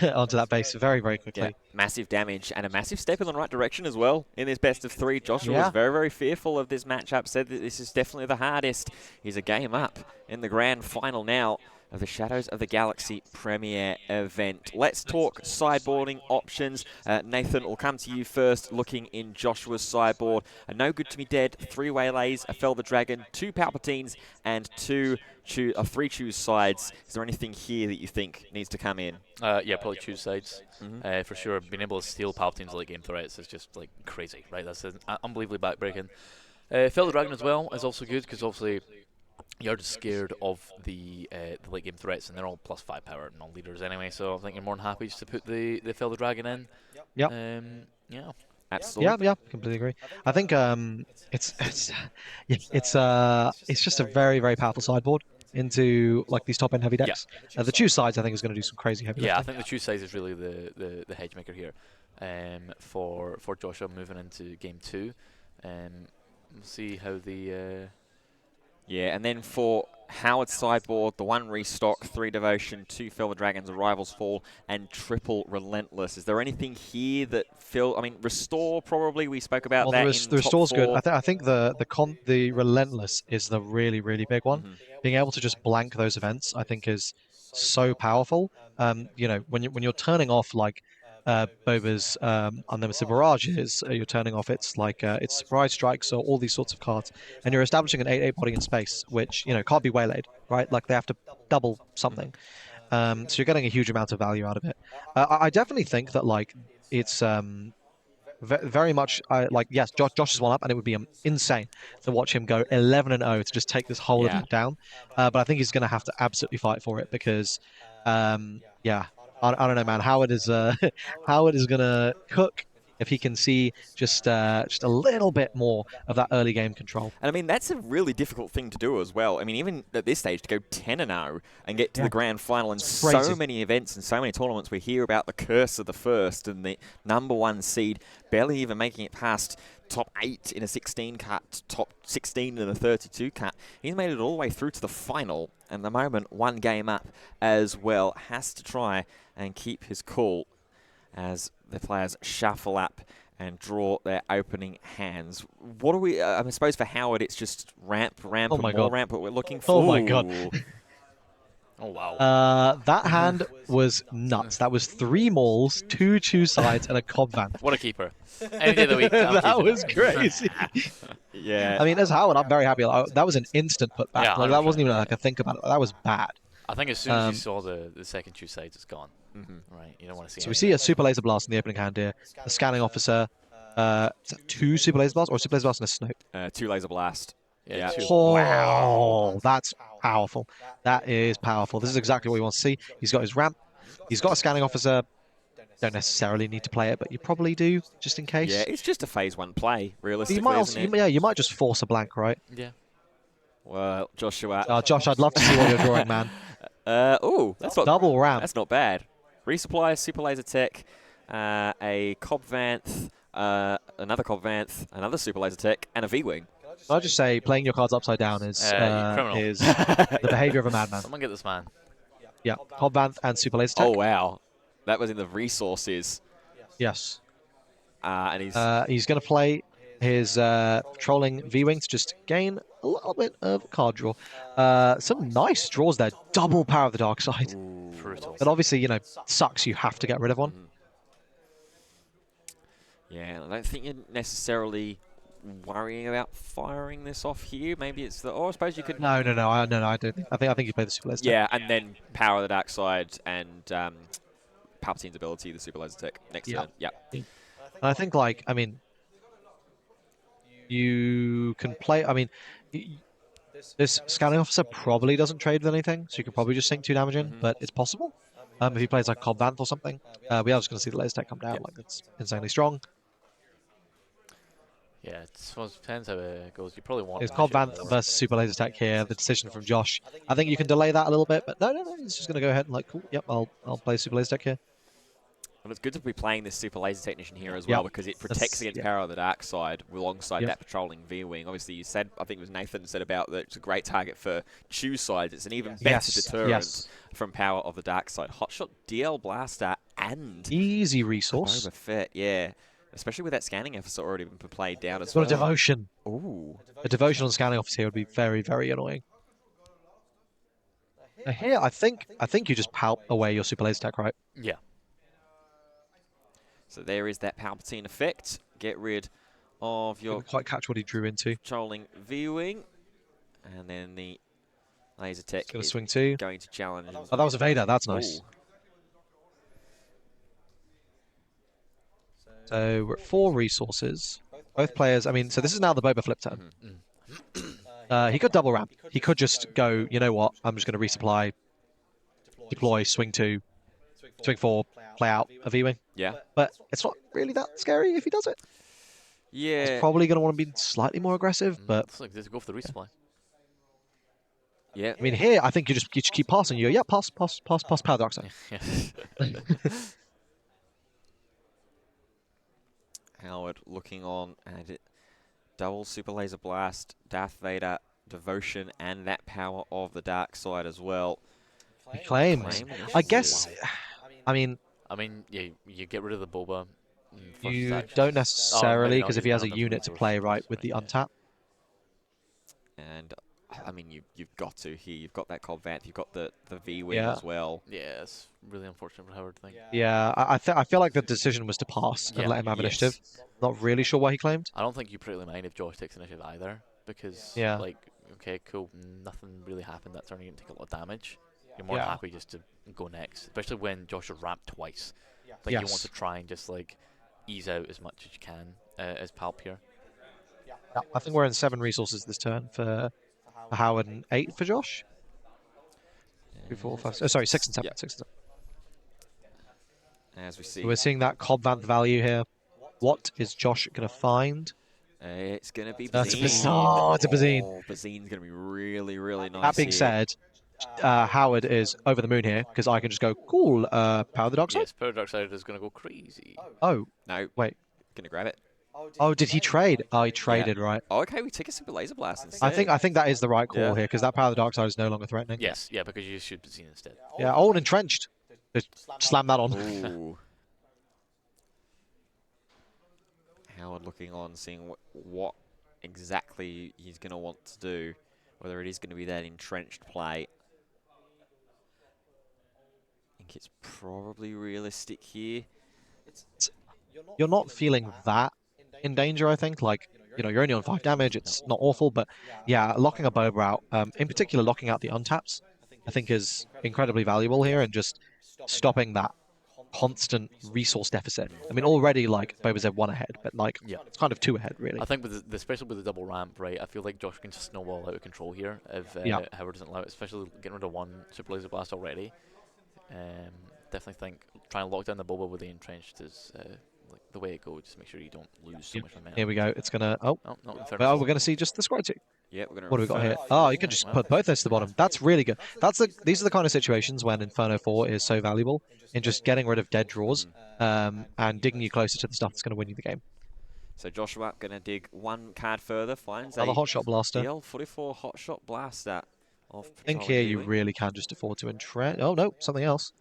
onto that base very, very quickly. Yeah. Massive damage and a massive step in the right direction as well in this best of 3. Joshua was very, very fearful of this matchup, said that this is definitely the hardest. He's a game up in the grand final now of the Shadows of the Galaxy Premier event. Let's talk sideboarding options. Nathan, we'll come to you first, looking in Joshua's sideboard. A No Good To Me Dead, 3 Waylays, a Fell the Dragon, 2 Palpatines, and 3 choose sides. Is there anything here that you think needs to come in? Yeah, probably choose sides. For sure. Being able to steal Palpatine's late game threats is just like crazy, right? That's unbelievably backbreaking. Fell the Dragon as well is also good, because obviously you're just scared of the late game threats, and they're all +5 power non-leaders anyway, so I think you're more than happy just to put the Fell the Dragon in. Yeah. Yeah. Absolutely. Yeah, completely agree. I think it's just a very, very powerful sideboard into like these top-end heavy decks. The choose sides, I think, is going to do some crazy heavy. Yeah, I think the choose sides is really the hedge maker here for Joshua moving into game 2. We'll see how the Yeah, and then for Howard's sideboard, the 1 Restock, 3 Devotion, 2 Fell the Dragons, Arrival's Fall, and triple Relentless. Is there anything here that I mean, Restore probably, we spoke about that. The Restore's good. I think the Relentless is the really, really big one. Being able to just blank those events, I think, is so powerful. You know, when you're turning off like Boba's Unlimited Barrages, you're turning off its Surprise Strikes, or all these sorts of cards, and you're establishing an 8/8 body in space, which, you know, can't be waylaid, right? Like, they have to double something. So you're getting a huge amount of value out of it. I definitely think that, like, it's very much like, yes, Josh is one up, and it would be insane to watch him go 11-0 to just take this whole event down. But I think he's going to have to absolutely fight for it because, yeah, I don't know, man. Howard is Howard is going to cook if he can see just a little bit more of that early game control. And I mean, that's a really difficult thing to do as well. I mean, even at this stage, to go 10-0 and get to the grand final in so many events and so many tournaments, we hear about the curse of the first and the #1 seed barely even making it past top 8 in a 16 cut, top 16 in a 32 cut. He's made it all the way through to the final, and the moment 1 game up as well. Has to try and keep his cool as the players shuffle up and draw their opening hands. What are we... I suppose for Howard, it's just ramp, and more ramp, but we're looking for... Oh, my God. Oh, wow. That hand was nuts. That was 3 mauls, 2 choose sides, and a Cobvan. What a keeper. Any day of the week, that was crazy. Yeah. I mean, as Howard, I'm very happy. That was an instant putback. Yeah, like, that wasn't even like a think about it. That was bad. I think as soon as you saw the second choose sides, it's gone. Right, you don't want to see. So we see a super laser blast in the opening hand here. A scanning officer. Is that 2 super laser blasts or a super laser blast and a snope? 2 laser blast. Yeah. Oh, wow, that's powerful. That is powerful. This is exactly what we want to see. He's got his ramp. He's got a scanning officer. Don't necessarily need to play it, but you probably do, just in case. Yeah, it's just a phase 1 play, realistically. You might also, you might just force a blank, right? Yeah. Well, Joshua. Josh, I'd love to see what you're drawing, man. Oh, that's not double ramp. That's not bad. Resupply, super laser tech, a Cobvanth, another Cobvanth, another super laser tech, and a V-wing. I'll just say playing your cards upside down is the behavior of a madman. Someone get this man. Yeah, Cobvanth and super laser tech. Oh wow, that was in the resources. Yes. And he's going to play his trolling V-wing to just gain a little bit of card draw. Some nice draws there. Double power of the dark side. Ooh, brutal. But obviously, sucks. You have to get rid of one. Yeah, I don't think you're necessarily worrying about firing this off here. Maybe it's the... Oh, I suppose you could... No, I don't. I think you play the super laser tech. Yeah, and then power of the dark side and Palpatine's ability, the super laser tech next turn. Yeah. And I think, you can play... this scanning officer probably doesn't trade with anything, so you could probably just sink 2 damage in, but it's possible. If he plays like Cobvanth or something, we are just going to see the laser tech come down. It's insanely strong. Yeah, it depends how it goes. You probably want... It's Cobvanth versus super laser tech here. The decision from Josh. I think you can delay that a little bit, but no. He's just going to go ahead and cool. Yep, I'll play super laser tech here. Well, it's good to be playing this super laser technician here as well because it protects against power of the dark side alongside that patrolling V-wing. Obviously, you said, I think it was Nathan said about that it's a great target for choose sides. It's an even better deterrent from power of the dark side. Hotshot, DL Blaster, and easy resource. Boba Fett, yeah. Especially with that scanning officer already been played down as well. Got a devotion. Ooh. A devotion on scanning officer here would be very, very annoying. Now here, I think you just palp away your super laser tech, right? Yeah. So there is that Palpatine effect. Get rid of your... Didn't quite catch what he drew into. Trolling V-wing. And then the laser tech going to swing 2. Going to challenge. Oh, that was a Vader. That's nice. Ooh. So we're at 4 resources. Both players, so this is now the Boba flip turn. He could double ramp. He could just go, you know what, I'm just going to resupply, deploy, swing 2, swing 4, play out a V-wing. Yeah. But it's not really that scary if he does it. Yeah. He's probably going to want to be slightly more aggressive, but... It's like, just go for the resupply. Yeah. Here, I think you just keep passing. You go, yeah, pass, power dark side. Howard looking on and it double super laser blast, Darth Vader, devotion, and that power of the dark side as well. He claims. I guess. You get rid of the Boba. You don't necessarily, because if he has a unit to play with the untap. And you've got to here. You've got that Cobvanth. You've got the V-wing as well. Yeah, it's really unfortunate for Howard thing. Yeah, I feel like the decision was to pass and let him have initiative. Not really sure why he claimed. I don't think you particularly mind if Josh takes initiative either, because okay, cool, nothing really happened that turn. You didn't take a lot of damage. You're more happy just to go next, especially when Josh has ramped twice. You want to try and just ease out as much as you can as Palp here. Yeah, I think we're in 7 resources this turn for Howard and 8 for Josh. 3, 4, 5, sorry, 6 and 7. Yep. 6 and 7. As we see. So we're seeing that Cobvanth value here. What is Josh going to find? It's going to be Bazine. Oh, it's a Bazine. Oh, Bazine's going to be really, really nice. That being said, Howard is over the moon here because I can just go, cool, Power the Dark Side? Yes, Power the Dark Side is going to go crazy. Oh. No. Wait. Going to grab it. Oh, did he trade? Oh, he traded, right. Oh, okay, we take a Super Laser Blast instead. I think that is the right call here because that Power of the Dark Side is no longer threatening. Yes, yeah, because you should Bazine instead. Yeah, all entrenched. Just slam that on. Ooh. Howard looking on, seeing what exactly he's going to want to do, whether it is going to be that entrenched play. I think it's probably realistic here. You're not feeling that in danger, I think. Like, you're only on 5 damage. It's not awful, but yeah, locking a Boba out, in particular locking out the untaps, I think is incredibly valuable here and just stopping that constant resource deficit. I mean, already, like, Boba's 1 ahead, but, like, it's kind of 2 ahead, really. I think, especially with the double ramp, right, I feel like Josh can just snowball out of control here if Howard doesn't allow it, especially getting rid of 1 Super Laser Blast already. Definitely think trying to lock down the Boba with the entrenched is like the way it goes. Just make sure you don't lose so much momentum. Here we go. It's going to... Oh, we're going to see just the Scry 2. Yeah, we're gonna. What do we got here? Oh, you can just put both those to the bottom. That's really good. These are the kind of situations when Inferno 4 is so valuable in just getting rid of dead draws and digging you closer to the stuff that's going to win you the game. So Joshua going to dig 1 card further, finds another Hotshot Blaster. DL44 Hotshot Blaster. I think here you really can just afford to entrench. Oh no, something else.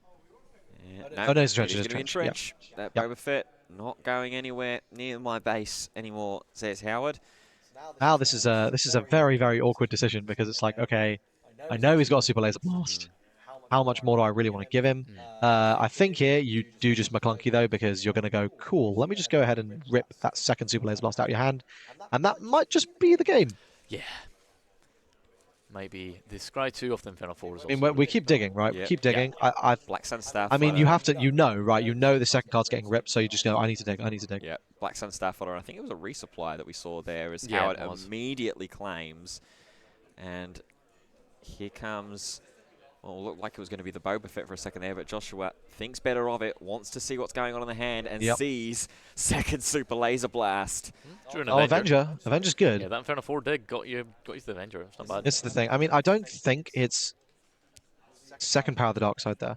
Yeah, no, it's going to be entrench. That Boba Fett not going anywhere near my base anymore, says Howard. Now this is a very, very awkward decision because it's like, okay, I know he's got a Super Laser Blast. How much more do I really want to give him? I think here you do just McClunky though because you're going to go, cool, let me just go ahead and rip that second Super Laser Blast out of your hand. And that might just be the game. Yeah. Might be the Scry 2 off the Inferno 4 is I mean, we keep digging, right? Yep. We keep digging. Black Sun Staff. I mean, you have to, right? You know the second card's getting ripped, so you just go, I need to dig, I need to dig. Yeah, Black Sun Staff Fodder. I think it was a resupply that we saw there as Howard immediately claims. And here comes, well, it looked like it was going to be the Boba Fett for a second there, but Joshua thinks better of it, wants to see what's going on in the hand, and sees second Super Laser Blast. Avenger. Avenger's good. Yeah, that Inferno 4 dig got you to the Avenger. It's not bad. It's the thing. I mean, I don't think it's second Power of the Dark Side there.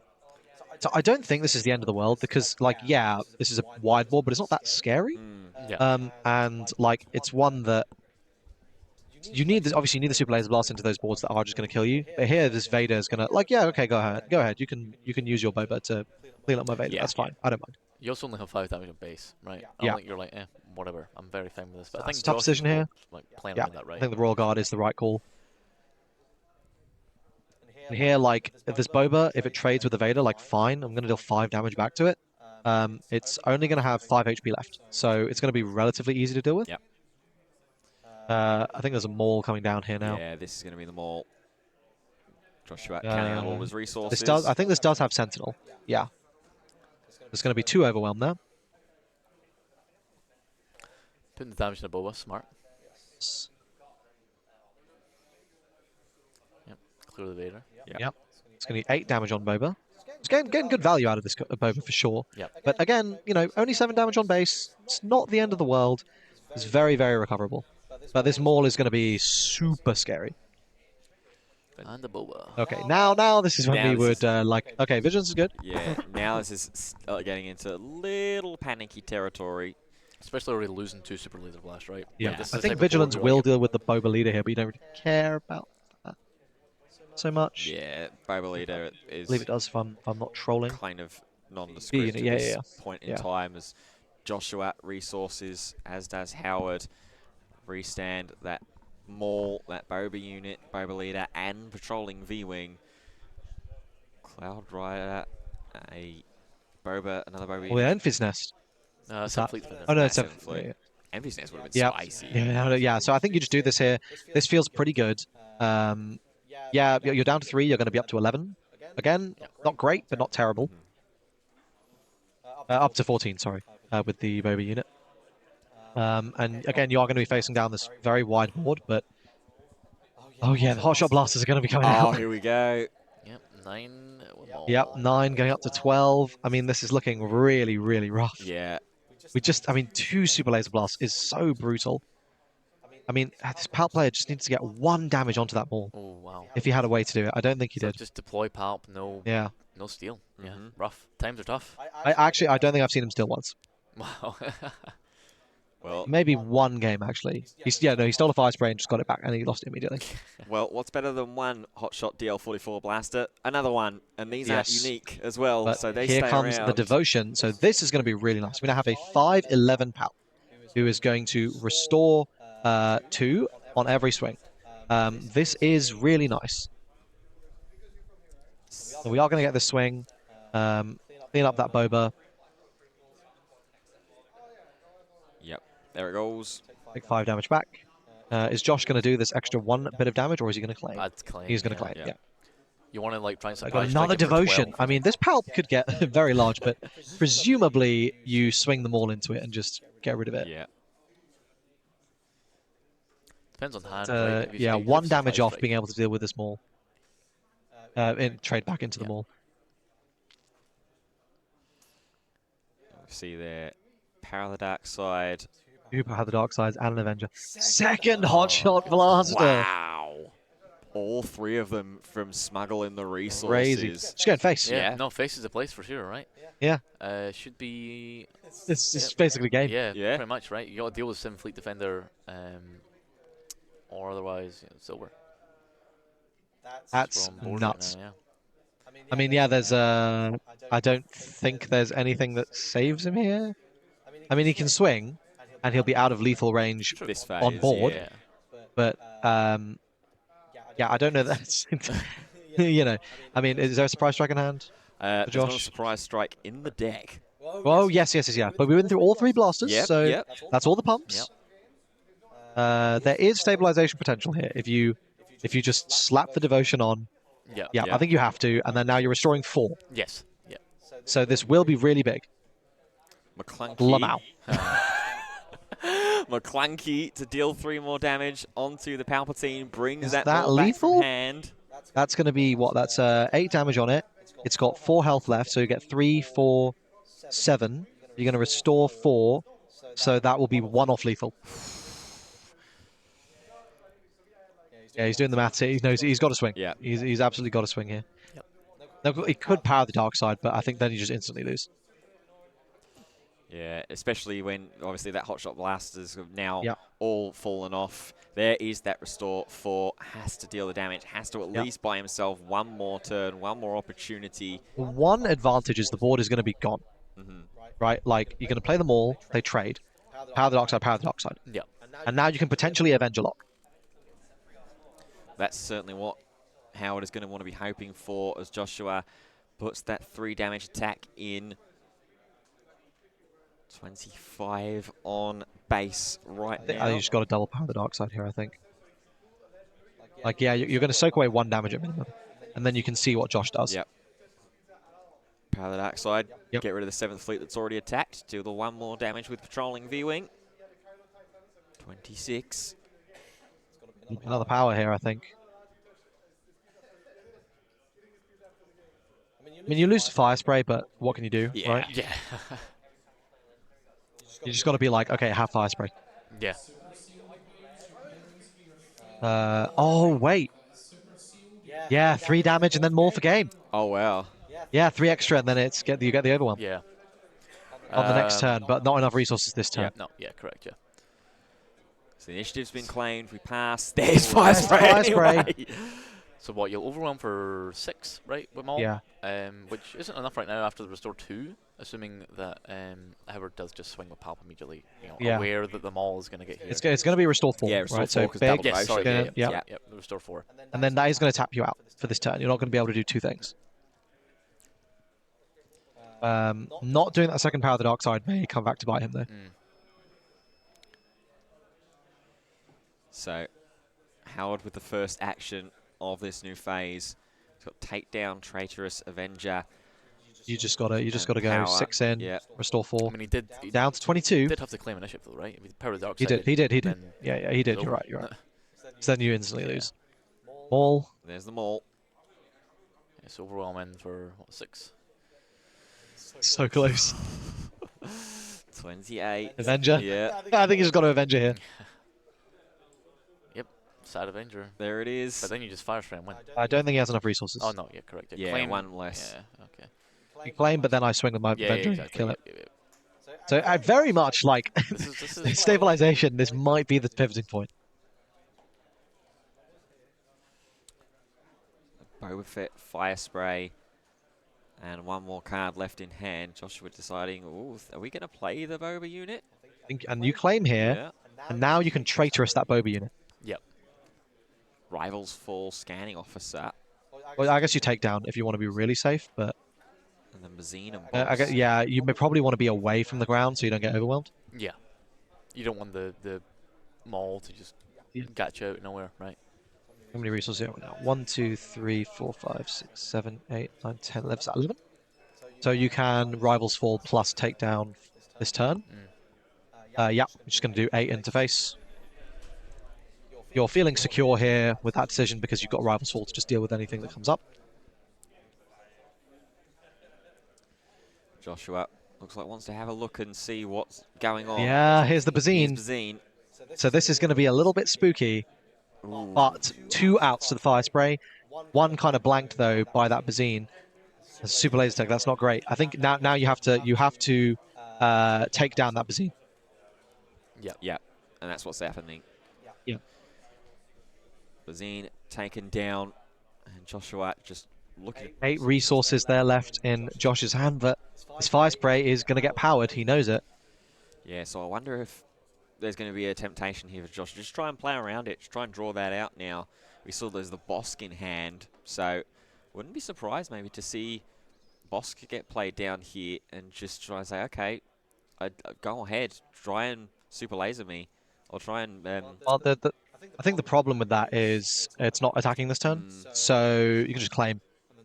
So I don't think this is the end of the world because, like, yeah, this is a wide board, but it's not that scary. And, like, it's one that you need this, obviously you need the Super Laser Blast into those boards that are just going to kill you. But here, this Vader is going to, like, yeah, okay, go ahead. You can use your Boba to clean up my Vader. That's fine. I don't mind. You also only have 5 damage on base, right? Yeah. You're like, whatever. I'm very fine with this. But I think it's a tough decision here. Like, playing around that right. I think the Royal Guard is the right call. And here, like, if this Boba, if it trades with the Vader, like, fine. I'm going to deal 5 damage back to it. It's only going to have 5 HP left. So it's going to be relatively easy to deal with. Yep. I think there's a Maul coming down here now. Yeah, this is going to be the Maul. Joshua counting out all his resources. I think this does have Sentinel. Yeah. There's going to be 2 overwhelmed there. Putting the damage in the Boba, smart. Yep, clear the Vader. Yep. It's going to be 8 damage on Boba. It's getting good value out of this Boba for sure. Yep. But again, only 7 damage on base. It's not the end of the world. It's very, very recoverable. But this Maul is going to be super scary. And the Boba. Okay, now this is when we would okay, Vigilance is good. Yeah, now this is getting into little panicky territory. Especially already losing 2 Super Laser Blast, right? Yeah, Like, I think Vigilance will deal with the Boba leader here, but you don't really care about that so much. Yeah, Boba leader is. I believe it does if I'm not trolling. Kind of nondescript at this point in Yeah. time as Joshua resources, as does Howard. Restand that Maul, that Boba unit, Boba leader, and patrolling V-Wing. Cloud Rider, another Boba unit. Well, the Enfys Nest. Seven Fleet. Oh no, it's Seven Seven Fleet. Fleet. Enfys Nest would have been spicy. Yeah, so I think you just do this here. This feels pretty good. Yeah, you're down to 3. You're going to be up to 11. Again, not great, but not terrible. Up to 14, sorry. with the Boba unit. And again, you are going to be facing down this very wide board, but oh yeah, the hotshot blasters are going to be coming out. Oh, here we go. Yep, 9. Yep, 9 going up to 12. I mean, this is looking really, really rough. Yeah. I mean, 2 super laser blasts is so brutal. I mean, this Palp player just needs to get 1 damage onto that ball. Oh, wow. If he had a way to do it. I don't think he did. Just deploy Palp, no steal. Yeah, rough. Times are tough. I don't think I've seen him steal once. Wow. Well, maybe 1 game, actually. He stole a fire spray and just got it back, and he lost it immediately. Well, what's better than 1 hotshot DL44 blaster? Another one, and these aren't unique as well, but so they here stay comes around. the devotion. So this is going to be really nice. We're going to have a 5/11 Palp who is going to restore 2 on every swing. This is really nice. So we are going to get this swing. Clean up that Boba. Yep, there it goes. Take 5 damage back. Is Josh going to do this extra 1 bit of damage, or is he going to claim? I'd claim. He's going to claim, yeah. You want to like try and I got another devotion. I mean, this Palp could get very large, but presumably you swing them all into it and just get rid of it. Yeah. Depends on hand. Right? Yeah, 1 damage off being able to deal with this maul. Trade back into the maul. See there, Power of the Dark Side. Uber had the dark sides and an Avenger. Second hotshot blaster. Wow. All 3 of them from Smuggle in the Resources. Crazy. Just going face. Yeah. No, face is a place for sure, right? Yeah. Should be. It's basically game. Yeah, pretty much, right? You got to deal with 7 Fleet Defender, or otherwise silver. That's nuts. Right now, I mean, yeah, there's I don't think there's anything that saves him here. I mean, he can swing, and he'll be out of lethal range this phase, on board. Yeah. But yeah, I don't know that. You know, I mean, is there a surprise strike in hand? There's not a surprise strike in the deck. Oh yes. But we went through all 3 blasters, so that's all the pumps. Yep. There is stabilization potential here if you just slap the devotion on. Yeah, I think you have to, and then now you're restoring 4. Yes. Yeah. So this will be really big. McClunky. Lamau. McClunky to deal 3 more damage onto the Palpatine, brings Is that that ball back lethal? from hand. That's going to be what? That's 8 damage on it. It's got 4 health left, so you get 3, 4, 7. You're going to restore 4, so that will be 1 off lethal. Yeah, he's doing the maths. He knows he's got to swing. Yeah, he's absolutely got to swing here. Yep. Now, he could power the dark side, but I think then you just instantly lose. Yeah, especially when obviously that hotshot blasters have now all fallen off. There is that restore 4, has to deal the damage, has to at least buy himself 1 more turn, 1 more opportunity. One advantage is the board is going to be gone. Right? Like, you're going to play them all, they trade. Power the dark side, power the dark side. Yeah. And now you can potentially Avenger lock. That's certainly what Howard is going to want to be hoping for as Joshua puts that 3 damage attack in. 25 on base right now. You just got to double power the dark side here, I think. Like, yeah, you're going to soak away 1 damage at minimum, and then you can see what Josh does. Yep. Power the dark side. Get rid of the 7th fleet that's already attacked. Deal the 1 more damage with patrolling V-wing. 26. Another power here, I think. I mean, you lose to fire spray, but what can you do, right? Yeah. You just got to be like, okay, have fire spray. Yeah. Oh, wait. Yeah, 3 damage and then more for game. Oh, wow. Yeah, 3 extra, and then you get the overwhelm. Yeah. On the next turn, but not enough resources this turn. No, correct, yeah. So the initiative's been claimed. We pass. There's fire spray. Fire spray. So what, you'll overwhelm for 6, right, with Maul? Yeah. Which isn't enough right now after the restore 2, assuming that Howard does just swing with Palp immediately, aware that the Maul is going to get here. It's going to be restore 4. Yeah, restore right? 4 so big, yes, sorry, yeah, restore 4. And then that is going to tap you out for this turn. You're not going to be able to do 2 things. Not doing that second power of the dark side may come back to bite him, though. So, Howard with the first action of this new phase. He's got Takedown, Traitorous, Avenger. You just gotta go 6 in, restore 4. I mean, he down to 22. Did have to claim initiative though, right? If he power the dark He side, did. then Yeah, he did. You're right. So then you instantly lose. Maul. There's the Maul. It's overwhelming for what, 6. So close. 28. Avenger. Yeah. I think you just got to Avenger here. Yep. Sad Avenger. There it is. But then you just fire spray and win. I don't think he has enough resources. Oh no, yeah, correct. Yeah, claim. one less. Yeah, okay. You claim, but then I swing with my Yeah, Avenger exactly. and kill it. Yep. So I very much like This is stabilization. This might be the pivoting point. Boba Fett, Fire Spray, and one more card left in hand. Joshua deciding, ooh, are we going to play the Boba unit? And you claim here, and now you can traitorous that Boba unit. Yep. Rivals Fall, Scanning Officer. Well, I guess you take down if you want to be really safe, but And then Bazine and I guess, yeah, you may probably want to be away from the ground so you don't get overwhelmed. Yeah. You don't want the Maul to just catch you out of nowhere, right? How many resources do you have now? 1, 2, 3, 4, 5, 6, 7, 8, 9, 10, 11. Is that 11? So you can Rivals Fall plus take down this turn. Yeah, you're just going to do 8 interface. You're feeling secure here with that decision because you've got Rivals Fall to just deal with anything that comes up. Joshua looks like wants to have a look and see what's going on. Yeah, here's the Here's Bazine. Bazine. So this is going to be a little bit spooky, but 2 outs to the Fire Spray. 1 kind of blanked though by that Bazine. That's a super laser tech. That's not great. I think now you have to take down that Bazine. Yeah, and that's what's happening. Yeah. Bazine taken down, and Joshua just looking. 8 resources there left in Josh's hand, but his Fire Spray is going to get powered. He knows it. Yeah, so I wonder if there's going to be a temptation here for Josh. Just try and play around it. Just try and draw that out now. We saw there's the Bosk in hand, so wouldn't be surprised maybe to see Bosk get played down here and just try and say, okay, go ahead, try and super laser me, or try and... Well, I think the problem with that is it's not attacking this turn, so you can just claim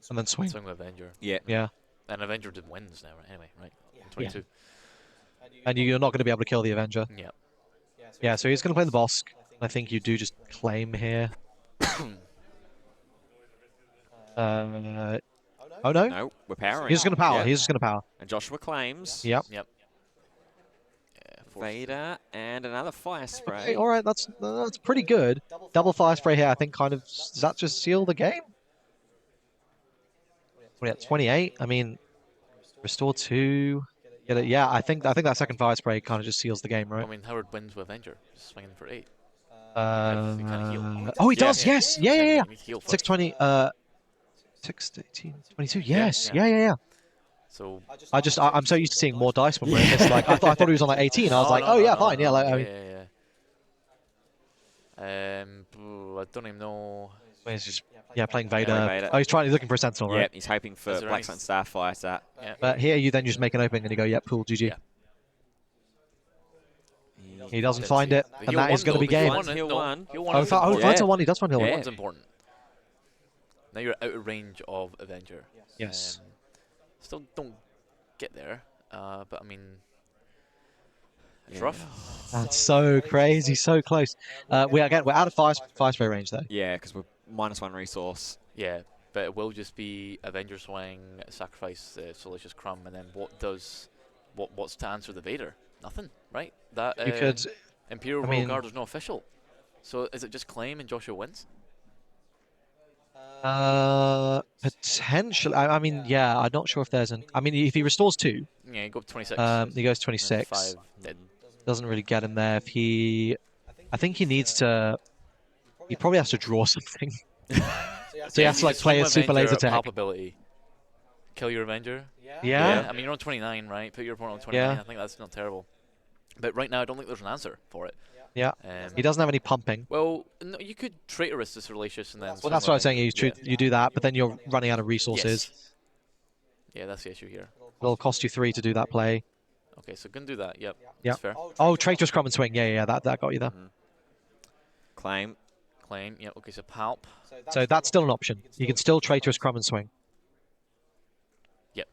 and then swing. Swing with Avenger. Yeah. And Avenger did wins now, right? Anyway, right? 22. And you're not going to be able to kill the Avenger. Yeah. Yeah, so he's going to play the Bosk. I think you do just claim here. Oh no? No, we're powering. He's just going to power. Yeah. He's just going to power. And Joshua claims. Yep. Yeah, Vader and another Fire Spray. Okay, all right, that's pretty good. Double Fire Spray here. I think kind of does that just seal the game? Well, yeah, 28. I mean, restore 2. Yeah, I think that second Fire Spray kind of just seals the game, right? I mean, Howard wins with Avenger, just swinging for 8. Oh, he does. Yes. Yeah. You heal first. 620. 6, 18, 22. Yes. Yeah. So I'm so used to seeing more dice when we're in this. Like I thought he was on like 18. I was like, oh yeah, fine. Yeah, like I mean, I don't even know. he's just playing Vader. Vader. Oh, he's looking for a Sentinel, right? Yeah, he's hoping for Black Sun Starfighter. Yeah. But here you then just make an opening and you go, yeah, pool, GG. Yeah. He doesn't find it, and that is going to be game. Heal one. Oh, finds a 1. He does find heal 1. One's important. Now you're out of range of Avenger. Yes. Still don't get there, but I mean, it's rough. That's so crazy, so close. We're out of fire spray range though. Yeah, because we're -1 resource. Yeah, but it will just be Avenger swing, sacrifice Salacious Crumb, and then what's to answer the Vader? Nothing, right? That You could. Imperial Royal Guard is no official. So is it just claim and Joshua wins? Potentially. I mean, yeah. I'm not sure if there's an. I mean, if he restores 2. Yeah, you go up to 26. He goes 26. 5 dead. Doesn't really get him there. I think he needs to. He probably has to draw something. So he has to like play a super laser tech. Palpability. Kill your Avenger. Yeah. I mean, you're on 29, right? Put your opponent on 29. Yeah. I think that's not terrible. But right now, I don't think there's an answer for it. Yeah. He doesn't have any pumping. Well, no, you could traitorous this Salacious and then. Well, that's what I was saying. You do that, but then you're running out of resources. Yes. Yeah, that's the issue here. It'll cost you 3 to do that play. Okay, so gonna do that. Yep. Yeah. That's fair. Oh, traitorous crumb and swing. Yeah. That got you there. Claim. Claim. Yeah. Okay, so palp. So that's still an option. You can still traitorous crumb and swing. Yep.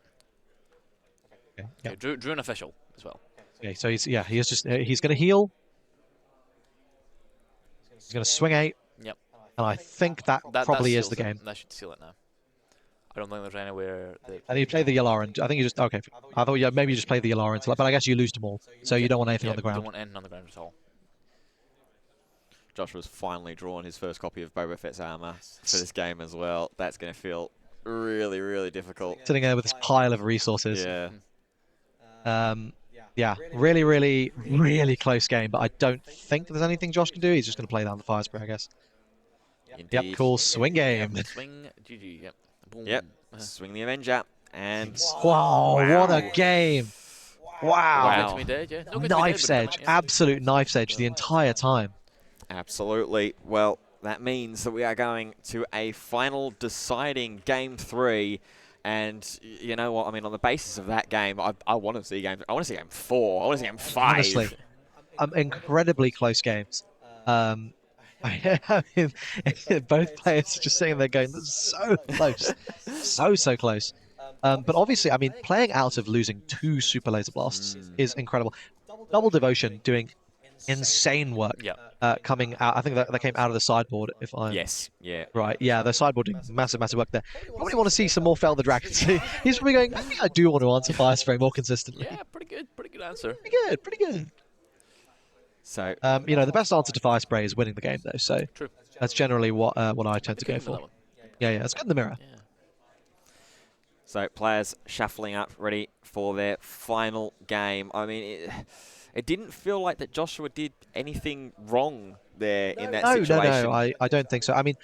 Okay, drew an official as well. Okay, so he's he's going to heal. He's going to swing 8. Yep. And I think that probably is the game. That should seal it now. I don't think there's anywhere that... And you play the Yalaran. I think you just... Okay. I thought maybe you just play the Yalaran. But I guess you lose them all. So you don't want anything on the ground. Don't want anything on the ground at all. Joshua's finally drawn his first copy of Boba Fett's armor for this game as well. That's going to feel really, really difficult. Sitting there with this pile of resources. Yeah. Yeah, really, really, really close game. But I don't think there's anything Josh can do. He's just going to play down the fire spray, I guess. Indeed. Yep, cool. Swing game. Yep. Swing, GG, yep. Boom. Yep. Swing the Avenger. And... Wow, what a game. Wow. Knife's edge. Absolute knife's edge the entire time. Absolutely. Well, that means that we are going to a final deciding Game 3. And you know what? I mean, on the basis of that game, I want to see game 4. I want to see game 5. Honestly, incredibly close games. I mean, both players are just sitting there going, "That's so close, so close." But obviously, I mean, playing out of losing 2 super laser blasts is incredible. Double Devotion doing insane work. Yeah. Coming out, I think that came out of the sideboard. If I'm right, yeah, the sideboard doing massive work there. Probably want to see some more Fel the Dragon. He's probably going, maybe I do want to answer Fire Spray more consistently. Yeah, pretty good answer. Pretty good. So you know, the best answer to Fire Spray is winning the game, though. So true. That's generally what I tend to go for. Yeah, it's good in the mirror. Yeah. So players shuffling up, ready for their final game. I mean, it didn't feel like that Joshua did anything wrong there in that situation. No, I don't think so. I mean,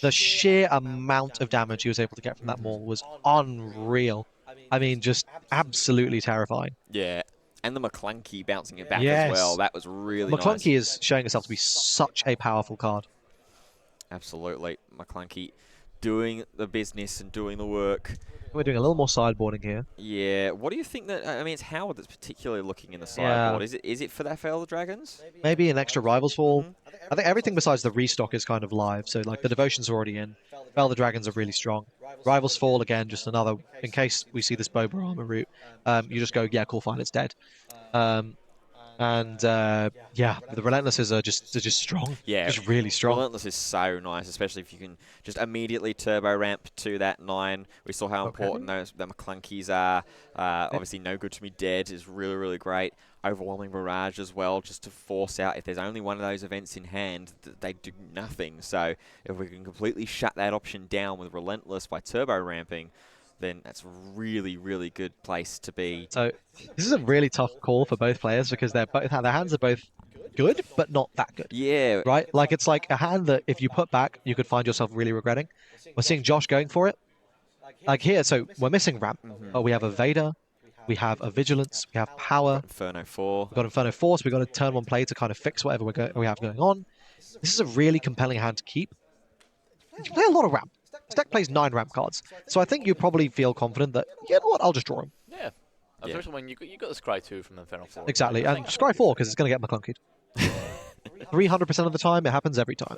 the sheer amount of damage he was able to get from that maul was unreal. I mean, just absolutely terrifying. Yeah, and the McClunky bouncing it back as well. That was really nice. McClunky is showing itself to be such a powerful card. Absolutely. McClunky doing the business and doing the work. We're doing a little more sideboarding here. Yeah. What do you think that... I mean, it's Howard that's particularly looking in the sideboard. Is it for that Fel the Dragons? Maybe an extra Rivals Fall. I think everything besides the restock is kind of live. So, like, the Devotion's already in. Fel the Dragons are really strong. Rivals Fall, again, just another... In case we see this Boba armor route, you just go, yeah, cool, fine, it's dead. Yeah, the Relentlesses are just strong. Yeah, just really strong. Relentless is so nice, especially if you can just immediately turbo ramp to that 9. We saw how important the McClunkies are. Obviously, No Good to Me Dead is really, really great. Overwhelming Barrage as well, just to force out if there's only one of those events in hand, they do nothing. So if we can completely shut that option down with Relentless by turbo ramping, then that's a really, really good place to be. So this is a really tough call for both players because their hands are both good, but not that good. Yeah. Right? Like, it's like a hand that if you put back, you could find yourself really regretting. We're seeing Josh going for it. Like here, so we're missing ramp, but we have a Vader, we have a Vigilance, we have Power. Inferno 4. We've got Inferno 4, so we've got a turn 1 play to kind of fix whatever we have going on. This is a really compelling hand to keep. You play a lot of ramp. This deck plays 9 ramp cards, so I think you probably feel confident that, you know what, I'll just draw him. Yeah. Especially when you got the Scry 2 from Inferno 4. Exactly, and Scry 4 because it's going to get McClunkied. 300% of the time, it happens every time.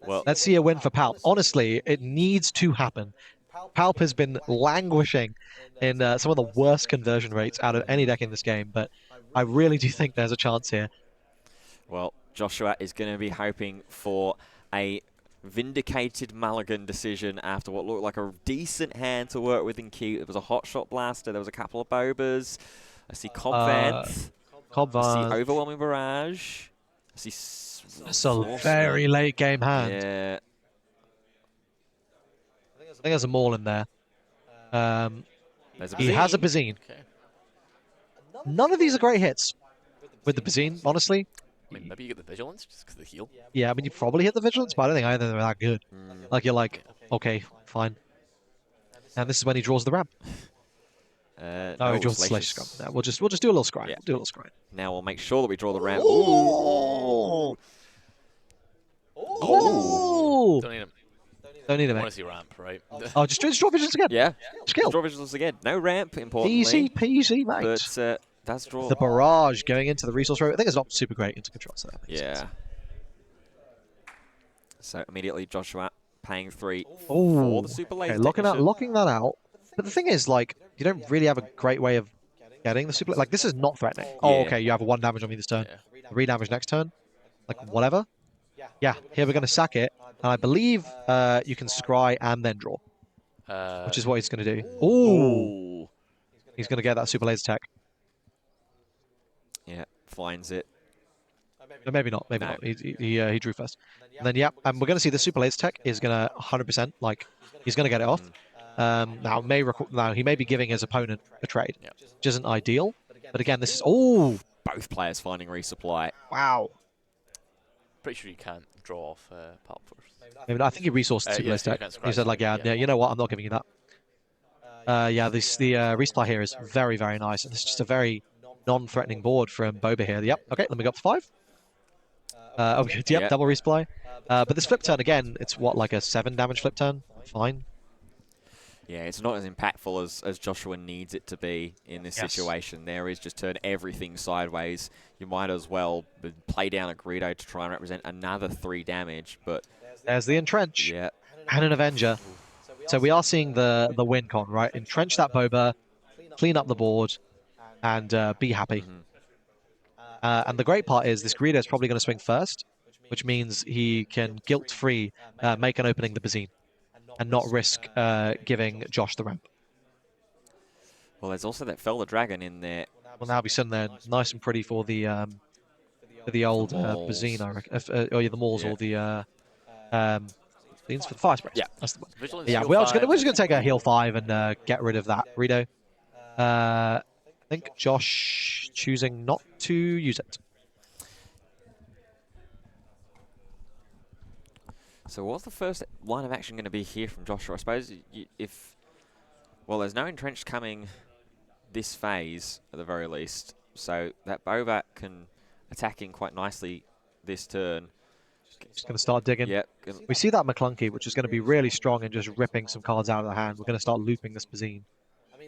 Well, let's see a win for Palp. Honestly, it needs to happen. Palp has been languishing in some of the worst conversion rates out of any deck in this game, but I really do think there's a chance here. Well, Joshua is going to be hoping for a vindicated mulligan decision after what looked like a decent hand to work with in queue. There was a Hot Shot Blaster, there was a couple of Bobas. I see Cobb Vanth. I see Overwhelming Barrage. I see... That's a very late game hand. Yeah. I think there's a Maul in there. He has a Bazine. Okay. None of these are great hits with the Bazine, honestly. I mean, maybe you get the Vigilance just because of the heal. Yeah, I mean, you probably hit the Vigilance, but I don't think either of them are that good. Like, you're like, okay, fine. And this is when he draws the ramp. No, he draws the Slash Scum. No, we'll just do a little scry. Yeah. We'll do a little scry. Now we'll make sure that we draw the ramp. Ooh! Ooh! Don't need him. Don't need him. I want to see ramp, right? Oh, just draw Vigilance again. Yeah. Skill. Draw Vigilance again. No ramp, importantly. Easy peasy, mate. But that's draw. The barrage going into the resource row. I think it's not super great into control. So that makes sense. So immediately Joshua paying 3 Ooh. for the super laser. Okay, locking that out. But the thing is, like, you don't really have a great way of getting the super. Like, this is not threatening. Yeah. Oh, okay, you have a 1 damage on me this turn. Yeah. 3 damage next turn. Like, whatever. Yeah, here we're going to sack it. And I believe you can scry and then draw, which is what he's going to do. Ooh. He's going to get that super laser tech. Yeah, finds it. But maybe not. Maybe not. He drew first. And then, yeah, and we're going to see the super laser tech is going to 100%, like, he's going to get it off. Now, he may be giving his opponent a trade, which isn't ideal. But again, this is... Oh! Both players finding resupply. Wow. Pretty sure you can't draw off Palp Force. Maybe not. I think he resourced the super laser tech. He said, like, yeah, you know what? I'm not giving you that. Yeah, the resupply here is very, very nice. And it's just a very non-threatening board from Boba here. Yep, okay, let me go up to 5. Okay, yep, double resupply. But this flip turn, again, it's what, like a 7 damage flip turn? Fine. Yeah, it's not as impactful as Joshua needs it to be in this situation. There is just turn everything sideways. You might as well play down a Greedo to try and represent another 3 damage. But there's the Entrench and an Avenger. So we are seeing the win con, right? Entrench that Boba, clean up the board, and be happy. And the great part is this Greedo is probably going to swing first, which means he can guilt-free make an opening the Bazine and not risk giving Josh the ramp. Well, there's also that Fell the Dragon in there. Will now be sitting there nice and pretty for the old Bazine, I reckon. Or the Mauls or the for the Fire Sprays. Yeah, that's the one. Yeah, we're just gonna take a heal 5 and get rid of that Greedo. I think Josh choosing not to use it. So what's the first line of action going to be here from Joshua? I suppose well, there's no entrenched coming this phase at the very least, so that Boba can attack in quite nicely this turn. Just going to start digging. Yep. We see that McClunky, which is going to be really strong and just ripping some cards out of the hand. We're going to start looping this Bazine.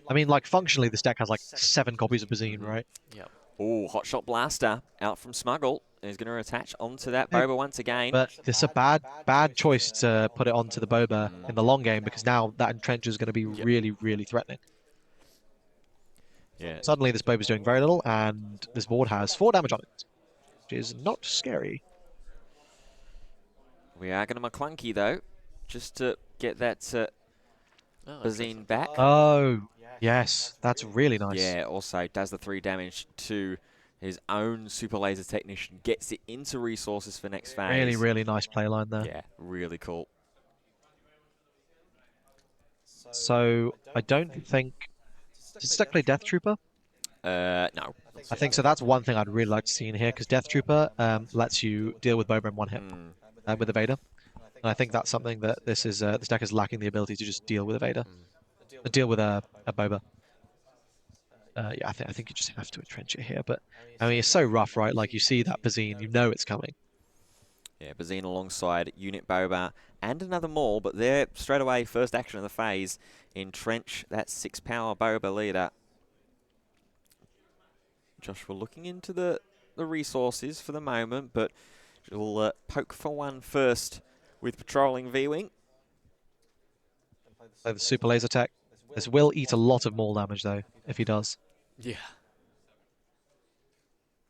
I mean, like, functionally, this deck has like 7 copies of Bazine, right? Yeah. Oh, Hotshot Blaster out from Smuggle. He's going to attach onto that Boba once again. But it's a bad choice to put it onto the Boba in the long game, because now that Entrench is going to be really, really threatening. Yeah. Suddenly, this Boba's doing very little, and this board has 4 damage on it, which is not scary. We are going to McClunky, though, just to get that Bazine back. Oh, yes. That's really nice. Yeah, also does the 3 damage to his own Super Laser Technician, gets it into resources for next phase. Really, really nice playline there. Yeah, really cool. So, I don't think... Does Deck play Death Trooper? No. I think so. That's one thing I'd really like to see in here, because Death Trooper lets you deal with Boba in 1 hit with the Vader. And I think that's something that this deck is lacking the ability to just deal with a Vader. Deal with a Boba. Yeah, I think you just have to entrench it here. But, I mean, it's so rough, right? Like, you see that Bazine, you know it's coming. Yeah, Bazine alongside Unit Boba and another Maul, but they're straight away, first action of the phase, entrench that 6 power Boba leader. Joshua looking into the resources for the moment, but we'll poke for 1 first with patrolling V-Wing. So the super laser tech. This will eat a lot of Maul damage, though, if he does. Yeah.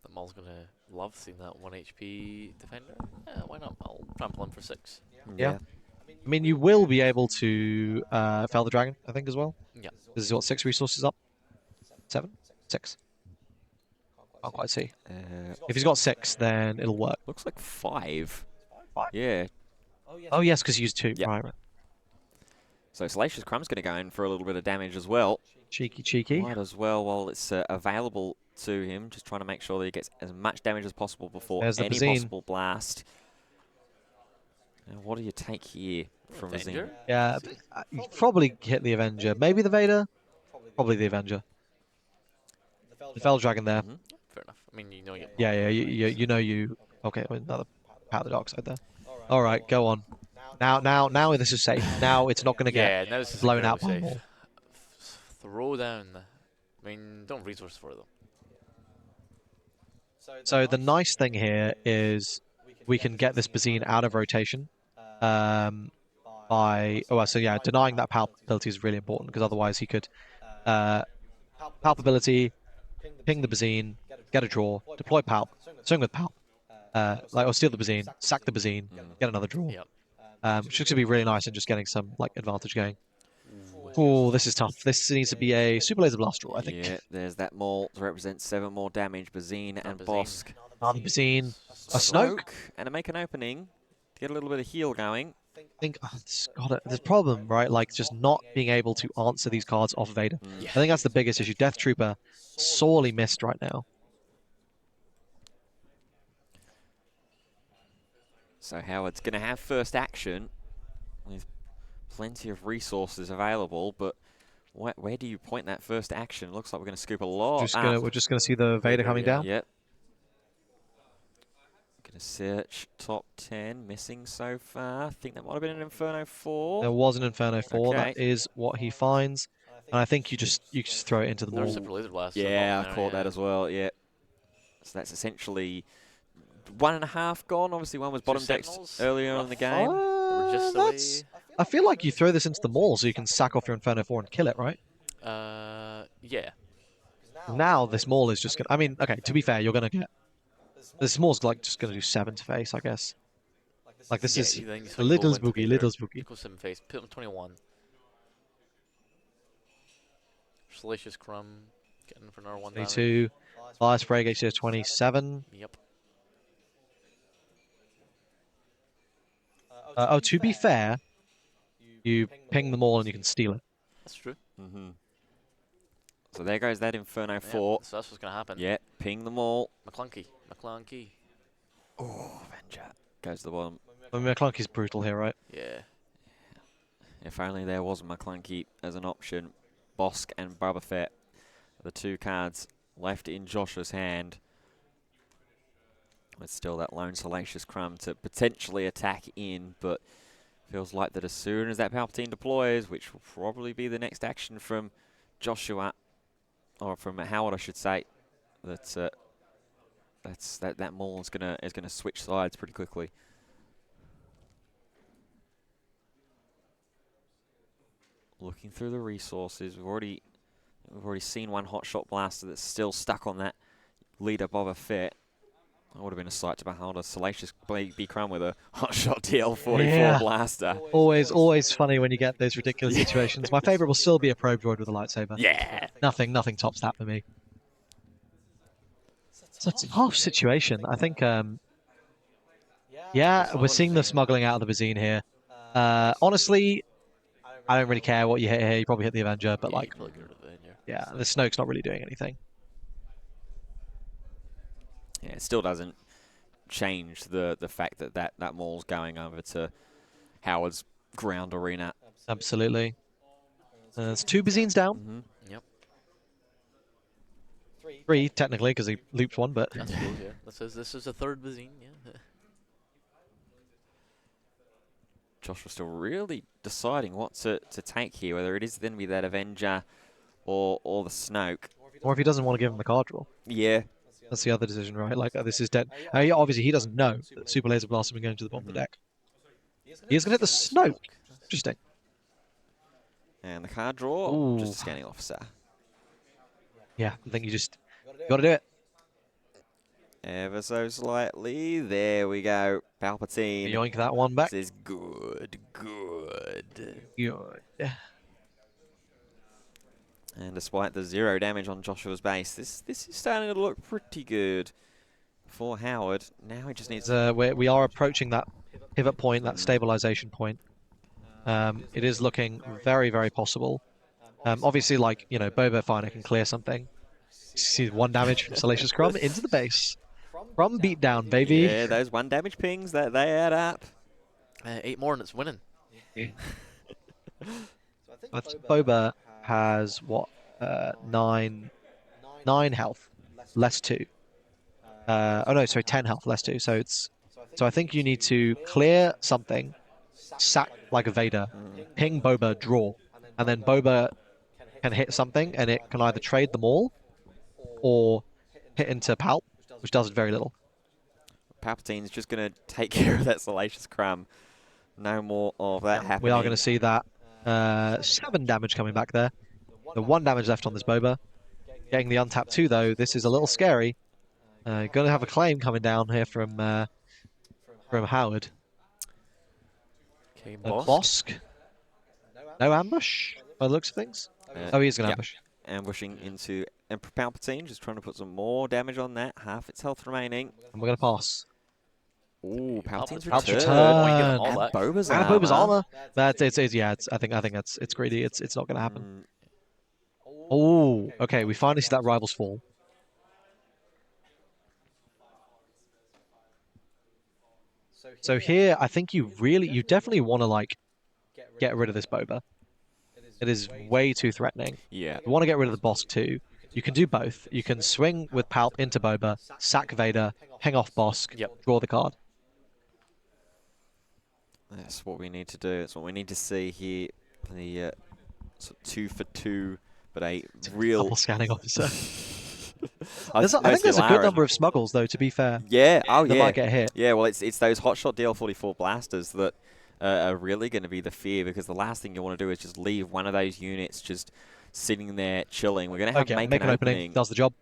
The Maul's going to love seeing that 1 HP defender. Yeah, why not? I'll trample him for 6. Yeah. I mean, you will be able to fell the dragon, I think, as well. Yeah. This is what, 6 resources up? 7? 6. Can't quite see. If he's got 6, then it'll work. Looks like 5. 5? Yeah. Oh, yes, because he used 2. Yep. Right. So Salacious Crumb's going to go in for a little bit of damage as well. Cheeky. Might as well while it's available to him. Just trying to make sure that he gets as much damage as possible before any possible blast. And what do you take here from Bazine? Yeah, you probably hit the Avenger. Maybe the Vader? Probably the Avenger. The Fell Dragon there. Fair enough. I mean, you know you get... Yeah, you know you... Okay, another Power the Dark Side there. All right, go on. Now this is safe. Now it's not going to get blown out by more. Throw down. I mean, don't resource for them. So the nice thing here is we can get this Bazine out of rotation by... Oh, so yeah, denying that palpability is really important, because otherwise he could palpability, ping the Bazine, get a draw, deploy Palp, swing with Palp, or steal the Bazine, sack the Bazine, get another draw. Yep. Which looks to be really nice and just getting some advantage going. Oh, this is tough. This needs to be a Super Laser Blast draw, I think. Yeah, there's that maul to represent 7 more damage. Bazine and Bosk. Another Bazine, a Snoke, and to make an opening to get a little bit of heal going. I think the problem, right? Like just not being able to answer these cards off Vader. I think that's the biggest issue. Death Trooper sorely missed right now. So Howard's going to have first action with plenty of resources available, but where do you point that first action? Looks like we're going to scoop a lot. We're just going to see the Vader coming down. Yep. Going to search top 10, missing so far. I think that might have been an Inferno 4. There was an Inferno 4. Okay. That is what he finds, and I think you just throw it into the There's wall. Super Laser Blast. Yeah, I caught that as well. Yeah. So that's essentially 1.5 gone. Obviously, one was bottom decked earlier on in the game. I feel like you throw this into the maul so you can sack off your Inferno 4 and kill it, right? Yeah. Now this maul is just gonna. I mean, okay. To be fair, you're gonna get this maul's like just gonna do 7 to face, I guess. Like this is a little spooky, little spooky. Equals 7 face. Put him 21. Salacious Crumb getting for another 1 damage. 22. Fire spray gets you 27. Yep. To be fair, you ping them all and you can steal it. That's true. So there goes that Inferno 4. So that's what's going to happen. Yeah, ping them all. McClunky. Oh, Avenger goes to the bottom. I mean, McClunky's brutal here, right? Yeah. If only there was McClunky as an option. Bosk and Boba Fett are the 2 cards left in Josh's hand. With still that lone Salacious Crumb to potentially attack in, but feels like that as soon as that Palpatine deploys, which will probably be the next action from Joshua, or from Howard, I should say, that that maul is gonna switch sides pretty quickly. Looking through the resources, we've already seen one hotshot blaster that's still stuck on that leader Boba Fett. That would have been a sight to behold. A Salacious B Crumb with a hotshot TL44 blaster. Always funny when you get those ridiculous situations. My favorite will still be a probe droid with a lightsaber. Yeah. Nothing tops that for me. It's a tough situation. I think. Yeah, we're seeing the smuggling out of the Bazine here. Honestly, I don't really care what you hit here. You probably hit the Avenger, but like, yeah, the Snoke's not really doing anything. Yeah, it still doesn't change the fact that maul's going over to Howard's ground arena. Absolutely. There's 2 Bazines down. Yep. 3 technically because he looped 1, but that's cool. Yeah. This is a 3rd Bazine. Yeah. Josh was still really deciding what to take here, whether it is going to be that Avenger or the Snoke. Or if he doesn't want to give him the card draw. Yeah. That's the other decision, right? Like, this is dead. Obviously, he doesn't know that Super Laser Blast has been going to the bottom of the deck. He is going to hit the Snoke. Interesting. And the card draw, just a scanning officer. Yeah, I think you just got to do it. Ever so slightly. There we go. Palpatine. Yoink that one back. This is good. Good. And despite the 0 damage on Joshua's base, this is starting to look pretty good for Howard. Now he just needs... we are approaching that pivot point, that stabilization point. It is looking very, very possible. Obviously, like, Boba Fett can clear something. See 1 damage from Salacious Crumb into the base. Crumb beatdown, baby. Yeah, those 1 damage pings, they add up. 8 more and it's winning. That's Boba has what 9 health, less 2. Oh no, sorry, 10 health, less 2. So I think you need to clear something, sack like a Vader, ping Boba, draw, and then Boba can hit something, and it can either trade them all or hit into Palp, which does very little. Palpatine's just going to take care of that Salacious Crumb. No more of that happening. We are going to see that 7 damage coming back there. The 1 damage left on this Boba. getting the untapped 2, though. This is a little scary. Going to have a claim coming down here from Howard. Okay, Bosk. No ambush by the looks of things. Oh, he is going to ambush. Ambushing into Emperor Palpatine, just trying to put some more damage on that. Half its health remaining. And we're going to pass. Ooh, Palpatine's Palpatine's return. return. And Boba's and armor. Boba's armor. I think it's greedy. It's not going to happen. Oh, okay. We finally see that rivals fall. So here, I think you definitely want to like get rid of this Boba. It is way too threatening. Yeah. You want to get rid of the boss too. You can do both. You can swing with Palp into Boba, sack Vader, hang off Bosk, draw the card. That's what we need to do. That's what we need to see here. The sort of 2 for 2, but a real double scanning officer. I think there's a good number of smuggles, though. To be fair, that might get hit. Yeah, well, it's those hotshot DL-44 blasters that are really going to be the fear, because the last thing you want to do is just leave one of those units just sitting there chilling. We're going to have make an opening. Does the job.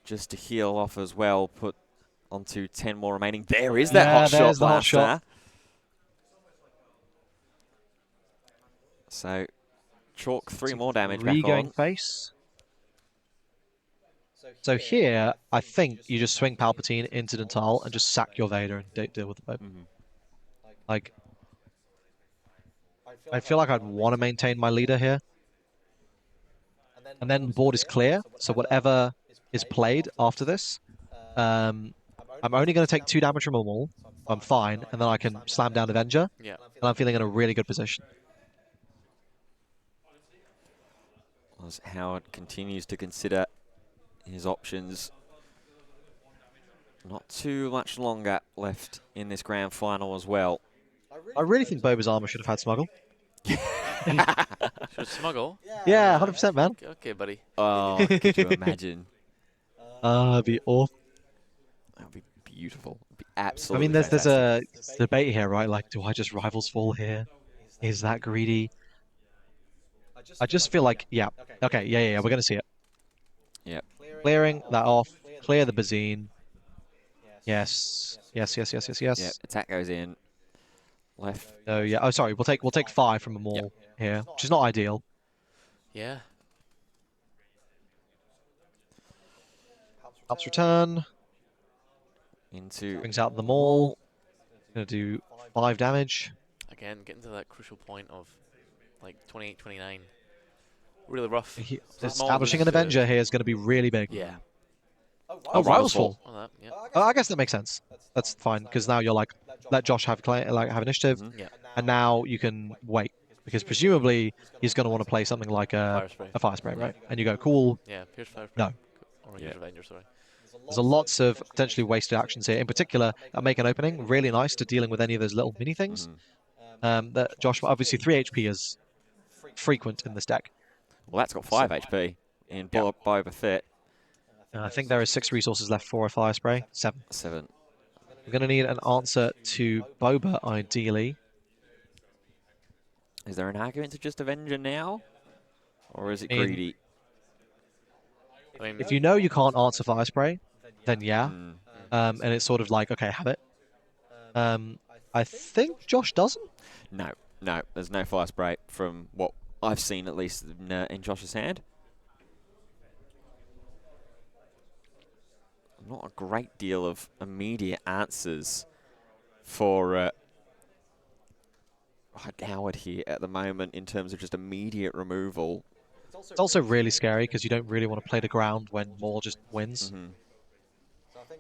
Just to heal off as well. Put onto 10 more remaining. There is that hotshot blaster. Hot so chalk 3 more damage back on. Face. So here, I think you just swing Palpatine into Dental and just sack your Vader and deal with the Boba. Like, I feel like I'd want to maintain my leader here. And then the board is clear, so whatever is played after this, I'm only going to take 2 damage from them all. I'm fine, and then I can slam down Avenger, and I'm feeling in a really good position. As Howard continues to consider his options. Not too much longer left in this grand final as well. I really think Boba's armor should have had smuggle. Should smuggle? Yeah, 100%, man. Okay, buddy. Oh, could you imagine? That'd be awful. That would be beautiful. It'd be absolutely. I mean, there's a debate here, right? Like, do I just rivals fall here? Is that greedy? I just feel like, yeah. Okay, yeah. We're gonna see it. Yep. Clearing that off. Clear the Bazine. Yes. Yep. Attack goes in. Left. Oh yeah. Oh, sorry. We'll take 5 from them all here, which is not ideal. Yeah. Helps return. Brings out the maul. Gonna do 5 damage. Again, getting to that crucial point of like 28, 29. Really rough. Establishing an Avenger here is going to be really big. Yeah. Oh, Rivals Fall. Oh, I guess that makes sense. That's fine, because now you're like, let Josh have initiative, and now you can wait, because presumably he's going to want to play something like a Fire Spray, right? And you go, cool. Yeah, Pierce Fire Spray. No. Or Avenger, sorry. There's lots of potentially wasted actions here. In particular, that make an opening really nice to dealing with any of those little mini things. That Josh, obviously 3 HP is frequent in this deck. Well, that's got 5 HP in Boba Fett. I think there is 6 resources left for a Fire Spray. 7. We're going to need an answer to Boba, ideally. Is there an argument to just Avenger now? Or is it greedy? I mean, if you know you can't answer Fire Spray, then yeah. And it's sort of like, okay, have it. I think Josh doesn't. No, there's no Fire Spray from what I've seen, at least in Josh's hand. Not a great deal of immediate answers for Howard here at the moment in terms of just immediate removal. It's also really scary because you don't really want to play the ground when Maul just wins.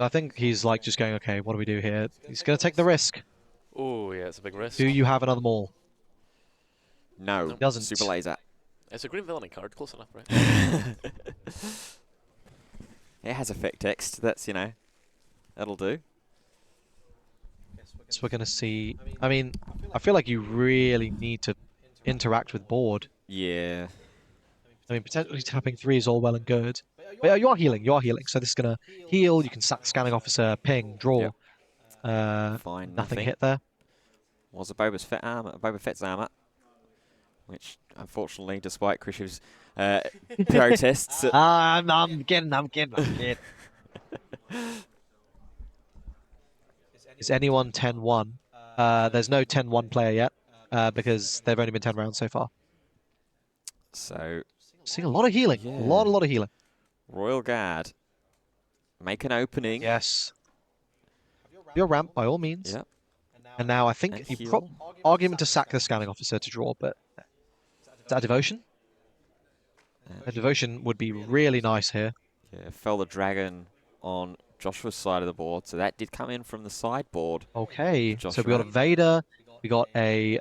I think he's like just going, okay, what do we do here? He's going to take the risk. Oh, yeah, it's a big risk. Do you have another Maul? No, he doesn't. Super Laser. It's a green villainy card, close enough, right? It has effect text. That's, that'll do. So we're going to see. I mean, I feel like you really need to interact with board. Yeah. I mean, potentially tapping 3 is all well and good. But you are healing. So this is going to heal. You can sack Scanning Officer, ping, draw. Fine. Nothing hit there. Was a Boba Fett's armor. which unfortunately, despite Krish's protests... I'm kidding. Is anyone 10-1? There's no 10-1 player yet because they've only been 10 rounds so far. So, seeing a lot of healing. Yeah. A lot of healing. Royal Guard make an opening. Yes. Your ramp by all means. Yep. And now I think you argument to sack the scanning officer to draw, but is that a devotion? A devotion would be really nice here. Yeah, fell the dragon on Joshua's side of the board, so that did come in from the sideboard. Okay, so we got a Vader, we got a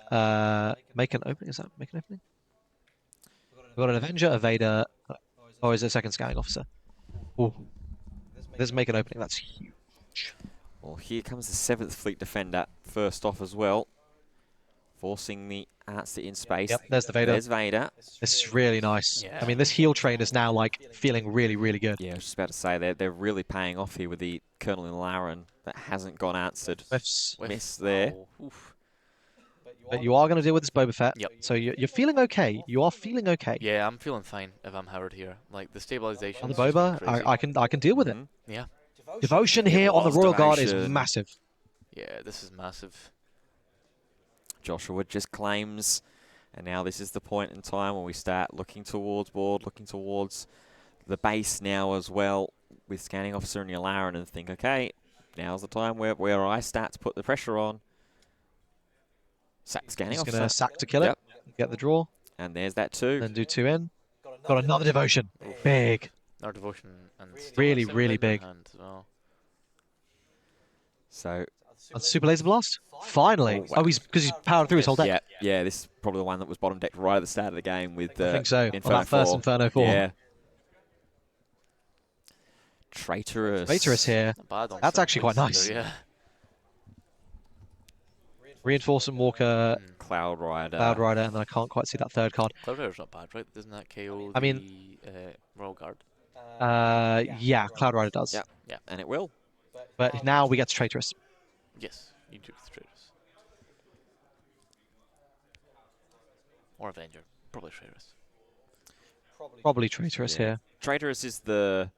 make an opening. Is that make an opening? We got an Avenger, a Vader, or is it a second scanning officer? Oh, there's make an opening. That's huge. Well, here comes the 7th Fleet Defender first off as well, forcing the Artsy in space. Yep, there's the Vader. There's Vader. This is really nice. Yeah. I mean, this heal train is now like feeling really, really good. Yeah, I was just about to say they're really paying off here with the Colonel in Laren that hasn't gone answered. Miss there. Oh, oof. But you are going to deal with this Boba Fett. Yep. So you're feeling okay. You are feeling okay. Yeah, I'm feeling fine if I'm Howard here. Like the stabilization. On the Boba, I can deal with it. Yeah. Devotion here on the Royal Guard is Devotion. massive. Yeah, this is massive. Joshua just claims, and now this is the point in time when we start looking towards board, looking towards the base now as well with Scanning Officer and Yularen and think, okay, now's the time where I start to put the pressure on. Sack the Scanning Just Officer. going to sack to kill it. Get the draw. And there's that too. Then do 2 in. Got another devotion. Big. Our devotion and Really, stabilization really in their big. hand as well. So, Super Laser Blast? Finally. Oh, because he's powered through his whole deck. yeah, this is probably the one that was bottom decked right at the start of the game with I think so. Inferno On that first 4. Inferno 4. Yeah. Traitorous. here. Not bad on That's some actually quite points nice. either, yeah. Reinforcement Walker, Cloud Rider. Cloud Rider, and then I can't quite see that third card. Cloud Rider's not bad, right? Doesn't that KO I mean- the Royal Guard? Yeah, Cloud Rider does. Yeah. Yeah. And it will. But now we get to Traitorous. Yes, you do the traders. Or Avenger. Probably traders. Probably Traitorous Yeah. here. Traitorous is the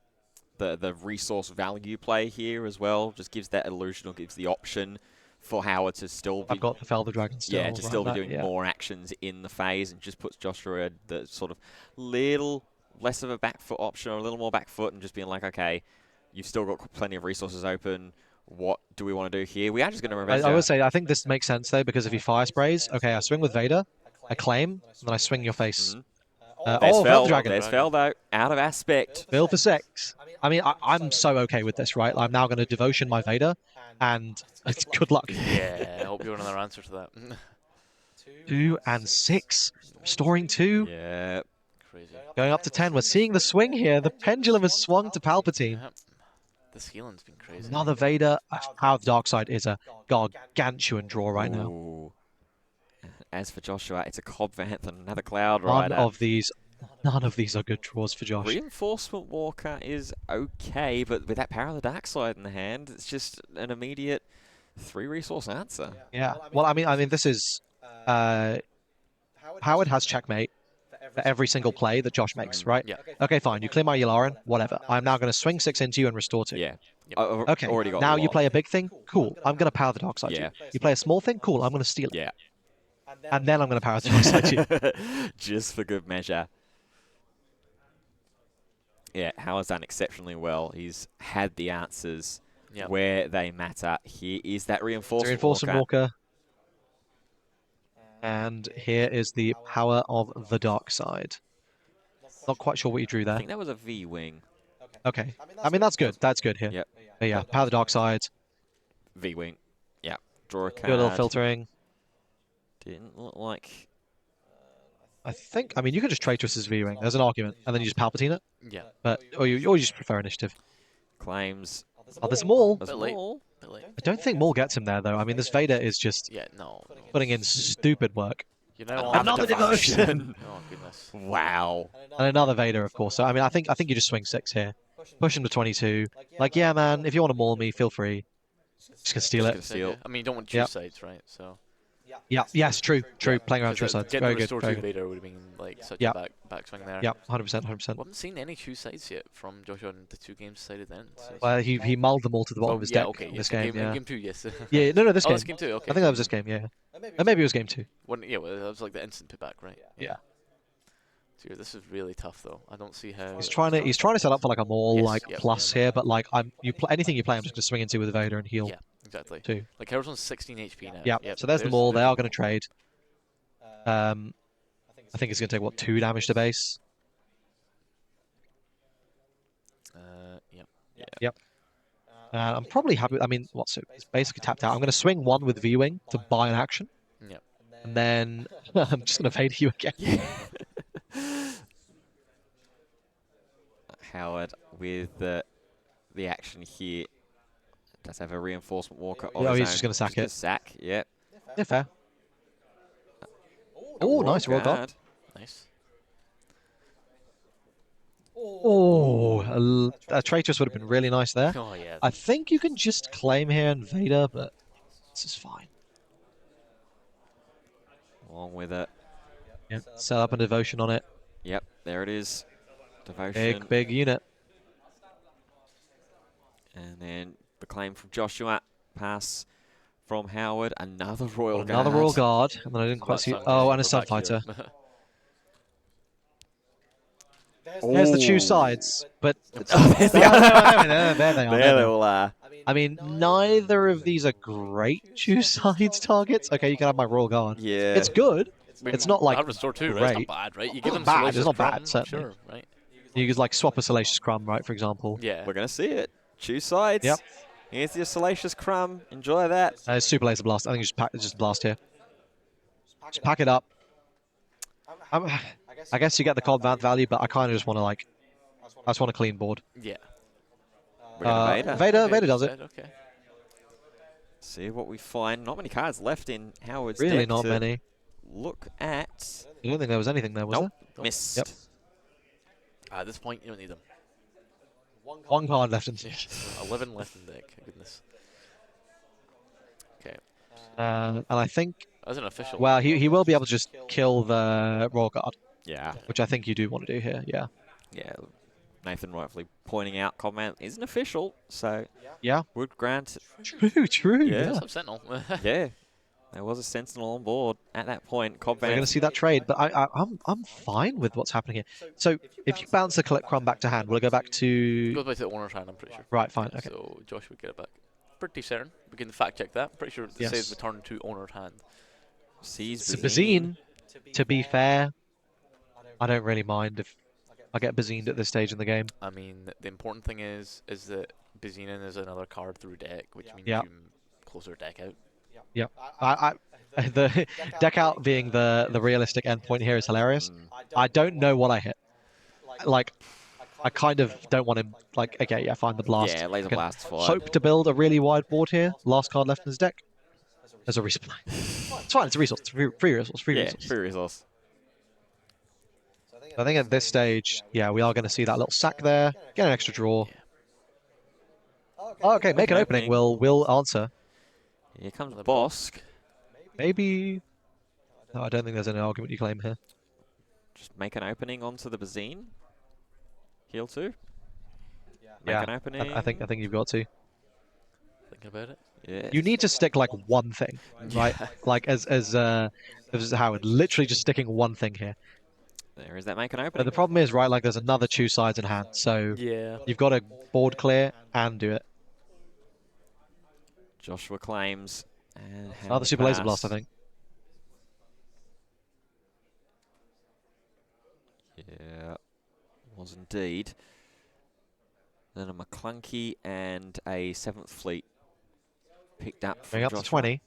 resource value play here as well. Just gives that illusion or gives the option for Howard to still be... I've got the Fel the Dragon still. Yeah, to still be right, doing yeah. more actions in the phase and just puts Joshua the sort of little less of a back foot option or a little more back foot and just being like, okay, you've still got plenty of resources open. What do we want to do here? We are just going to revenge. I would say I think this makes sense though because if he fire sprays, okay, I swing with Vader, I claim, and then I swing your face. There's Fel Fel. the Dragon. There's Fel though. Out of aspect. Bill for 6. I mean, I'm so okay with this, right? I'm now going to devotion my Vader, and good luck. Yeah, I hope you want another answer to that. 2 and 6, restoring 2, Yeah. Crazy. going up to 10. We're seeing the swing here. The pendulum has swung to Palpatine. Yep. This healing's been crazy. Another Vader. Power of the Dark Side is a gargantuan draw right now. Ooh. As for Joshua, it's a Cobb Vanth and another Cloud None Rider. of these are good draws for Josh. Reinforcement Walker is okay, but with that Power of the Dark Side in the hand, it's just an immediate 3-resource answer. Yeah. Well, I mean, this is Howard has checkmate for every single play that Josh makes, right? Yeah. Okay, fine. You clear my Yularen, whatever. I'm now going to swing 6 into you and restore 2. Yeah. Yep. Okay. Already got Now the you lot. play a big thing. Cool. I'm going to power the Dark Side. Yeah. You play a small thing. Cool. I'm going to steal it. Yeah. And then I'm going to power the Dark Side. Just for good measure. Yeah, Howard's done exceptionally well. He's had the answers Yep. where they matter. Here is that reinforcement, Reinforcement Walker. And here is the Power of the Dark Side. Not quite sure what you drew I there. think that was a V-Wing. Okay. I mean, that's good. That's good here. Yep. But yeah, Power of the Dark Side. V-Wing. Yeah. Draw a card. Good little filtering. Didn't look like... I mean, you could just Traitorous as V-Wing. There's an argument. And then you just Palpatine it. Yeah. But or you just prefer initiative. Claims. Oh, there's Maul. There's Bit late. Maul. Bit late. I don't think Maul gets him there, though. I mean, this Vader is just Yeah, no. putting in stupid work. You know what? Another devotion. Oh, goodness. Wow. And another Vader, of course. So, I mean, I think you just swing 6 here. Push him to 22. Like, yeah, man, if you want to maul me, feel free. Just gonna steal Just it. gonna steal. I mean, you don't want two Yep. sides, right? So. Yeah. Yes. True. True. Playing around two sides. Getting Very the good. restore Very to good. Vader would have been like such a backswing there. Yeah. 100%. 100%. We haven't seen any two sides yet from Joshua on the 2 games decided then. So Well, he mulled them all to the bottom of his deck this game. Yeah. Game 2, yes. Yeah. No. This oh, game. this game 2. Okay. I think that was this game. Yeah. Or maybe it was game 2. Yeah, well, that was like the instant putback, right? Yeah. So this is really tough though. I don't see how. He's trying to set up for like a more plus here, but like anything you play, I'm just gonna swing into with Vader and heal. Yeah, exactly. Too. Like Harold's on 16 HP now. Yeah. So there's the maul. They are going to trade. I think it's going to take what 2 damage to base. Yep. I'm probably happy. I mean, so it's basically tapped out. I'm going to swing 1 with V-Wing to buy an action. Yep. And then I'm just going to fade you again. Howard with the action here. Does have a reinforcement walker. Oh, he's just going to sack it. Sack, yep. Yeah, fair. Oh, nice roll guard. Nice. Oh, a Traitorous would have been really nice there. Oh, yeah. I think you can just claim here and Vader, but this is fine. Along with it. Yeah, set up a devotion on it. Yep, there it is. Devotion. Big unit. And then the claim from Joshua. Pass from Howard. Another Royal Guard. Another Royal Guard. And then I didn't quite see... Oh, and a Sunfighter. There's the two sides, but there they are. There they all are. I mean, neither of these are great two sides targets. Okay, you can have my Royal Guard. Yeah. It's good. It's not like restore too, right? great. It's not bad, right? You give them It's bad. Salacious It's not bad, Crumb, certainly. Sure, right? You could like swap a Salacious Crumb, right, for example. Yeah. We're going to see it. Choose sides. Yep. Here's your Salacious Crumb. Enjoy that. Super Laser Blast. I think just blast here. Just pack it up. I guess you get the combat value, but I kind of just want to like... I just want a clean board. Yeah. We're going to Vader. Vader does it. Okay. See what we find. Not many cards left in Howard's Really deck not to many. Look at. I don't think there was anything there, was Nope. Missed. Yep. At this point, you don't need them. there? One card left in... 11 left in deck. Goodness. Okay. and I think... As an official. Well, he will be able to just kill the Royal Guard, Yeah. which I think you do want to do here, yeah. Yeah. Nathan rightfully pointing out comment isn't official, so Yeah. would grant. True, Yeah. yeah. Sub Sentinel. Yeah. There was a Sentinel on board at that point. We're going to see that trade, but I'm fine with what's happening here. So if you bounce the collect crumb back to hand, will it go back to... Goes back to the owner's hand, I'm pretty sure. Right, fine, okay. So Josh would get it back. Pretty certain. We can fact check that. Pretty sure it Yes. says return to owner's hand. Sees So Bazine, to be fair, I don't really mind if I get Bazined at this stage in the game. I mean, the important thing is that Bazinin is another card through deck, which means Yeah. you close their deck out. Yep. The deck out being the realistic endpoint here is hilarious. I don't know what I hit. Like, I kind of don't want him. Like, okay, yeah, fine, the blast. Yeah, laser I can blast for hope to build a really wide board here. Last card left in his deck. There's a resupply. It's fine. It's a resource. It's free resource. Free Yeah, resource. free resource. I think at this stage, yeah, we are going to see that little sack there. Get an extra draw. Oh, okay, make an opening. We'll answer. Here comes the Bosk. Maybe. No, I don't think there's any argument you claim here. Just make an opening onto the Bazine. Heal 2. Make Yeah, an opening. I think you've got to. Thinking about it. Yeah. You need to stick like one thing, right? Like as Howard, literally just sticking one thing here. There is that make an But opening. the problem is, right? Like there's another two sides in hand, so Yeah. you've got to board clear and do it. Joshua claims. And Another super laser blast, I think. Yeah, was indeed. Then a McClunky and a 7th Fleet picked up from Going up to Joshua. 20.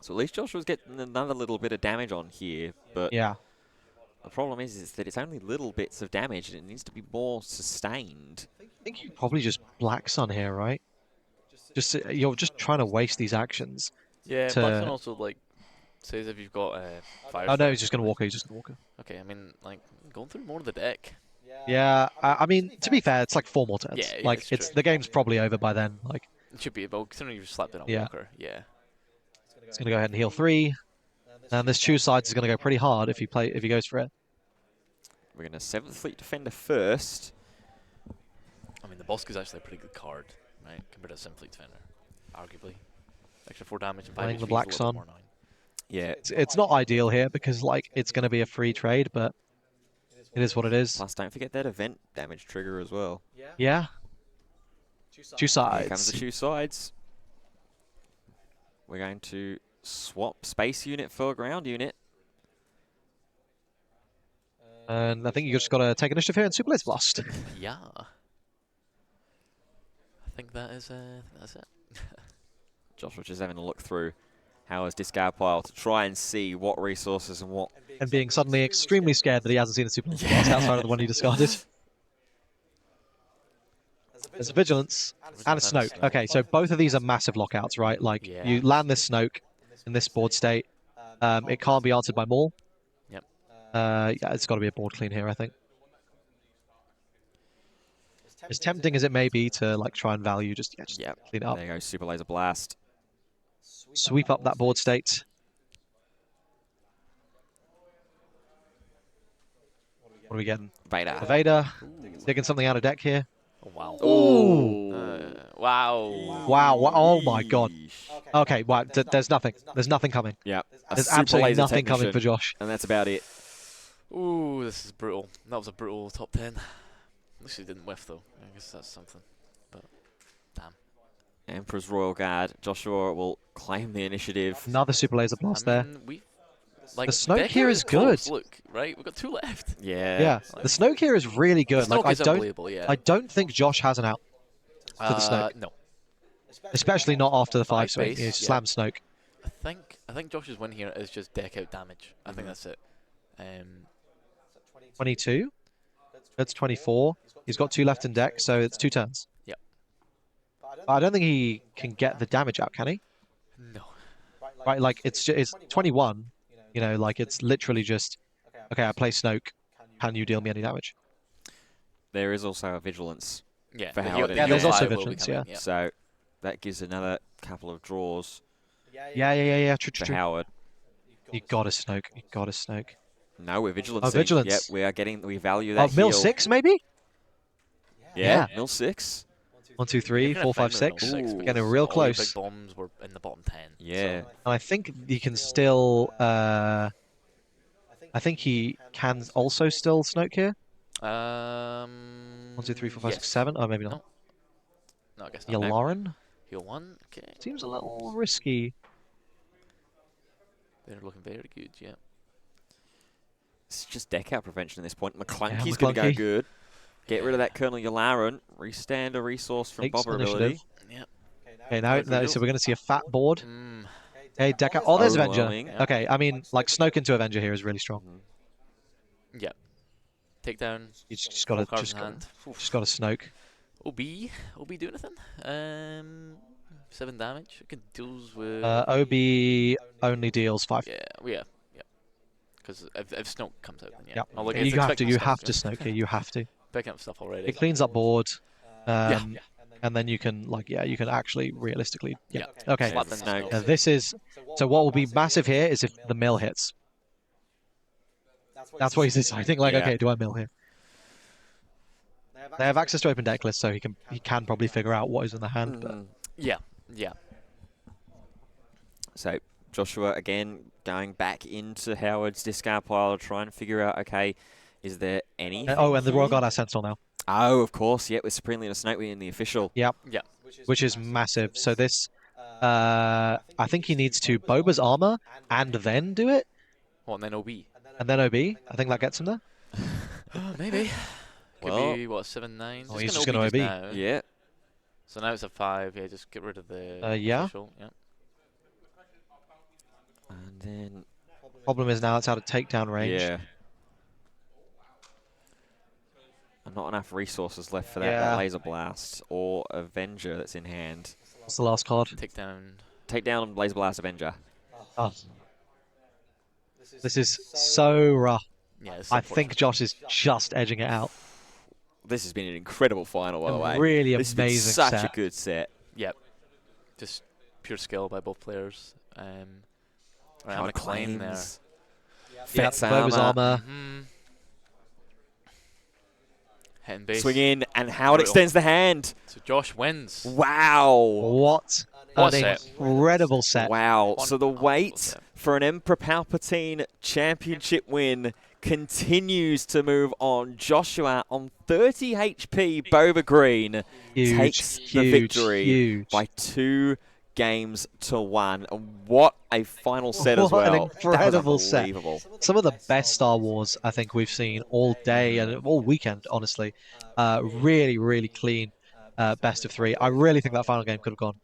So at least Joshua's getting another little bit of damage on here, but Yeah. the problem is that it's only little bits of damage and it needs to be more sustained. I think you probably just Black Sun here, right? Just you're just trying to waste these actions. Yeah, to- Blackstone also like says if you've got fire. Oh no, he's just gonna walk. He's just gonna walk. Okay, I mean like going through more of the deck. Yeah, I mean to be fair, it's like 4 more turns. Yeah, like it's it's true. the game's probably over by then. Like It should be, but considering you slapped in a Walker, yeah. It's going to go ahead and heal 3. And this Chu side is going to go pretty hard if he goes for it. We're going to 7th Fleet Defender first. I mean, the Bosk is actually a pretty good card, right, compared to 7th Fleet Defender, arguably. Extra 4 damage and 5 Playing HP the Black is a little Sun. bit more annoying. Yeah. It's not ideal here because, like, it's going to be a free trade, but it is what it is. Plus, don't forget that event damage trigger as well. Yeah. Two sides. Here comes the 2 sides. We're going to swap space unit for ground unit. And I think you just got to take initiative here and Super Laser Blast. Yeah. I think that's it. Joshua just having a look through Howard's discard pile to try and see what resources and what. And being suddenly extremely scared that he hasn't seen a Super Laser Blast outside of the one he discarded. There's a Vigilance and a Snoke. Okay, so both of these are massive lockouts, right? Like, you land this Snoke in this board state. It can't be answered by Maul. Yep. Yeah, it's got to be a board clean here, I think. As tempting as it may be to like try and value, just clean it up. There you go, Super Laser Blast. Sweep up that board state. What are we getting? Vader. A Vader. Digging something out of deck here. Oh, wow. Ooh. Wow. Wow. Oh my god. Okay, wow. There's nothing. There's nothing coming. Yeah. There's absolutely nothing coming for Josh. And that's about it. Ooh, this is brutal. That was a brutal top 10. At least he didn't whiff, though. I guess that's something. But, damn. Emperor's Royal Guard. Joshua will claim the initiative. Another Super Laser Blast there. Like, the Snoke Decker here is good. Close, look, right? We've got 2 left. Yeah. Yeah. The Snoke here is really good. Snoke Like, is unbelievable, yeah. I don't think Josh has an out for the Snoke. No. Especially not after the 5 swing. base, He slam Snoke. I think Josh's win here is just deck out damage. I think that's it. 22. That's 24. He's got 2 left in deck, so it's 2 turns. Yep. I don't think he can get the damage out, can he? No. Right, like, it's 21. You know, like, it's literally just, okay, I play Snoke. Can you deal me any damage? There is also a Vigilance. Yeah. For Howard. Yeah, there's also Vigilance, yeah. So that gives another couple of draws. Yeah. True. For Howard. You got a Snoke. You got a Snoke. No, we're Vigilance. Oh, Vigilance. Yep, we value that. Mill heal. 6, maybe? Yeah, Mill 6. 1, 2, 3, 4, 5, 6. Ooh, Getting real all close. Your big bombs were in the bottom 10. Yeah. So. And I think he can still. I think he can also still Snoke here. 1, 2, 3, 4, 5, 6, 7. Oh, maybe not. No, I guess not. Yularen? Heal 1. Okay. Seems a little risky. They're looking very good. Yeah. It's just deck out prevention at this point. McClunky's Yeah, going to go McClunky. good. Get rid of that Colonel Yularen. Restand a resource from Takes Bobber initiative. ability. Yep. Okay, now so we're going to see a fat board. Mm. Okay, deck out. Oh, there's Avenger. Overwhelming. Okay, I mean, like, Snoke into Avenger here is really strong. Yeah. Takedown. You just got to Just Snoke. OB do anything? 7 damage. It can deals with. OB only deals 5. Yeah. Because if Snoke comes out, then yeah. Yep. Oh, look, You it's have to expecting stuff, Snoke here. You have to. Picking up stuff already. It cleans up board. Yeah. And then you can, you can actually realistically. Yeah. Yeah. Okay. Slap in Snoke. This is. So what will be massive here is if the mill hits. That's what he's deciding. Like, okay, do I mill here? They have access to open deck list, so he can probably figure out what is in the hand. But Yeah. So Joshua again going back into Howard's discard pile to try and figure out, okay, is there any? and the Royal Guard has Sentinel now. Oh, of course, yeah, with Supreme Leader Snoke in the official. Yep. Yeah. Which is massive. So this, I think he needs to Boba's armor and then do it, Well, and then OB. and then OB. I think that gets him there. Maybe. Could Well- be, what, 7-9? Oh, he's just gonna OB. now. Yeah. So now it's a 5. Yeah, just get rid of the yeah. official. Yeah. And then Problem is now it's out of takedown range. yeah. And not enough resources left for that, Yeah. that laser blast or Avenger that's in hand. What's the last card? Takedown. Take down laser blast Avenger. Oh. This is so rough. Yeah, it's I think Josh is just edging it out. This has been an incredible final, by the way. Really This has been amazing such set. a good set. Yep. just pure skill by both players. Right, I'm Howard gonna claim there. claims. Yeah, Fet's Boba's armor. Hitting base. Swing in, and Howard Brutal. extends the hand. So Josh wins. Wow. What What an set? incredible set. Wow. One So the unbelievable wait set. for an Emperor Palpatine championship win continues to move on. Joshua on 30 HP, Boba Green takes the victory by 2-1. And what a final set as What an well. incredible That was set. unbelievable. Some of the best Star Wars I think we've seen all day and all weekend, honestly. Really, really clean best of 3. I really think that final game could have gone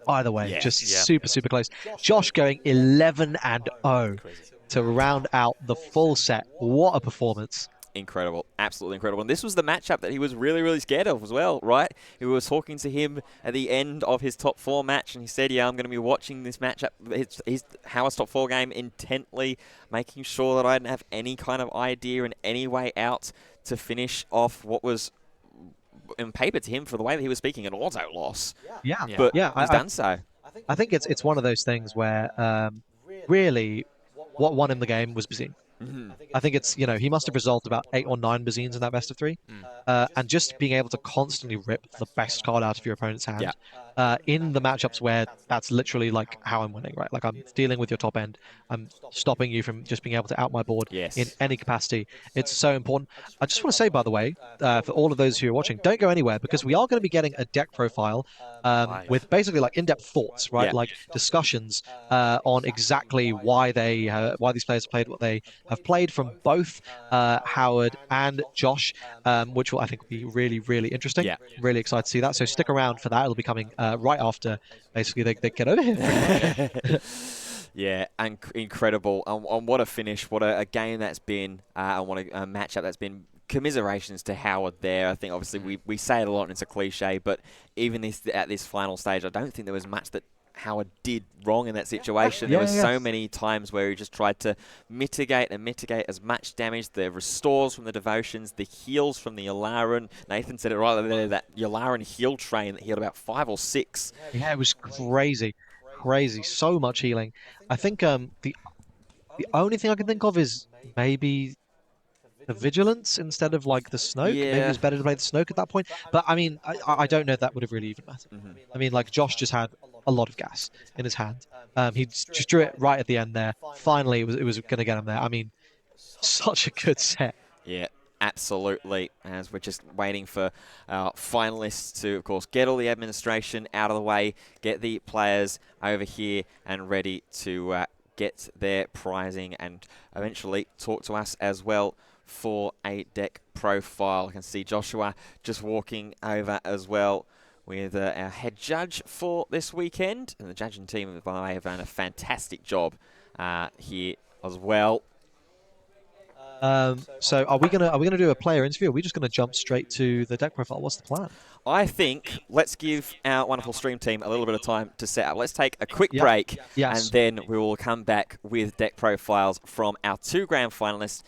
either way. Yeah. Just super, super close. Josh going 11-0 Crazy. to round out the full set. What a performance. Incredible, absolutely incredible. And this was the matchup that he was really, really scared of as well, right? We were talking to him at the end of his top 4 match, and he said, yeah, I'm going to be watching this matchup, his Howard's top 4 game intently, making sure that I didn't have any kind of idea in any way out to finish off what was in paper to him, for the way that he was speaking, an auto loss. Yeah, But yeah, he's done so. I think it's one of those things where really what won him the game was Bazine. I think it's, he must have resolved about 8 or 9 Bazines in that best of 3. And just being able to constantly rip the best card out of your opponent's hand in the matchups where that's literally like how I'm winning, right? Like I'm dealing with your top end. I'm stopping you from just being able to out my board in any capacity. It's so important. I just want to say, by the way, for all of those who are watching, don't go anywhere, because we are going to be getting a deck profile with basically like in-depth thoughts, right? Like discussions on exactly why these players played what they have played from both Howard and Josh, which I think will be really, really interesting. Really excited to see that. So stick around for that. It'll be coming right after, basically, they get over here. Pretty much. Yeah, and incredible. And what a finish. What a game that's been, and what a matchup that's been. Commiserations to Howard there. I think obviously we say it a lot and it's a cliche, but even at this final stage, I don't think there was much that Howard did wrong in that situation. There were so many times where he just tried to mitigate as much damage. The restores from the Devotions, the heals from the Yularen. Nathan said it right there, that Yularen heal train that healed about 5 or 6. Yeah, it was crazy. Crazy. So much healing. I think the only thing I can think of is maybe the Vigilance instead of like the Snoke. Maybe it was better to play the Snoke at that point. But I mean, I don't know if that would have really even mattered. I mean, like Josh just had a lot of gas in his hand. He just drew it right at the end there. Finally, it was going to get him there. I mean, such a good set. Yeah. Absolutely, as we're just waiting for our finalists to, of course, get all the administration out of the way, get the players over here and ready to get their prizing and eventually talk to us as well for a deck profile. I can see Joshua just walking over as well with our head judge for this weekend. And the judging team, by the way, have done a fantastic job here as well. So are we gonna do a player interview? Or are we just gonna jump straight to the deck profile? What's the plan? I think let's give our wonderful stream team a little bit of time to set up. Let's take a quick break, and then we will come back with deck profiles from our 2 grand finalists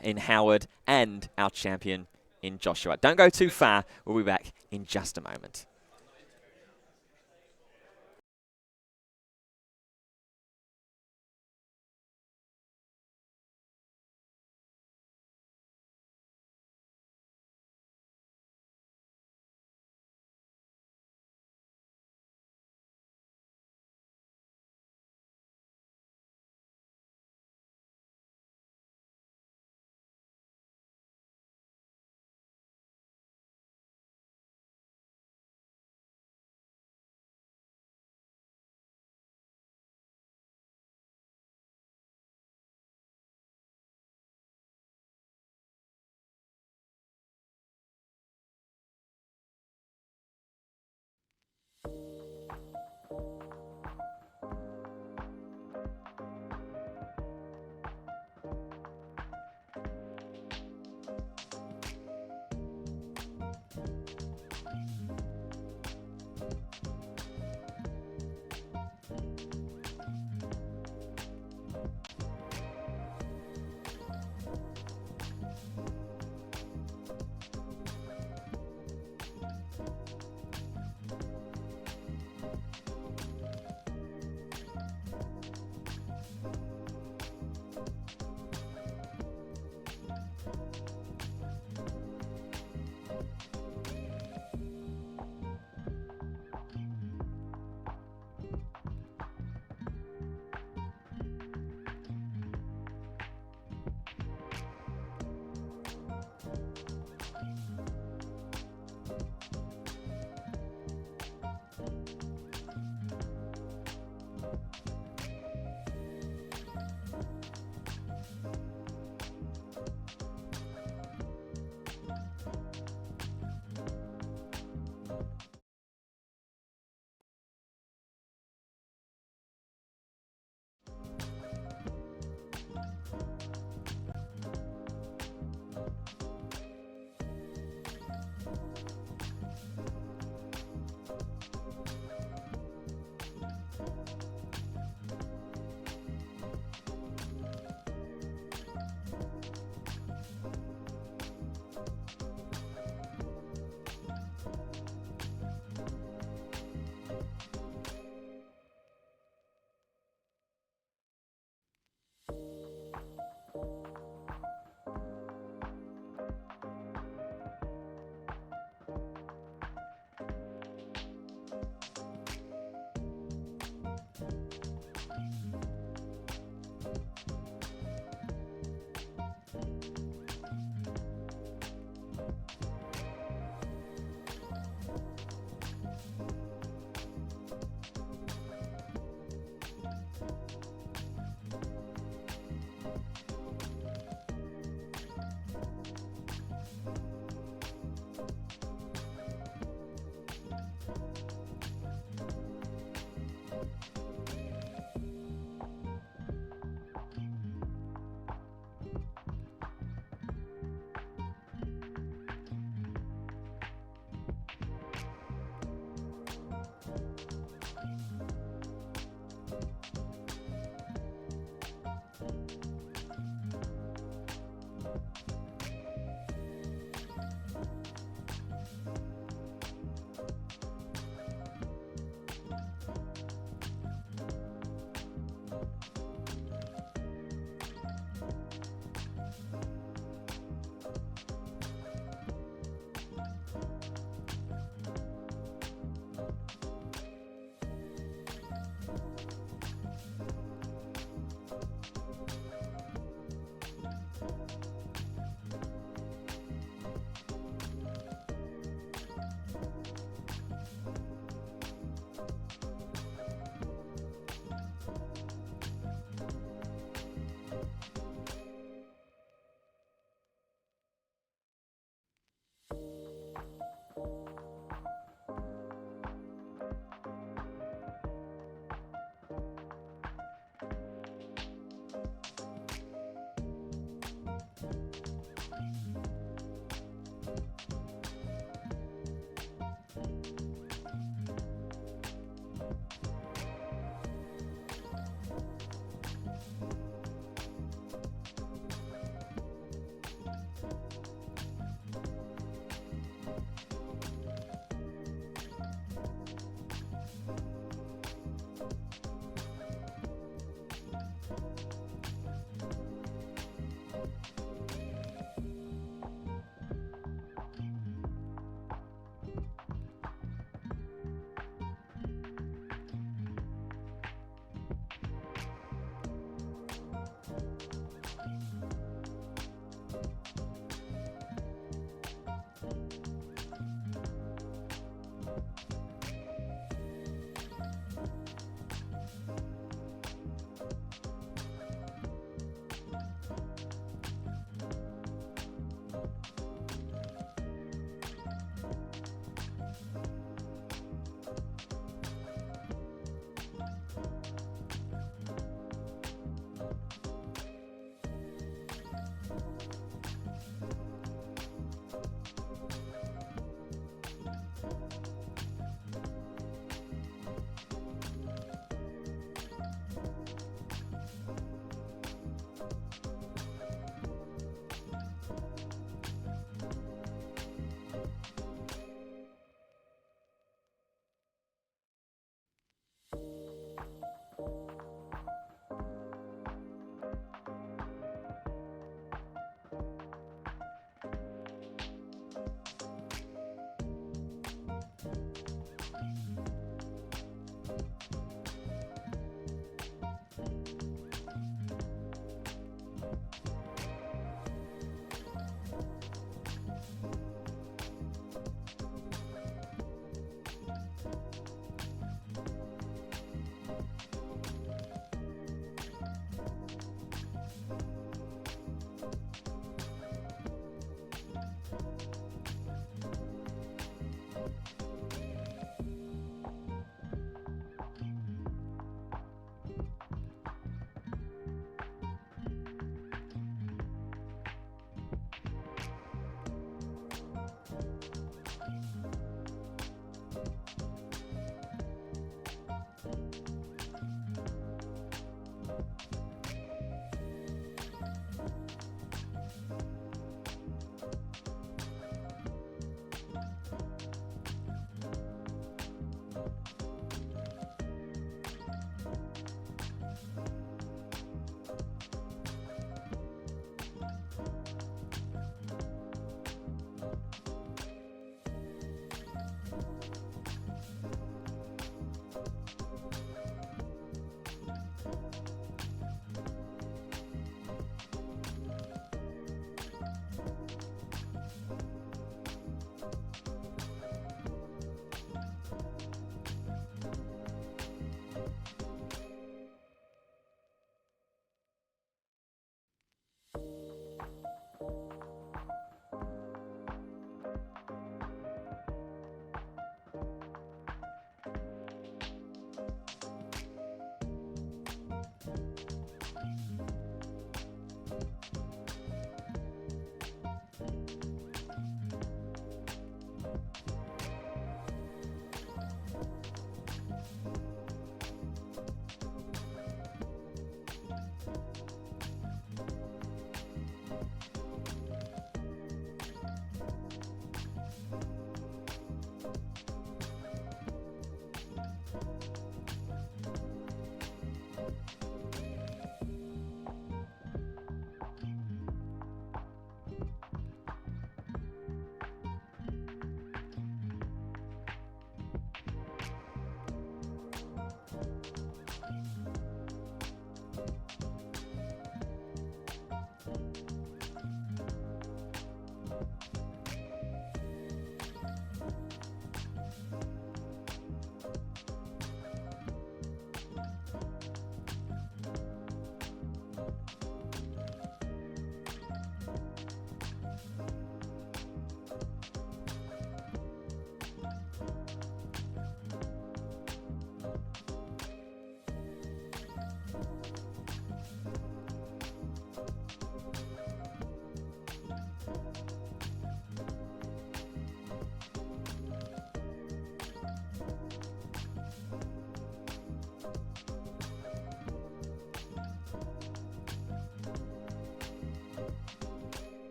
in Howard and our champion in Joshua. Don't go too far. We'll be back in just a moment.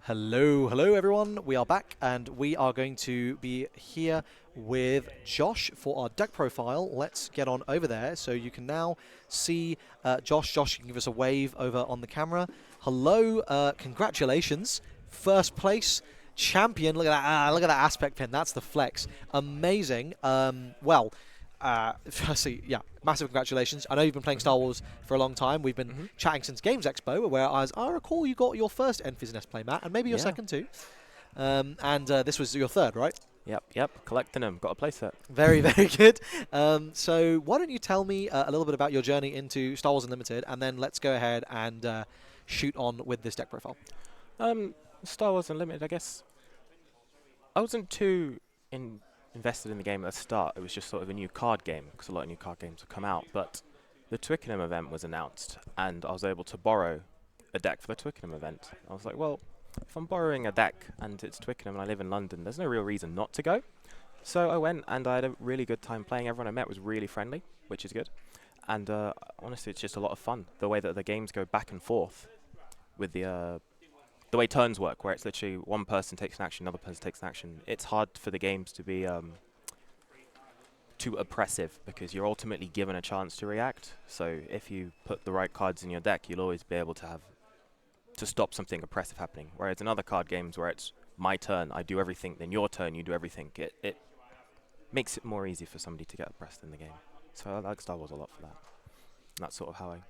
Hello everyone. We are back, and we are going to be here with Josh for our deck profile. Let's get on over there so you can now see Josh. Josh, you can give us a wave over on the camera. Hello, congratulations. First place champion. Look at that. Look at that aspect pin. That's the flex. Amazing. Firstly, yeah, massive congratulations. I know you've been playing Star Wars for a long time. We've been chatting since Games Expo, where I recall you got your first Enfys Nest playmat, and maybe your second too. This was your third, right? Yep. Collecting them. Got a playset. Very, very good. So why don't you tell me a little bit about your journey into Star Wars Unlimited, and then let's go ahead and shoot on with this deck profile. Star Wars Unlimited, I guess. I wasn't too invested in the game at the start. It was just sort of a new card game, because a lot of new card games have come out. But the Twickenham event was announced, and I was able to borrow a deck for the Twickenham event. I was like, well, if I'm borrowing a deck and it's Twickenham and I live in London, there's no real reason not to go. So I went, and I had a really good time playing. Everyone I met was really friendly, which is good. And honestly, it's just a lot of fun. The way that the games go back and forth with the way turns work, where it's literally one person takes an action, another person takes an action. It's hard for the games to be too oppressive, because you're ultimately given a chance to react. So if you put the right cards in your deck, you'll always be able to stop something oppressive happening. Whereas in other card games where it's my turn, I do everything, then your turn, you do everything, it makes it more easy for somebody to get oppressed in the game. So I like Star Wars a lot for that. And that's sort of how I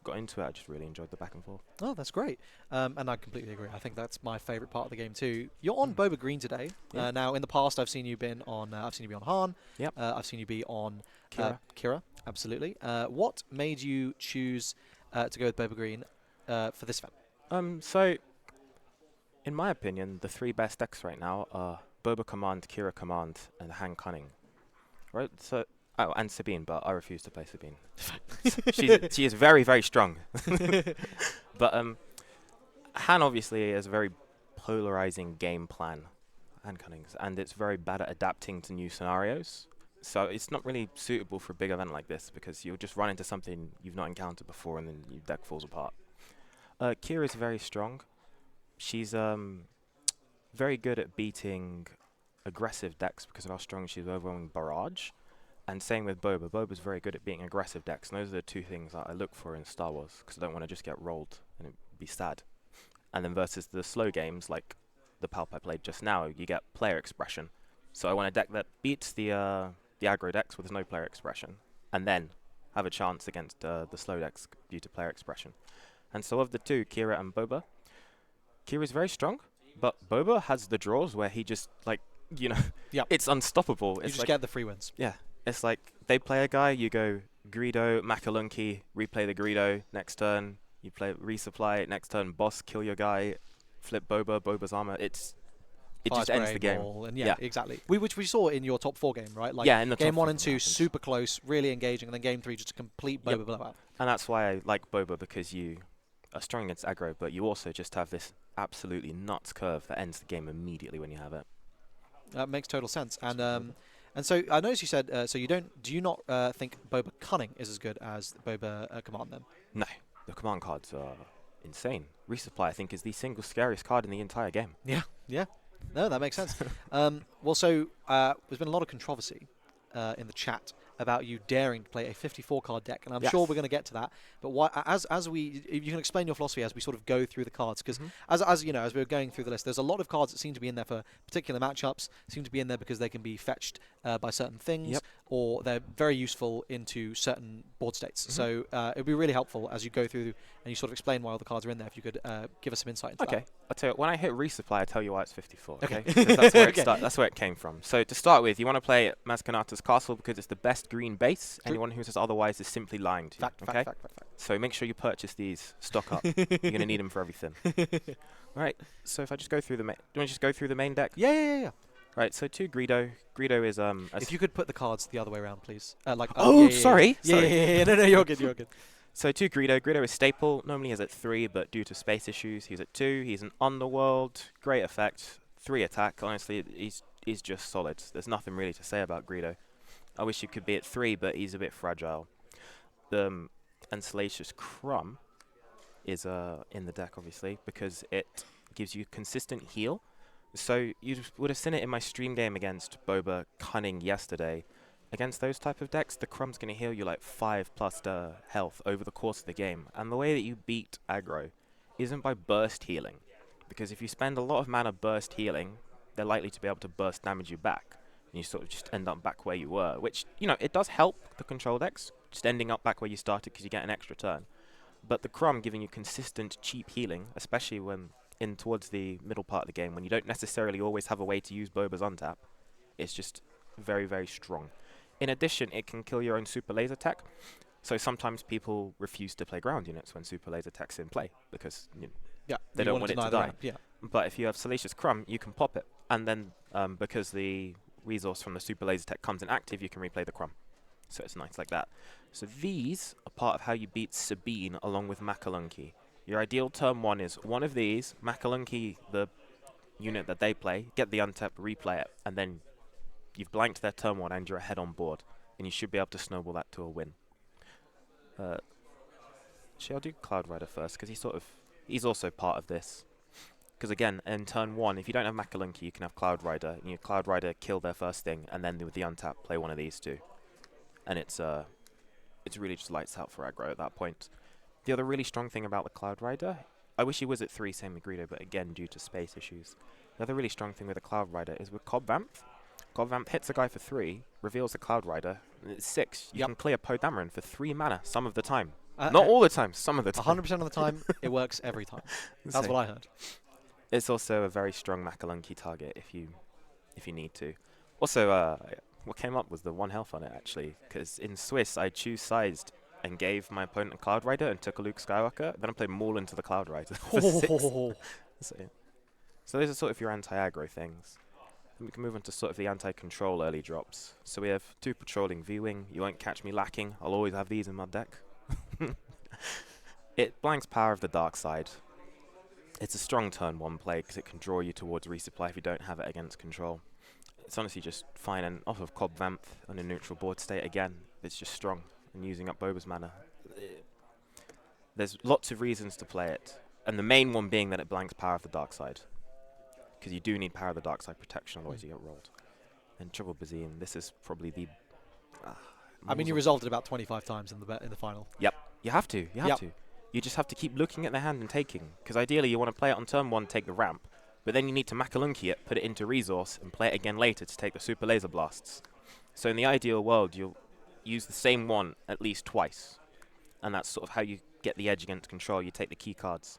got into it. I just really enjoyed the back and forth. Oh, that's great. And I completely agree. I think that's my favourite part of the game too. You're on Boba Green today. Yeah. Now, in the past, I've seen you been on. I've seen you be on Han. Yep. I've seen you be on Kira. Absolutely. What made you choose to go with Boba Green for this event? So, in my opinion, the three best decks right now are Boba Command, Kira Command, and Han Cunning. Right. So. Oh, and Sabine, but I refuse to play Sabine. She is very, very strong. But Han obviously has a very polarizing game plan, Han Cunnings, and it's very bad at adapting to new scenarios. So it's not really suitable for a big event like this, because you'll just run into something you've not encountered before, and then your deck falls apart. Kira is very strong. She's very good at beating aggressive decks because of how strong she is with overwhelming barrage. And same with Boba. Boba's very good at beating aggressive decks, and those are the two things that I look for in Star Wars, because I don't want to just get rolled and it'd be sad. And then versus the slow games, like the Palp I played just now, you get player expression. So I want a deck that beats the aggro decks with no player expression, and then have a chance against the slow decks due to player expression. And so of the two, Kira and Boba, Kira's very strong, but Boba has the draws where he just, like, you know, it's unstoppable. You it's just like get the free wins. Yeah. It's like they play a guy, you go Greedo, Macalunky, replay the Greedo, next turn, you play resupply, next turn, boss, kill your guy, flip Boba's armor. It just ends the game. And exactly. Which we saw in your top 4 game, right? Like in the game top 1 and 2, super close, really engaging, and then game 3, just a complete Boba blowout. And that's why I like Boba, because you are strong against aggro, but you also just have this absolutely nuts curve that ends the game immediately when you have it. That makes total sense. And so I noticed you said, so do you not think Boba Cunning is as good as Boba Command then? No, the command cards are insane. Resupply, I think, is the single scariest card in the entire game. Yeah. No, that makes sense. Well, so there's been a lot of controversy in the chat about you daring to play a 54-card deck, and I'm sure we're going to get to that. But you can explain your philosophy as we sort of go through the cards, because as you know, as we're going through the list, there's a lot of cards that seem to be in there for particular matchups, seem to be in there because they can be fetched by certain things, or they're very useful into certain board states. So it'd be really helpful as you go through and you sort of explain why all the cards are in there. If you could give us some insight into that. I'll tell you, when I hit resupply, I tell you why it's 54. Okay, that's where that's where it came from. So to start with, you want to play Maskanata's Castle because it's the best green base. True. Anyone who says otherwise is simply lying to you. Fact. So make sure you purchase these, stock up. You're going to need them for everything. Right. So if I just go through the main, do you want to just go through the main deck? Yeah. Right. So 2 Greedo. Greedo is if you could put the cards the other way around, please. Sorry. Yeah. No, you're good. So 2 Greedo. Greedo is staple. Normally he's at 3, but due to space issues, he's at 2. He's an Underworld. Great effect. 3 attack. Honestly, he's just solid. There's nothing really to say about Greedo. I wish he could be at 3, but he's a bit fragile. And Salacious Crumb is in the deck, obviously, because it gives you consistent heal. So you would have seen it in my stream game against Boba Cunning yesterday. Against those type of decks, the Crumb's going to heal you like 5+ health over the course of the game. And the way that you beat aggro isn't by burst healing. Because if you spend a lot of mana burst healing, they're likely to be able to burst damage you back. And you sort of just end up back where you were. Which, it does help the control decks, just ending up back where you started because you get an extra turn. But the Crumb giving you consistent, cheap healing, especially when in towards the middle part of the game, when you don't necessarily always have a way to use Boba's untap, it's just very, very strong. In addition, it can kill your own super laser tech. So sometimes people refuse to play ground units when super laser tech's in play because they don't want it to die. But if you have Salacious Crumb, you can pop it. And then because the resource from the super laser tech comes in active, you can replay the Crumb. So it's nice like that. So these are part of how you beat Sabine along with Macalunky. Your ideal turn 1 is one of these, Macalunky, the unit that they play, get the untap, replay it, and then you've blanked their turn 1 and you're ahead on board. And you should be able to snowball that to a win. Actually, I'll do Cloud Rider first, because he's also part of this. Because again, in turn 1, if you don't have Macalunky, you can have Cloud Rider, and you Cloud Rider kill their first thing, and then with the untap, play one of these two. And it's really just lights out for aggro at that point. The other really strong thing about the Cloud Rider, I wish he was at 3, same with Greedo, but again, due to space issues. The other really strong thing with the Cloud Rider is with Cobb Vamp. Cobb Vamp hits a guy for 3, reveals the Cloud Rider, and it's 6. You can clear Poe Dameron for 3 mana some of the time. Not all the time, some of the time. 100% of the time, it works every time. That's what I heard. It's also a very strong Macalunky target if you need to. Also, what came up was the 1 health on it, actually, because in Swiss, I choose-sized and gave my opponent a Cloud Rider and took a Luke Skywalker. Then I played Maul into the Cloud Rider for 6. So those are sort of your anti-aggro things. Then we can move on to sort of the anti-control early drops. So we have 2 Patrolling V-Wing. You won't catch me lacking. I'll always have these in my deck. It blanks Power of the Dark Side. It's a strong turn 1 play because it can draw you towards resupply if you don't have it against control. It's honestly just fine, and off of Cobb Vamp on a neutral board state again, it's just strong and using up Boba's mana. There's lots of reasons to play it, and the main one being that it blanks Power of the Dark Side. Because you do need Power of the Dark Side protection, otherwise you get rolled. And Trouble Bazine, this is probably the... I mean, you resolved it about 25 times in the final. Yep, you have to. You just have to keep looking at their hand and taking. Because ideally you want to play it on turn 1, take the ramp. But then you need to Macalunky it, put it into resource, and play it again later to take the super laser blasts. So in the ideal world, you'll use the same one at least twice. And that's sort of how you get the edge against control. You take the key cards.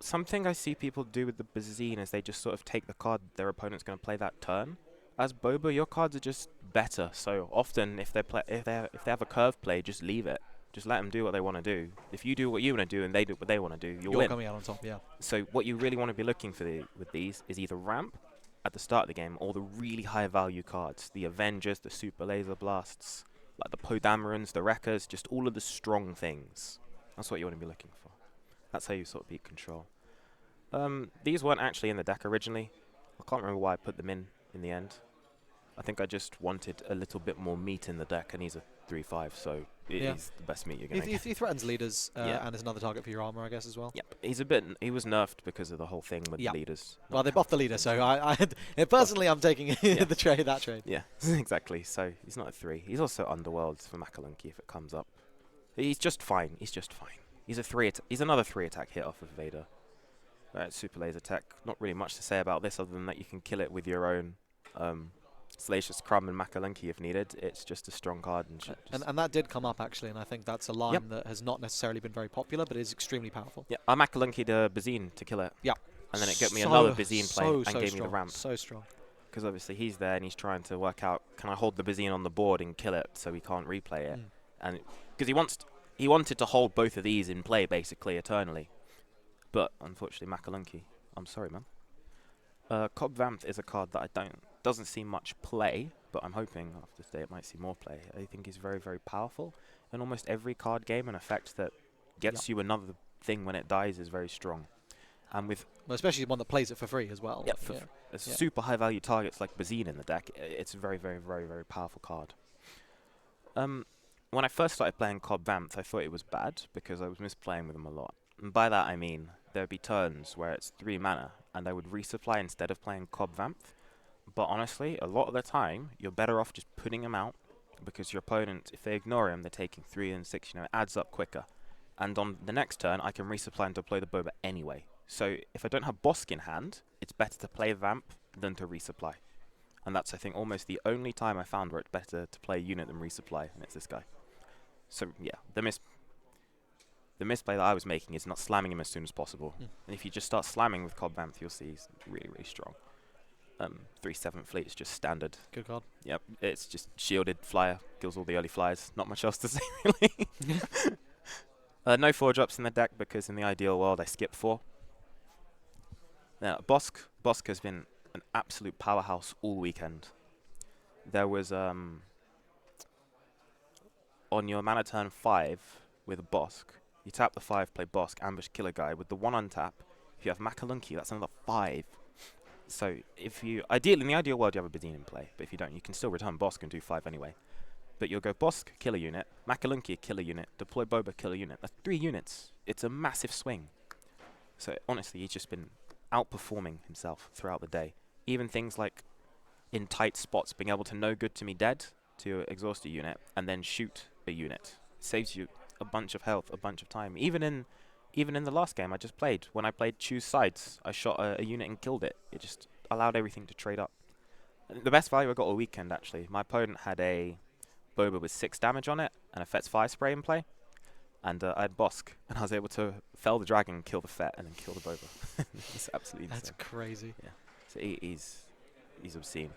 Something I see people do with the Bazine is they just sort of take the card their opponent's going to play that turn. As Boba, your cards are just better. So often, if they have a curve play, just leave it. Just let them do what they want to do. If you do what you want to do and they do what they want to do, you're coming out on top, yeah. So what you really want to be looking for with these is either ramp at the start of the game or the really high value cards. The Avengers, the Super Laser Blasts, like the Poe Damerons, the Wreckers, just all of the strong things. That's what you want to be looking for. That's how you sort of beat control. These weren't actually in the deck originally. I can't remember why I put them in the end. I think I just wanted a little bit more meat in the deck, and he's a 3/5, so he's the best meat you're going to get. He threatens leaders, and is another target for your armor, I guess, as well. Yep, he was nerfed because of the whole thing with the leaders. Well, they buffed the leader, so personally I'm taking that trade. Yeah, exactly. So he's not a 3. He's also Underworlds for Macalunky if it comes up. He's just fine. He's a 3. He's another 3 attack hit off of Vader. Super laser tech. Not really much to say about this other than that you can kill it with your own Salacious Crumb and Macalunky if needed. It's just a strong card. And that did come up, actually, and I think that's a line that has not necessarily been very popular, but is extremely powerful. Yeah, I Macalunky'd a Bazine to kill it. Yeah. And then it got me another Bazine play and gave me the ramp. So strong. Because obviously he's there and he's trying to work out, can I hold the Bazine on the board and kill it so he can't replay it? And because he wanted to hold both of these in play, basically, eternally. But unfortunately, Macalunky, I'm sorry, man. Cobb Vamp is a card that doesn't see much play, but I'm hoping after today it might see more play. I think he's very, very powerful. In almost every card game, an effect that gets you another thing when it dies is very strong. And with especially one that plays it for free as well. Super high value targets like Bazine in the deck, it's a very, very, very, very powerful card. When I first started playing Cobb Vamp, I thought it was bad because I was misplaying with him a lot. And by that I mean there would be turns where it's 3 mana, and I would resupply instead of playing Cobb Vamp. But honestly, a lot of the time, you're better off just putting him out, because your opponent, if they ignore him, they're taking 3 and 6, it adds up quicker. And on the next turn, I can resupply and deploy the Boba anyway. So if I don't have Bosk in hand, it's better to play Vamp than to resupply. And that's, I think, almost the only time I found where it's better to play a unit than resupply, and it's this guy. So yeah, the misplay that I was making is not slamming him as soon as possible. And if you just start slamming with Cobb Vamp, you'll see he's really, really strong. 3/7 fleet is just standard. Good card. Yep, it's just shielded flyer, kills all the early flyers. Not much else to say, really. No 4-drops in the deck, because in the ideal world I skip 4. Now, Bosk has been an absolute powerhouse all weekend. There was, on your mana turn 5 with a Bosk, you tap the 5, play Bosk, ambush, kill a guy. With the 1 untap, if you have Macalunky, that's another 5. So if you, ideally, in the ideal world, you have a Bedin in play, but if you don't, you can still return Bosk and do 5 anyway. But you'll go Bosk, kill a unit, Macalunky, kill a unit, deploy Boba, kill a unit. That's 3 units. It's a massive swing. So honestly, he's just been outperforming himself throughout the day. Even things like in tight spots, being able to no good to me dead to exhaust a unit and then shoot a unit. It saves you a bunch of health, a bunch of time. Even in the last game I just played, when I played choose sides, I shot a unit and killed it. It just allowed everything to trade up. The best value I got all weekend, actually. My opponent had a Boba with 6 damage on it and a Fet's Fire Spray in play. And I had Bosk, and I was able to fell the dragon, kill the Fet, and then kill the Boba. It's absolutely insane. That's crazy. Yeah. So he's obscene.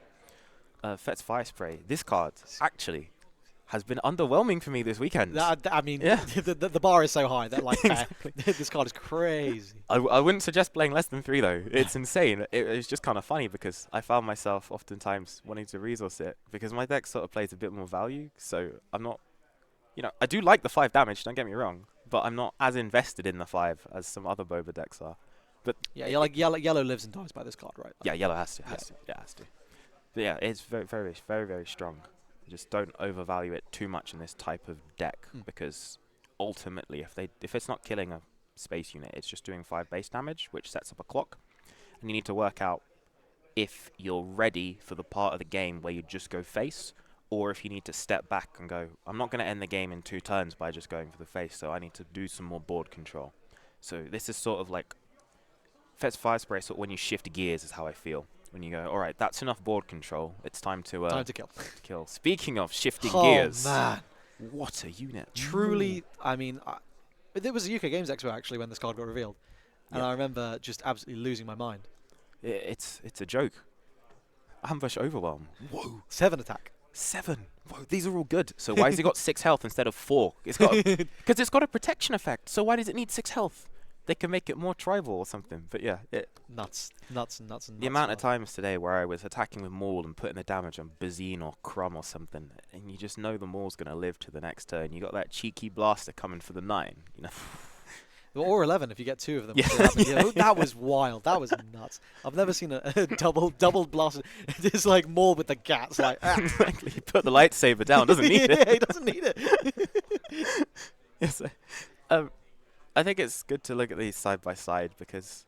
Fet's Fire Spray. This card actually has been underwhelming for me this weekend. I mean, yeah. the bar is so high that like Exactly. this card is crazy. I wouldn't suggest playing less than 3 though. It's insane. It was just kind of funny because I found myself oftentimes wanting to resource it because my deck sort of plays a bit more value. So I'm not, I do like the 5 damage. Don't get me wrong, but I'm not as invested in the 5 as some other Boba decks are. But yeah, yellow lives and dies by this card, right? Yeah, yellow has to. Yeah, has to. But yeah, it's very, very, very, very strong. Just don't overvalue it too much in this type of deck because ultimately, if it's not killing a space unit, it's just doing 5 base damage, which sets up a clock. And you need to work out if you're ready for the part of the game where you just go face, or if you need to step back and go, I'm not going to end the game in 2 turns by just going for the face, so I need to do some more board control. So this is sort of like Fet's Fire Spray, sort of when you shift gears is how I feel. When you go, all right, that's enough board control. It's time to kill. Speaking of shifting oh, gears, man, what a unit! Truly, I mean, there was a UK Games Expo actually when this card got revealed, and I remember just absolutely losing my mind. It's a joke. Ambush Overwhelm. Whoa, 7 attack. 7. Whoa, these are all good. So why has it got 6 health instead of 4? It's got because it's got a protection effect. So why does it need 6 health? They can make it more tribal or something. But yeah, nuts. The amount of times today where I was attacking with Maul and putting the damage on Bazine or Crumb or something, and you just know the Maul's going to live to the next turn. You got that cheeky blaster coming for the 9, Or 11 if you get 2 of them. Yeah. That was wild. That was nuts. I've never seen a double blaster. It's like Maul with the gats. Like exactly. He put the lightsaber down. Doesn't need it. He doesn't need it. Yes. I think it's good to look at these side by side because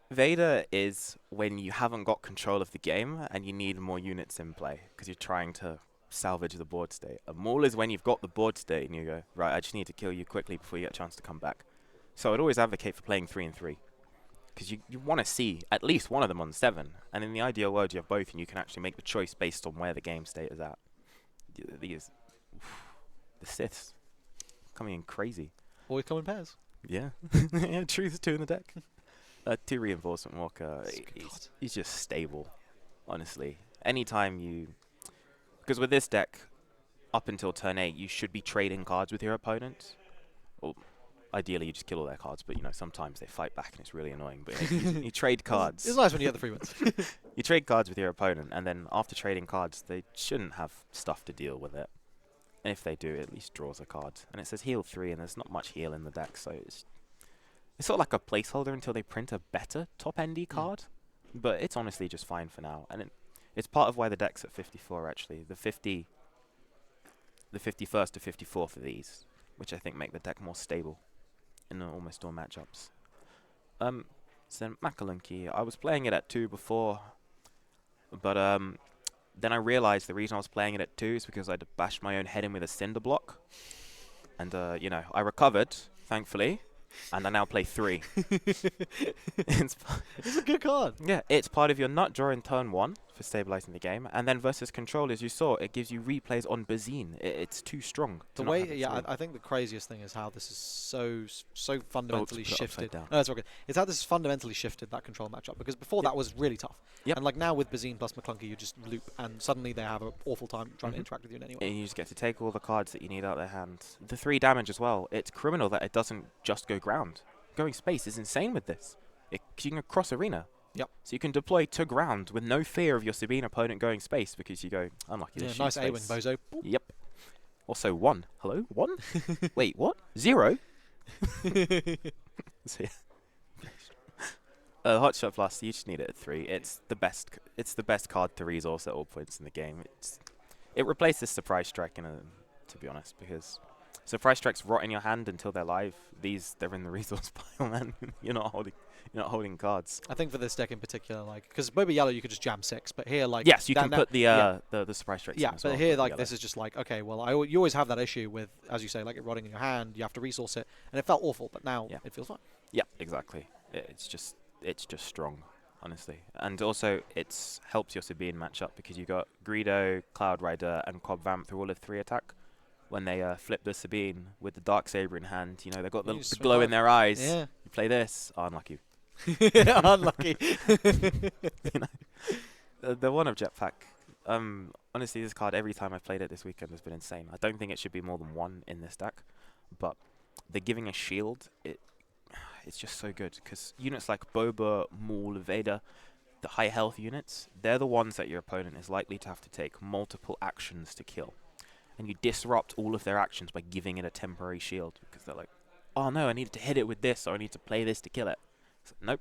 Vader is when you haven't got control of the game and you need more units in play because you're trying to salvage the board state. A Maul is when you've got the board state and you go, right, I just need to kill you quickly before you get a chance to come back. So I'd always advocate for playing 3 and 3 because you want to see at least one of them on 7. And in the ideal world, you have both and you can actually make the choice based on where the game state is at. The Siths. Coming in crazy. Always come in pairs. Yeah. Yeah, true. There's 2 in the deck. 2 Reinforcement Walker. He's just stable, honestly. Anytime you... Because with this deck, up until turn 8, you should be trading cards with your opponent. Or ideally, you just kill all their cards, but sometimes they fight back and it's really annoying. But you trade cards. It's nice when you get the free ones. You trade cards with your opponent, and then after trading cards, they shouldn't have stuff to deal with it. And if they do, it at least draws a card. And it says heal 3, and there's not much heal in the deck, so it's sort of like a placeholder until they print a better top-endy card. But it's honestly just fine for now. And it's part of why the deck's at 54, actually. The 51st to 54th of these, which I think make the deck more stable. in almost all matchups. So Macalunky, I was playing it at 2 before, but then I realized the reason I was playing it at 2 is because I'd bashed my own head in with a cinder block. And, I recovered, thankfully, and I now play 3. It's a good card. Yeah, it's part of your nut draw in turn 1 for stabilizing the game. And then versus control, as you saw, it gives you replays on Bazine. It's too strong. The way, I think the craziest thing is how this is so fundamentally shifted. No, that's okay. It's how this has fundamentally shifted that control matchup, because before that was really tough. Yep. And like now with Bazine plus McClunky, you just loop, and suddenly they have an awful time trying to interact with you in any way. And you just get to take all the cards that you need out of their hand. The 3 damage as well. It's criminal that it doesn't just go ground. Going space is insane with this. You can cross arena. Yep. So you can deploy to ground with no fear of your Sabine opponent going space, because you go, unlucky. Yeah, nice A-wing, bozo. Boop. Yep. Also 1. Hello? 1? Wait, what? 0? So yeah. Hot Shot Blast, you just need it at 3. It's the best card to resource at all points in the game. It replaces Surprise Strike to be honest, because Surprise Strikes rot in your hand until they're live. They're in the resource pile, man. You're not holding cards. I think for this deck in particular, like, because Boba Yellow you could just jam 6, but here like yes, you can put the Surprise Strikes. Yeah, in as but well, here like this is just like, okay, well you always have that issue with, as you say, like it rotting in your hand. You have to resource it, and it felt awful, but now it feels fine. Yeah, exactly. It's just strong, honestly, and also it helps your Sabine matchup, because you got Greedo, Cloud Rider, and Cobb Vamp through all of 3 attack. When they flip the Sabine with the Dark Saber in hand, they've got the glow in their eyes. Yeah. You play this, unlucky. Unlucky. The one of Jetpack. Honestly, this card, every time I've played it this weekend, has been insane. I don't think it should be more than 1 in this deck, but the giving a shield, it's just so good, because units like Boba, Maul, Vader, the high health units, they're the ones that your opponent is likely to have to take multiple actions to kill. And you disrupt all of their actions by giving it a temporary shield, because they're like, oh no, I need to hit it with this, or I need to play this to kill it. So, nope.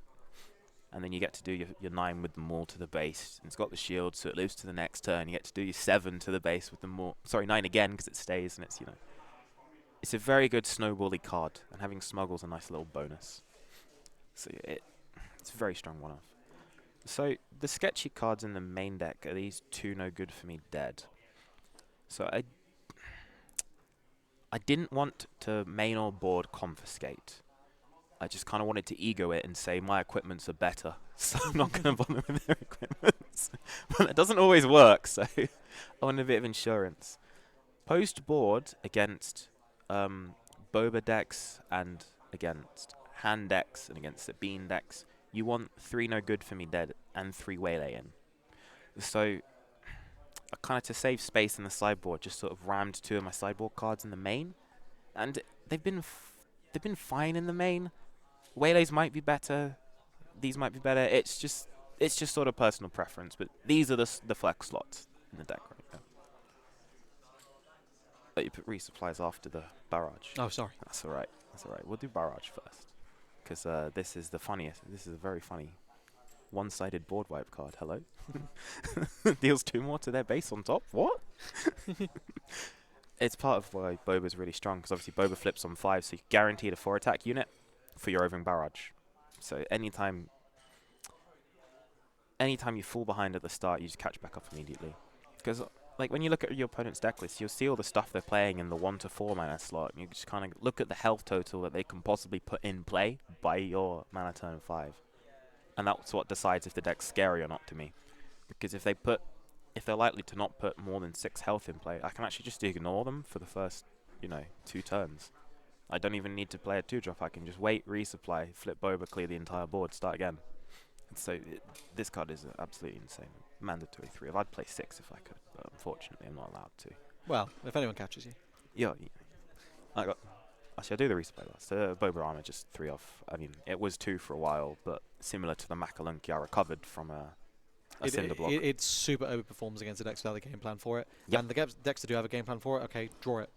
And then you get to do your 9 with the Maul to the base. And it's got the shield, so it lives to the next turn. You get to do your 7 to the base with the Maul. Sorry, 9 again, because it stays, and it's, it's a very good snowbally card, and having Smuggle's a nice little bonus. So it's a very strong one-off. So the sketchy cards in the main deck are these 2 no good for me dead. So I didn't want to main or board Confiscate. I just kind of wanted to ego it and say my equipments are better, so I'm not going to bother with their equipments. But that doesn't always work, so I want a bit of insurance. Post-board against Boba decks and against hand decks and against Sabine decks, you want 3 no good for me dead and 3 waylay in. So kind of to save space in the sideboard, just sort of rammed 2 of my sideboard cards in the main, and they've been fine in the main. Waylays might be better, these might be better. It's just sort of personal preference, but these are the flex slots in the deck right now. But you put resupplies after the barrage. Oh, sorry. That's all right. We'll do barrage first, because this is the funniest. This is a very funny one-sided board wipe card. Hello. Deals 2 more to their base on top. What? It's part of why Boba's really strong, because obviously Boba flips on 5, so you guaranteed a 4 attack unit for your roving barrage. So anytime you fall behind at the start, you just catch back up immediately. Because like when you look at your opponent's deck list, you'll see all the stuff they're playing in the 1 to 4 mana slot. And you just kind of look at the health total that they can possibly put in play by your mana turn 5. And that's what decides if the deck's scary or not to me. Because if they're likely to not put more than 6 health in play, I can actually just ignore them for the first, 2 turns. I don't even need to play a 2-drop. I can just wait, resupply, flip Boba, clear the entire board, start again. And so this card is absolutely insane. Mandatory 3. I'd play 6 if I could, but unfortunately I'm not allowed to. Well, if anyone catches you. Yeah. Actually, I'll do the resupply last. Boba armor just 3 off. I mean, it was 2 for a while, but similar to the Macalunky, I recovered from a cinder block. It super overperforms against the decks without a game plan for it. Yep. And the decks that do have a game plan for it, okay, draw it.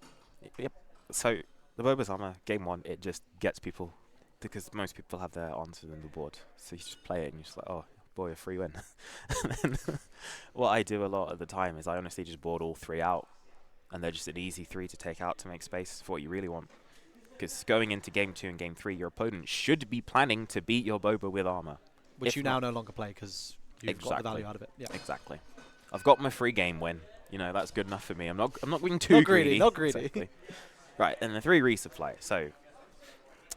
Yep. So the Boba's armor, game 1, it just gets people, because most people have their answers in the board. So you just play it and you're just like, oh boy, a free win. And then what I do a lot of the time is I honestly just board all 3 out, and they're just an easy 3 to take out to make space for what you really want. Because going into Game 2 and Game 3, your opponent should be planning to beat your Boba with armor. Which you now no longer play because you've got the value out of it. Yeah. Exactly. I've got my free game win. That's good enough for me. I'm not being too greedy. Not greedy. Exactly. Right, and the 3 resupply. So,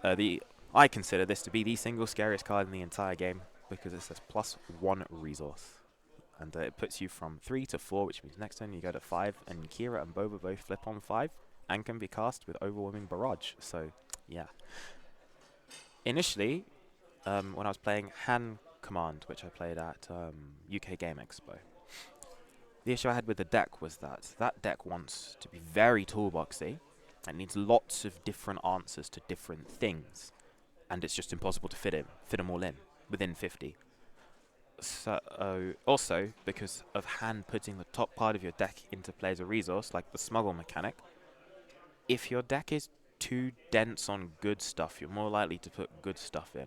I consider this to be the single scariest card in the entire game because it says +1 resource. And it puts you from 3 to 4, which means next turn you go to 5, and Kira and Boba both flip on 5 and can be cast with Overwhelming Barrage. So, yeah. Initially, when I was playing Han Command, which I played at UK Game Expo, the issue I had with the deck was that deck wants to be very toolboxy. It needs lots of different answers to different things, and it's just impossible to fit them all in within 50. So also because of Han putting the top part of your deck into play as a resource, like the smuggle mechanic, if your deck is too dense on good stuff, you're more likely to put good stuff in.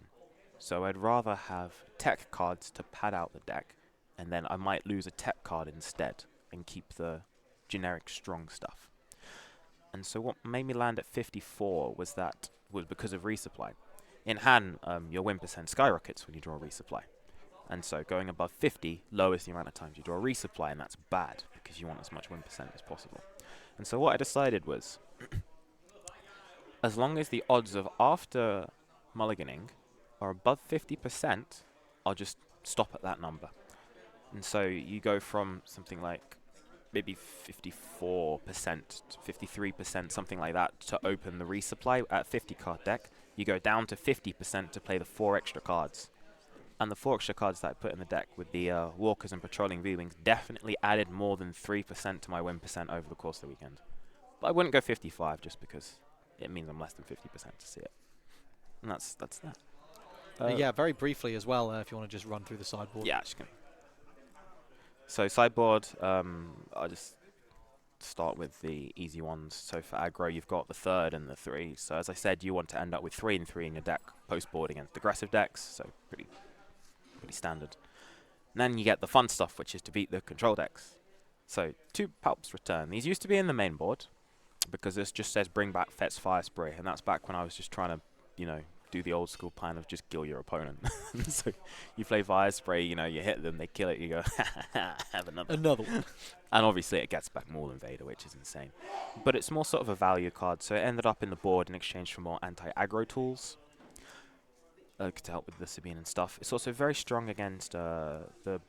So I'd rather have tech cards to pad out the deck, and then I might lose a tech card instead and keep the generic strong stuff. And so what made me land at 54 was because of resupply. In Han, your win percent skyrockets when you draw a resupply. And so going above 50 lowers the amount of times you draw a resupply, and that's bad because you want as much win percent as possible. And so what I decided was, as long as the odds of after mulliganing are above 50%, I'll just stop at that number. And so you go from something like maybe 54% to 53%, something like that, to open the resupply at 50 card deck. You go down to 50% to play the 4 extra cards. And the 4 extra cards that I put in the deck with the Walkers and Patrolling V-Wings definitely added more than 3% to my win percent over the course of the weekend. But I wouldn't go 55 just because it means I'm less than 50% to see it. And that's that. Yeah, very briefly as well, if you want to just run through the sideboard. Yeah, just going to. So sideboard, I'll just start with the easy ones. So for aggro, you've got the 3rd and the 3. So as I said, you want to end up with 3 and 3 in your deck post-board against aggressive decks. So pretty standard. And then you get the fun stuff, which is to beat the control decks. So 2 Palps Return. These used to be in the main board because this just says bring back Fet's Fire Spray, and that's back when I was just trying to, do the old school plan of just kill your opponent. So you play Fire Spray, you hit them, they kill it, you go, have another one. And obviously it gets back Maul Invader, which is insane. But it's more sort of a value card, so it ended up in the board in exchange for more anti-aggro tools to help with the Sabine and stuff. It's also very strong against the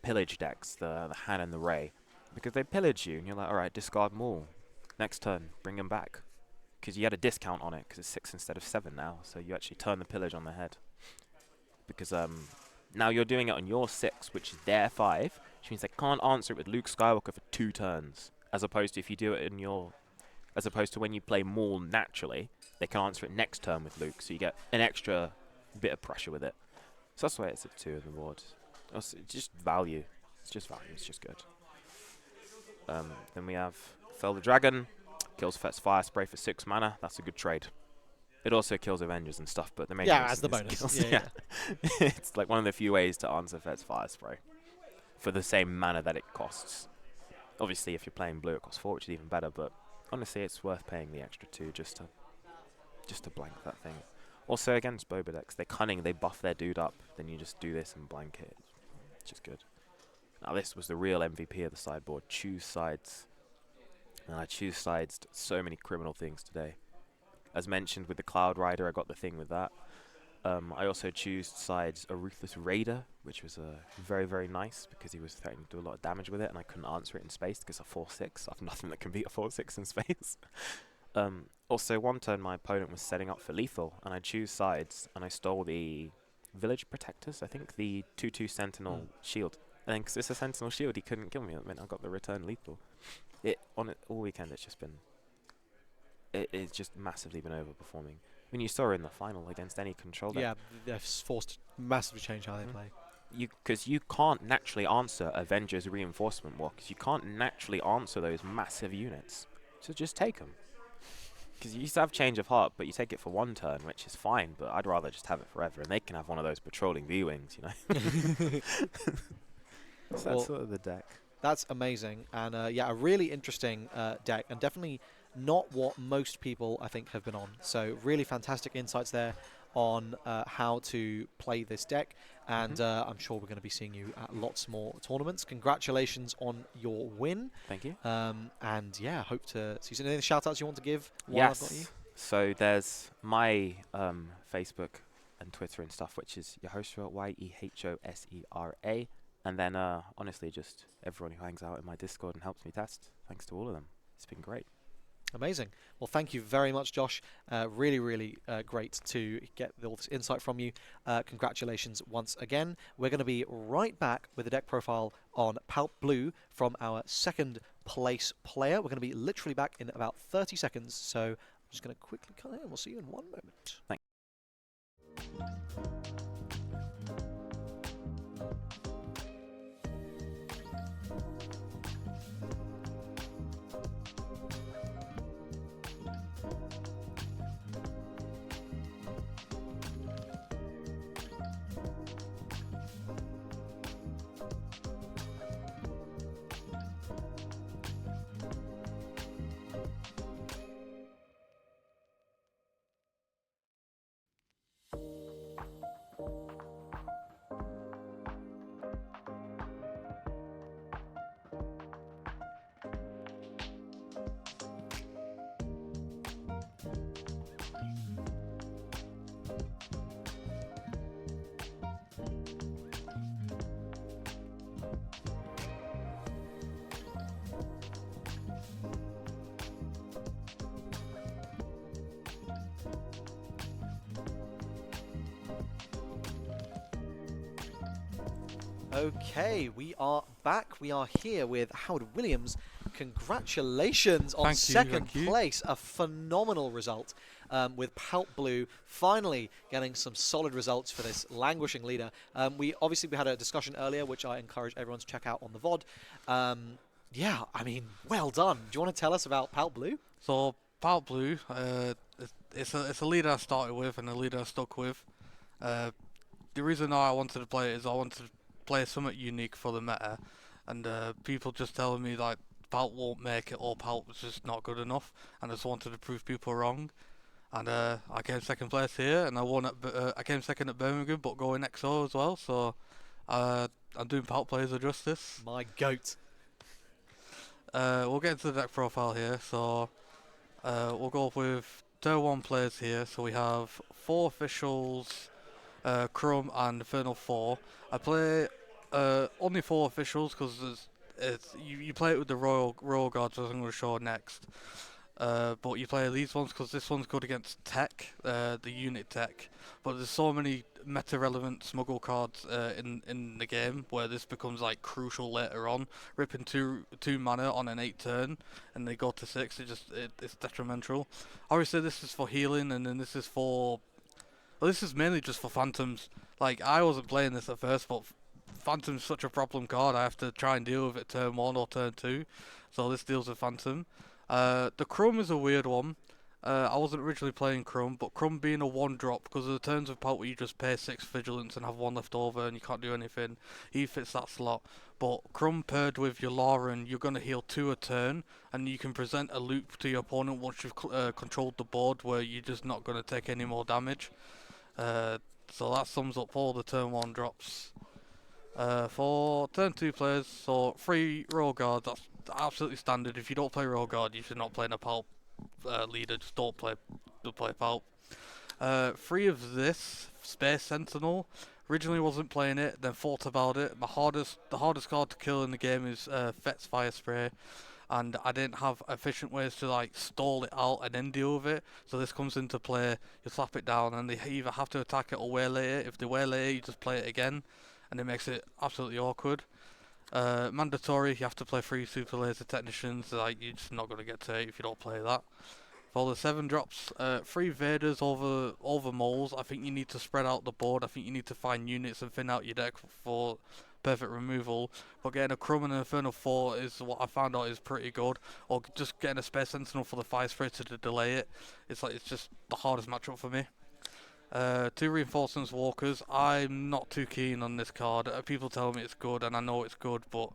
pillage decks, the Han and the Ray, because they pillage you, and you're like, alright, discard Maul. Next turn, bring them back. Because you had a discount on it, because it's 6 instead of 7 now, so you actually turn the pillage on the head. Because now you're doing it on your 6, which is their 5, which means they can't answer it with Luke Skywalker for 2 turns, as opposed to if you do it in your, as opposed to when you play Maul naturally, they can answer it next turn with Luke, so you get an extra bit of pressure with it. So that's why it's at 2 in the board. Also, it's just value. It's just value. It's just good. Then we have Fell the Dragon. Kills Fet's Fire Spray for 6 mana. That's a good trade. It also kills Avengers and stuff, but the main as the bonus. Yeah. It's like one of the few ways to answer Fet's Fire Spray for the same mana that it costs. Obviously, if you're playing blue, it costs 4, which is even better. But honestly, it's worth paying the extra 2 just to blank that thing. Also, against Boba decks, they're cunning. They buff their dude up. Then you just do this and blank it. It's just good. Now, this was the real MVP of the sideboard. Choose sides. And I choose sides so many criminal things today. As mentioned with the Cloud Rider, I got the thing with that. I also choose sides a Ruthless Raider, which was very, very nice because he was threatening to do a lot of damage with it, and I couldn't answer it in space because of 4/6. I have nothing that can beat a 4/6 in space. Also, one turn my opponent was setting up for lethal, and I choose sides, and I stole the Village Protectors, I think, the 2/2 Sentinel shield. And then because it's a Sentinel shield, he couldn't kill me. I mean, I got the return lethal. All weekend, it's just been, it's just massively been overperforming. I mean, you saw in the final against any control deck. Yeah, they're forced to massively change how they play. Because you can't naturally answer Avengers Reinforcement Walkers. You can't naturally answer those massive units. So just take them. Because you used to have Change of Heart, but you take it for 1 turn, which is fine, but I'd rather just have it forever, and they can have one of those Patrolling V-Wings, So that's sort of the deck. That's amazing, and a really interesting deck, and definitely not what most people, I think, have been on. So really fantastic insights there on how to play this deck, and I'm sure we're going to be seeing you at lots more tournaments. Congratulations on your win. Thank you. And yeah, hope to see you soon. Any shout-outs you want to give while Yes. I've got you? So there's my Facebook and Twitter and stuff, which is Yehosera, Yehosera. And then, honestly, just everyone who hangs out in my Discord and helps me test. Thanks to all of them. It's been great. Amazing. Well, thank you very much, Josh. Really, really great to get all this insight from you. Congratulations once again. We're going to be right back with a deck profile on Palp Blue from our second place player. We're going to be literally back in about 30 seconds. So I'm just going to quickly cut in. We'll see you in one moment. Thanks. Okay, we are back. We are here with Howard Williams. Congratulations on second place. A phenomenal result with Palp Blue finally getting some solid results for this languishing leader. We had a discussion earlier, which I encourage everyone to check out on the VOD. Yeah, I mean, well done. Do you want to tell us about Palp Blue? So, Palp Blue, it's a leader I started with and a leader I stuck with. The reason I wanted to play it is I wanted to play something unique for the meta, and people just telling me like Palp won't make it or Palp was just not good enough, and I just wanted to prove people wrong. And I came second place here, and I came second at Birmingham, but going XO as well. So I'm doing Palp players a justice. My goat. We'll get into the deck profile here. So we'll go with Tier 1 players here. So we have 4 officials, Crumb and Infernal 4. I play only 4 officials because you play it with the Royal Guards, as I'm going to show next. But you play these ones because this one's good against tech, the unit tech. But there's so many meta-relevant smuggle cards in the game where this becomes like crucial later on. Ripping two mana on an 8 turn and they go to 6, it's detrimental. Obviously this is for healing, and then this is for... Well, this is mainly just for Phantoms. Like, I wasn't playing this at first, but Phantom's such a problem card, I have to try and deal with it turn 1 or turn 2. So this deals with Phantom. The Crumb is a weird one. I wasn't originally playing Crumb, but Crumb being a 1-drop, because of the turns of Palp where you just pay 6 Vigilance and have 1 left over and you can't do anything, he fits that slot. But Crumb paired with your Lauren, you're going to heal 2 a turn, and you can present a loop to your opponent once you've controlled the board where you're just not going to take any more damage. So that sums up all the turn 1 drops. For turn 2 players, so 3 Royal Guards, that's absolutely standard. If you don't play Royal Guard, you should not play in a Palp leader, just don't play Palp. 3 of this, Space Sentinel, originally wasn't playing it, then thought about it. The hardest card to kill in the game is Fet's Fire Spray, and I didn't have efficient ways to like stall it out and then deal with it. So this comes into play, you slap it down and they either have to attack it or waylay it. If they waylay it, you just play it again, and it makes it absolutely awkward. Mandatory, you have to play 3 Super Laser Technicians, like you're just not going to get to 8 if you don't play that. For the 7 drops, 3 Vaders over Moles. I think you need to spread out the board. I think you need to find units and thin out your deck for perfect removal. But getting a Crumb and an Infernal 4 is what I found out is pretty good. Or just getting a Space Sentinel for the Fire Spray to delay it. It's just the hardest matchup for me. 2 Reinforcements Walkers. I'm not too keen on this card. People tell me it's good, and I know it's good, but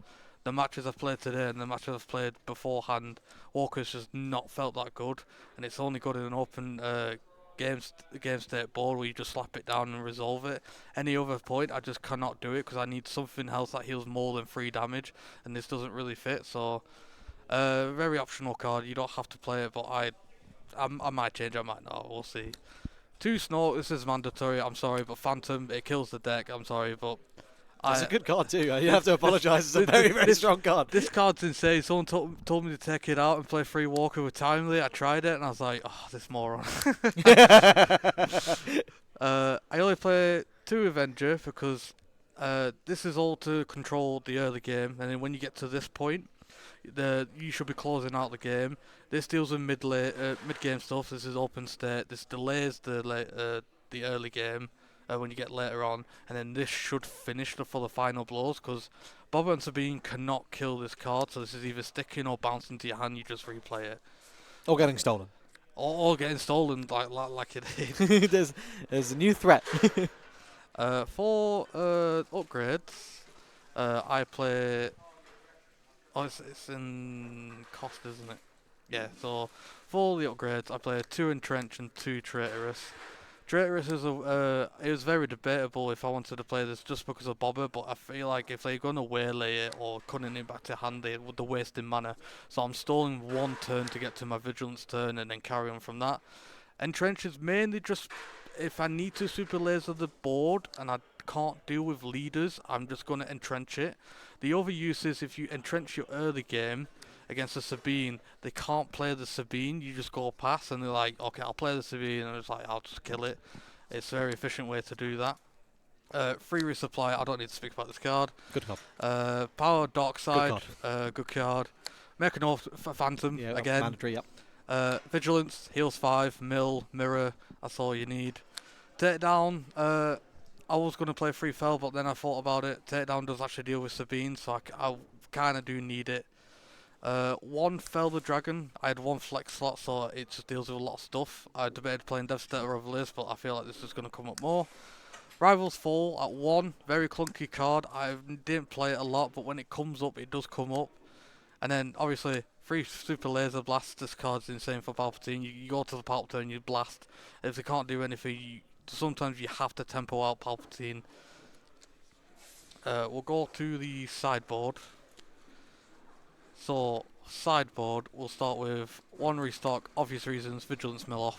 the matches I've played today and the matches I've played beforehand, Walker's just not felt that good, and it's only good in an open game state board where you just slap it down and resolve it. Any other point, I just cannot do it because I need something else that heals more than 3 damage, and this doesn't really fit. So, very optional card. You don't have to play it, but I might change. I might not. We'll see. 2 Snort. This is mandatory. I'm sorry, but Phantom, it kills the deck. I'm sorry, but it's a good card too. You have to apologise. It's a very, very strong card. This card's insane. Someone told me to take it out and play Free Walker with Timely. I tried it and I was like, oh, this moron. I only play 2 Avenger because this is all to control the early game, and then when you get to this point, you should be closing out the game. This deals with mid-game stuff. This is open state. This delays the early game. When you get later on, and then this should finish for the final blows, because Bob and Sabine cannot kill this card, so this is either sticking or bouncing to your hand, you just replay it. Or getting stolen. Or getting stolen like it is. there's a new threat. For upgrades, I play... Oh, it's in cost, isn't it? Yeah, so for the upgrades, I play 2 Entrench and 2 Traitorous. Traitorous is it was very debatable if I wanted to play this just because of Bobber, but I feel like if they're going to waylay it or cutting it back to hand, they're wasting mana. So I'm stalling 1 turn to get to my Vigilance turn and then carry on from that. Entrench is mainly just if I need to super laser the board and I can't deal with leaders, I'm just going to entrench it. The other use is if you entrench your early game against a Sabine, they can't play the Sabine, you just go past and they're like, okay, I'll play the Sabine, and it's like, I'll just kill it. It's a very efficient way to do that. Free resupply, I don't need to speak about this card. Good card. Power Darkside, good card. Make an off Phantom, again. Mandatory, yep. Vigilance, heals 5, Mill, Mirror, that's all you need. Takedown, I was going to play Free Fell, but then I thought about it. Takedown does actually deal with Sabine, so I kind of do need it. 1 Fell the Dragon. I had 1 flex slot, so it just deals with a lot of stuff. I debated playing Devastator over Liz, but I feel like this is going to come up more. Rivals Fall at 1. Very clunky card. I didn't play it a lot, but when it comes up, it does come up. And then, obviously, 3 Super Laser Blasts. This card's insane for Palpatine. You go to the Palpatine, you blast. If they can't do anything, sometimes you have to tempo out Palpatine. We'll go to the sideboard. So, sideboard, we'll start with 1 restock, obvious reasons, Vigilance Mill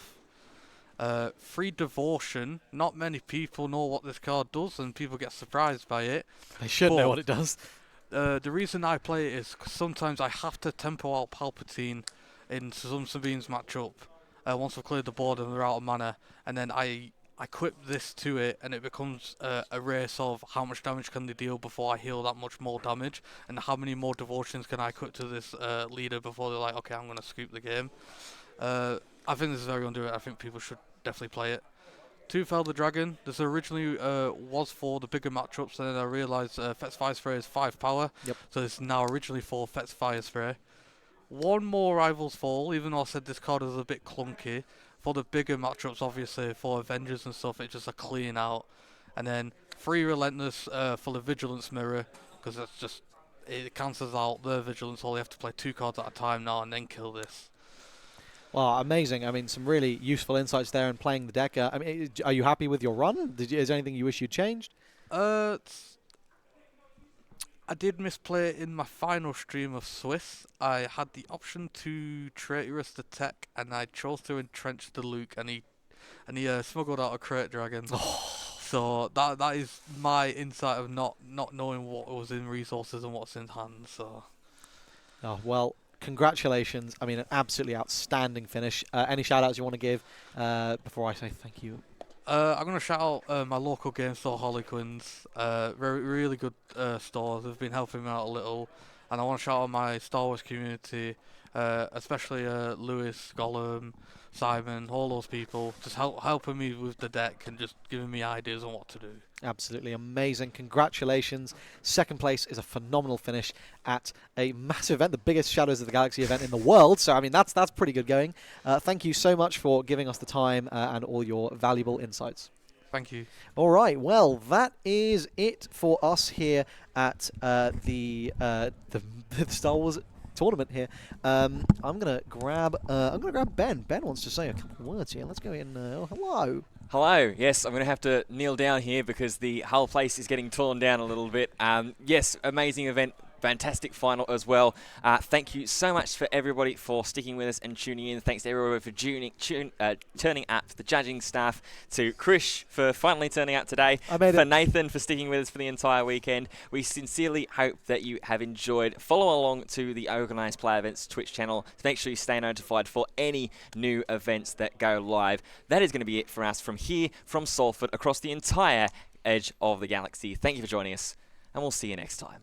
off. 3 Devotion, not many people know what this card does and people get surprised by it. They should know what it does. The reason I play it is 'cause sometimes I have to tempo out Palpatine in some Sabine's matchup once I've cleared the board and they're out of mana, and then I equip this to it, and it becomes a race of how much damage can they deal before I heal that much more damage, and how many more devotions can I equip to this leader before they're like, okay, I'm going to scoop the game. I think this is very underrated. I think people should definitely play it. 2 Fell the Dragon. This originally was for the bigger matchups, and then I realised Fet's Fire Spray is 5 power, so it's now originally for Fet's Fire Spray. 1 more Rivals Fall, even though I said this card is a bit clunky. For the bigger matchups, obviously, for Avengers and stuff, it's just a clean out. And then 3 Relentless for the Vigilance Mirror, because that's just, it cancels out the Vigilance, so they have to play 2 cards at a time now and then kill this. Well, amazing. I mean, some really useful insights there in playing the deck. I mean, are you happy with your run? Is there anything you wish you'd changed? I did misplay it in my final stream of Swiss. I had the option to Traitorous the Tech, and I chose to entrench the Luke, and he smuggled out a Crate Dragon. So that is my insight of not knowing what was in resources and what's in hand. So. Oh well. Congratulations. I mean, an absolutely outstanding finish. Any shout-outs you want to give before I say thank you? I'm going to shout out my local game store, Harlequins. Really good store. They've been helping me out a little. And I want to shout out my Star Wars community, especially Lewis, Gollum, Simon, all those people, just helping me with the deck and just giving me ideas on what to do. Absolutely amazing. Congratulations. Second place is a phenomenal finish at a massive event, the biggest Shadows of the Galaxy event in the world. So, I mean, that's pretty good going. Thank you so much for giving us the time and all your valuable insights. Thank you. All right. Well, that is it for us here at the Star Wars tournament here. I'm gonna grab Ben. Ben wants to say a couple of words here. Let's go in. Hello. Hello. Yes, I'm going to have to kneel down here because the whole place is getting torn down a little bit. Yes, amazing event. Fantastic final as well. Thank you so much for everybody for sticking with us and tuning in. Thanks to everybody for turning up, for the judging staff, to Krish for finally turning up today, for Nathan for sticking with us for the entire weekend. We sincerely hope that you have enjoyed. Follow along to the Organised Play Events Twitch channel to make sure you stay notified for any new events that go live. That is going to be it for us from here, from Salford, across the entire edge of the galaxy. Thank you for joining us, and we'll see you next time.